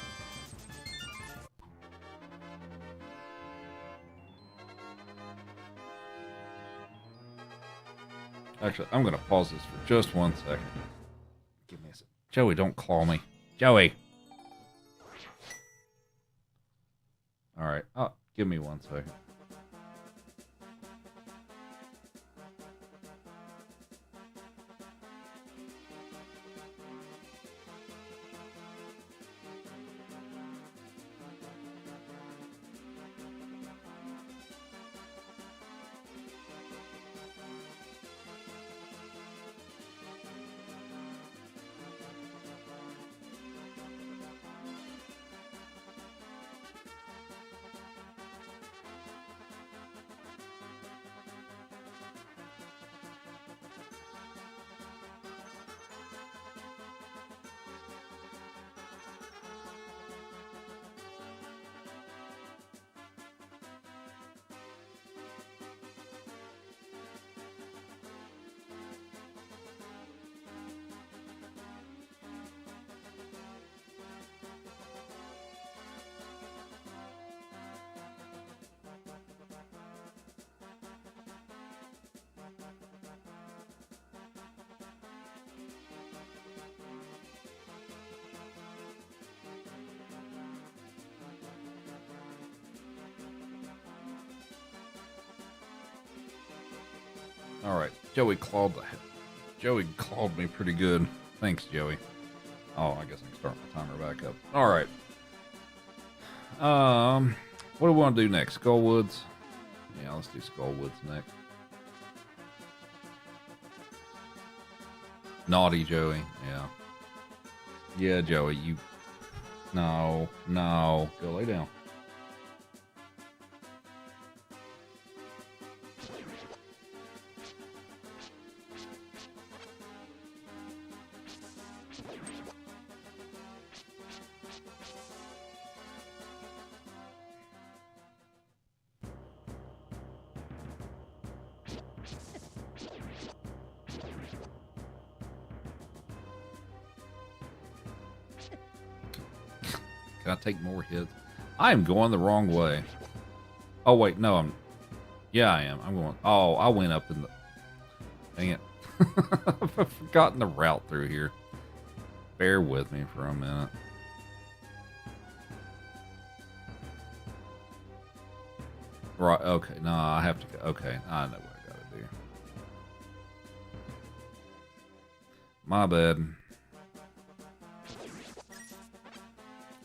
Actually, I'm going to pause this for just 1 second. Give me a second. Joey, don't claw me. Joey! Alright. Oh, give me 1 second. Alright, Joey clawed me pretty good. Thanks, Joey. Oh, I guess I can start my timer back up. Alright. What do we want to do next? Skullwoods? Yeah, let's do Skullwoods next. Naughty Joey, yeah. Yeah, Joey, you... No. Go lay down. Can I take more hits? I am going the wrong way. Oh, wait, no, I'm... Yeah, I am. I'm going... Oh, I went up in the... Dang it. I've forgotten the route through here. Bear with me for a minute. Right, okay. No, I have to go. Okay, I know what I gotta do. My bad.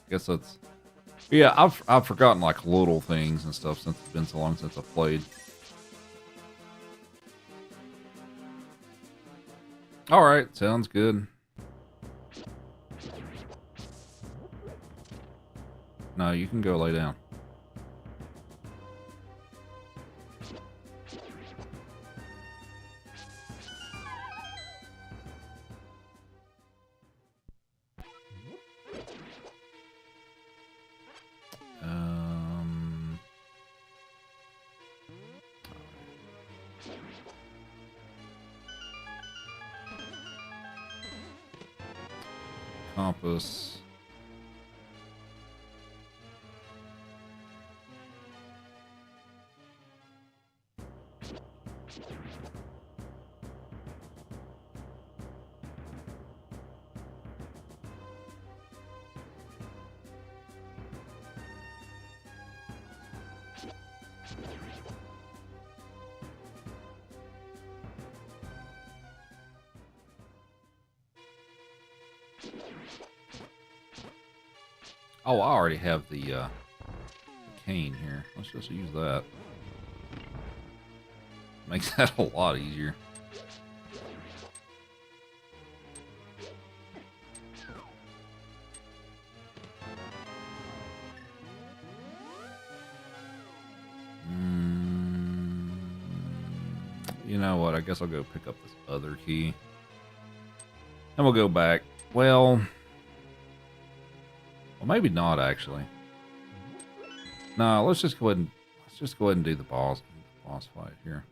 Guess that's... Yeah, I've forgotten like little things and stuff since it's been so long since I've played. Alright, sounds good. No, you can go lay down. Compass. Oh, I already have the cane here. Let's just use that. Makes that a lot easier. You know what? I guess I'll go pick up this other key. And we'll go back. Well, maybe not actually. No, let's just go ahead and do the boss fight here.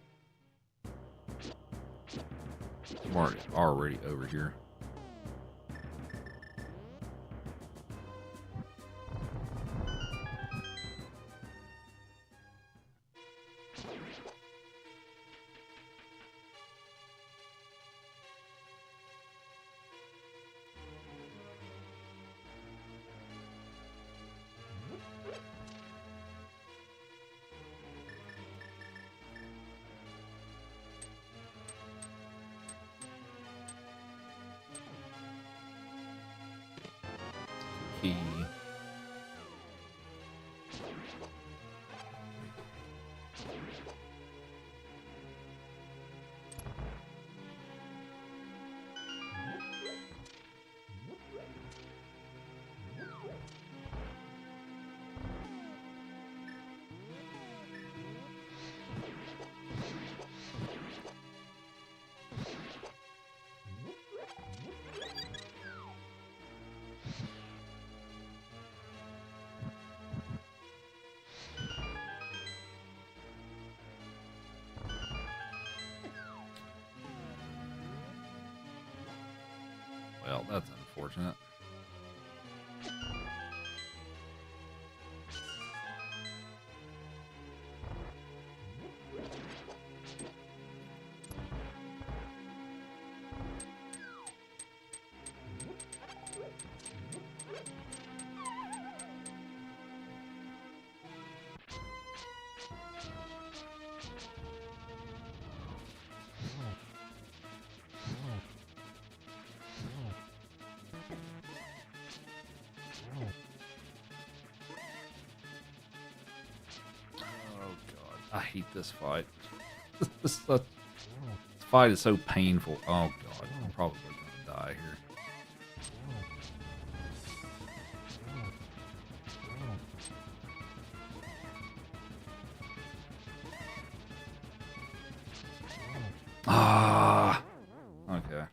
I'm already over here. Key. Well, that's unfortunate. I hate this fight. this fight is so painful. Oh god, I'm probably gonna die here. Ah, okay.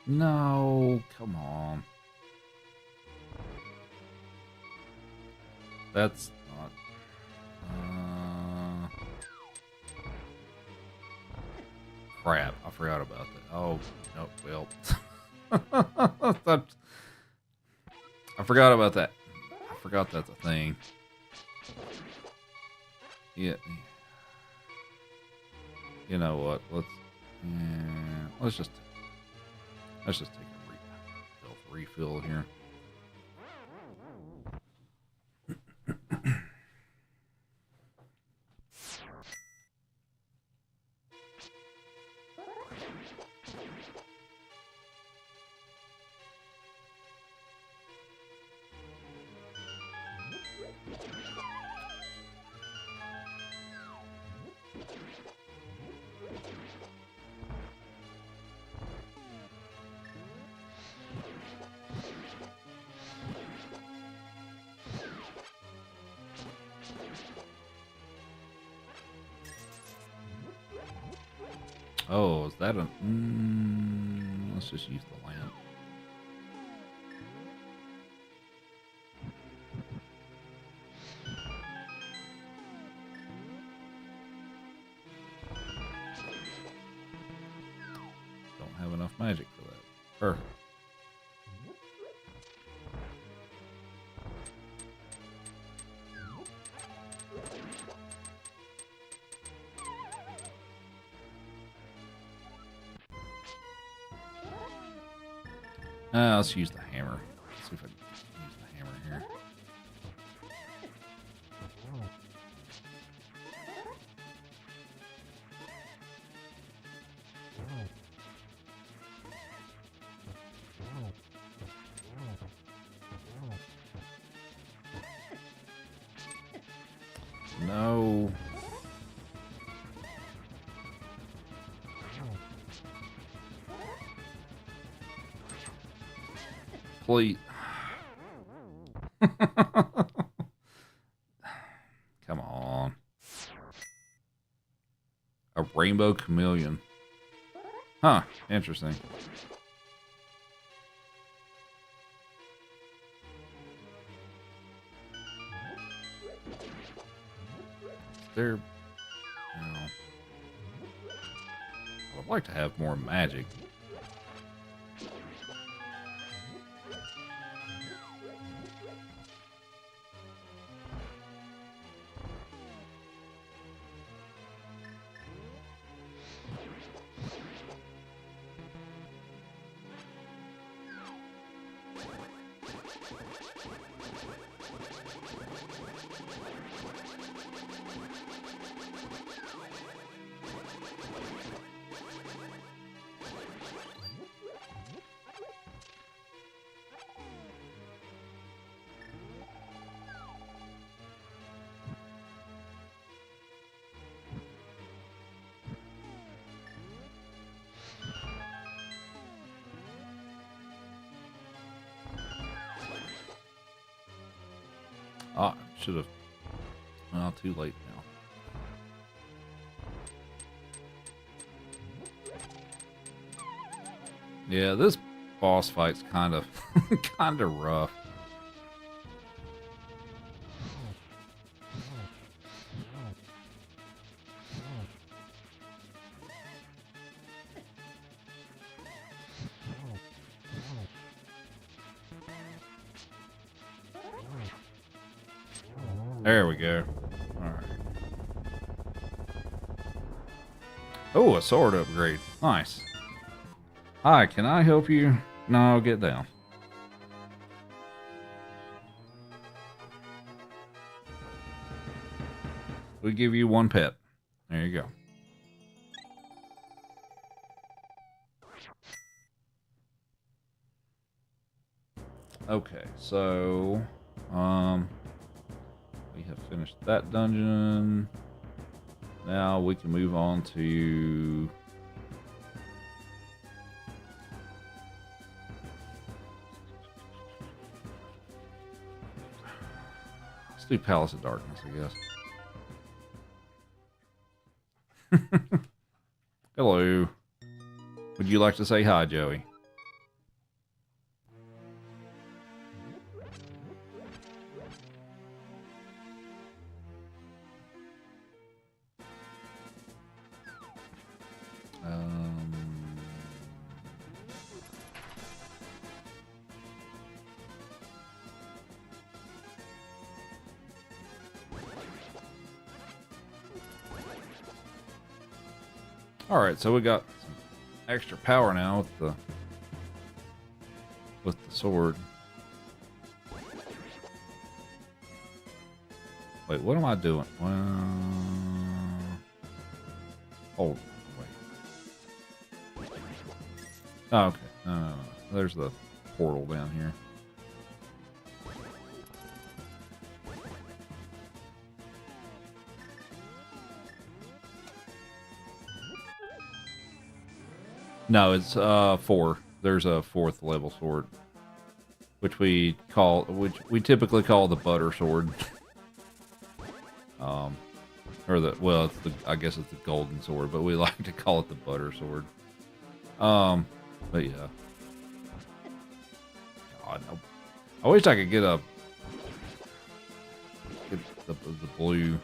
No, come on. That's not... crap, I forgot about that. Oh, no, well. I forgot about that. I forgot that's a thing. Yeah. You know what? Let's just take a health refill here. Oh, is that a... let's just use the lamp. Don't have enough magic for that. Perfect. Let's use the hammer. Let's see if I can use the hammer here. No. Please. Come on. A rainbow chameleon. Huh. Interesting. There. No. I would like to have more magic. Ah, should have. Well, too late now. Yeah, this boss fight's kind of rough. There we go. Alright. Oh, a sword upgrade. Nice. Hi, can I help you? No, get down. We give you one pet. There you go. Okay, so we have finished that dungeon. Now we can move on to let's do Palace of Darkness, I guess. Hello. Would you like to say hi, Joey? Alright, so we got some extra power now with the sword. Wait, what am I doing? Hold on, wait. Oh, okay. No. There's the portal down here. No, it's 4. There's a 4th level sword, which we typically call the butter sword. Or the, well, it's the, I guess it's the golden sword, but we like to call it the butter sword. But yeah. God, no. I wish I could get the blue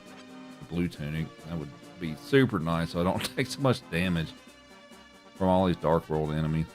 tunic. That would be super nice, so I don't take so much damage from all these Dark World enemies.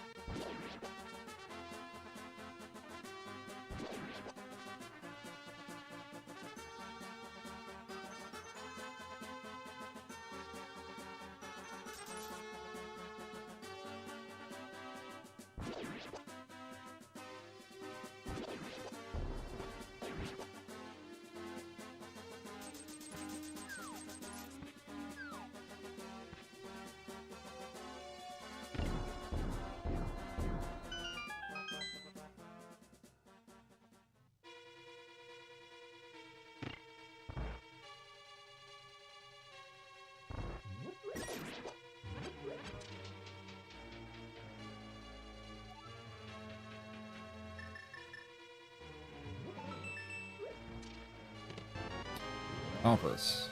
Compass.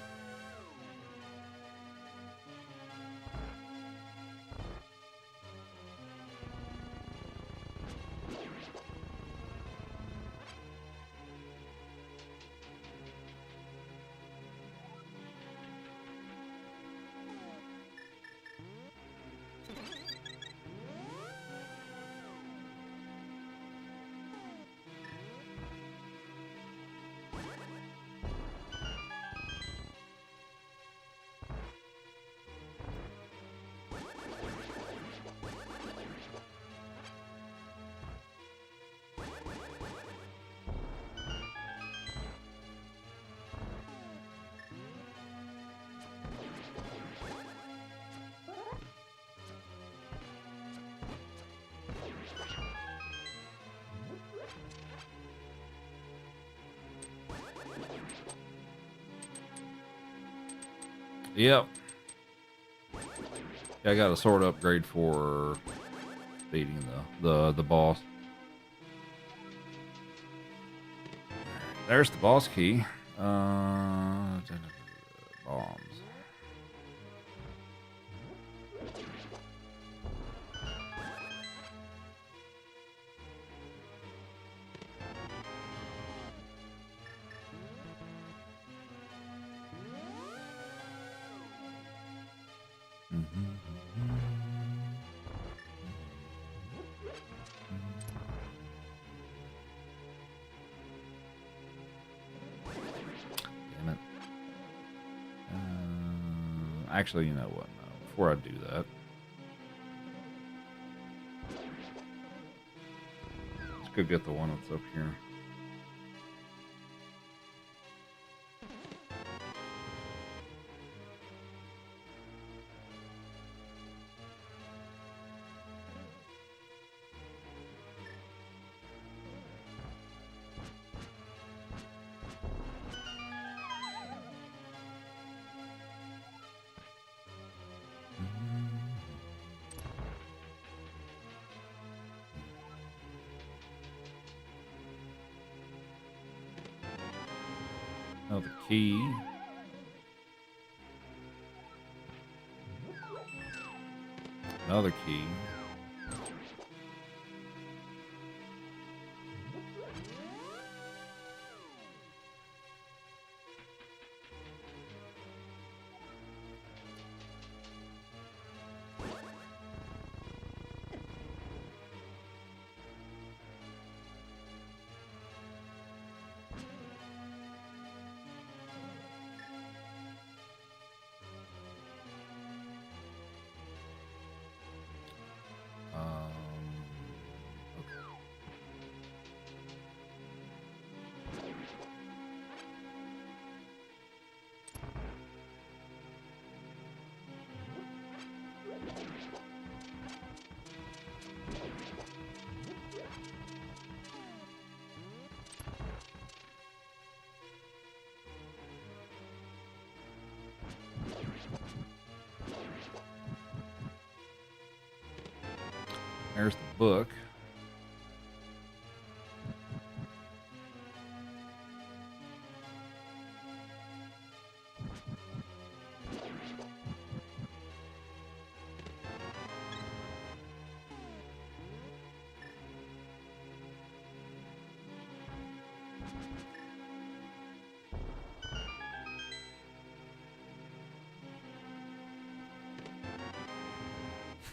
Yep. Yeah, I got a sword upgrade for beating the boss. There's the boss key. Bombs. Damn it. Actually, you know what? No, before I do that, let's go get the one that's up here. Another key. Another key. There's the book.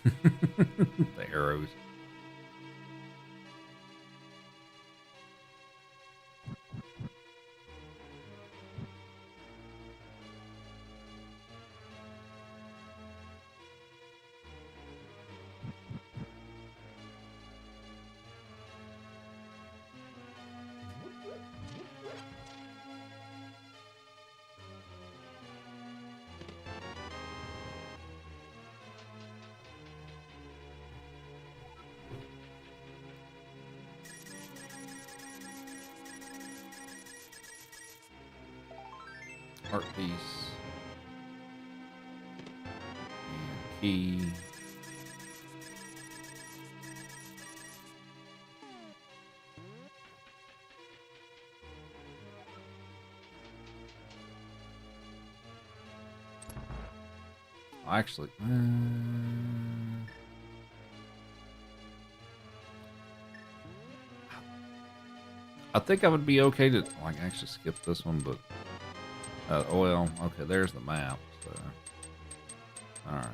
The arrows. Art piece. And key. Actually, I think I would be okay to like actually skip this one, but well, okay, there's the map. So, all right.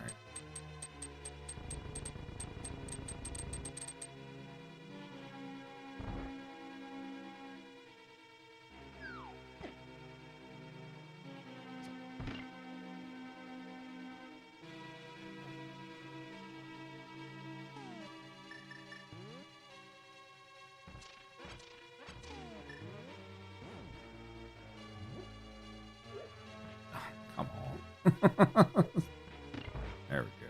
Come on. There we go.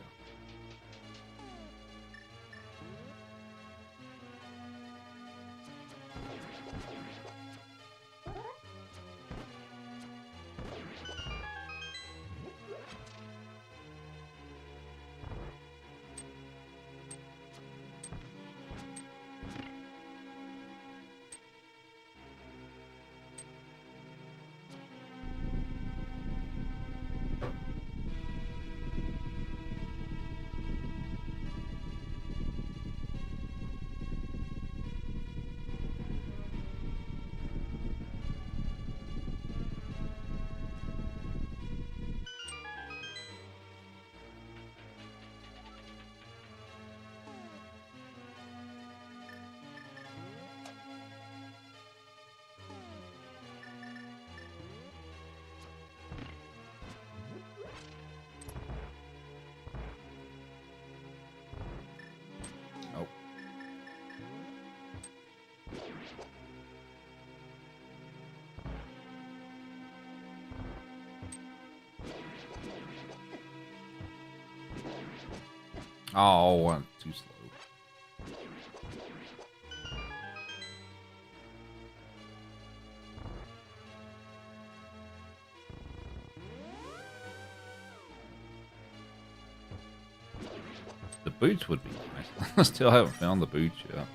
Oh. Oh, I'm too slow. The boots would be nice. I still haven't found the boots yet.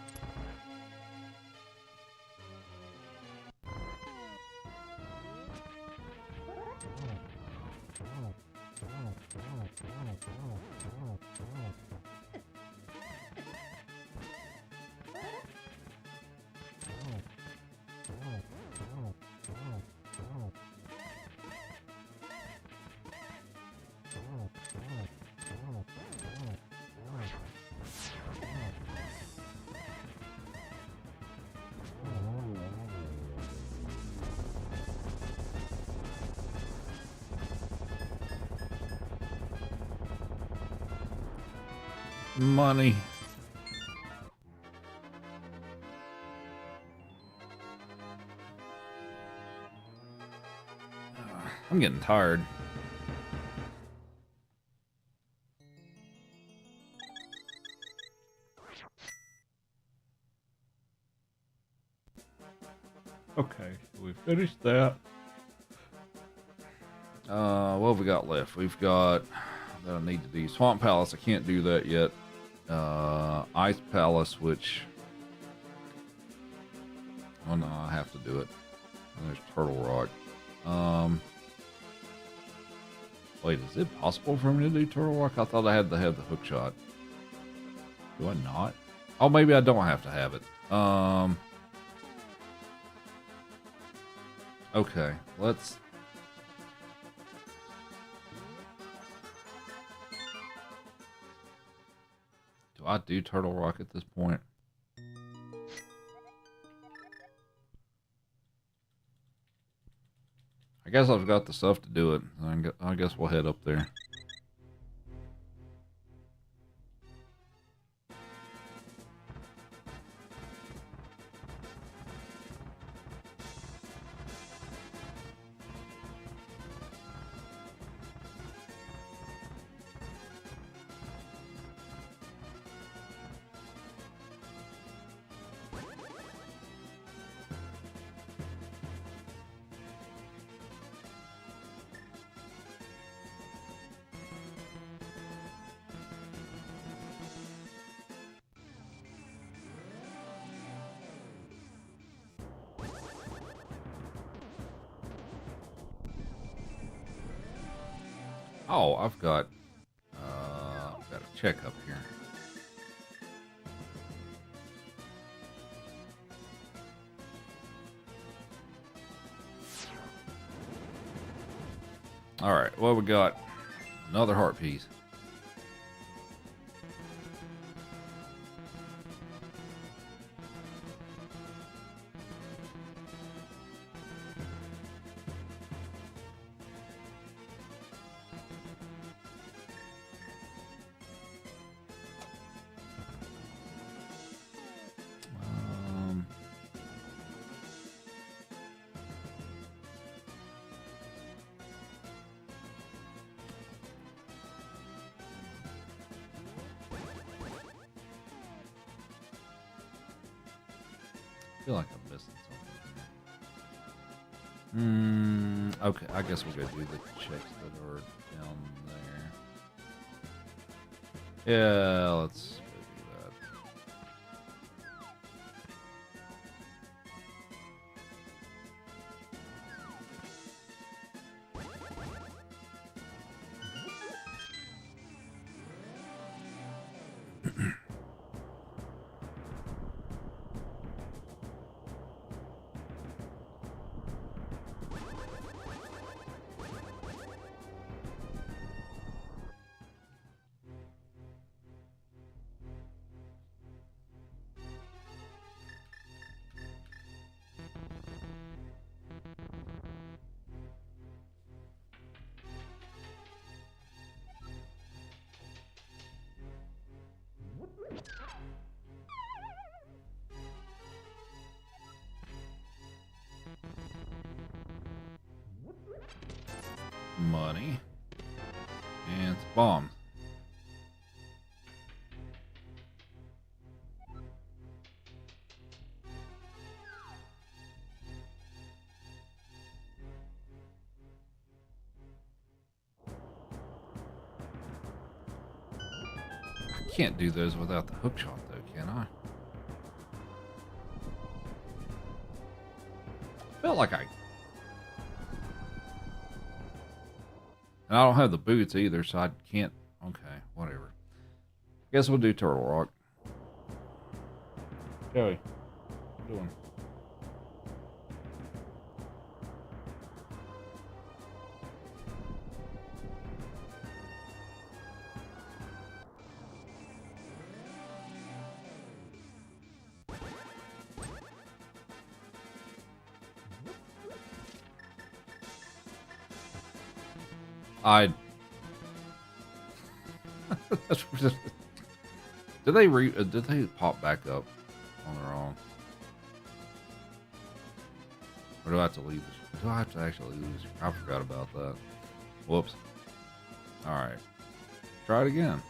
Money. I'm getting tired. Okay, so we finished that. What have we got left? We've got that I need to do Swamp Palace. I can't do that yet. Ice Palace, which oh no, I have to do it. And there's Turtle Rock. Wait, is it possible for me to do Turtle Rock? I thought I had to have the hook shot. Do I not? Oh, maybe I don't have to have it. Okay, let's. I do Turtle Rock at this point? I guess I've got the stuff to do it. I guess we'll head up there. Oh, I've got a checkup here. All right, well, we got another heart piece. I feel like I'm missing something. Okay, I guess we'll go do the checks that are down there. Yeah, let's go do that. Money. And it's bombs. I can't do those without the hook shot, though, can I? Felt like I... And I don't have the boots either, so I can't... Okay, whatever. Guess we'll do Turtle Rock. Joey, what are you doing? Did they pop back up on their own? Or do I have to leave this? Do I have to actually leave this? I forgot about that. Whoops. Alright. Try it again.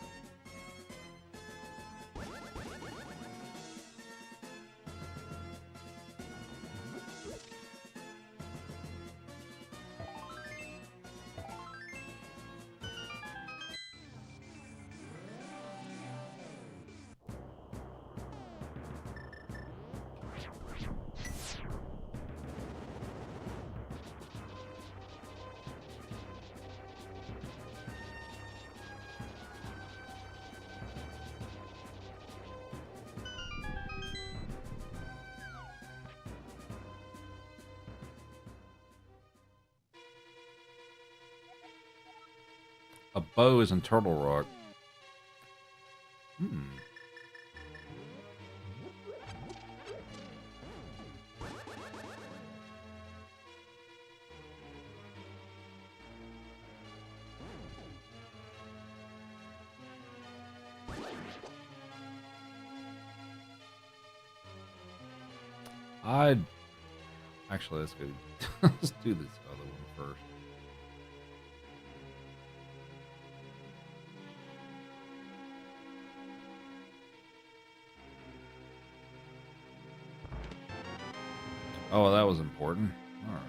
A bow is in Turtle Rock. Actually, let's go. Let's do this other one first. Oh, that was important. All right.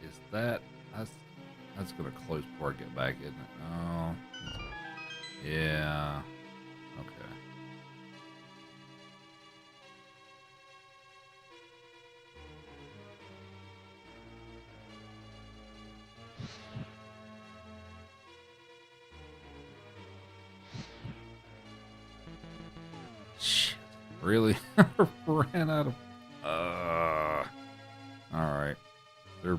Is that's gonna close before I get back, isn't it? Oh, yeah. Okay. Shit. Really? Ran out of. All right. They're.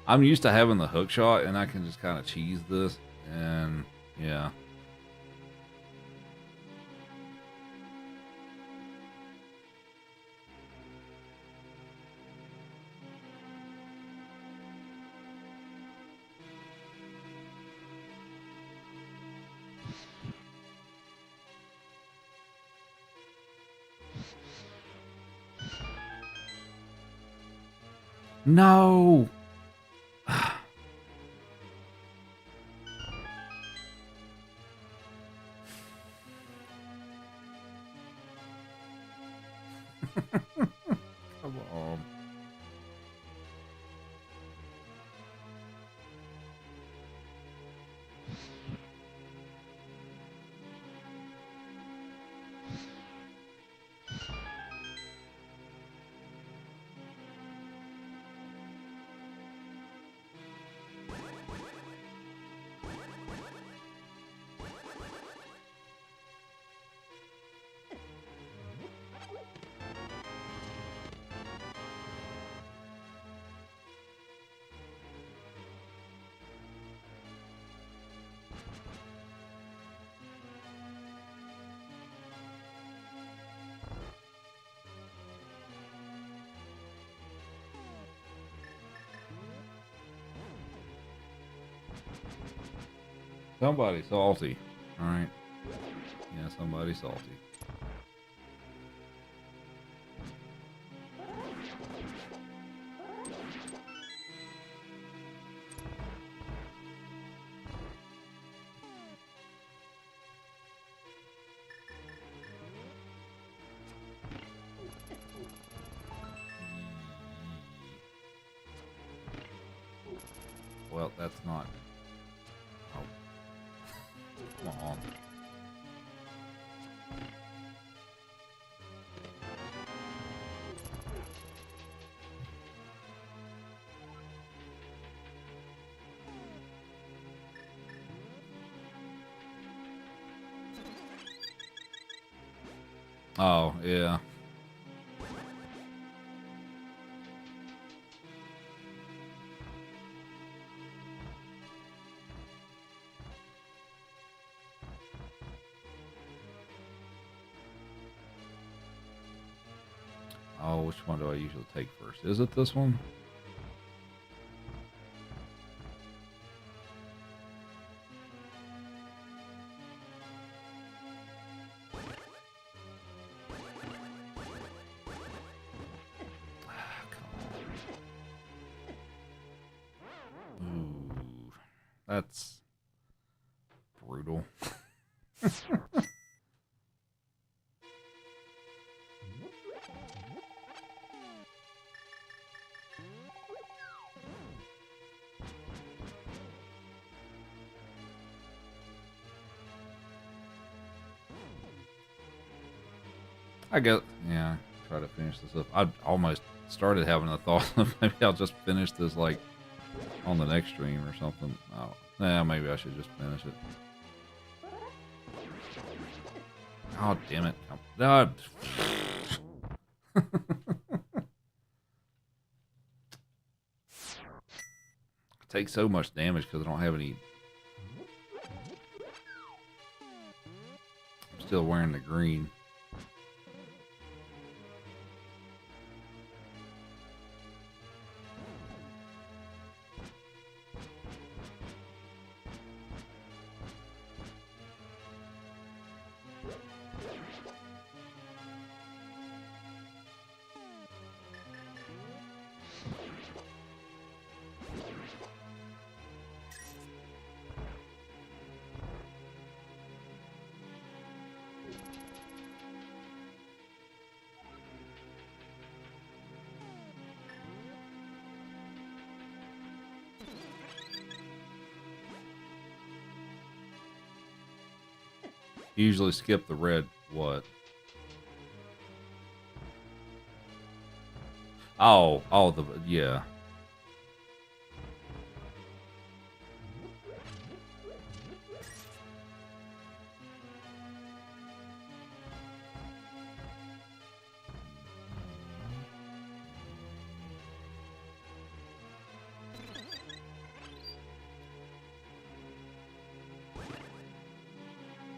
I'm used to having the hook shot, and I can just kind of cheese this, and yeah. No. Come on. Somebody salty. All right. Yeah, somebody salty. Well, that's not. Oh. Come on. Oh, yeah. Oh, which one do I usually take first? Is it this one? Ah, come on. Ooh, that's brutal. I guess, yeah, try to finish this up. I almost started having a thought of maybe I'll just finish this, like, on the next stream or something. Oh, nah, maybe I should just finish it. Oh, damn it. No. Take so much damage because I don't have any. I'm still wearing the green. Usually skip the red what? Oh, yeah.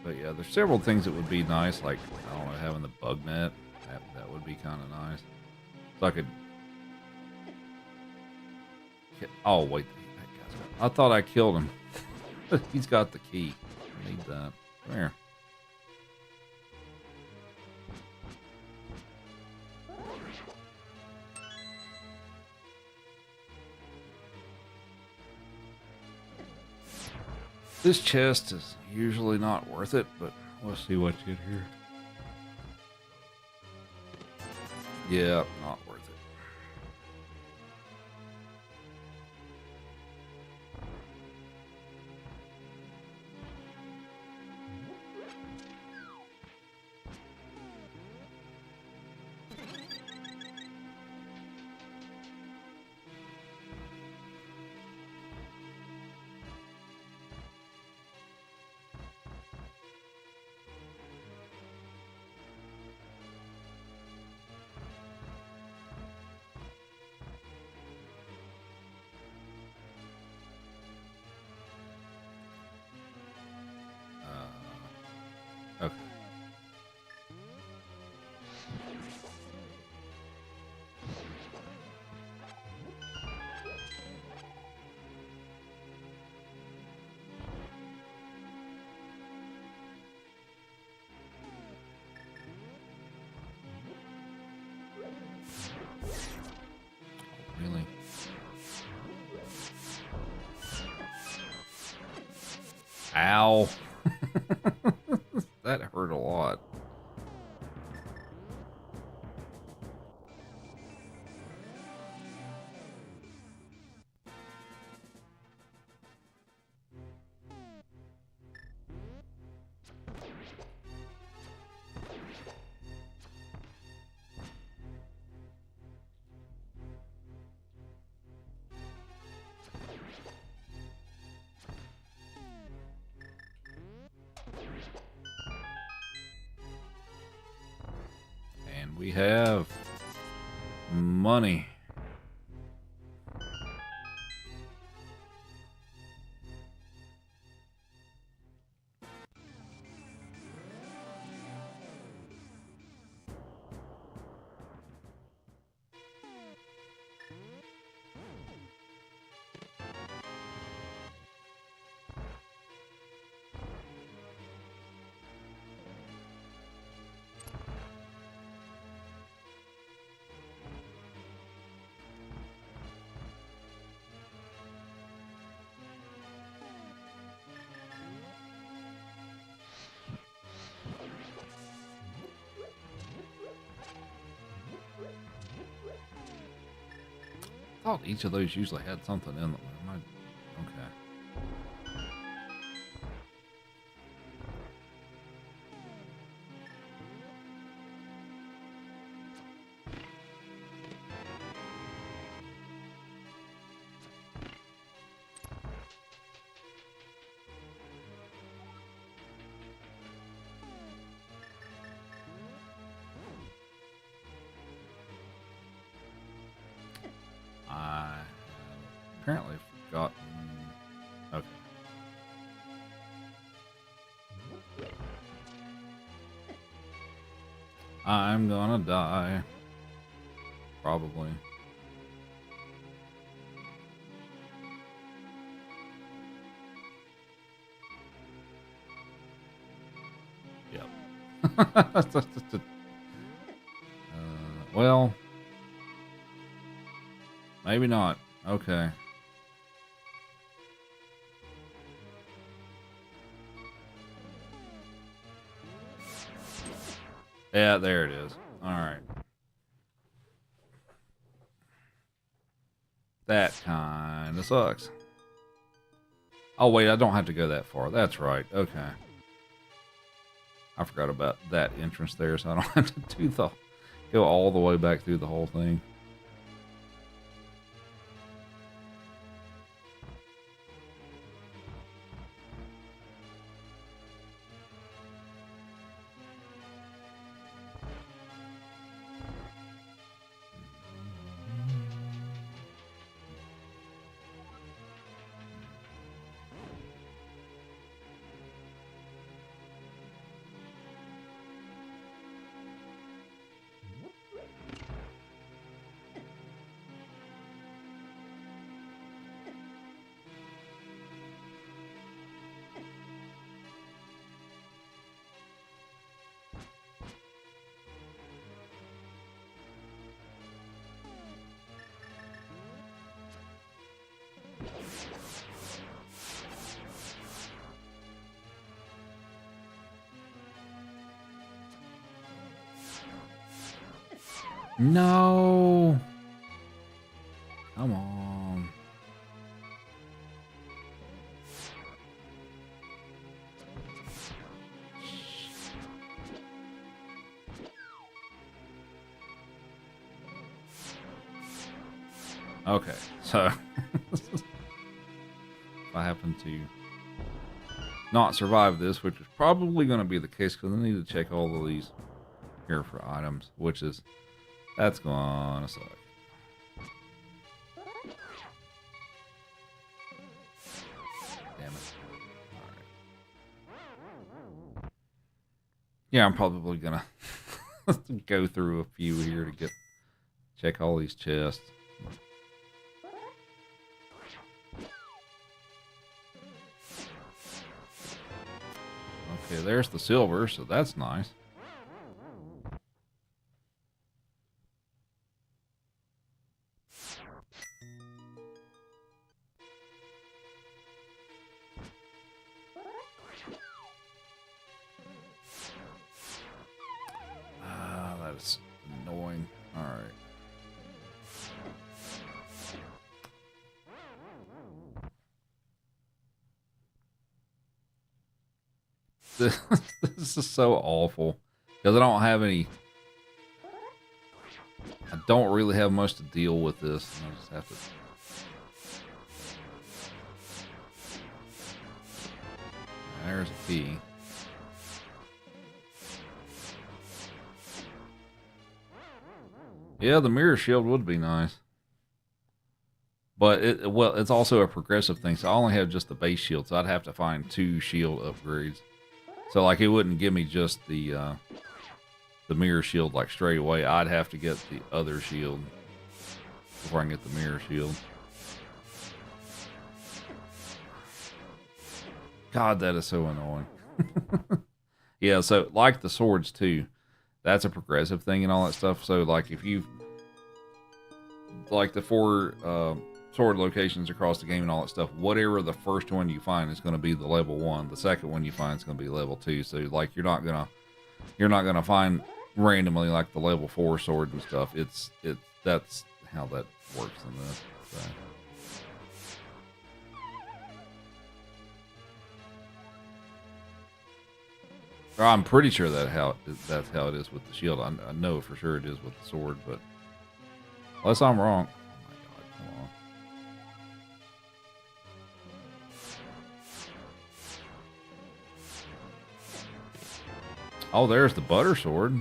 But yeah, there's several things that would be nice, like, I don't know, having the bug net. That would be kind of nice. So I could... Oh, wait. That guy's got... I thought I killed him. He's got the key. I need that. Come here. This chest is usually not worth it, but we'll see what you get here. Yeah, not worth it. Okay. Really? Ow. That hurt a lot. And we have money. I thought each of those usually had something in them. Okay. apparently forgotten. Okay. I'm gonna die. Probably. Yep. Well, maybe not. Okay. Yeah, there it is. All right. That kind of sucks. Oh, wait, I don't have to go that far. That's right. Okay. I forgot about that entrance there, so I don't have to go all the way back through the whole thing. No. Come on. Okay, so if I happen to not survive this, which is probably going to be the case because I need to check all of these here for items, that's gonna suck. Damn it. Alright. Yeah, I'm probably gonna go through a few here to check all these chests. Okay, there's the silver, so that's nice. That's annoying. All right. This is so awful because I don't have any. I don't really have much to deal with this. I just have to. There's a key. Yeah, the mirror shield would be nice. But it's also a progressive thing, so I only have just the base shield, so I'd have to find 2 shield upgrades. So like it wouldn't give me just the mirror shield like straight away. I'd have to get the other shield before I can get the mirror shield. God, that is so annoying. Yeah, so like the swords too, that's a progressive thing and all that stuff. So like if you like the 4 sword locations across the game and all that stuff, whatever the first one you find is going to be the level 1. The second one you find is going to be level 2. So like you're not gonna find randomly like the level 4 sword and stuff. That's how that works in this. So. I'm pretty sure that's how it is with the shield. I know for sure it is with the sword, but unless I'm wrong. Oh my god, come on. Oh, there's the butter sword.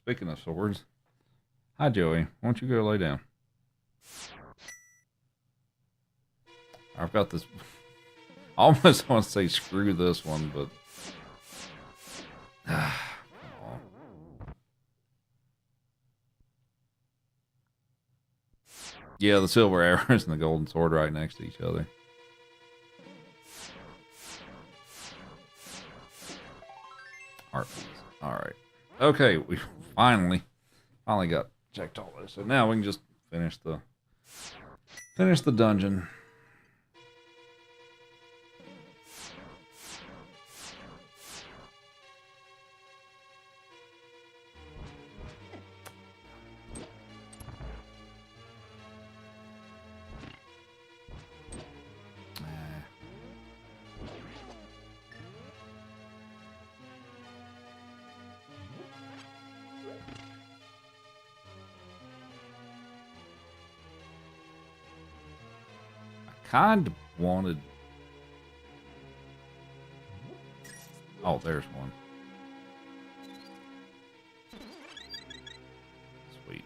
Speaking of swords. Hi, Joey. Why don't you go lay down? I've got this. I almost want to say screw this one, but. Come on. Yeah, the silver arrows and the golden sword right next to each other. All right. Okay, we finally got checked all this. So now we can just finish the dungeon. Kind of wanted. Oh, there's one. Sweet.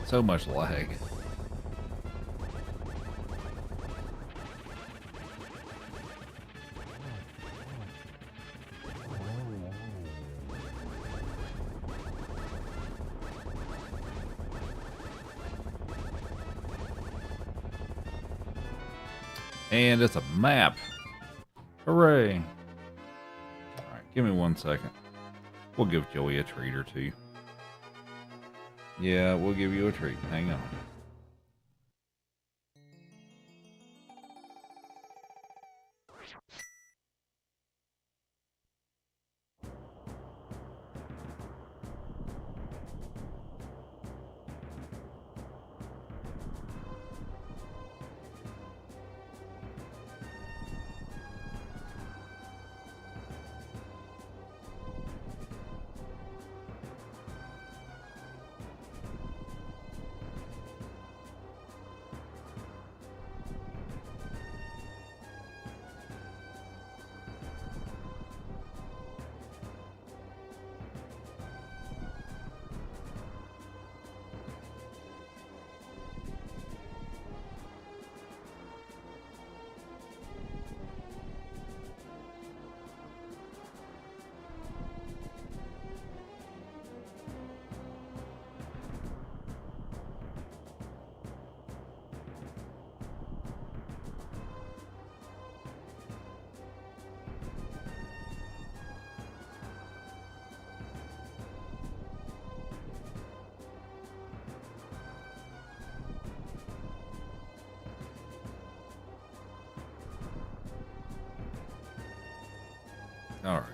So much lag. And it's a map. Hooray. Alright, give me 1 second. We'll give Joey a treat or two. Yeah, we'll give you a treat. Hang on. All right.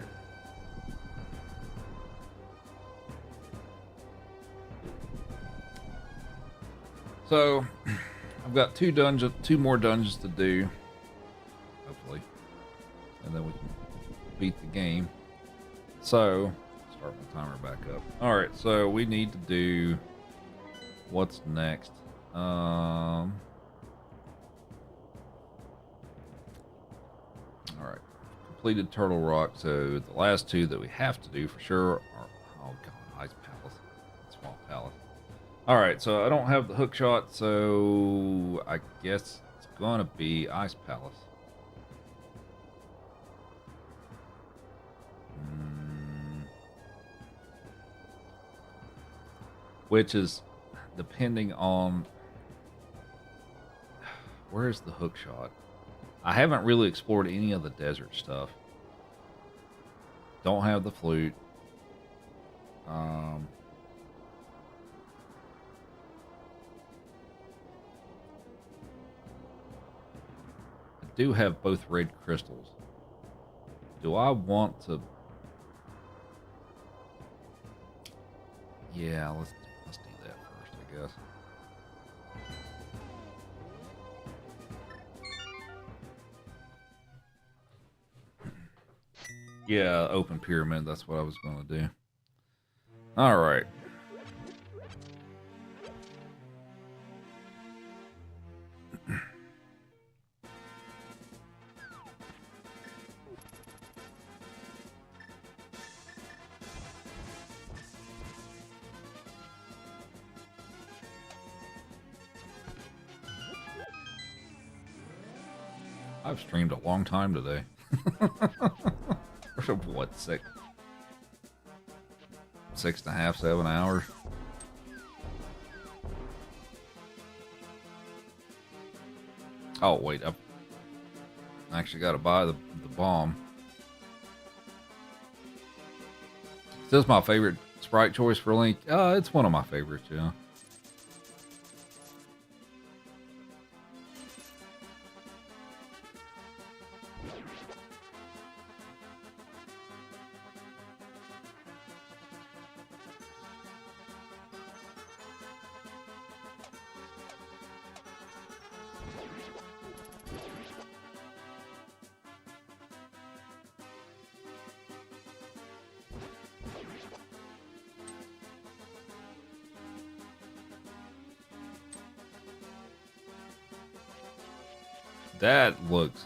So, I've got two more dungeons to do, hopefully, and then we can beat the game. So, start my timer back up. All right. So we need to do what's next. All right. Completed Turtle Rock. So the last two that we have to do for sure are, oh god, Ice Palace, Swamp Palace. All right, so I don't have the hook shot, so I guess it's gonna be Ice Palace. Which is depending on where's the hook shot. I haven't really explored any of the desert stuff. Don't have the flute. I do have both red crystals. Do I want to? Yeah, let's do that first, I guess. Yeah, open pyramid. That's what I was going to do. All right. I've streamed a long time today. What, 6.5, 7 hours? Oh, wait. I actually got to buy the bomb. Is this my favorite sprite choice for Link? It's one of my favorites, yeah. That looks...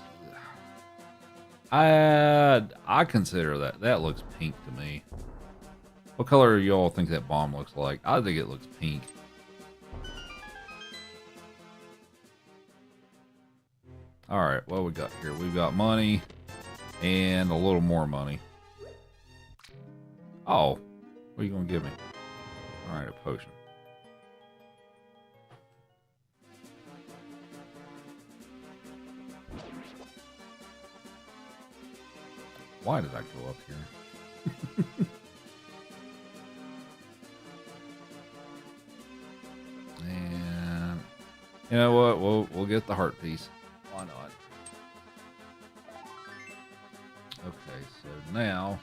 I consider that looks pink to me. What color do y'all think that bomb looks like? I think it looks pink. Alright, what we got here? We've got money and a little more money. Oh, what are you going to give me? Alright, a potion. Why did I go up here? And you know what? We'll get the heart piece. Why not? Okay, so now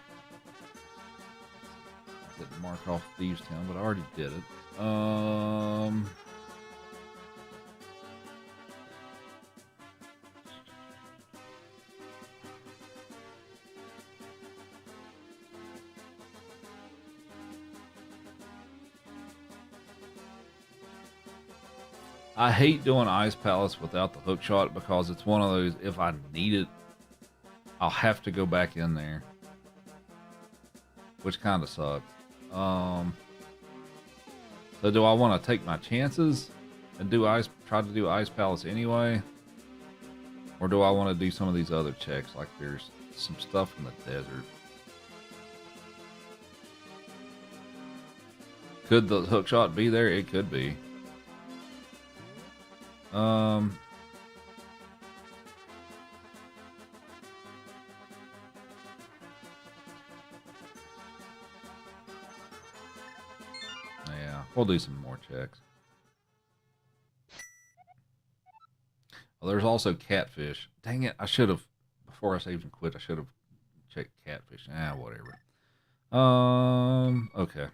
I didn't mark off Thieves Town, but I already did it. I hate doing Ice Palace without the hook shot because it's one of those, if I need it, I'll have to go back in there, which kind of sucks. So do I want to take my chances and try to do Ice Palace anyway? Or do I want to do some of these other checks, like there's some stuff in the desert? Could the hook shot be there? It could be. Yeah, we'll do some more checks. Well, there's also catfish. Dang it, I should have, before I saved and quit, I should have checked catfish. Whatever. Okay.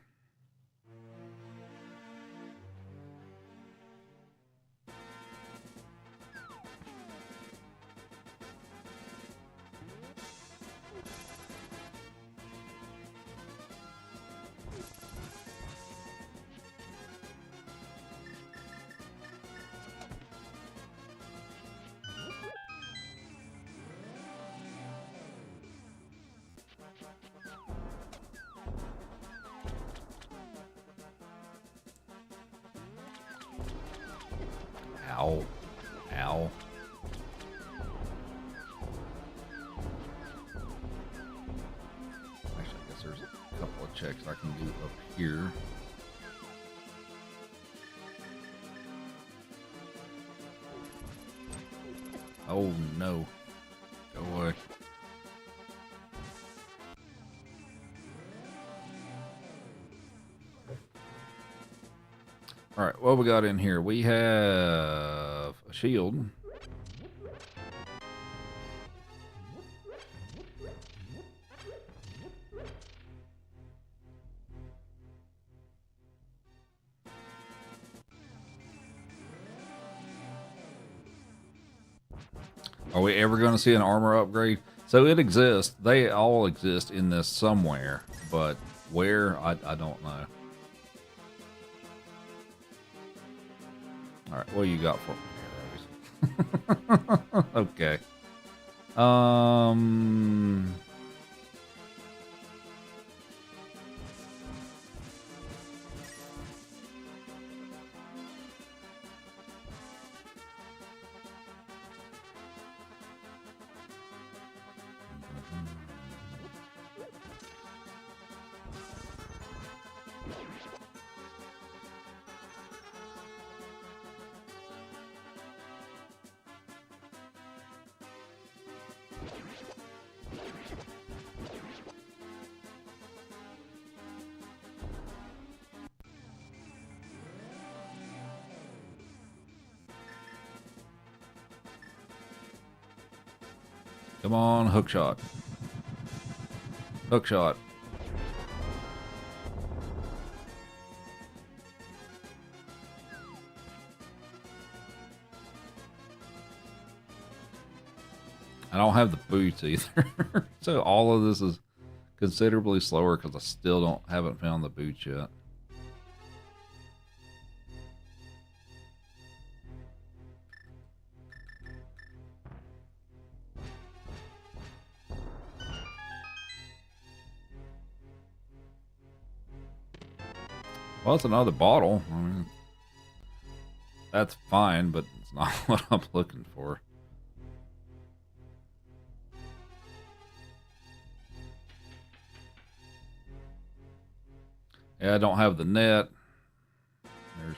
Ow. Ow. Actually, I guess there's a couple of checks I can do up here. Oh no. All right, what we got in here? We have a shield. Are we ever going to see an armor upgrade? So it exists. They all exist in this somewhere, but where, I don't know. All right, what you got for me here, Rose? Okay. Come on, hook shot. Hook shot. I don't have the boots either. So all of this is considerably slower because I still haven't found the boots yet. Well, it's another bottle. I mean, that's fine, but it's not what I'm looking for. Yeah, I don't have the net. There's...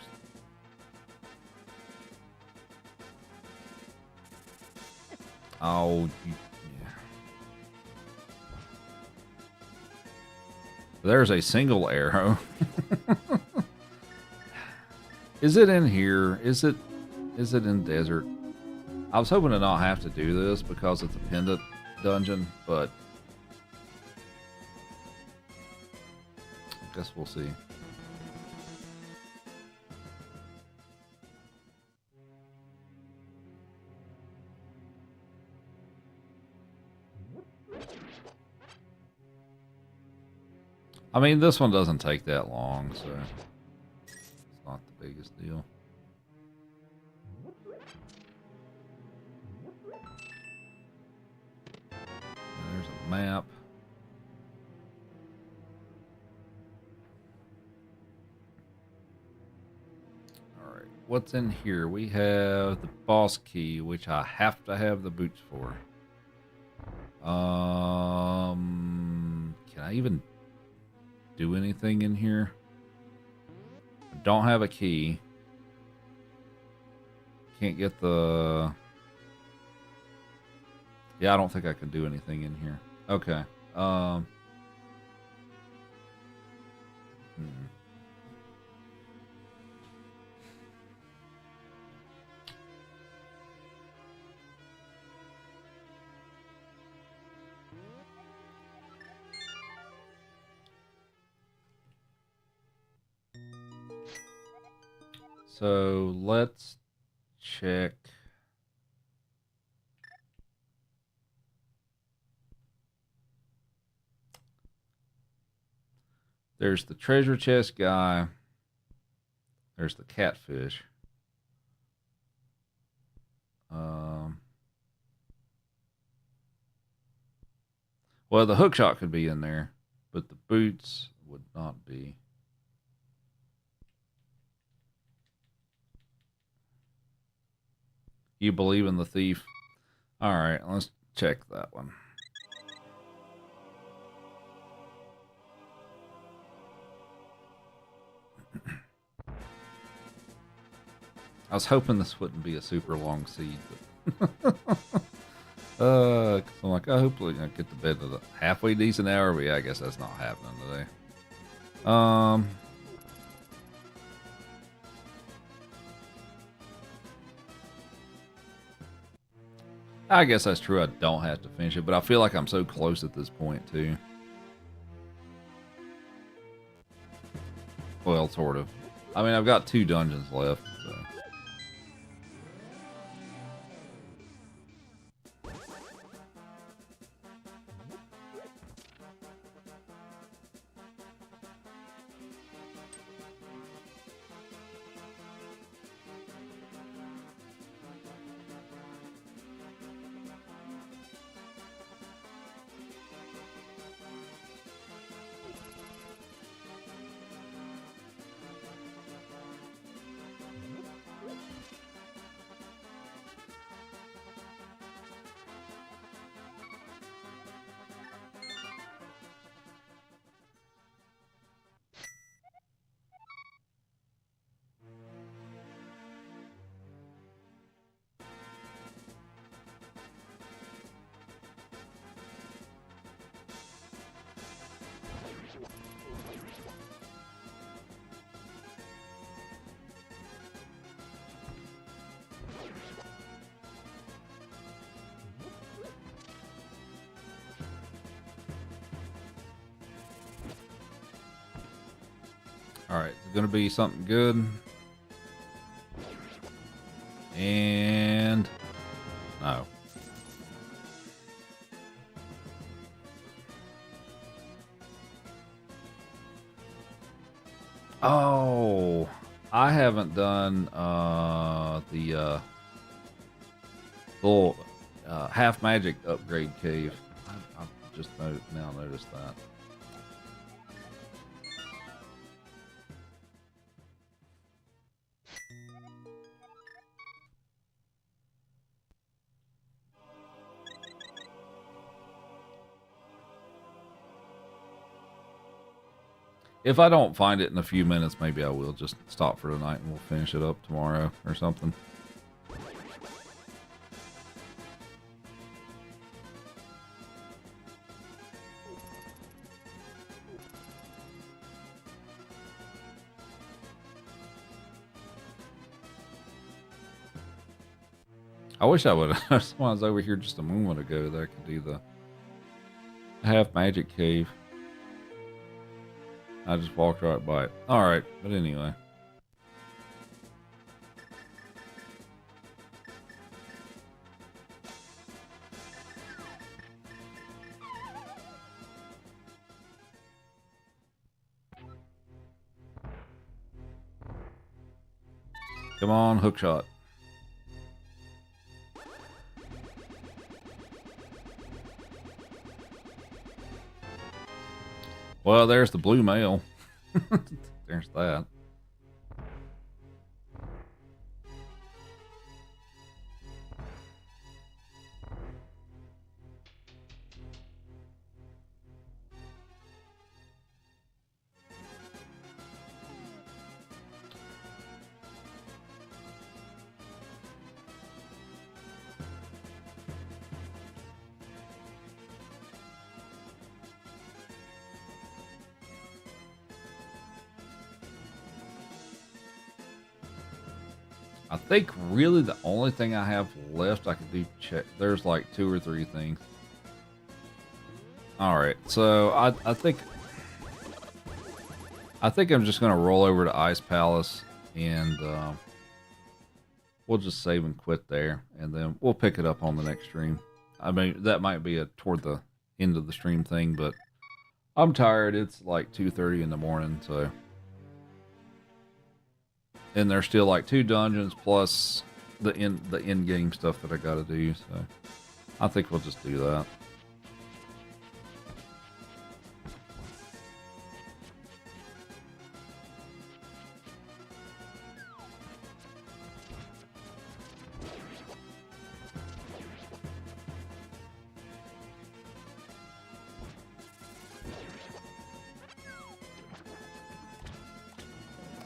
Oh, yeah. There's a single arrow. Is it in here? Is it in desert? I was hoping to not have to do this because it's a pendant dungeon, but I guess we'll see. I mean, this one doesn't take that long, so it's not the biggest deal. There's a map. Alright, what's in here? We have the boss key, which I have to have the boots for. Can I even do anything in here? I don't have a key. Can't get the... Yeah, I don't think I can do anything in here. Okay. So let's check. There's the treasure chest guy. There's the catfish. Well, the hookshot could be in there, but the boots would not be. You believe in the thief? All right, let's check that one. I was hoping this wouldn't be a super long seed, but cause I'm like, I hope I get to bed at a halfway decent hour, but yeah, I guess that's not happening today. I guess that's true. I don't have to finish it, but I feel like I'm so close at this point, too. Well, sort of. I mean, I've got 2 dungeons left, so. Alright, it's gonna be something good. And no. Oh, I haven't done the full half magic upgrade cave. I've just now noticed that. If I don't find it in a few minutes, maybe I will just stop for tonight and we'll finish it up tomorrow or something. I wish I would have. I was over here just a moment ago that I could do the half magic cave. I just walked right by it. Alright, but anyway. Come on, hook shot. Well, there's the blue mail. There's that. I think really the only thing I have left I could do check. There's like 2 or 3 things. All right, so I think I'm just gonna roll over to Ice Palace and we'll just save and quit there, and then we'll pick it up on the next stream. I mean, that might be toward the end of the stream thing, but I'm tired. It's like 2:30 in the morning, so. And there's still like 2 dungeons plus the end game stuff that I gotta do, so I think we'll just do that.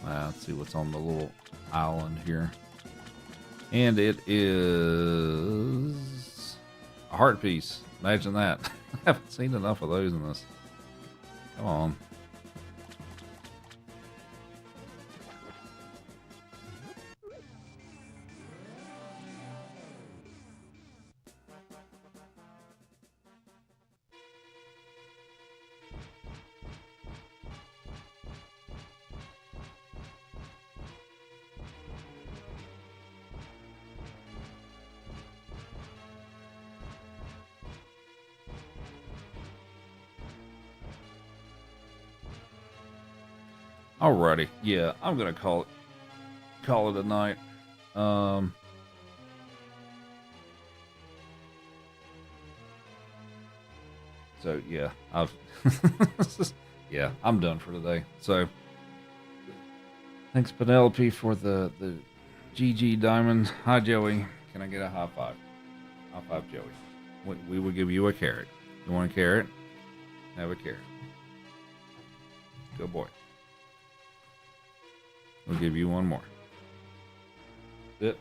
Let's see what's on the little island here. And it is a heart piece. Imagine that. I haven't seen enough of those in this. Come on. Alrighty, yeah, I'm gonna call it a night. So yeah, yeah, I'm done for today. So thanks Penelope for the GG diamond. Hi Joey, can I get a high five? High five Joey. We will give you a carrot. You want a carrot? Have a carrot. Good boy. We'll give you one more. Sit.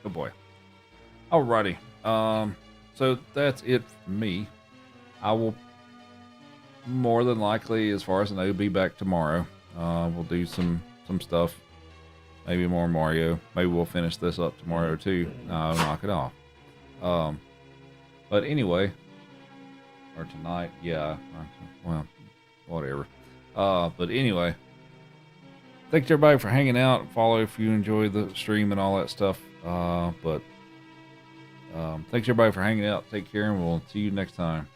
Good boy. Alrighty. So that's it for me. I will more than likely, as far as I know, be back tomorrow. We'll do some stuff. Maybe more Mario. Maybe we'll finish this up tomorrow too. Knock it off. But anyway, or tonight, yeah. Well, whatever. But anyway, thanks everybody for hanging out. Follow if you enjoy the stream and all that stuff. Thanks everybody for hanging out. Take care, and we'll see you next time.